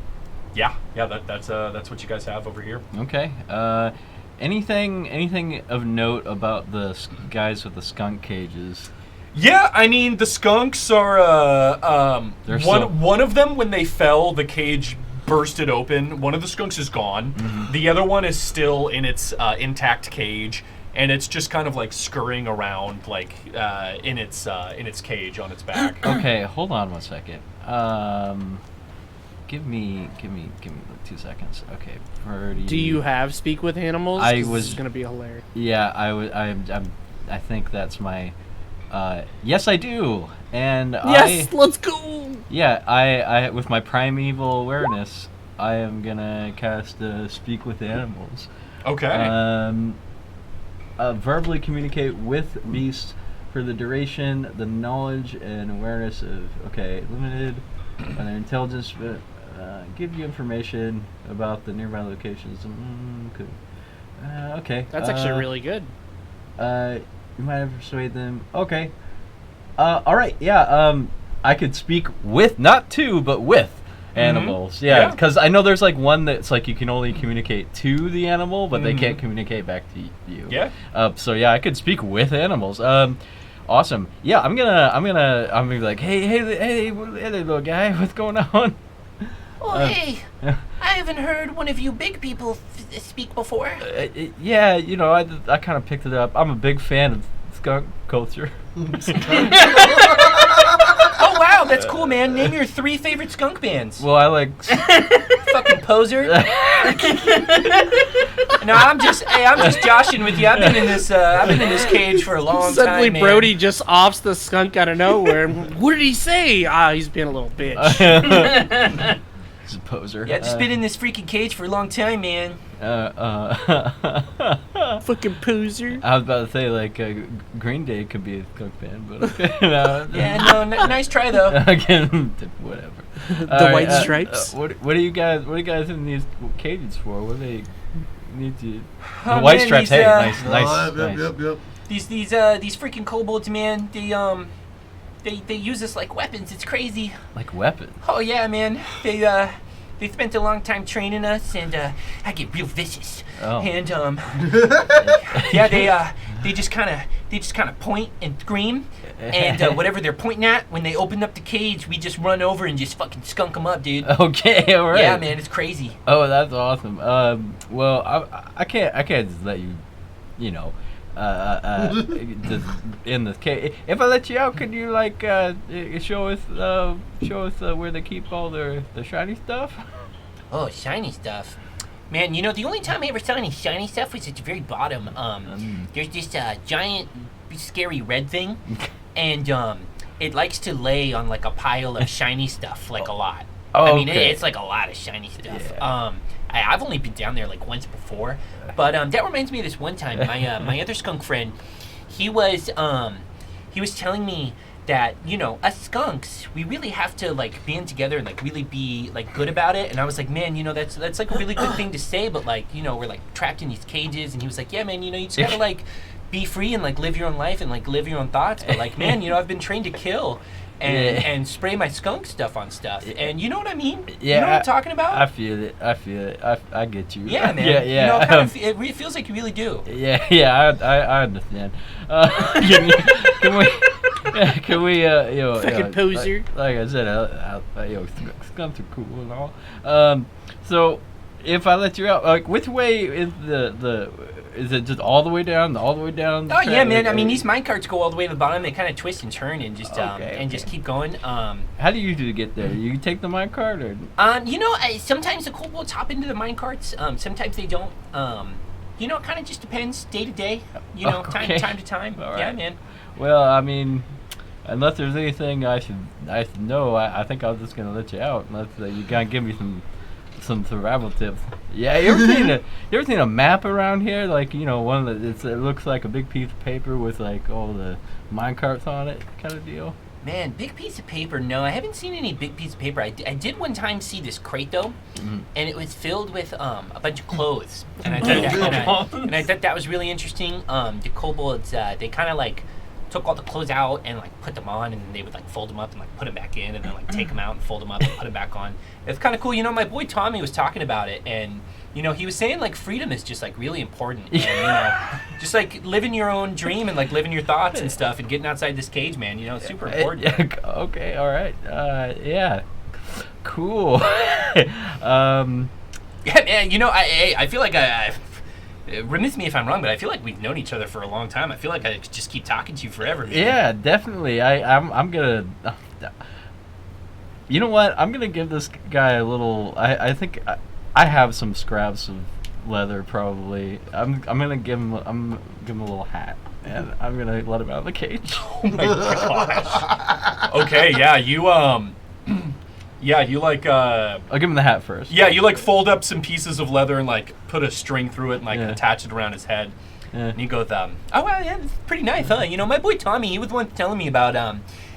That's what you guys have over here. Okay. Anything of note about the guys with the skunk cages? Yeah, I mean the skunks are They're one of them when they fell, the cage bursted open. One of the skunks is gone. Mm-hmm. The other one is still in its intact cage, and it's just kind of like scurrying around like in its cage on its back. Okay, hold on 1 second. Give me like 2 seconds. Okay, Purdy. Do you have speak with animals? I 'Cause was- This is gonna be hilarious. Yeah, I think that's my Yes, I do. And Yes, let's go. Yeah, I with my primeval awareness, I am gonna cast Speak with Animals. Okay. Verbally communicate with beasts for the duration, the knowledge and awareness of limited, and their intelligence. Give you information about the nearby locations. Okay. That's actually really good. You might have persuaded them. Okay. All right. Yeah. I could speak with, not to, but with animals. Yeah. Because I know there's like one that's like you can only communicate to the animal, but they can't communicate back to you. Yeah. So yeah, I could speak with animals. Awesome. Yeah. I'm gonna be like, hey, little guy, what's going on? Oh, hey. I haven't heard one of you big people speak before. Yeah, you know, I kind of picked it up. I'm a big fan of skunk culture. Oh, wow, that's cool, man. Name your 3 favorite skunk bands. Well, I like... Fucking poser. No, I'm just joshing with you. I've been in this cage for a long Suddenly time, man. Brody just offs the skunk out of nowhere. What did he say? He's being a little bitch. He's a poser. Yeah, I've just been in this freaking cage for a long time, man. Fucking poser. I was about to say, like, Green Day could be a skunk band, but okay. Yeah, no, nice try, though. Again, whatever. The White Stripes. What are you guys in these cages for? What do they need to... Oh, the White man, Stripes, these, hey, nice. Yep. These freaking kobolds, man, they use us like weapons. It's crazy. Like weapons? Oh yeah, man. They spent a long time training us, and I get real vicious. Oh. And yeah, they just kind of point and scream, and whatever they're pointing at, when they open up the cage, we just run over and just fucking skunk them up, dude. Okay, all right. Yeah, man, it's crazy. Oh, that's awesome. Well, I can't just let you, you know, just in the cage. If I let you out, could you like show us where they keep all the shiny stuff? Oh, shiny stuff. Man, you know, the only time I ever saw any shiny stuff was at the very bottom. There's this giant, scary red thing, and it likes to lay on like a pile of shiny stuff, like a lot. Oh, I mean, okay. it's like a lot of shiny stuff. Yeah. I've only been down there like once before, but that reminds me of this one time. My other skunk friend, he was telling me that, you know, us skunks, we really have to like band together and like really be like good about it. And I was like, man, you know, that's like a really good thing to say, but like, you know, we're like trapped in these cages. And he was like, yeah, man, you know, you just gotta like be free and like live your own life and like live your own thoughts. But like, man, you know, I've been trained to kill and spray my skunk stuff on stuff. And you know what I mean? Yeah, you know what I'm talking about? I feel it. I get you. Yeah, man. Yeah. You know, it kind of, it feels like you really do. Yeah. I understand. Can we, you know, Fucking poser. Like I said, you know, skunks are cool and all. So if I let you out, like, which way is is it just all the way down? Oh yeah, man. I mean, these minecarts go all the way to the bottom. They kind of twist and turn and just just keep going. How do you do to get there? You take the minecart, or? You know, sometimes the kobolds hop into the minecarts. Sometimes they don't. You know, it kind of just depends day to day. You know, Okay. time to time. All right. Yeah, man. Well, I mean, unless there's anything I should know, I think I'm just gonna let you out. Unless you gotta give me some survival tips. Yeah, you ever seen a map around here? Like, you know, one that it looks like a big piece of paper with like all the minecarts on it, kind of deal. Man, big piece of paper. No, I haven't seen any big piece of paper. I did one time see this crate though, and it was filled with a bunch of clothes, and I thought that was really interesting. The kobolds, they kind of like took all the clothes out and like put them on, and they would like fold them up and like put them back in, and then like take them out and fold them up and put them back on. It's kind of cool. You know, my boy Tommy was talking about it, and you know, he was saying like freedom is just like really important. And, you know, just like living your own dream and like living your thoughts and stuff and getting outside this cage, man. You know, it's super important. Okay, all right. Yeah, cool. Yeah, man. You know, I feel like remiss me if I'm wrong, but I feel like we've known each other for a long time. I feel like I could just keep talking to you forever, man. Yeah, definitely. I'm gonna. You know what? I'm gonna give this guy a little. I think I have some scraps of leather probably. I'm gonna give him. I'm gonna give him a little hat. and I'm gonna let him out of the cage. Oh my gosh. Okay, yeah, you like I'll give him the hat first. yeah, you like fold up some pieces of leather and like put a string through it and like Yeah. attach it around his head. Yeah. And he goes, Oh, well, yeah, it's pretty nice, huh? You know, my boy Tommy, he was the one telling me about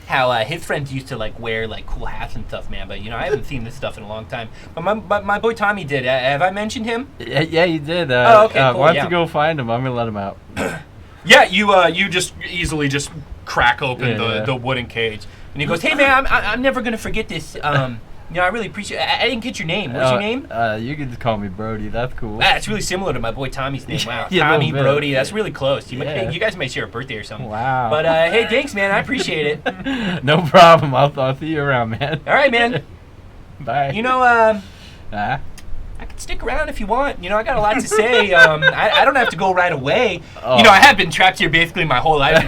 how his friends used to like wear like cool hats and stuff, man. But you know, I haven't seen this stuff in a long time. But my boy Tommy did. Have I mentioned him? Yeah, you did. Oh, okay, cool, Why don't yeah. you go find him? I'm gonna let him out. yeah, you just easily just crack open Yeah. the wooden cage. And he goes, "Hey, man, I'm never gonna forget this. You know, I really appreciate. I didn't get your name. What's your name? You can just call me Brody. That's cool. It's really similar to my boy Tommy's name. Wow, Yeah, a Tommy, little bit. Brody. That's really close. Yeah. You guys might share a birthday or something. Wow. But hey, thanks, man. I appreciate it. No problem. I'll see you around, man. All right, man. Bye. You know, Ah. I could stick around if you want. You know, I got a lot to say. I don't have to go right away. Oh. You know, I have been trapped here basically my whole life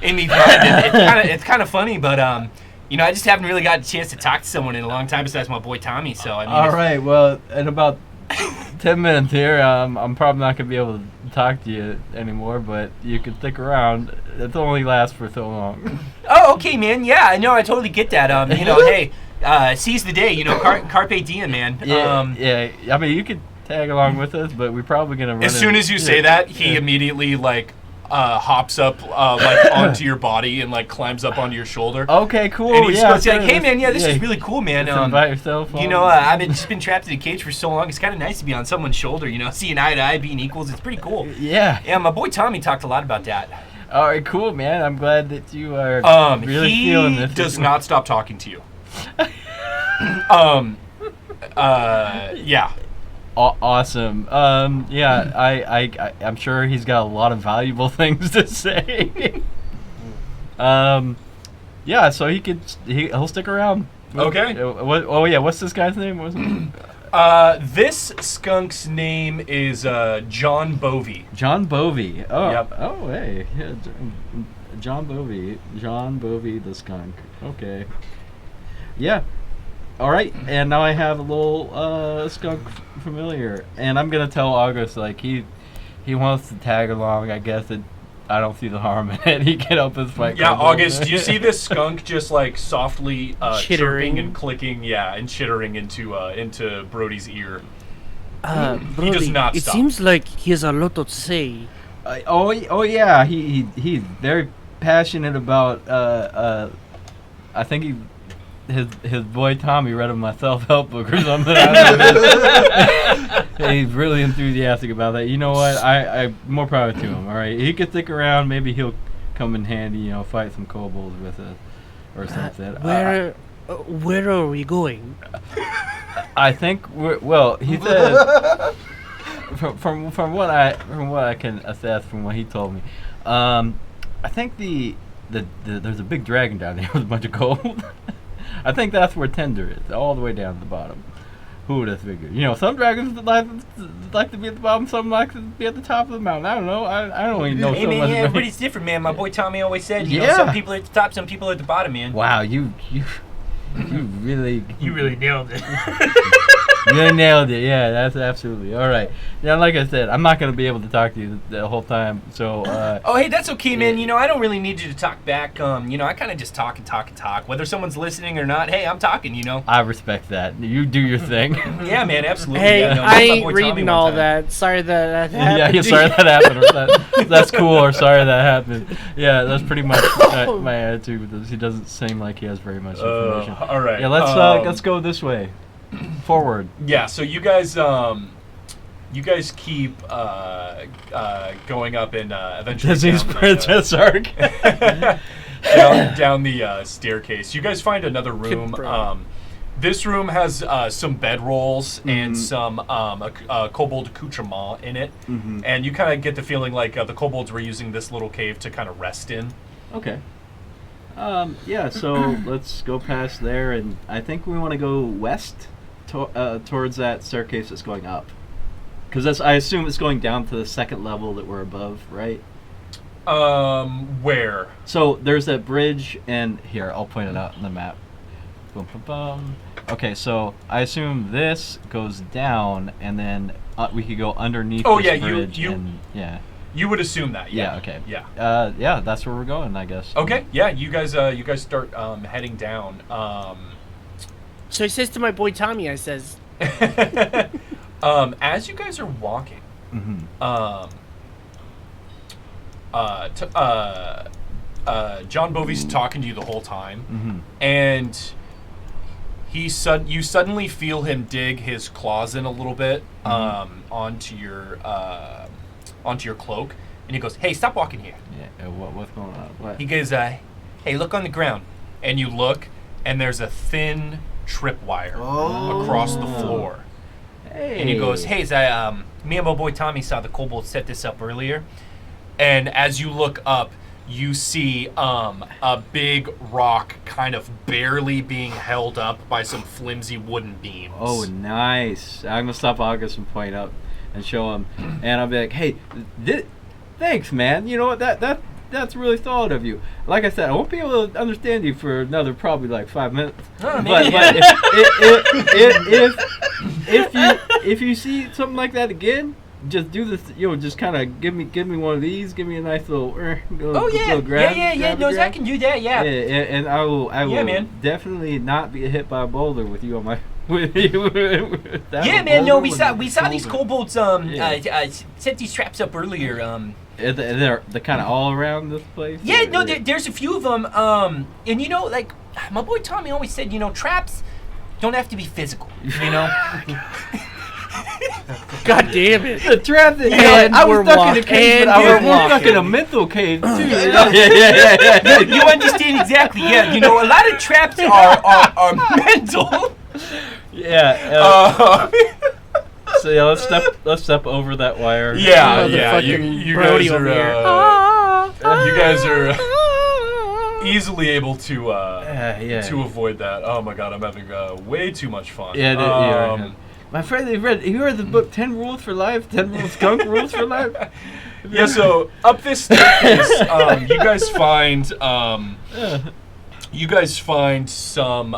in these mines. It's kind of funny, but you know, I just haven't really got a chance to talk to someone in a long time besides my boy Tommy. So I mean, All right. Well, in about 10 minutes here, I'm probably not gonna be able to talk to you anymore, but you can stick around. It only lasts for so long. Oh, okay, man. Yeah, I know. I totally get that. You know, hey, seize the day. You know, carpe diem, man. Yeah. I mean, you could tag along with us, but we're probably gonna run. As soon as you say that, he immediately like hops up like onto your body and like climbs up onto your shoulder. Okay, cool. And he just yeah, goes like, "Hey, man, yeah, this yeah, is really cool, man. just invite yourself. You on. know, I've just been trapped in a cage for so long. It's kind of nice to be on someone's shoulder. You know, seeing eye to eye, being equals. It's pretty cool." Yeah. Yeah, my boy Tommy talked a lot about that. All right, cool, man. I'm glad that you are really he feeling this. does not stop talking to you. Yeah. Awesome. Yeah, I'm sure he's got a lot of valuable things to say. Yeah, so he'll stick around. Okay. What's this guy's name? What's his name? This skunk's name is John Bovey. John Bovey. Oh. Yep. Oh, hey. Yeah, John Bovey. John Bovey the skunk. Okay. Yeah. All right, and now I have a little skunk familiar, and I'm gonna tell August like he wants to tag along. I guess I don't see the harm in it. He can help us fight. Yeah, kobolds. August, do you see this skunk just like softly Chittering. chirping and clicking, and chittering into Brody's ear? Brody, does not it stop. seems like he has a lot to say. Oh yeah, he's very passionate about. I think his boy Tommy read him my self-help book or something. He's really enthusiastic about that. You know what? I'm more proud to him. All right, he could stick around. Maybe he'll come in handy. You know, fight some kobolds with us or something. Where are we going? I think he said from what I can assess from what he told me. I think there's a big dragon down there with a bunch of gold. I think that's where Tinder is, all the way down to the bottom. Who would have figured? You know, some dragons like to be at the bottom, some like to be at the top of the mountain. I don't know. I don't even know Hey, so man, much. yeah, about- everybody's different, man. My boy Tommy always said, you know, Yeah. some people are at the top, some people are at the bottom, man. Wow, you really You really nailed it. you nailed it. Yeah, that's absolutely all right. Now, like I said, I'm not gonna be able to talk to you the whole time. So. Oh, hey, that's okay, man. You know, I don't really need you to talk back. You know, I kind of just talk and talk and talk. Whether someone's listening or not, hey, I'm talking, you know. I respect that. You do your thing. Yeah, man, absolutely. Hey, yeah, no, I that's my ain't boy reading Tommy all one time. that. Sorry that happened. Yeah, sorry that happened. Or that's cool. Or sorry that happened. Yeah, that's pretty much my attitude with this. He doesn't seem like he has very much information. All right. Yeah, let's go this way. Forward. Yeah, so you guys keep going up and eventually Disney's down, Princess Arc. down the staircase. You guys find another room. This room has some bedrolls and some a kobold accoutrement in it, and you kind of get the feeling like the kobolds were using this little cave to kind of rest in. Okay. Yeah, so let's go past there, and I think we want to go west towards that staircase that's going up. Because I assume it's going down to the second level that we're above, right? Where? So there's that bridge, and here, I'll point it out on the map. Boom, boom, boom. Okay, so I assume this goes down, and then we could go underneath Oh, this yeah, bridge. you and, yeah. You would assume that, yeah. Yeah, okay. Yeah. Yeah, that's where we're going, I guess. Okay, yeah, you guys start heading down. So he says to my boy Tommy, I says, as you guys are walking, John Bovey's talking to you the whole time, and you suddenly feel him dig his claws in a little bit onto your cloak, and he goes, "Hey, stop walking here." Yeah, what's going on? What? He goes, "Hey, look on the ground," and you look, and there's a thin tripwire across the floor. Hey. And he goes, "Hey, me and my boy Tommy saw the kobold set this up earlier." And as you look up, you see a big rock kind of barely being held up by some flimsy wooden beams. Oh, nice. I'm gonna stop August and point up and show him, and I'll be like, "Hey, thanks, man. You know what? That's really solid of you. Like I said, I won't be able to understand you for another probably like 5 minutes. Oh, but if you see something like that again, just do this. Just kind of give me one of these. Give me a nice little. Little grab, No, I can do that. Yeah. And I will man. definitely not be hit by a boulder with you on my. Yeah, man. No, we saw these kobolds set these traps up earlier. They're kind of all around this place. Yeah, no, there's a few of them. And like my boy Tommy always said, traps don't have to be physical. God damn it. The trap that I was stuck in a cage, but I was stuck in a mental cage too. Yeah. You understand exactly. Yeah, a lot of traps are mental. Yeah. So yeah, let's step over that wire. Yeah. You guys are you guys are easily able to avoid that. Oh my god, I'm having way too much fun. Yeah. My friend, you read the book 10 Rules for Life, 10 Rules Skunk Rules for Life? Yeah, so up this staircase, you guys find some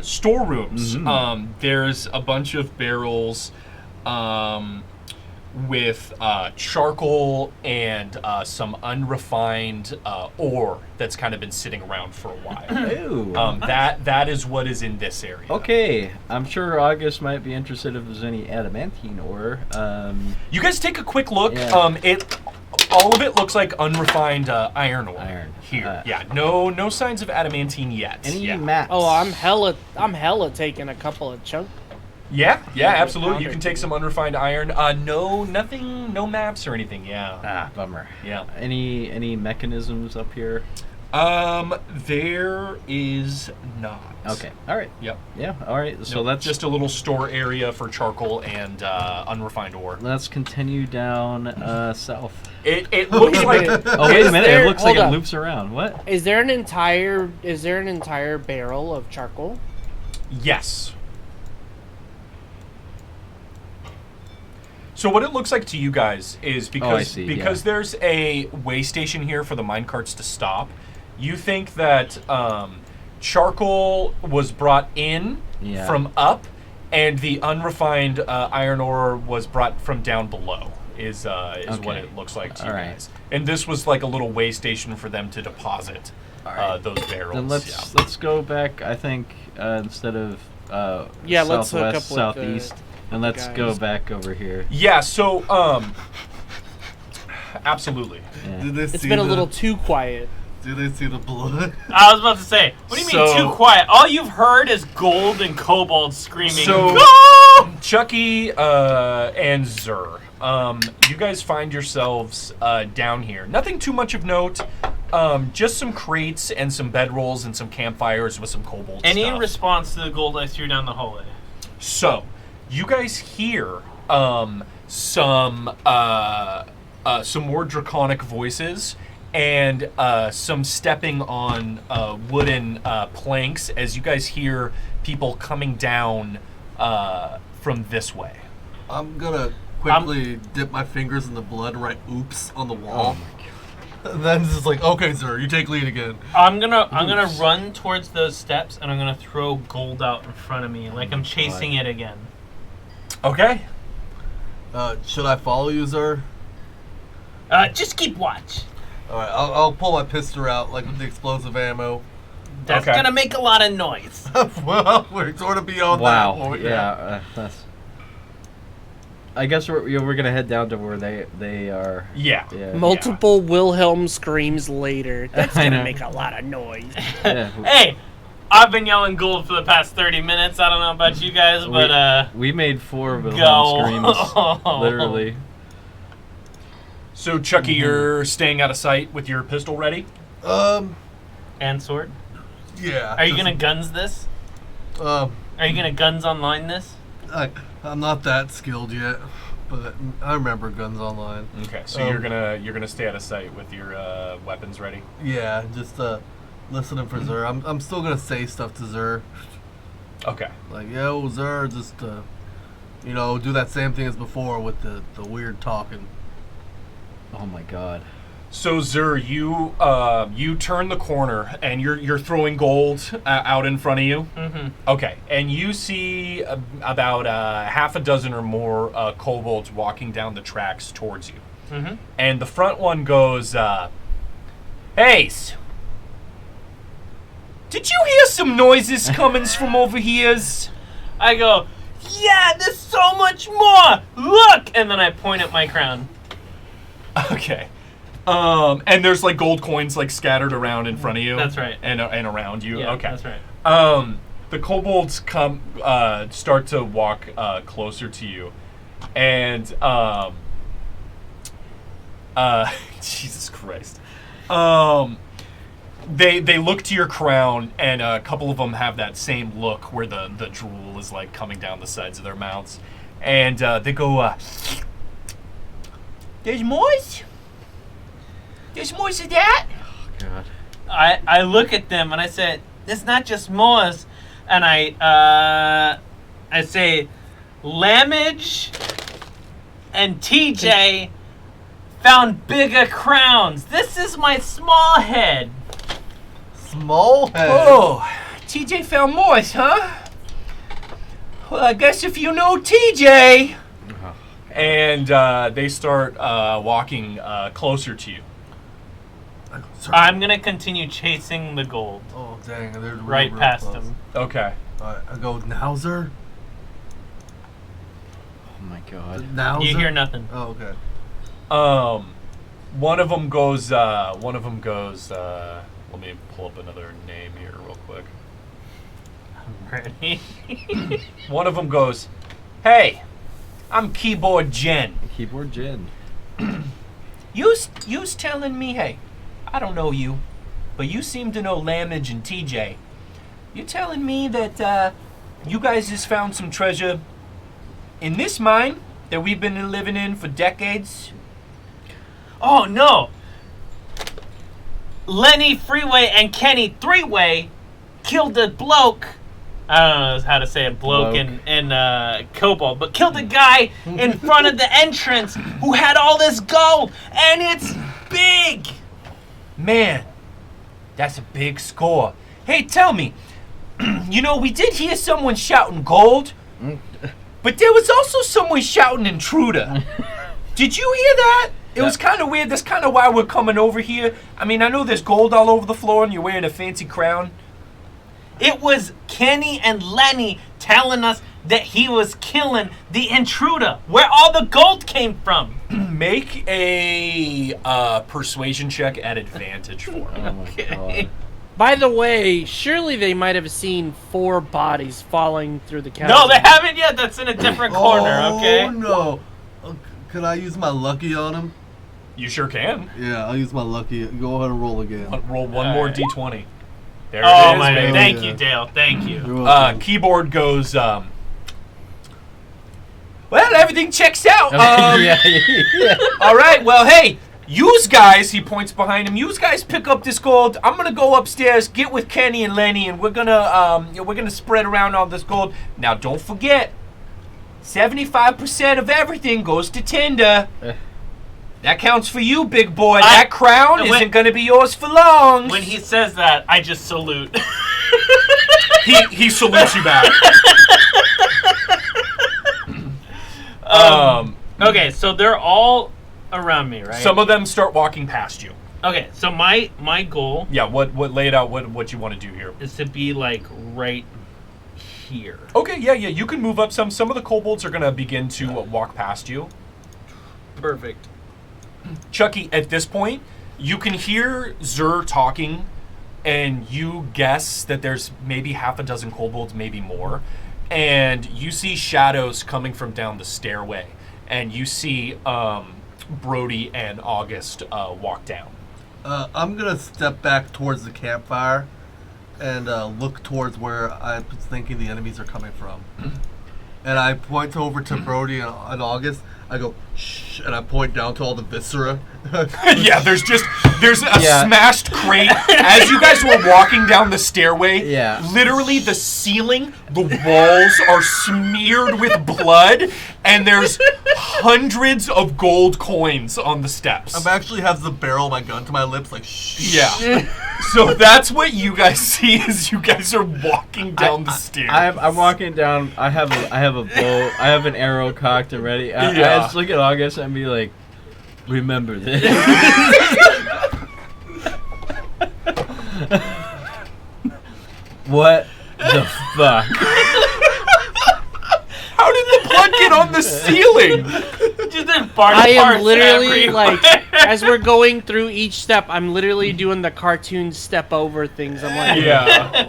storerooms. There's a bunch of barrels with charcoal and some unrefined ore that's kind of been sitting around for a while. Ooh. That is what is in this area. Okay, I'm sure August might be interested if there's any adamantine ore. You guys take a quick look. Yeah. All of it looks like unrefined iron ore here. No signs of adamantine yet. Any maps? Oh, I'm hella taking a couple of chunks. Yeah, absolutely. You can take some unrefined iron. Nothing, no maps or anything. Yeah. Bummer. Yeah. Any mechanisms up here? There is not. Okay. All right. Yep. Yeah. All right. So that's just a little store area for charcoal and unrefined ore. Let's continue down south. It looks like. Oh wait a minute! It looks like it loops around. What? Is there an entire barrel of charcoal? Yes. So what it looks like to you guys is because there's a way station here for the minecarts to stop. You think that charcoal was brought in from up, and the unrefined iron ore was brought from down below. Is what it looks like to you guys. And this was like a little way station for them to deposit those barrels. Then let's go back. I think instead of let's hook up with southeast. And let's go back over here. Yeah, so, absolutely. Yeah. It's been a little too quiet. Do they see the blood? I was about to say, what do you mean too quiet? All you've heard is gold and kobold screaming, so, "Go!" Chucky and Zur, you guys find yourselves down here. Nothing too much of note. Just some crates and some bedrolls and some campfires with some kobold stuff. Any response to the gold I threw down the hallway? So, you guys hear some more draconic voices and some stepping on wooden planks as you guys hear people coming down from this way. I'm gonna quickly dip my fingers in the blood and write "oops" on the wall. And then it's just like, okay, sir, you take lead again. I'm gonna run towards those steps and I'm gonna throw gold out in front of me like I'm chasing it again. Okay. Should I follow you, sir? Just keep watch. All right, I'll pull my pistol out like with the explosive ammo. That's gonna make a lot of noise. Well, we're sort of beyond that. Wow. Yeah. That's. I guess we're gonna head down to where they are. Yeah. Multiple Wilhelm screams later. That's I gonna know. make a lot of noise. Yeah. Hey, I've been yelling gold for the past 30 minutes. I don't know about you guys, but we made 4 of them go. screams, literally. So, Chucky, you're staying out of sight with your pistol ready? And sword. Yeah. Are you gonna guns this? Are you gonna guns online this? I'm not that skilled yet, but I remember Guns Online. Okay, so you're gonna stay out of sight with your weapons ready? Yeah, just listening for Zur. I'm still gonna say stuff to Zur. Okay. Like, yo, Zur, just do that same thing as before with the weird talking. Oh my god. So Zur, you turn the corner and you're throwing gold out in front of you. Mm-hmm. Okay, and you see about half a dozen or more kobolds walking down the tracks towards you. Mm-hmm. And the front one goes, "Hey, did you hear some noises coming from over here?" I go, yeah, there's so much more. Look, and then I point at my crown. Okay. And there's like gold coins like scattered around in front of you. That's right. And around you. Yeah, okay. that's right. The kobolds start to walk closer to you, and Jesus Christ. They look to your crown, and a couple of them have that same look where the drool is like coming down the sides of their mouths, and they go, "There's more? There's more of that?" Oh god. I look at them and I said, "It's not just Moors," and I say, "Lamage and TJ found bigger crowns. This is my small head." Small head? Oh, TJ found Moors, huh? Well, I guess if you know TJ. And they start walking closer to you. I'm gonna continue chasing the gold. Oh dang, they're right real past close. them. Okay. Alright, I go, Nowzer? Oh my god. Nowzer? You hear nothing. Oh, okay. One of them goes, let me pull up another name here real quick. I'm ready. One of them goes, "Hey, I'm Keyboard Jen. Keyboard Jen. You's telling me, hey, I don't know you, but you seem to know Lamage and TJ. You telling me that you guys just found some treasure in this mine that we've been living in for decades?" Oh no! Lenny Freeway and Kenny Three-Way killed a bloke. I don't know how to say a bloke in Cobalt, but killed a guy in front of the entrance who had all this gold, and it's big. Man, that's a big score. Hey, tell me, we did hear someone shouting gold, but there was also someone shouting intruder. Did you hear that? It was kind of weird. That's kind of why we're coming over here. I mean, I know there's gold all over the floor and you're wearing a fancy crown. It was Kenny and Lenny telling us that he was killing the intruder, where all the gold came from. Make a persuasion check at advantage for him. Oh my god. By the way, surely they might have seen 4 bodies falling through the chasm. No, they haven't yet. That's in a different corner, okay? Oh no. Can I use my lucky on him? You sure can. Yeah, I'll use my lucky. Go ahead and roll again. Roll one more d20. There Oh it is, my! baby. Thank you, Dale. Thank you. You're welcome. Keyboard goes, well, everything checks out. Yeah. All right, well, hey, yous guys, he points behind him, yous guys pick up this gold. I'm going to go upstairs, get with Kenny and Lenny, and we're going to spread around all this gold. Now, don't forget, 75% of everything goes to Tinder. That counts for you, big boy. That crown isn't going to be yours for long. When he says that, I just salute. he salutes you back. Okay, so they're all around me, right? Some of them start walking past you. Okay, so my goal Yeah, what lay it out what you want to do here. is to be like right here. Okay, yeah, you can move up some. Some of the kobolds are going to begin to walk past you. Perfect. Chucky, at this point, you can hear Zur talking, and you guess that there's maybe half a dozen kobolds, maybe more. And you see shadows coming from down the stairway. And you see Brody and August walk down. I'm gonna step back towards the campfire and look towards where I'm thinking the enemies are coming from. And I point over to Brody and August. I go, shh, and I point down to all the viscera. Yeah, there's a smashed crate. As you guys were walking down the stairway, literally the ceiling, the walls are smeared with blood, and there's hundreds of gold coins on the steps. I actually have the barrel of my gun to my lips, like, shh. Yeah. So that's what you guys see as you guys are walking down the stairs. I'm walking down. I have a bow. I have an arrow cocked and ready. I just look at August and be like, remember this. What the fuck? How did the blood get on the ceiling? I am literally like, as we're going through each step, I'm literally doing the cartoon step over things. I'm like, yeah.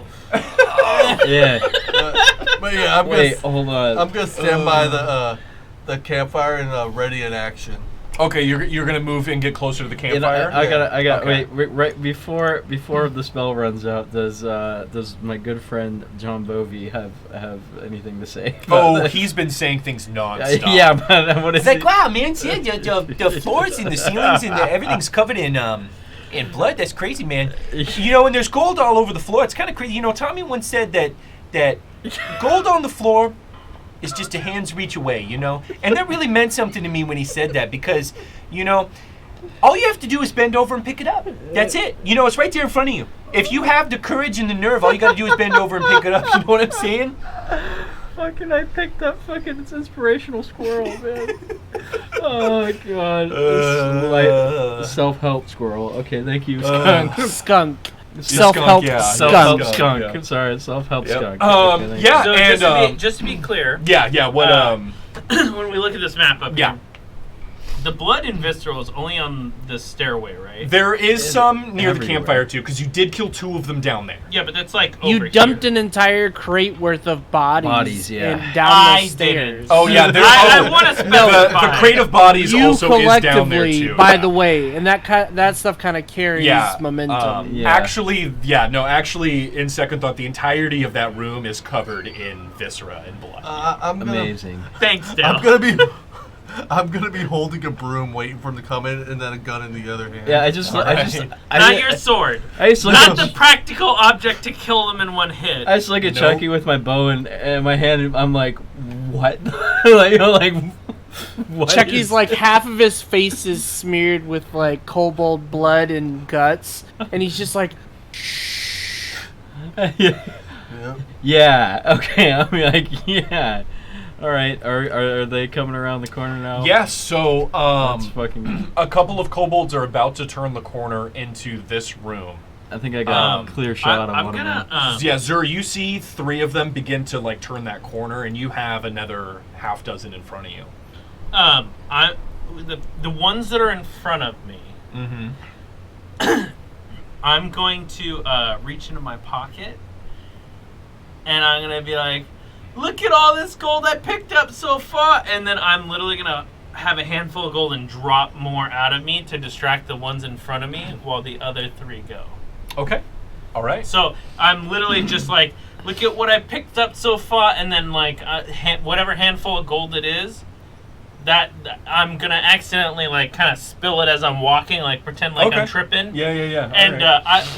But yeah, hold on. I'm gonna stand by the campfire and ready in action. Okay, you're gonna move and get closer to the campfire. I got. Okay. Wait. Right before the spell runs out, does my good friend John Bovey have anything to say? Oh, he's been saying things nonstop. Yeah, but what is It's like, wow, man, see, the floors and the ceilings and everything's covered in blood. That's crazy, man. You know, and there's gold all over the floor. It's kind of crazy. You know, Tommy once said that gold on the floor is just a hand's reach away, you know? And that really meant something to me when he said that because, you know, all you have to do is bend over and pick it up. That's it. You know, it's right there in front of you. If you have the courage and the nerve, all you got to do is bend over and pick it up. You know what I'm saying? Fucking, I picked up fucking this inspirational squirrel, man. Oh, God. Self-help squirrel. Okay, thank you, skunk. Skunk. Self-help Self-help skunk. skunk. Yeah. Sorry, self-help skunk. Yeah, So and just to be clear, what when we look at this map up here, the blood in Visceral is only on the stairway, right? there is some near the everywhere. campfire too, because you did kill 2 of them down there. Yeah, but that's like over You dumped here. an entire crate worth of bodies, yeah. and down I the stairs. didn't. Oh yeah, I want to specify. the crate of bodies You also is down there collectively, too. by the way, and that stuff kind of carries momentum. Yeah. Actually, in second thought, the entirety of that room is covered in viscera and blood. I'm gonna, Amazing. Thanks, Dale. I'm gonna be holding a broom, waiting for him to come in, and then a gun in the other hand. Yeah, Not your sword. I just look Not at the practical object to kill them in one hit. I just look at Nope. Chucky with my bow and my hand, and I'm like, what? like, what? Chucky's like half of his face is smeared with like kobold blood and guts, and he's just like, Yeah. Okay. I mean, like, yeah. All right. Are they coming around the corner now? Yes. So That's fucking. a couple of kobolds are about to turn the corner into this room. I think I got a clear shot on I'm one gonna, of them. Yeah, Zur, you see 3 of them begin to like turn that corner, and you have another half dozen in front of you. The ones that are in front of me. Mm-hmm. I'm going to reach into my pocket, and I'm gonna be like, "Look at all this gold I picked up so far!" And then I'm literally gonna have a handful of gold and drop more out of me to distract the ones in front of me while the other 3 go. Okay. All right. So I'm literally just like, "Look at what I picked up so far," and then like whatever handful of gold it is. That I'm gonna accidentally like kind of spill it as I'm walking, like pretend like I'm tripping. Yeah. And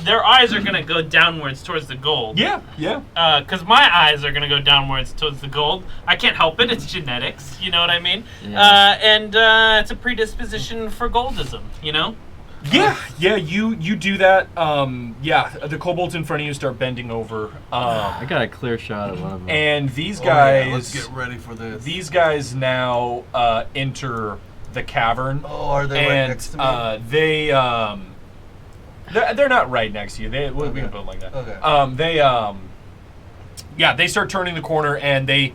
their eyes are gonna go downwards towards the gold. Yeah. Because my eyes are gonna go downwards towards the gold. I can't help it. It's genetics. You know what I mean? Yeah. And it's a predisposition for goldism. You know? Yeah. You do that. The kobolds in front of you start bending over. I got a clear shot of one of them. And these guys. let's get ready for this. These guys now enter the cavern. Oh, are they right next to me? They're not right next to you. We can put it like that. Okay. They start turning the corner and they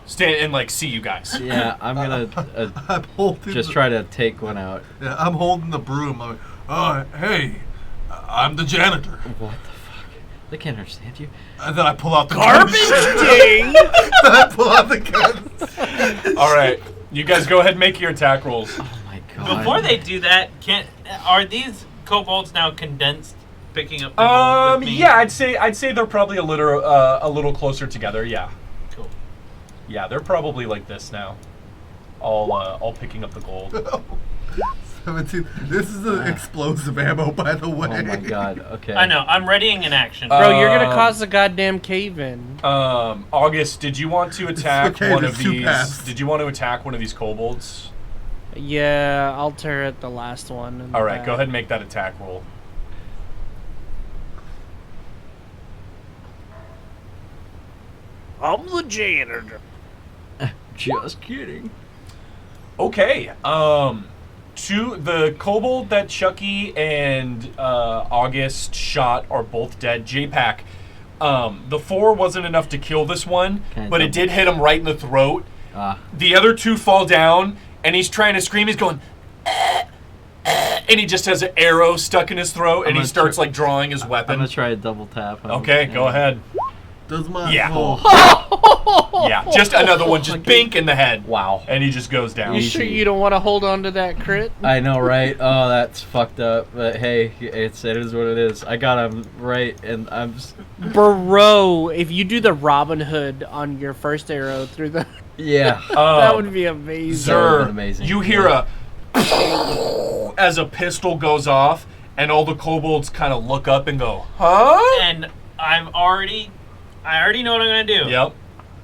stand and like see you guys. Yeah, I'm gonna I'm holding just try to take one out. Yeah, I'm holding the broom. I'm like, hey, I'm the janitor. What the fuck? They can't understand you. And then I pull out the Garbage guns. ding! Then I pull out the guns. All right, you guys go ahead and make your attack rolls. Oh my god. Before they do that, are these kobolds now condensed, picking up the gold with me? Yeah, I'd say they're probably a little closer together. Yeah. Cool. Yeah, they're probably like this now. All picking up the gold. 17. This is the explosive ammo, by the way. Oh my god. Okay. I know. I'm readying an action. Bro, you're gonna cause a goddamn cave in. August, did you want to attack okay, one there's of two these? paths. Did you want to attack one of these kobolds? Yeah, I'll turret the last one. in the All right, back. go ahead and make that attack roll. I'm the janitor. Just kidding. Okay. To the kobold that Chucky and August shot are both dead. J-Pack. The 4 wasn't enough to kill this one, but it did hit him right in the throat. The other 2 fall down, and he's trying to scream. He's going, and he just has an arrow stuck in his throat, and he starts like drawing his weapon. I'm gonna try a double tap. Okay, go ahead. Does my Yeah, just another one, just bink in the head. Wow. And he just goes down. You sure you don't want to hold on to that crit? I know, right? Oh, that's fucked up. But hey, it is what it is. I got him right, and I'm. Bro, if you do the Robin Hood on your first arrow through the. Yeah. That would be amazing. Zer, amazing. you hear a as a pistol goes off, and all the kobolds kind of look up and go, huh? And I already know what I'm gonna do. Yep.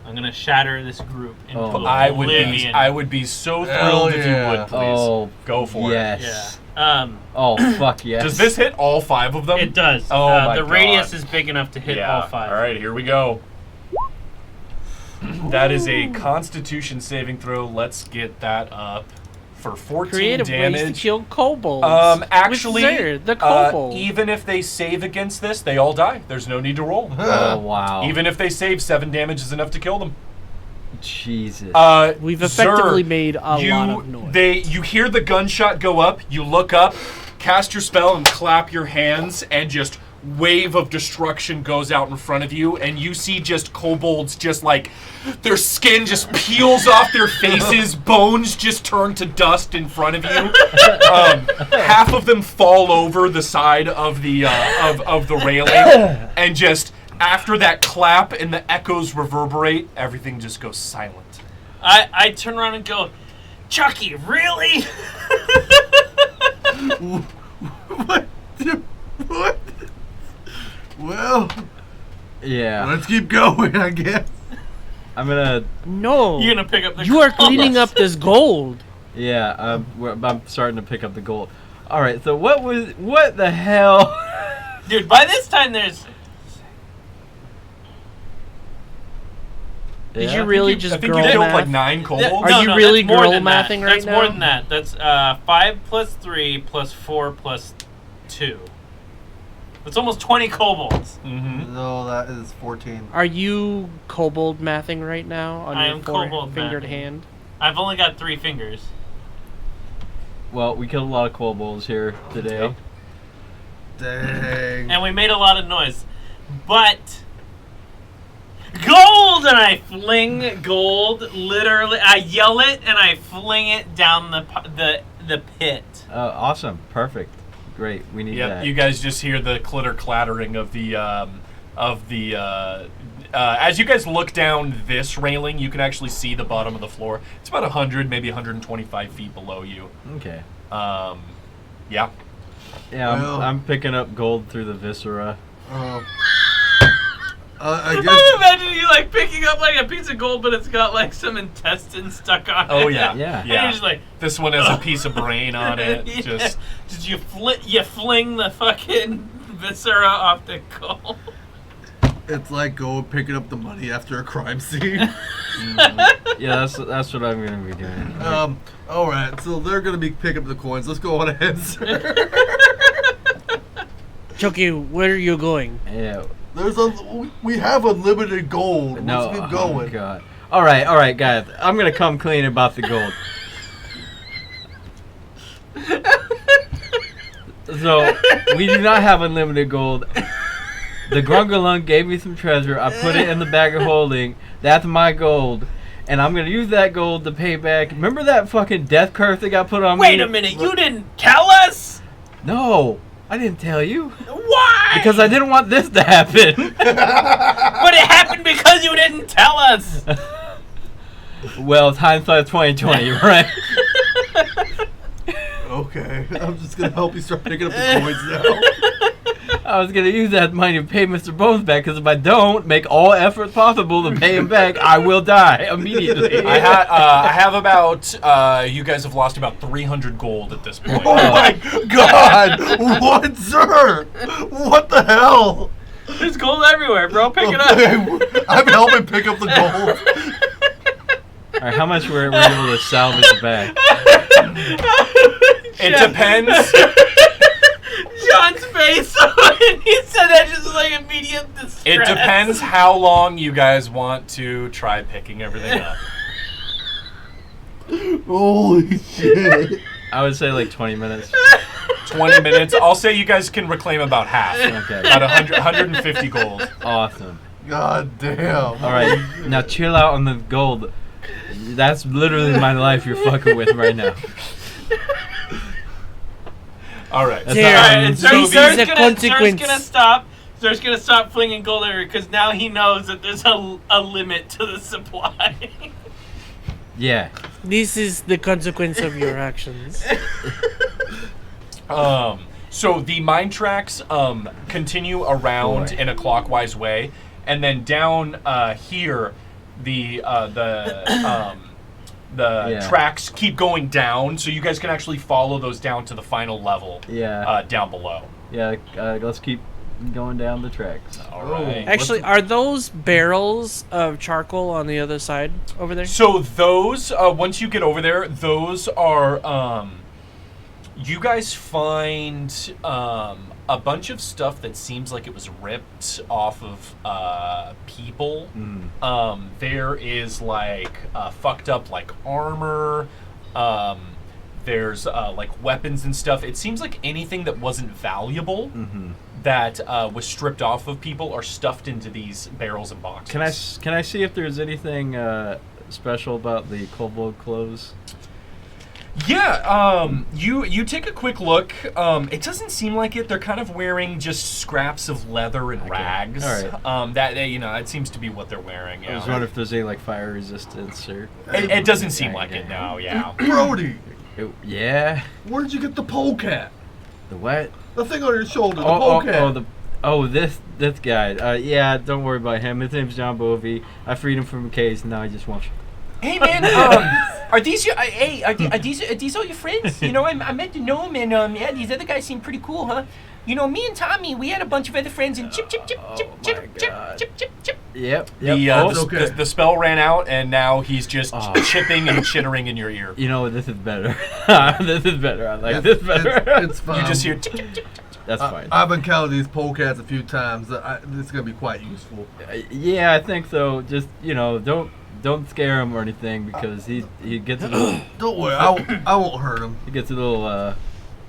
I'm gonna shatter this group into I oblivion. would be so thrilled if you would, please. Oh, go for yes. it. Yeah. Oh fuck yes. Does this hit all 5 of them? It does. Oh my the God. radius is big enough to hit all 5. All right, here we go. That is a Constitution saving throw. Let's get that up for 14 Creative damage. ways to kill kobolds. Actually, With Zer, the kobold. even if they save against this, they all die. There's no need to roll. Oh wow. Even if they save, 7 damage is enough to kill them. Jesus. We've effectively Zer, made a lot of noise. You hear the gunshot go up. You look up, cast your spell, and clap your hands, and just wave of destruction goes out in front of you, and you see just kobolds just like their skin just peels off their faces, bones just turn to dust in front of you. Half of them fall over the side of the of the railing, and just after that clap and the echoes reverberate, everything just goes silent. I turn around and go, Chucky, really? What? What? Well, yeah. Let's keep going, I guess. I'm gonna. No. You're gonna pick up the You are cleaning up this gold. Yeah, I'm starting to pick up the gold. All right, so what the hell? Dude, by this time there's. Did you really just I think girl you killed math? like 9 kobolds. Are you really that's more girl than that. mathing right That's now? more than that. That's 5 plus 3 plus 4 plus 2. It's almost 20 kobolds. Mm-hmm. No, that is 14. Are you kobold mathing right now on I your am kobold fingered mathing. hand? I've only got 3 fingers. Well, we killed a lot of kobolds here today. Dang. And we made a lot of noise. But gold, and I fling gold. Literally, I yell it and I fling it down the pit. Awesome, perfect, great. We need that. You guys just hear the clitter clattering of the as you guys look down this railing, you can actually see the bottom of the floor. It's about 100, maybe 125 feet below you. Okay. Yeah. Yeah, Well- I'm picking up gold through the viscera. I I'm guess. imagining you like picking up like a piece of gold, but it's got like some intestines stuck on it. Oh yeah. Yeah. And you're just like, This one has a piece of brain on it. yeah. Just Did you fling the fucking viscera off the gold? It's like going picking up the money after a crime scene. Yeah, that's what I'm gonna be doing. All right, so they're gonna be picking up the coins. Let's go on ahead, sir. Chucky, where are you going? Yeah. We have unlimited gold. No. Let's keep going. Oh God. All right, guys. I'm gonna come clean about the gold. So we do not have unlimited gold. The Grungalung gave me some treasure. I put it in the bag of holding. That's my gold. And I'm going to use that gold to pay back. Remember that fucking death curse that got put on me? Wait a minute, you didn't tell us? No, I didn't tell you. Why? Because I didn't want this to happen. But it happened because you didn't tell us. Well, hindsight 2020, right? Okay, I'm just going to help you start picking up the coins now. I was going to use that money to pay Mr. Bones back, because if I don't make all efforts possible to pay him back, I will die immediately. I have about, you guys have lost about 300 gold at this point. Oh my God! What, sir? What the hell? There's gold everywhere, bro. Pick it up. I'm helping pick up the gold. All right, how much were we able to salvage back? It depends. John's face when he said that just like immediate distress. It depends how long you guys want to try picking everything up. Holy shit. I would say like 20 minutes. 20 minutes. I'll say you guys can reclaim about half. Okay. About 150 gold. Awesome. God damn. All right, now chill out on the gold. That's literally my life you're fucking with right now. All right. Damn. So This is a Zer's consequence. gonna stop. Zer's gonna stop flinging gold everywhere because now he knows that there's a limit to the supply. Yeah. This is the consequence of your actions. So the mine tracks continue around in a clockwise way, and then down here, the tracks keep going down, so you guys can actually follow those down to the final level. Yeah. Down below. Yeah. Let's keep going down the tracks. All right. Actually, are those barrels of charcoal on the other side over there? So those, once you get over there, those are, you guys find a bunch of stuff that seems like it was ripped off of people. There is like fucked up like armor. There's like weapons and stuff. It seems like anything that wasn't valuable that was stripped off of people are stuffed into these barrels and boxes. Can I see if there's anything special about the kobold clothes? Yeah, you take a quick look. It doesn't seem like it. They're kind of wearing just scraps of leather and rags. All right. That seems to be what they're wearing. Yeah. I was wondering if there's any like fire resistance or. It doesn't seem like it. No. Yeah. Brody, Yeah. where did you get the polecat? The what? The thing on your shoulder, the polecat. This guy. Yeah, don't worry about him. His name's John Bovey. I freed him from a case, and now he just wants. Hey man, are these your? Hey, are these all your friends? You know, I meant to know them, and yeah, these other guys seem pretty cool, huh? You know, me and Tommy, we had a bunch of other friends, and chip. Yep. The spell ran out, and now he's just chipping and chittering in your ear. You know, this is better. This is better. I like this better. It's fine. You just hear chip. That's fine. I've encountered these polecats a few times. This is gonna be quite useful. Yeah, I think so. Just don't scare him or anything because he gets a little. Don't worry, I won't hurt him. He gets a little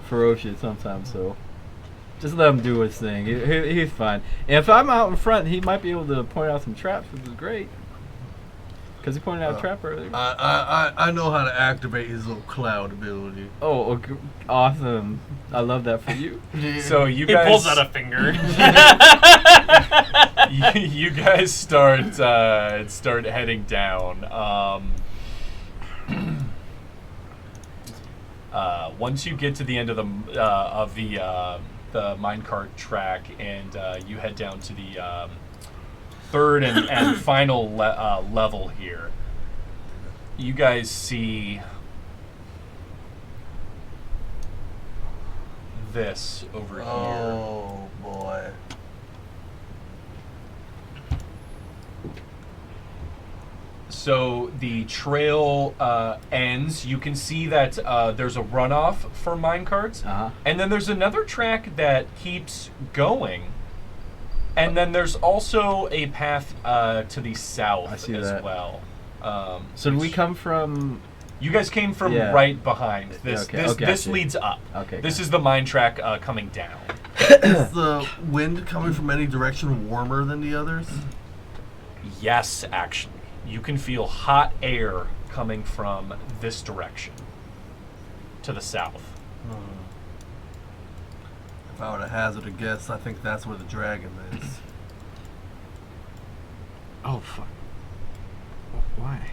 ferocious sometimes. So just let him do his thing. He's fine. And if I'm out in front, he might be able to point out some traps, which is great. Because he pointed out a trap earlier. I know how to activate his little cloud ability. Oh, okay. Awesome! I love that for you. So you He guys pulls out a finger. you guys start heading down. Once you get to the end of the minecart track, and you head down to the third and final level here, you guys see this over here. Oh boy. So the trail ends. You can see that there's a runoff for minecarts, and then there's another track that keeps going, and then there's also a path to the south as well. So did we come from? You guys came from right behind. This leads up. Okay. This is the mine track coming down. Is the wind coming from any direction warmer than the others? Yes, actually. You can feel hot air coming from this direction to the south. If I were to hazard a guess, I think that's where the dragon is. Oh, fuck. Why?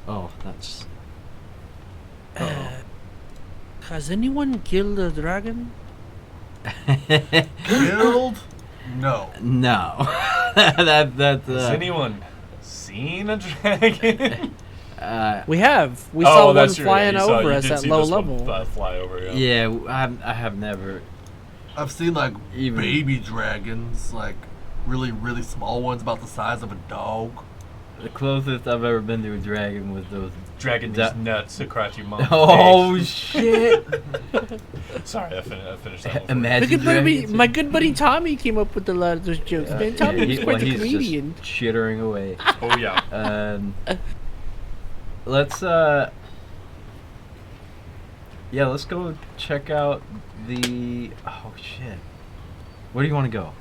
Oh, that's... Has anyone killed a dragon? Killed? No. No. that Has anyone seen a dragon? We have. We saw one true. flying You over us at low level. Fly over. I have never. I've seen like baby dragons, like really, really small ones, about the size of a dog. The closest I've ever been to a dragon was those dragon nuts across your mom's Oh face. shit! Sorry, I finished that one. Imagine my good buddy Tommy came up with a lot of those jokes. Man, Tommy was quite a comedian. Just chittering away. Oh yeah. Let's let's go check out the. Oh shit! Where do you want to go?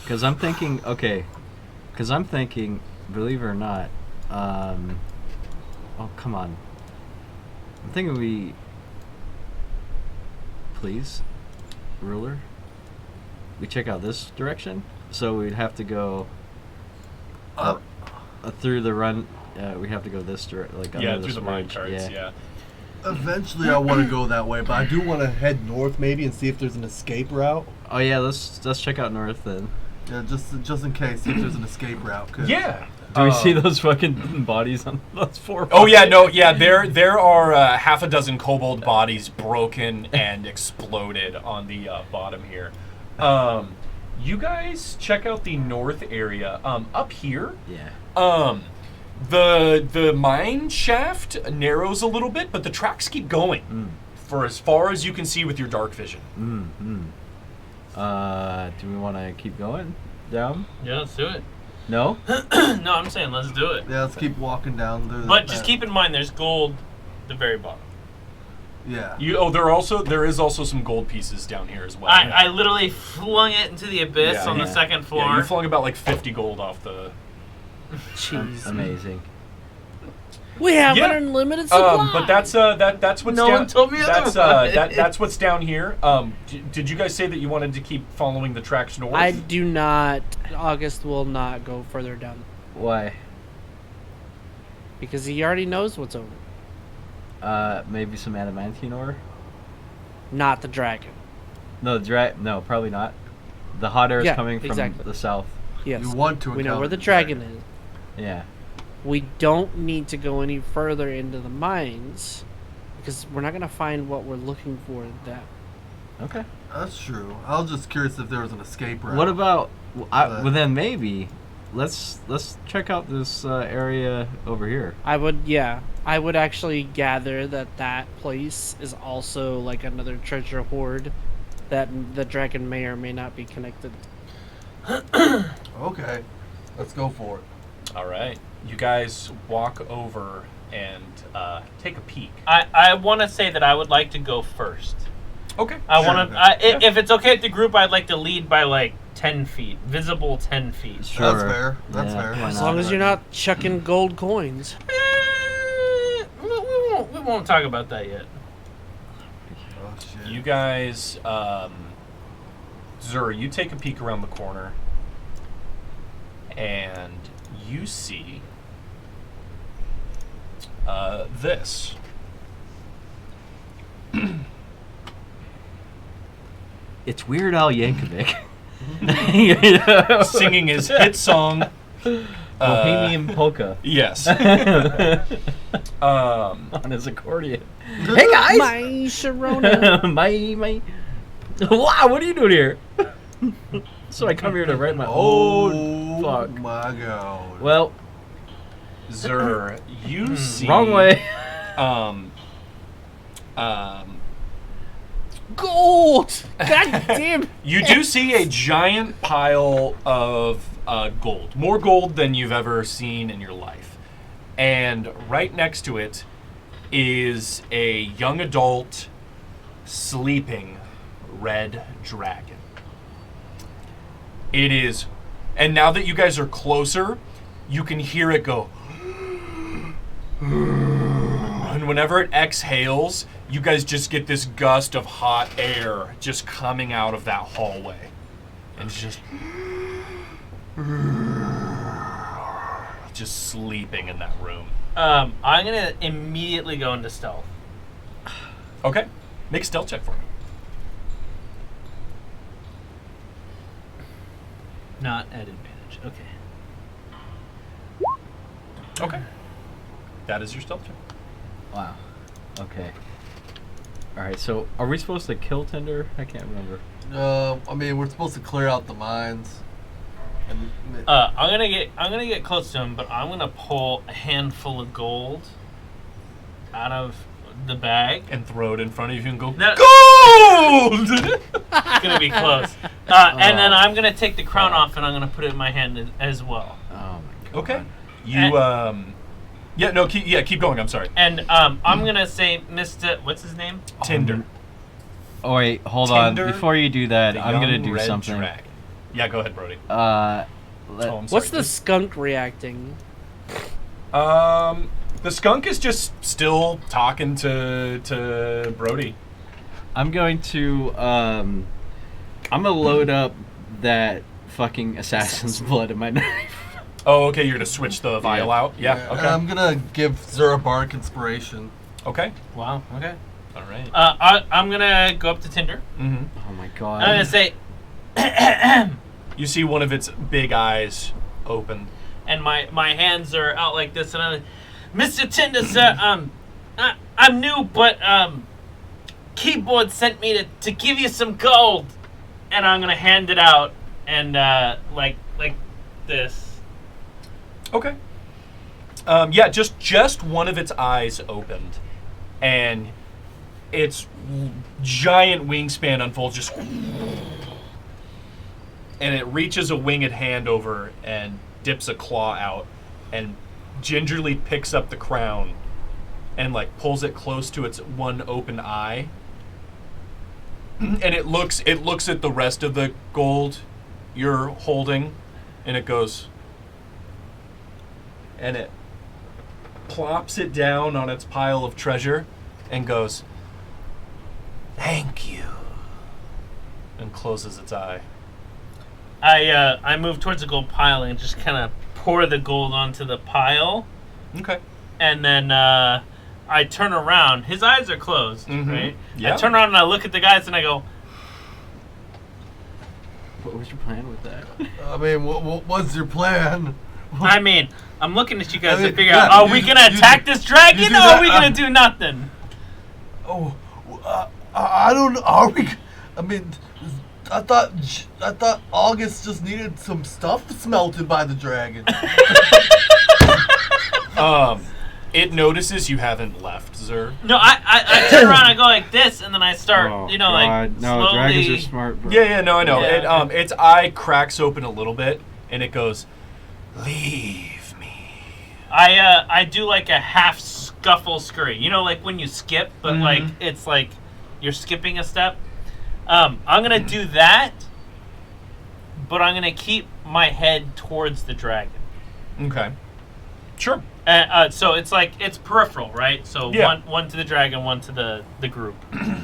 Because I'm thinking. Believe it or not, oh come on. I'm thinking please, ruler. We check out this direction, so we'd have to go up through the run. We have to go this direction, like under through the mine carts. Yeah. Eventually, I want to go that way, but I do want to head north maybe and see if there's an escape route. Oh yeah, let's check out north then. Yeah, just in case, see if there's an escape route. Yeah. Do we see those fucking bodies on those 4? Oh yeah, no, yeah. There are half a dozen kobold bodies broken and exploded on the bottom here. You guys check out the north area. Up here. Yeah. The mine shaft narrows a little bit, but the tracks keep going for as far as you can see with your dark vision. Do we want to keep going down? Yeah, let's do it. No? No, I'm saying let's do it. Yeah, let's keep walking down. But just keep in mind, there's gold at the very bottom. Yeah. There is also some gold pieces down here as well. I literally flung it into the abyss on the second floor. Yeah, you flung about like 50 gold off the... Jeez. Amazing. We have an unlimited supply. But that's what's no down. one told me otherwise. That's what's down here. Did you guys say that you wanted to keep following the tracks north? I do not. August will not go further down. Why? Because he already knows what's over. Maybe some adamantine ore. Not the dragon. No, no, probably not. The hot air is coming from the south. Yes. You want to. We know where the dragon is. Yeah. We don't need to go any further into the mines because we're not going to find what we're looking for in that. Okay. That's true. I was just curious if there was an escape route. What about... well, then maybe... Let's check out this area over here. I would actually gather that place is also like another treasure hoard that the dragon may or may not be connected. Okay. Let's go for it. All right. You guys walk over and take a peek. I want to say that I would like to go first. Okay. If it's okay with the group, I'd like to lead by like 10 feet. Visible 10 feet. Sure. That's fair. That's fair. As long as you're not chucking gold coins. We won't talk about that yet. Oh, shit. You guys, Zur, you take a peek around the corner, and you see this. It's Weird Al Yankovic. Singing his hit song, Bohemian Polka. Yes. On his accordion. Hey guys! My Sharona. my. Wow, what are you doing here? So I come here to write my own. Oh Fuck. my god. Well, Zur, you see... Wrong way. Gold! God damn! You do see a giant pile of gold. More gold than you've ever seen in your life. And right next to it is a young adult sleeping red dragon. It is... And now that you guys are closer, you can hear it go... And whenever it exhales, you guys just get this gust of hot air just coming out of that hallway. And it's just sleeping in that room. I'm gonna immediately go into stealth. Okay. Make a stealth check for me. Not at advantage. Okay. Okay. That is your stealth check. Wow. Okay. All right. So, are we supposed to kill Tinder? I can't remember. I mean, we're supposed to clear out the mines. And I'm gonna get close to him, but I'm gonna pull a handful of gold out of the bag and throw it in front of you and go, no. Gold! It's gonna be close. And then I'm gonna take the crown off and I'm gonna put it in my hand as well. Oh my god. Okay. Keep going. I'm sorry. And I'm gonna say, Mr. What's his name? Tinder. Oh wait, hold Tinder, on. Before you do that, I'm gonna do red something. Dragon. Yeah, go ahead, Brody. What's the skunk reacting? The skunk is just still talking to Brody. I'm going to I'm gonna load up that fucking assassin's blood in my knife. Oh, okay. You're gonna switch the vial out. Yeah. Okay. I'm gonna give Zur a bardic inspiration. Okay. Wow. Okay. All right. I'm gonna go up to Tinder. Mm-hmm. Oh my god. I'm gonna say, you see one of its big eyes open, and my hands are out like this, and I'm, Mr. Tinder, sir. I'm new, but Keyboard sent me to give you some gold, and I'm gonna hand it out, and like this. Okay. Yeah, just one of its eyes opened, and its giant wingspan unfolds, just, and it reaches a winged hand over and dips a claw out, and gingerly picks up the crown, and like pulls it close to its one open eye, and it looks at the rest of the gold you're holding, and it goes. And it plops it down on its pile of treasure and goes, "Thank you," and closes its eye. I move towards the gold pile and just kind of pour the gold onto the pile. Okay. And then I turn around. His eyes are closed, right? Yeah. I turn around and I look at the guys and I go, What was your plan with that? I mean, what's your plan? I mean, I'm looking at you guys to figure out, are we going to attack this dragon or are we going to do nothing? Oh, I don't know. Are we? I mean, I thought August just needed some stuff smelted by the dragon. It notices you haven't left, Zur. No, I turn around, I go like this, and then I start, no, slowly. dragons are smart, bro. Yeah, no, I know. Yeah. Its eye cracks open a little bit, and it goes, "Leave me." I do like a half scuffle scurry. You know, like when you skip, but like it's like you're skipping a step. I'm gonna do that, but I'm gonna keep my head towards the dragon. Okay. Sure. So it's like it's peripheral, right? So Yeah. one to the dragon, one to the group,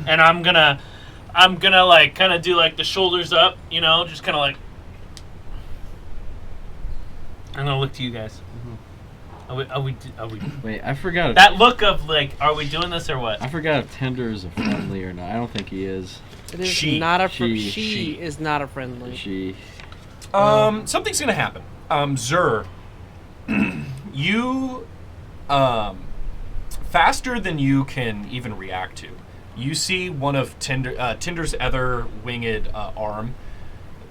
and I'm gonna like kind of do like the shoulders up, you know, just kind of like. I'm gonna look to you guys. Are we? Wait, I forgot. That look of like, are we doing this or what? I forgot if Tinder is a friendly or not. I don't think he is. It is She. not a She is not a friendly. She. Something's gonna happen. Zur, you, faster than you can even react to, you see one of Tinder's other winged arm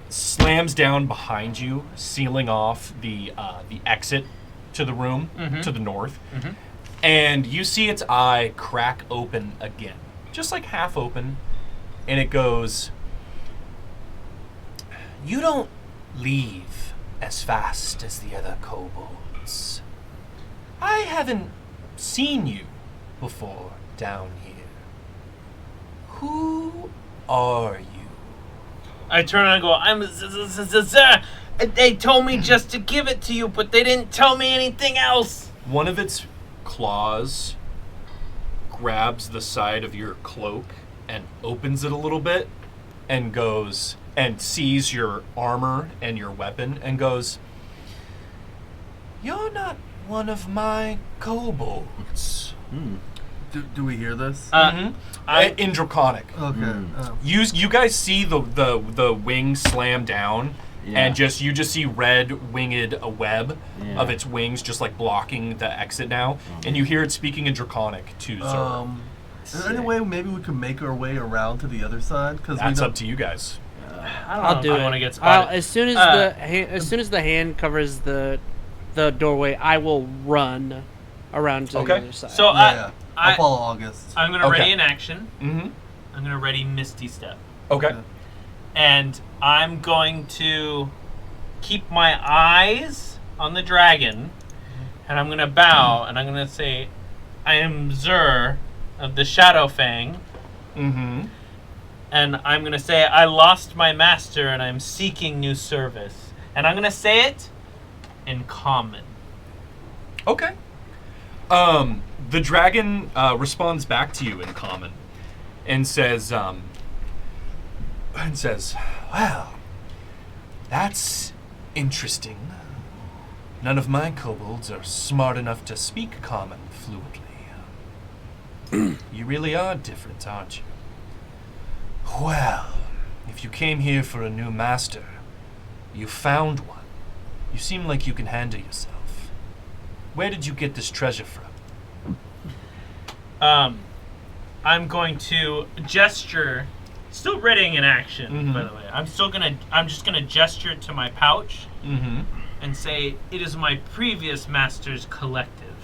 slams down behind you, sealing off the exit to the room to the north, Mhm. and you see its eye crack open again, just like half open, and it goes, "You don't leave as fast as the other kobolds. I haven't seen you before down here. Who are you?" I turn and go, I'm they told me just to give it to you, but they didn't tell me anything else. One of its claws grabs the side of your cloak and opens it a little bit and goes and sees your armor and your weapon and goes, "You're not one of my kobolds." Do we hear this? In Draconic. Okay. You guys see the wing slam down, and you just see red winged a web of its wings just like blocking the exit now, and you hear it speaking in Draconic to Zer. Is there any way maybe we can make our way around to the other side? Cause That's up to you guys. I'll do it. I want to get spotted. As soon as the hand covers the doorway, I will run around to the other side. So I'll follow August. I'm going to ready an action. Mm-hmm. I'm going to ready Misty Step. Okay. And I'm going to keep my eyes on the dragon, and I'm going to bow, and I'm going to say, "I am Zer of the Shadow Fang." Mm-hmm. And I'm going to say, "I lost my master, and I'm seeking new service." And I'm going to say it in common. Okay. The dragon responds back to you in common and says, "Well, that's interesting. None of my kobolds are smart enough to speak common fluently. You really are different, aren't you? Well, if you came here for a new master, you found one. You seem like you can handle yourself. Where did you get this treasure from?" I'm going to gesture, still readying an action, by the way. I'm just gonna gesture to my pouch and say, "It is my previous master's collective."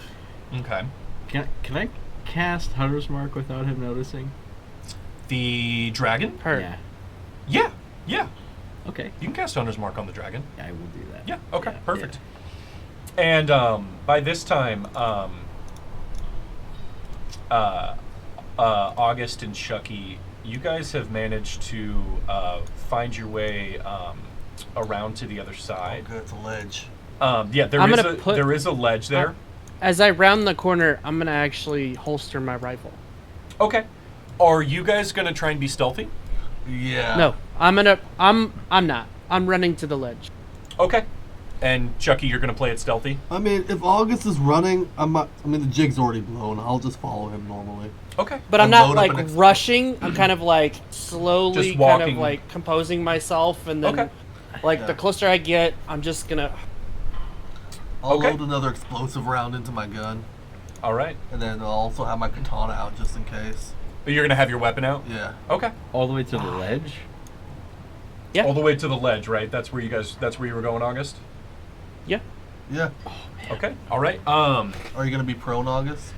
Okay. Can I cast Hunter's Mark without him noticing? The dragon? Her. Yeah. Yeah. Okay. You can cast Hunter's Mark on the dragon. I will do that. Yeah. Okay. Yeah, Perfect. And by this time, August and Chucky, you guys have managed to find your way around to the other side. Oh, good. It's a ledge. There is a ledge there. As I round the corner, I'm gonna actually holster my rifle. Okay. Are you guys gonna try and be stealthy? Yeah. No, I'm not. I'm running to the ledge. Okay. And Chucky, you're gonna play it stealthy? I mean, if August is running, the jig's already blown. I'll just follow him normally. Okay. But I'm And not load up like an rushing. I'm kind of like slowly Just kind walking. of like composing myself, and then Okay. like the closer I get, I'm just gonna. I'll Okay. load another explosive round into my gun, All right. and then I'll also have my katana out just in case. But you're gonna have your weapon out? Yeah. Okay. All the way to the ledge? Yeah. All the way to the ledge, right? That's where you were going, August? Yeah. Yeah. Okay. All right. Are you gonna be prone, August?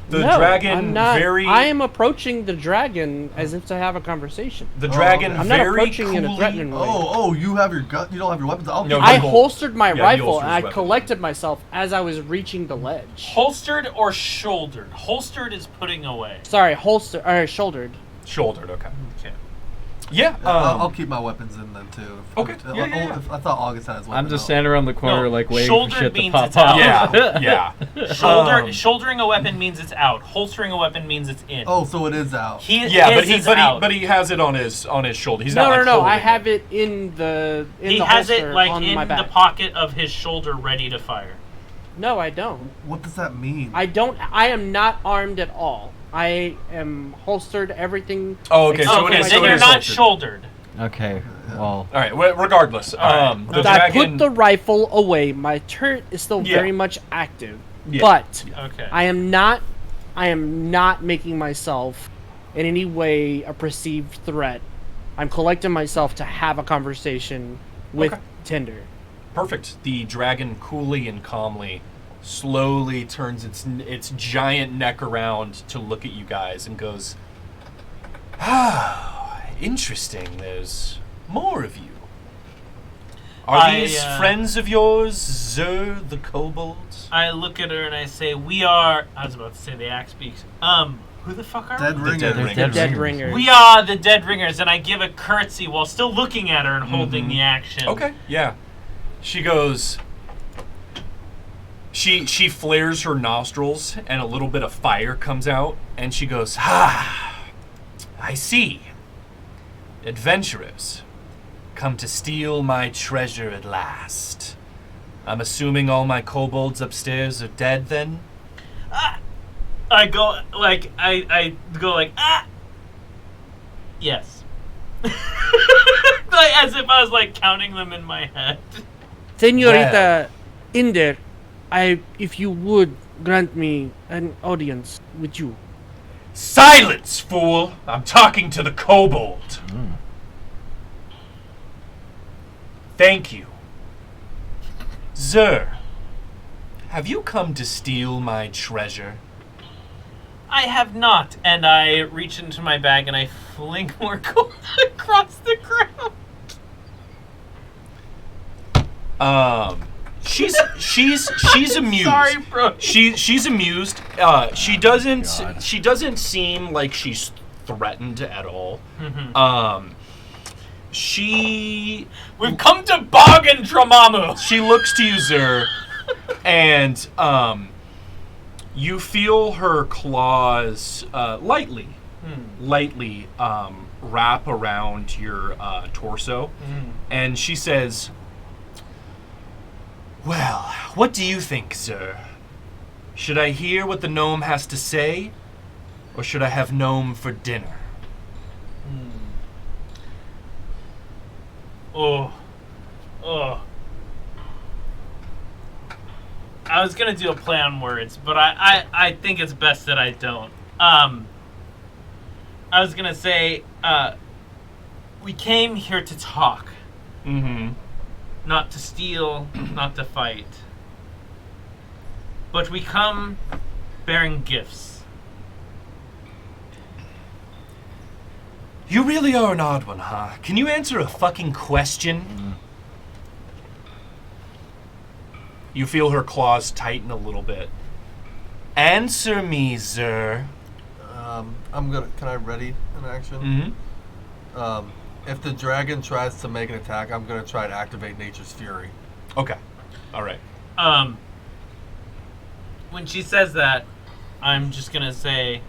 The No, dragon I'm not. very I am approaching the dragon as if to have a conversation. the dragon okay. I'm not very approaching coolly, in a threatening way. Oh, you have your gun. You don't have your weapons. I'll No, keep I you my- holstered my Yeah, he rifle holsters and I his weapon. collected myself as I was reaching the ledge. Holstered or shouldered? Holstered is putting away. Sorry, shouldered. shouldered. Okay. Okay. Yeah. I'll keep my weapons in then too. Okay. Yeah. I thought August had his weapon. I'm just out. standing around the corner No, like waiting for shouldered shit to means pop it's out. off. Yeah. Shouldering a weapon means it's out. Holstering a weapon means it's in. Oh, so it is out. His is out. but he has it on his shoulder. He's No, not like no. holding I have it in the he the has holster it like on in my the back. pocket of his shoulder, ready to fire. No, I don't. What does that mean? I am not armed at all. I am holstered. Everything. Oh, okay. So Okay, it is. then So it you're is not holstered. shouldered. Okay, well, All right. Regardless, right. the I dragon. put the rifle away. My turret is still Yeah. very much active, Yeah. but Okay. I am not making myself in any way a perceived threat. I'm collecting myself to have a conversation with Okay. Tinder. Perfect. The dragon coolly and calmly slowly turns its giant neck around to look at you guys and goes, "Ah, interesting. There's more of you. Are these friends of yours, Zur the kobold?" I look at her and I say, "We are." I was about to say the axe speaks. Who the fuck are Dead we? Ringers. Dead Ringers. We are the Dead Ringers, and I give a curtsy while still looking at her and holding the action. Okay, yeah. She goes. She flares her nostrils, and a little bit of fire comes out, and she goes, "Ah, I see. Adventurers come to steal my treasure at last. I'm assuming all my kobolds upstairs are dead then?" I go like I go like yes, like as if I was like counting them in my head. Senorita Inder, if you would grant me an audience with you. "Silence, fool! I'm talking to the kobold." "Thank you. Zur, have you come to steal my treasure?" I have not, and I reach into my bag and I fling more gold across the ground. She's amused. Sorry, bro. She's amused. She doesn't seem like she's threatened at all. We've come to bargain, Dramamu. She looks to you, Zur, and you feel her claws lightly wrap around your torso, and she says, "Well, what do you think, Zur? Should I hear what the gnome has to say, or should I have gnome for dinner?" Oh. I was gonna do a play on words, but I think it's best that I don't. I was gonna say, we came here to talk. Not to steal, not to fight. But we come bearing gifts. You really are an odd one, huh? Can you answer a fucking question? You feel her claws tighten a little bit. Answer me, Zur. Can I ready an action? If the dragon tries to make an attack, I'm gonna try to activate Nature's Fury. Okay. All right. When she says that, I'm just gonna say,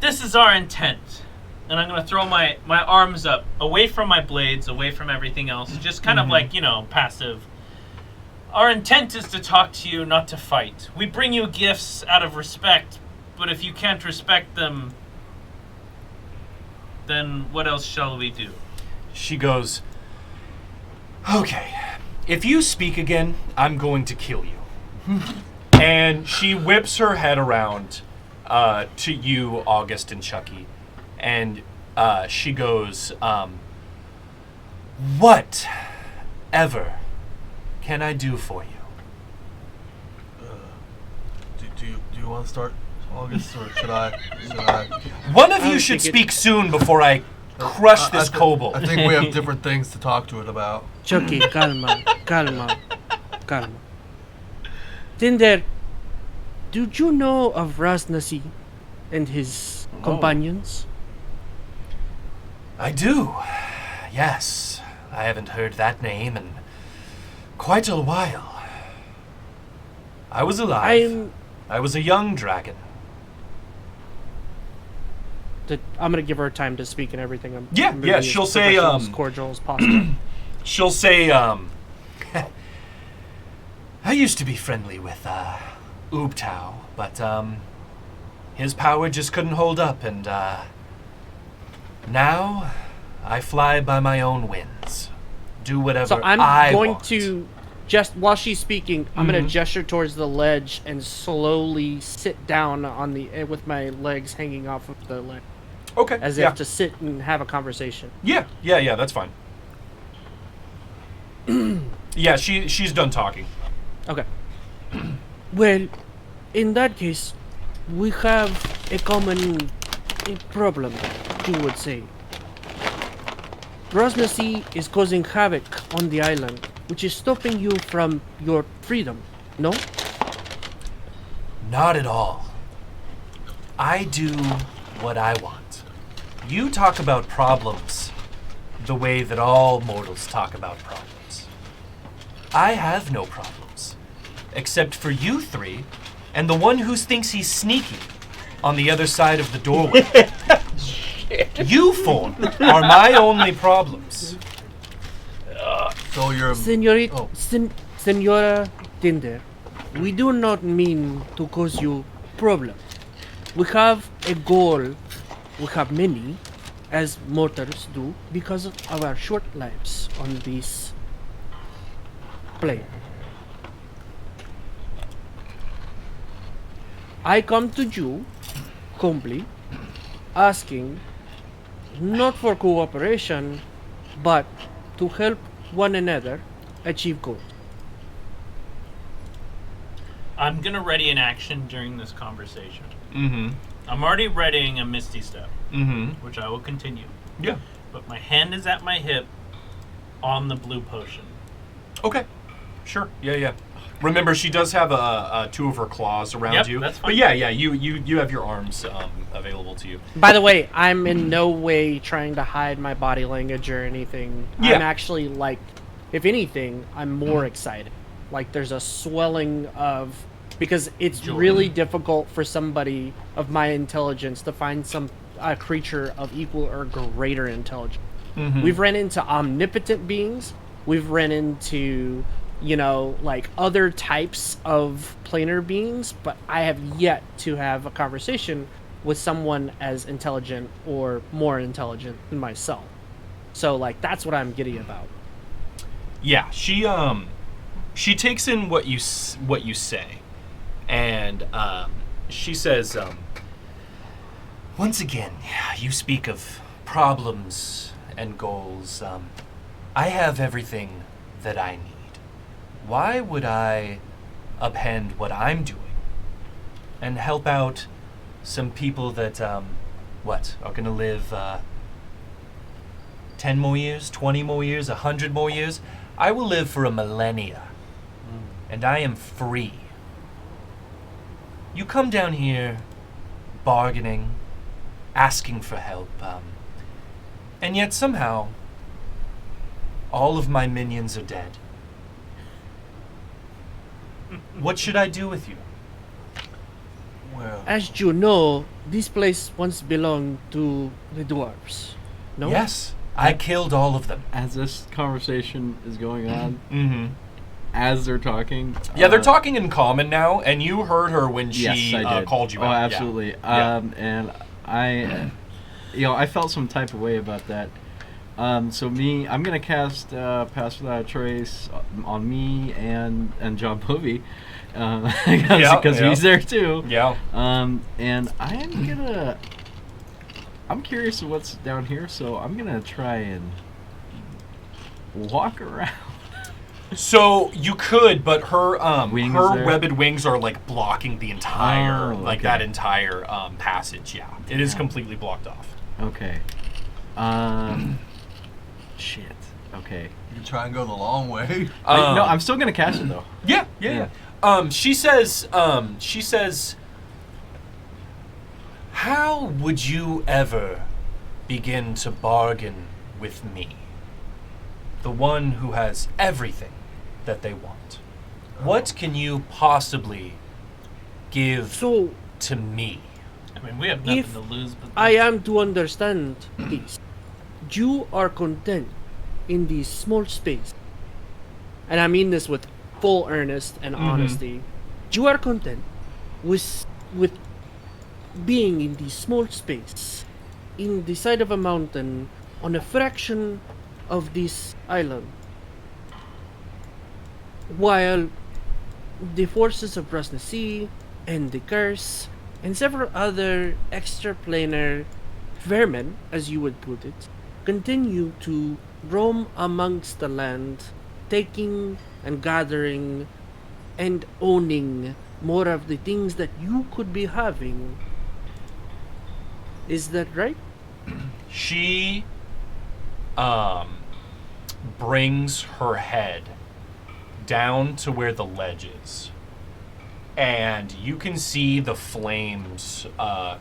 "This is our intent." And I'm going to throw my arms up, away from my blades, away from everything else. Just kind of like, passive. Our intent is to talk to you, not to fight. We bring you gifts out of respect, but if you can't respect them, then what else shall we do? She goes, "Okay, if you speak again, I'm going to kill you." And she whips her head around to you, August and Chucky. And she goes, "Whatever can I do for you?" Do you want to start, August, or should I? One of you should speak soon before I crush this kobold. I think we have different things to talk to it about. Chucky, calma. Tinder, did you know of Rasnasi and his companions? I do. Yes. I haven't heard that name in quite a while. I was alive. I was a young dragon. I'm gonna give her time to speak and everything. I'm Yeah, she'll say, as cordial as possible. She'll say, I used to be friendly with, Oobtao, but, his power just couldn't hold up, and, now I fly by my own winds. Do whatever So I'm I going want. to, just while she's speaking, I'm going to gesture towards the ledge and slowly sit down on with my legs hanging off of the ledge. Okay. As if to sit and have a conversation. Yeah, that's fine. Yeah, she's done talking. Okay. Well, in that case, we have a common problem, you would say. Brosnacy is causing havoc on the island, which is stopping you from your freedom, no? Not at all. I do what I want. You talk about problems the way that all mortals talk about problems. I have no problems, except for you three and the one who thinks he's sneaky on the other side of the doorway. You four are my only problems. So you're. Senora Tinder, we do not mean to cause you problems. We have a goal, we have many, as mortals do, because of our short lives on this plane. I come to you, humbly, asking not for cooperation, but to help one another achieve goals. I'm gonna ready an action during this conversation. Mm-hmm. I'm already readying a Misty Step, Mm-hmm. which I will continue. Yeah. But my hand is at my hip on the blue potion. Okay. Sure. Yeah. Remember, she does have two of her claws around Yep, you. that's fine. But yeah, you have your arms available to you. By the way, I'm in no way trying to hide my body language or anything. Yeah. I'm actually, like, if anything, I'm more excited. Like, there's a swelling of... Because it's Joy. really difficult for somebody of my intelligence to find a creature of equal or greater intelligence. Mm-hmm. We've ran into omnipotent beings. We've ran into, like, other types of planar beings, but I have yet to have a conversation with someone as intelligent or more intelligent than myself. So, like, that's what I'm giddy about. Yeah, she takes in what you say, and she says, once again, you speak of problems and goals. I have everything that I need. Why would I upend what I'm doing and help out some people that, are going to live 10 more years, 20 more years, 100 more years? I will live for a millennia, and I am free. You come down here bargaining, asking for help, and yet somehow all of my minions are dead. What should I do with you? Well, As you know, this place once belonged to the dwarves. No? Yes, I killed all of them. As this conversation is going on, Mm-hmm. as they're talking, Yeah, they're talking in common now, and you heard her when she yes, I did. called you Oh, out. absolutely. Yeah. And I, I felt some type of way about that. So I'm gonna cast Pass Without a Trace on me and John Povey, because he's there too. Yeah. And I'm curious of what's down here, so I'm gonna try and walk around. So you could, but her Wings her there? webbed wings are like blocking the entire Okay. that entire passage. Yeah, it is completely blocked off. Okay. Shit. Okay. you can try and go the long way. No, I'm still gonna cast it though. Yeah. She says, how would you ever begin to bargain with me? The one who has everything that they want. What can you possibly give So, to me? I mean, we have nothing If to lose. But I am to understand this. You are content in this small space. And I mean this with full earnest and honesty. You are content with being in this small space, in the side of a mountain, on a fraction of this island, while the forces of Brasnasi and the curse and several other extraplanar vermin, as you would put it, continue to roam amongst the land taking and gathering and owning more of the things that you could be having. Is that right? She brings her head down to where the ledge is. And you can see the flames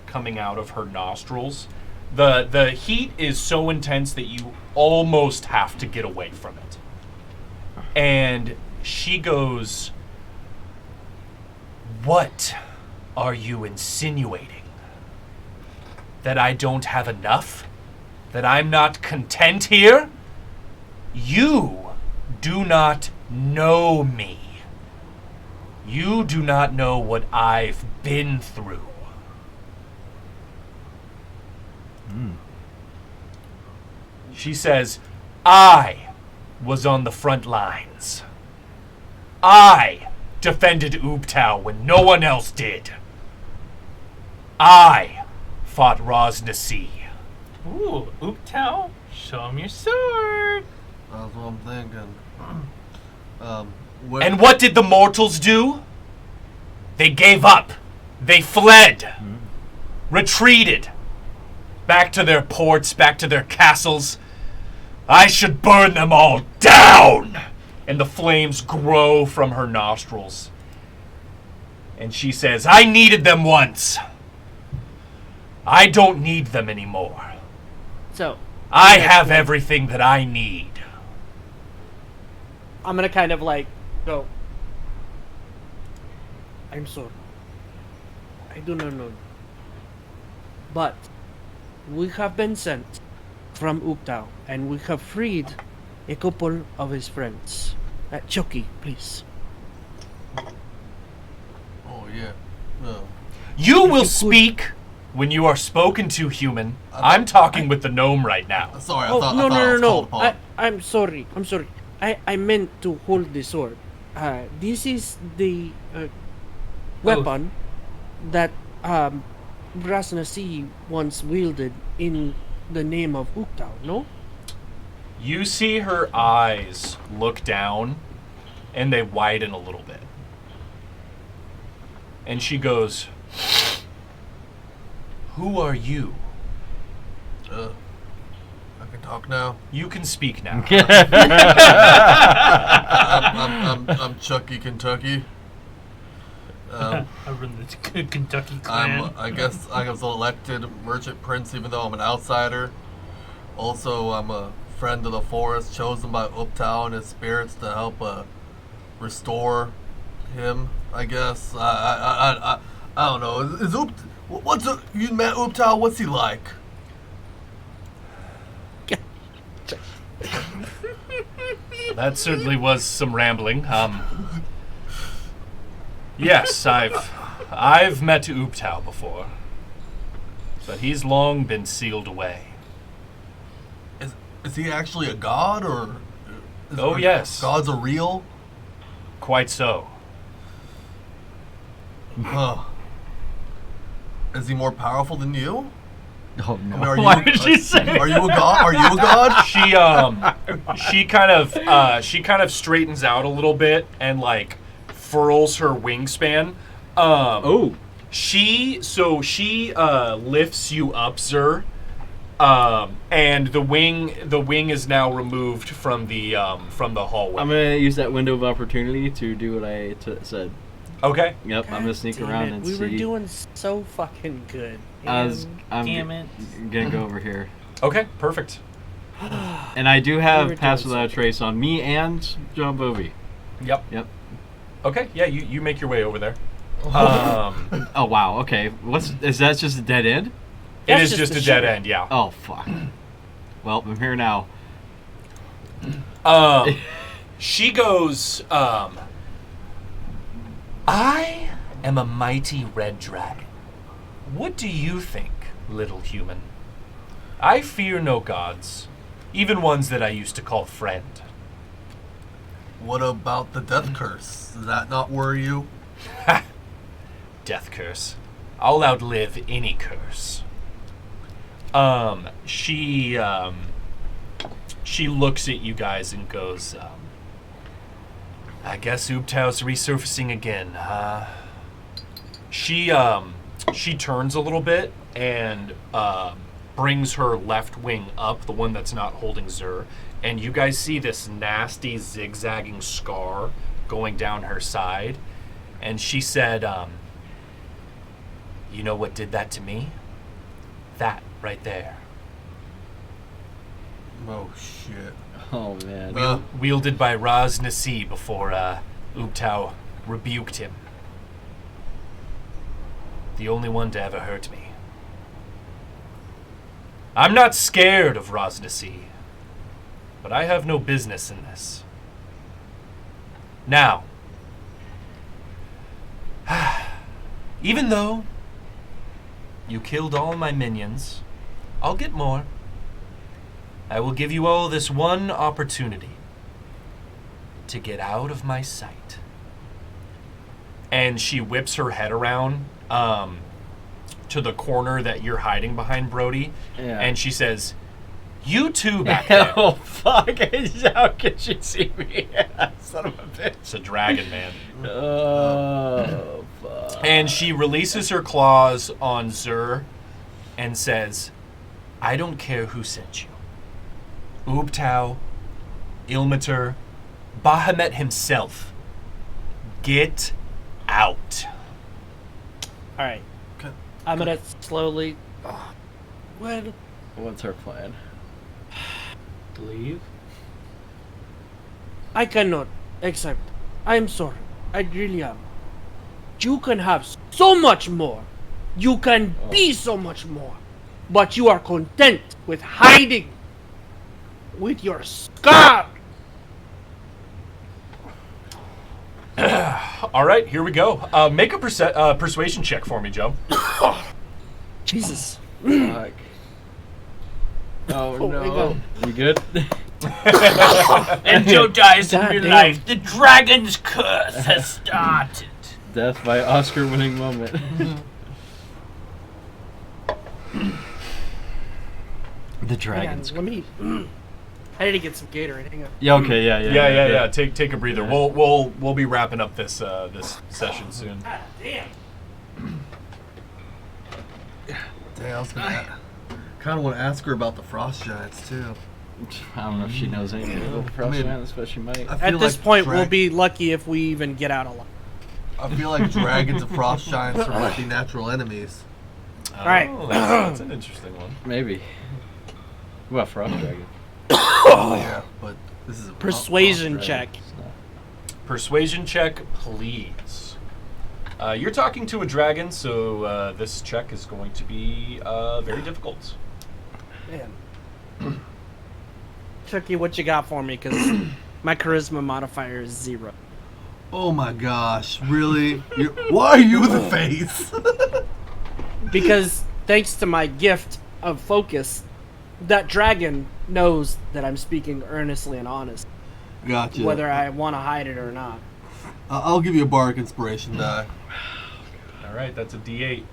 coming out of her nostrils. The heat is so intense that you almost have to get away from it. And she goes, "What are you insinuating? That I don't have enough? That I'm not content here? You do not know me. You do not know what I've been through." She says, "I was on the front lines. I defended Ubtao when no one else did. I fought Rosnasi." Ooh, Ubtao, show him your sword. That's what I'm thinking. And what did the mortals do? They gave up. They fled. Retreated. Back to their ports, back to their castles. I should burn them all down! And the flames grow from her nostrils. And she says, "I needed them once. I don't need them anymore. So, I have everything that I need." I'm gonna kind of like go. I'm sorry. I do not know. But we have been sent from Ubtao, and we have freed a couple of his friends. Chucky, please. Oh, yeah. No. You will speak when you are spoken to, human. I'm talking with the gnome right now. Sorry, I Oh, thought no, I thought I was no, called no. upon. I'm sorry. I'm sorry. I meant to hold the sword. This is the weapon that Brasnasi once wielded in the name of Ubtao, no? You see her eyes look down, and they widen a little bit. And she goes, "Who are you?" I can talk now. You can speak now. I'm Chucky, Kentucky. I run the Kentucky clan. I guess I was elected merchant prince, even though I'm an outsider. Also, I'm a friend of the forest, chosen by Ubtao and his spirits to help restore him. I guess I don't know. Is you met Ubtao? What's he like? That certainly was some rambling. Yes, I've met Ubtao before, but he's long been sealed away. Is he actually a god, or? Oh, yes. Gods are real. Quite so. Is he more powerful than you? Oh no! I mean, Why did she say? Are you a god? Are you a god? She kind of straightens out a little bit and like furls her wingspan. She lifts you up, Zer. And the wing is now removed from the hallway. I'm gonna use that window of opportunity to do what I said. Okay. Yep, I'm gonna sneak around and we see. were doing so fucking good. I'm Damn it. gonna go over here. Okay, perfect. And I do have Pass Without a Trace on me and John Bovey. Yep. Okay, yeah, you make your way over there. Oh wow, okay. Is that just a dead end? It is just a dead end, yeah. Oh fuck. Well, I'm here now. She goes, I am a mighty red dragon. What do you think, little human? I fear no gods, even ones that I used to call friend. What about the death curse? Does that not worry you? Death curse. I'll outlive any curse. She looks at you guys and goes, I guess Oobtao's resurfacing again, huh? She turns a little bit and brings her left wing up, the one that's not holding Zur, and you guys see this nasty zigzagging scar going down her side. And she said, you know what did that to me? That right there. Oh, shit. Oh, man. Wielded by Raz Nasi before Oobtao rebuked him. The only one to ever hurt me. I'm not scared of Raz Nasi, but I have no business in this. Now, even though you killed all my minions, I'll get more. I will give you all this one opportunity to get out of my sight. And she whips her head around to the corner that you're hiding behind, Brody. Yeah. And she says, you two back there. Oh, fuck. How could she see me? Son of a bitch. It's a dragon, man. Oh, fuck. And she releases her claws on Zur and says, I don't care who sent you. Oobtao, Ilmater, Bahamut himself. Get out. All right. I'm gonna slowly. Well, What's her plan? Leave. I cannot accept. I'm sorry. I really am. You can have so much more. You can be so much more. But you are content with hiding with your scar. All right, here we go. Make a persuasion check for me, Joe. Jesus. Fuck. Oh, Oh my no. God. You good? And Joe dies in God real damn. life. The dragon's curse has started. Death by Oscar-winning moment. The Hang dragon's. on, let me. I need to get some Gatorade. Hang on. Yeah. Okay. Yeah. Yeah. Take a breather. We'll be wrapping up this this session soon. God damn. Damn, I was gonna kind of want to ask her about the frost giants too. I don't know if she knows anything about the frost giants, but she might. I feel At this like point, we'll be lucky if we even get out alive. I feel like dragons and frost giants are like the natural enemies. Right. Oh, that's an interesting one. Maybe. Well, frost dragon. Yeah, but this is a Persuasion frost check. It's not. Persuasion check, please. You're talking to a dragon, so this check is going to be very difficult. Man. Chucky, what you got for me? Because my charisma modifier is 0. Oh my gosh, really? Why are you the face? Because thanks to my gift of focus, that dragon knows that I'm speaking earnestly and honest, Gotcha. whether I want to hide it or not. I'll give you a bardic inspiration die. All right, that's a D8.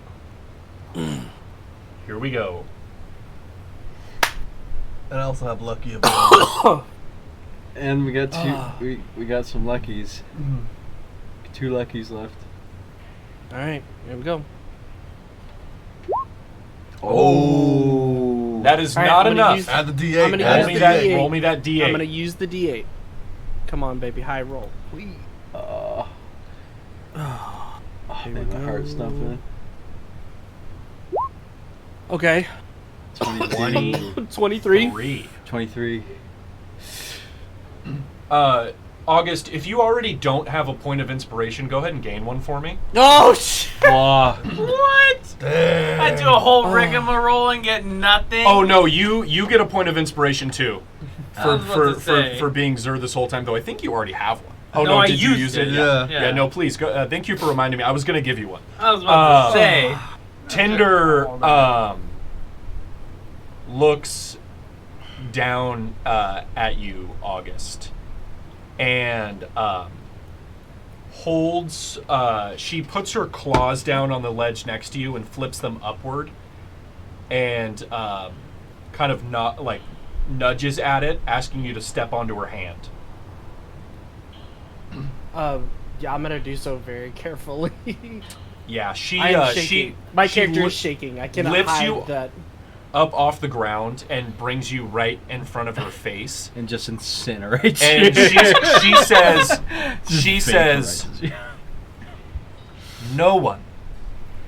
Here we go. And I also have lucky ability. And we got two. We got some luckies. 2 luckies left. All right, here we go. Oh, that is All right, not I'm gonna enough. use- Add the D8. I'm gonna Roll use me the that. D8. Roll me that D8. I'm gonna use the D8. Come on, baby, high roll. Oh, Here man, we my go. heart's thumping. Okay. 23. 23. 23. August, if you already don't have a point of inspiration, go ahead and gain one for me. Oh shit! Wow. What? Damn. I do a whole rigmarole and get nothing. Oh no, you get a point of inspiration too, I was about to say. for being Zur this whole time. Though I think you already have one. Oh No, no, I did you used use it. it? Yeah. Yeah. No, please go. Thank you for reminding me. I was gonna give you one. I was about to say. Tinder looks down at you, August, and holds. She puts her claws down on the ledge next to you and flips them upward, and kind of not like nudges at it, asking you to step onto her hand. Yeah, I'm gonna do so very carefully. Yeah, she I am shaking. My she character is shaking. I cannot lifts hide you that. up off the ground and brings you right in front of her face. And just incinerates And you. she says, no one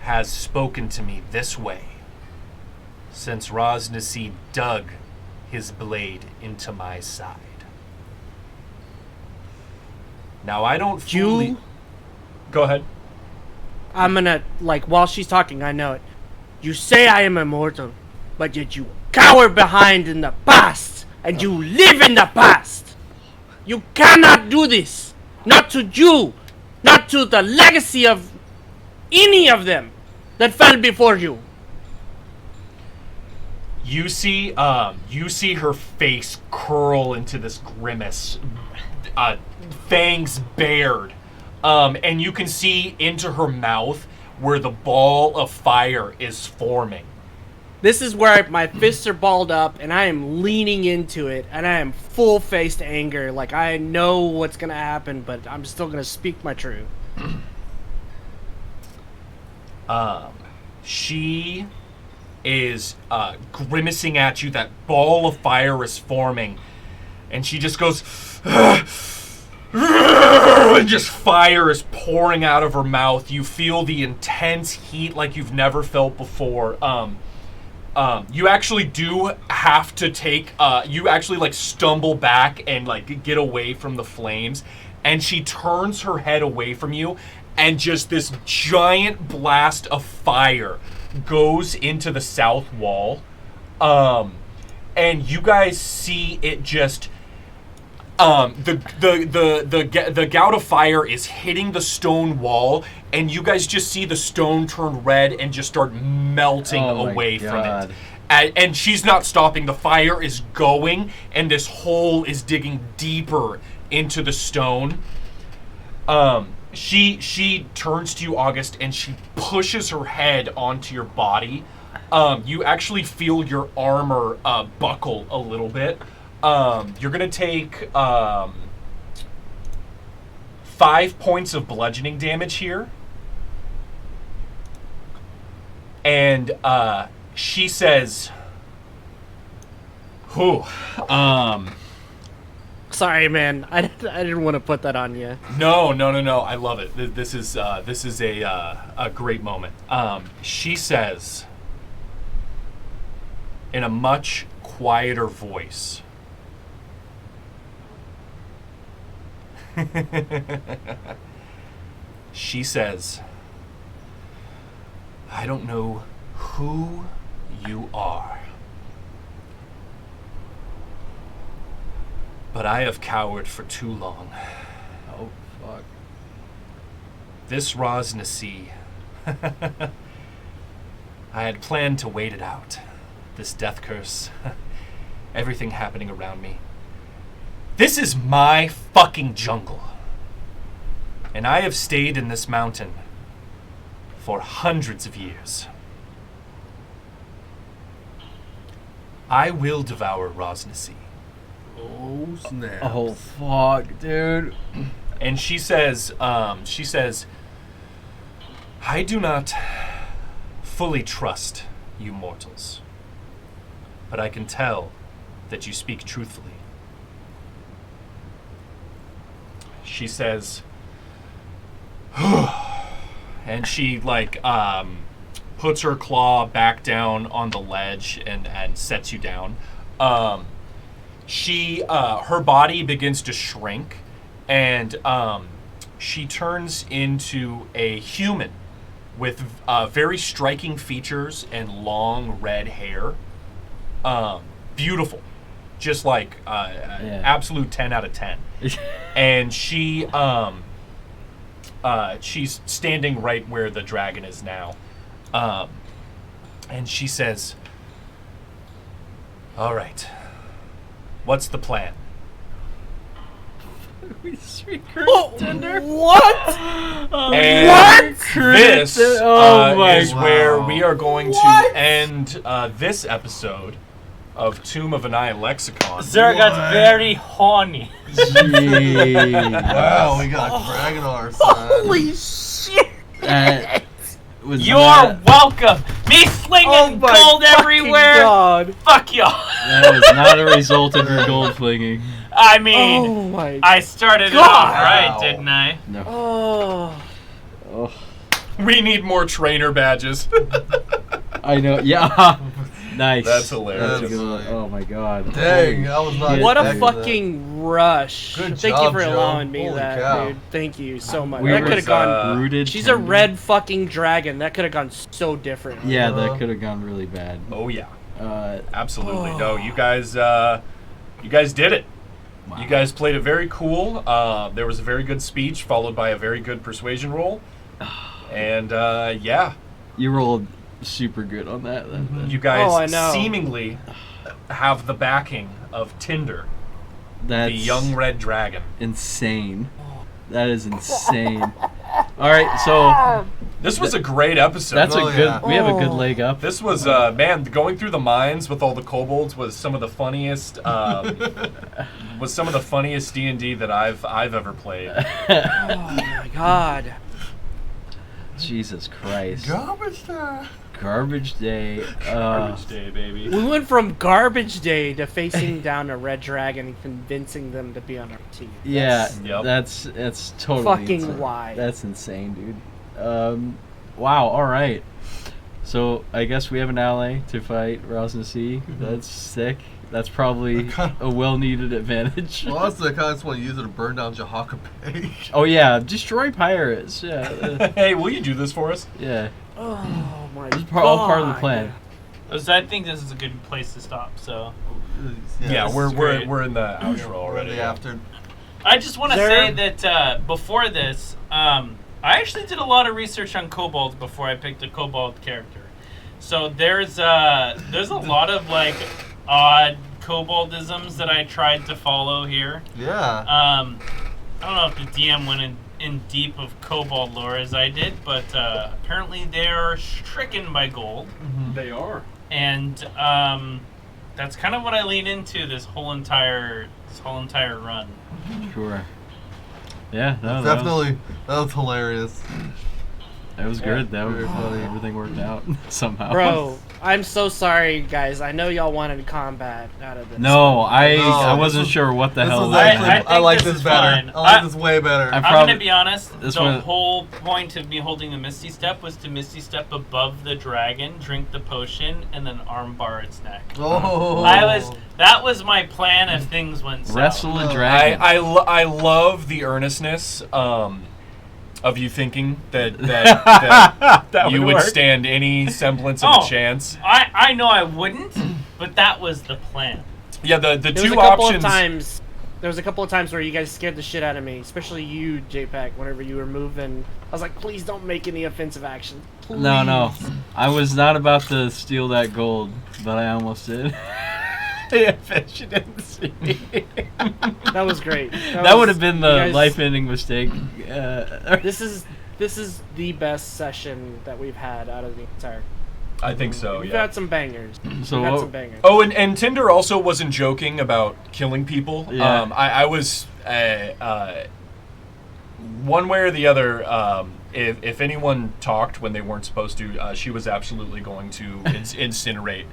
has spoken to me this way since Raznasi dug his blade into my side. Now I don't fully... You... Go ahead. I'm gonna, like, while she's talking, I know it. You say I am immortal, but yet you cower behind in the past, and you live in the past. You cannot do this. Not to you. Not to the legacy of any of them that fell before you. You see her face curl into this grimace, fangs bared, and you can see into her mouth where the ball of fire is forming. This is where my fists are balled up, and I am leaning into it, and I am full-faced anger. Like, I know what's gonna happen, but I'm still gonna speak my truth. She is grimacing at you. That ball of fire is forming, and she just goes, and just fire is pouring out of her mouth. You feel the intense heat like you've never felt before. You actually do have to take, you actually like stumble back and like get away from the flames, and she turns her head away from you, and just this giant blast of fire goes into the south wall, and you guys see it just, the gout of fire is hitting the stone wall, and you guys just see the stone turn red and just start melting away from it. And she's not stopping. The fire is going, and this hole is digging deeper into the stone. She turns to you, August, and she pushes her head onto your body. You actually feel your armor buckle a little bit. You're gonna take 5 points of bludgeoning damage here. And she says, "Whew, Sorry, man. I didn't want to put that on you. No. I love it. This is a great moment." She says, in a much quieter voice, she says, "I don't know who you are, but I have cowered for too long. Oh, fuck. This Raznasi, I had planned to wait it out. This death curse, everything happening around me. This is my fucking jungle. And I have stayed in this mountain for hundreds of years. I will devour Raznasi." Oh, snap. Oh, fuck, dude. And she says, "I do not fully trust you mortals, but I can tell that you speak truthfully." She says, and she like puts her claw back down on the ledge and sets you down. Her body begins to shrink, and she turns into a human with very striking features and long red hair. Beautiful, just like absolute 10 out of 10. And she's standing right where the dragon is now. And she says, "All right, what's the plan?" We speak Tender. What? And What? this Oh my is where wow. we are going to What? end this episode of Tomb of Annihilexicon. Zer got very horny. Wow, we got a dragon on our side. Holy shit! You're welcome. Me slinging gold everywhere. God. Fuck y'all. That was not a result of your gold flinging. I mean, Oh my I started it God. off right, didn't I? No. Oh. Oh, We need more trainer badges. I know. Yeah. Nice. That's hilarious. That's good. Oh my god. Dang, I was not. What a expecting that. fucking rush. Good Thank job, you for Joe. allowing me Holy that, cow. dude. Thank you so much. We that were, could have gone. Rooted She's a tender. red fucking dragon. That could have gone so different. Yeah, that could have gone really bad. Oh yeah, Uh, absolutely. No, you guys did it. wow. You guys played it very cool. There was a very good speech followed by a very good persuasion roll, and yeah, You rolled super good on that. you guys Oh, I know. seemingly have the backing of Tinder, That's the young red dragon. insane. That is insane. All right, so This was a great episode. that's Oh, a good. yeah. We have a good leg up. This was man, going through the mines with all the kobolds was some of the funniest. Was some of the funniest D&D that I've ever played. Oh my god. Jesus Christ. Garbage time. Garbage day. Garbage day, baby. We went from garbage day to facing down a red dragon and convincing them to be on our team. Yeah, Yep. that's totally Fucking insane. why. That's insane, dude. Wow. All right. So I guess we have an ally to fight Rosin Sea. That's sick. That's probably a well-needed advantage. Well, honestly, I kind of just want to use it to burn down Jahaka Bay. Oh yeah, destroy pirates. Yeah, Hey, will you do this for us? yeah. Oh my This is god. all part of the plan. I think this is a good place to stop. So Yeah, this we're is great. we're in the outro We're already. in the after. I just want to There- say that before this, I actually did a lot of research on kobolds before I picked a kobold character. So there's a lot of like odd koboldisms that I tried to follow here. Yeah. I don't know if the DM went in deep of kobold lore as I did, but apparently they're stricken by gold, They are. and that's kind of what I lean into this whole entire run. Sure. Yeah, no, Definitely. That was hilarious. That was good. That was Very funny. everything worked out somehow. Bro, I'm so sorry, guys. I know y'all wanted combat out of this. No, I No, wasn't this sure what the This hell. was was actually, I happening. think I like this this is better. fine. I like this way better. I I'm probably- gonna be honest. this The one- whole point of me holding the Misty Step was to Misty Step above the dragon, drink the potion, and then armbar its neck. Oh. That was my plan if things went south. Wrestle a dragon. I love the earnestness of you thinking that that you would work. stand any semblance of Oh. a chance. I know I wouldn't, but that was the plan. Yeah, the There was two a couple options. of times. There was a couple of times where you guys scared the shit out of me, especially you, JPEG. Whenever you were moving, I was like, "Please don't make any offensive action." Please. No, I was not about to steal that gold, but I almost did. Yeah, you didn't see me. That was great. That would have been you the guys- life-ending mistake. This is the best session that we've had out of the entire. I think so. We've Yeah. had some bangers. So We've had what- some bangers. Oh, and Tinder also wasn't joking about killing people. Yeah. I was one way or the other. If anyone talked when they weren't supposed to, she was absolutely going to incinerate.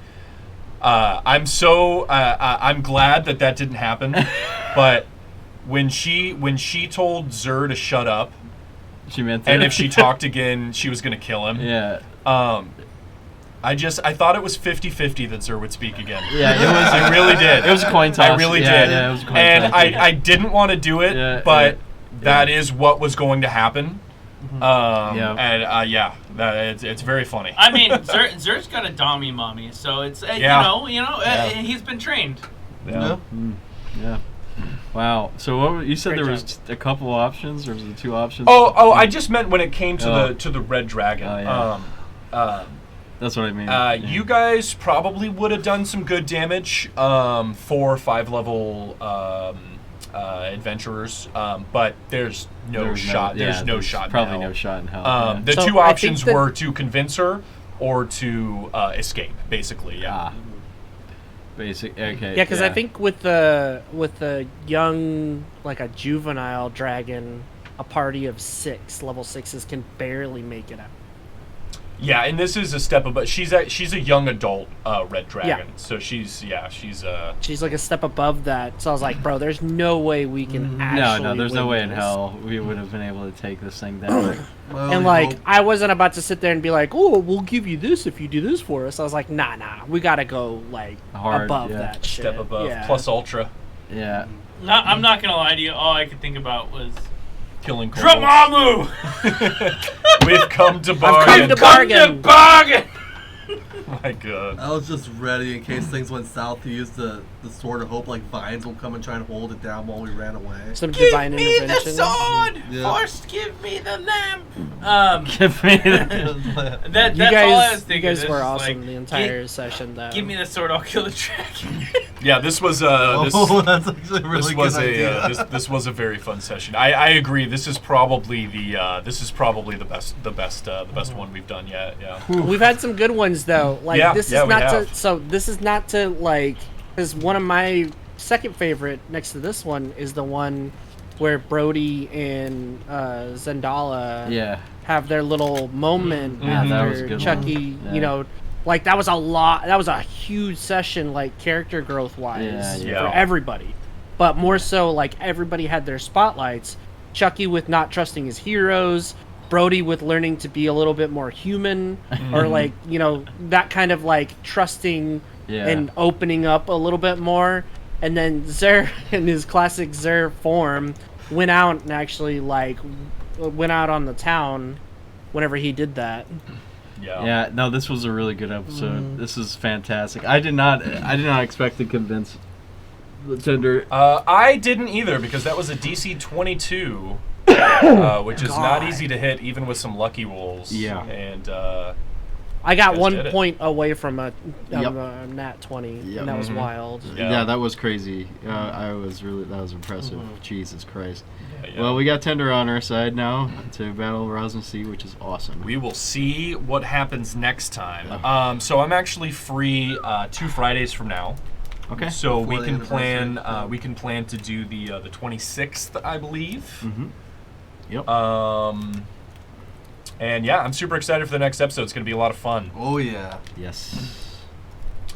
I'm glad that didn't happen. But when she told Zer to shut up, she meant and that. if she talked again, she was going to kill him. Yeah. I thought it was 50-50 that Zer would speak again. Yeah, it was. I really did. It was a coin toss. I really Yeah, did. yeah, it was a coin and toss. I didn't want to do it, Yeah, but yeah. that is what was going to happen. Yeah. And it's very funny. I mean, Zer's got a dommy mommy, so it's Yeah. he's been trained. Yeah. Yeah. Wow. So what you said Great there job. was a couple options, or was it two options? Oh, I just meant when it came to Oh. the red dragon. Oh, yeah. That's what I mean. You guys probably would have done some good damage for 5-level adventurers, but there's no shot. There's no shot. Probably in hell. no shot in hell. Yeah. The So two I think options that- were to convince her or to escape, basically. Yeah. Basic. Okay. Yeah, because I think with the young, like a juvenile dragon, a party of 6 level 6s can barely make it out. Yeah, and this is a step above. She's a young adult red dragon, Yeah. so she's like a step above that. So I was like, bro, there's no way we can actually. No, there's no win way in this. hell we would have been able to take this thing down. And like, I wasn't about to sit there and be like, "Oh, we'll give you this if you do this for us." I was like, "Nah, we gotta go like Hard, above yeah. that shit." step above Yeah. plus ultra Yeah. I'm not gonna lie to you. All I could think about was killing kobolds. Dramamu. We've come to I've bargain. come to bargain. Bargain. My God. I was just ready in case things went south to use the sword of hope, like vines will come and try and hold it down while we ran away. Some Give divine me the intervention. sword. Yeah. First, give me the lamp. Give me the. That's You all I was guys, you thinking. guys It's were just awesome like, the entire session, though. Give me the sword. I'll kill the dragon. Yeah, this was That's actually a really this was good idea. this was a very fun session. I agree. This is probably the best one we've done yet. Yeah. We've had some good ones though. Like Yeah, this is yeah, we not to. have. So this is not to like. Because one of my second favorite next to this one is the one where Brody and Zendala Yeah. have their little moment Yeah, that was a after good Chucky. one. Yeah. You know, like that was a lot. That was a huge session, like character growth wise Yeah. for everybody. But more so, like everybody had their spotlights. Chucky with not trusting his heroes. Brody with learning to be a little bit more human, or like that kind of like trusting and opening up a little bit more. And then Zer, in his classic Zer form, went out and actually like went out on the town whenever he did that. Yeah. Yeah. No, this was a really good episode. This is fantastic. I did not expect to convince the tender. I didn't either because that was a DC 22, which is not easy to hit even with some lucky rolls. Yeah. And I got guys 1 did it. point away from a Yep. nat 20, Yep. and that was wild. Yeah, that was crazy. That was impressive. Jesus Christ. Yeah. Well, we got Tender on our side now to battle Rosin Sea, which is awesome. We will see what happens next time. So I'm actually free 2 Fridays from now. Okay. So Before we the can anniversary, plan. We can plan to do the 26th, I believe. Mm-hmm. Yep. And yeah, I'm super excited for the next episode. It's going to be a lot of fun. Oh yeah. Yes.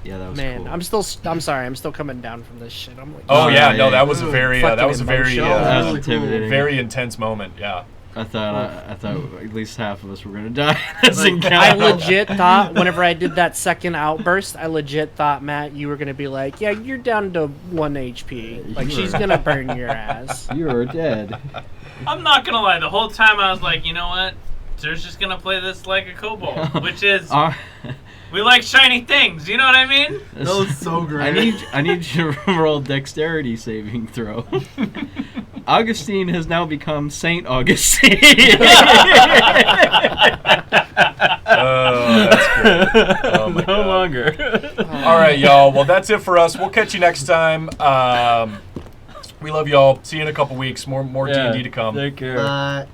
Yeah, that was Man, cool. I'm sorry, I'm still coming down from this shit. I'm like, Oh yeah, yeah, no, yeah. that was a very Fucking emotional. That was Really intimidating. very intense moment. Yeah. I thought at least half of us were gonna die in this I encounter. legit thought whenever I did that second outburst, I legit thought, Matt, you were gonna be like, yeah, you're down to 1 HP. Like she's gonna burn your ass. You're dead. I'm not gonna lie. The whole time I was like, you know what? Zer's just gonna play this like a kobold, which is we like shiny things. You know what I mean? That was so great. I need you to roll dexterity saving throw. Augustine has now become Saint Augustine. Oh, that's great. Oh, my No God. longer. All right, y'all. Well, that's it for us. We'll catch you next time. We love y'all. See you in a couple weeks. More D&D to come. Take care. Bye.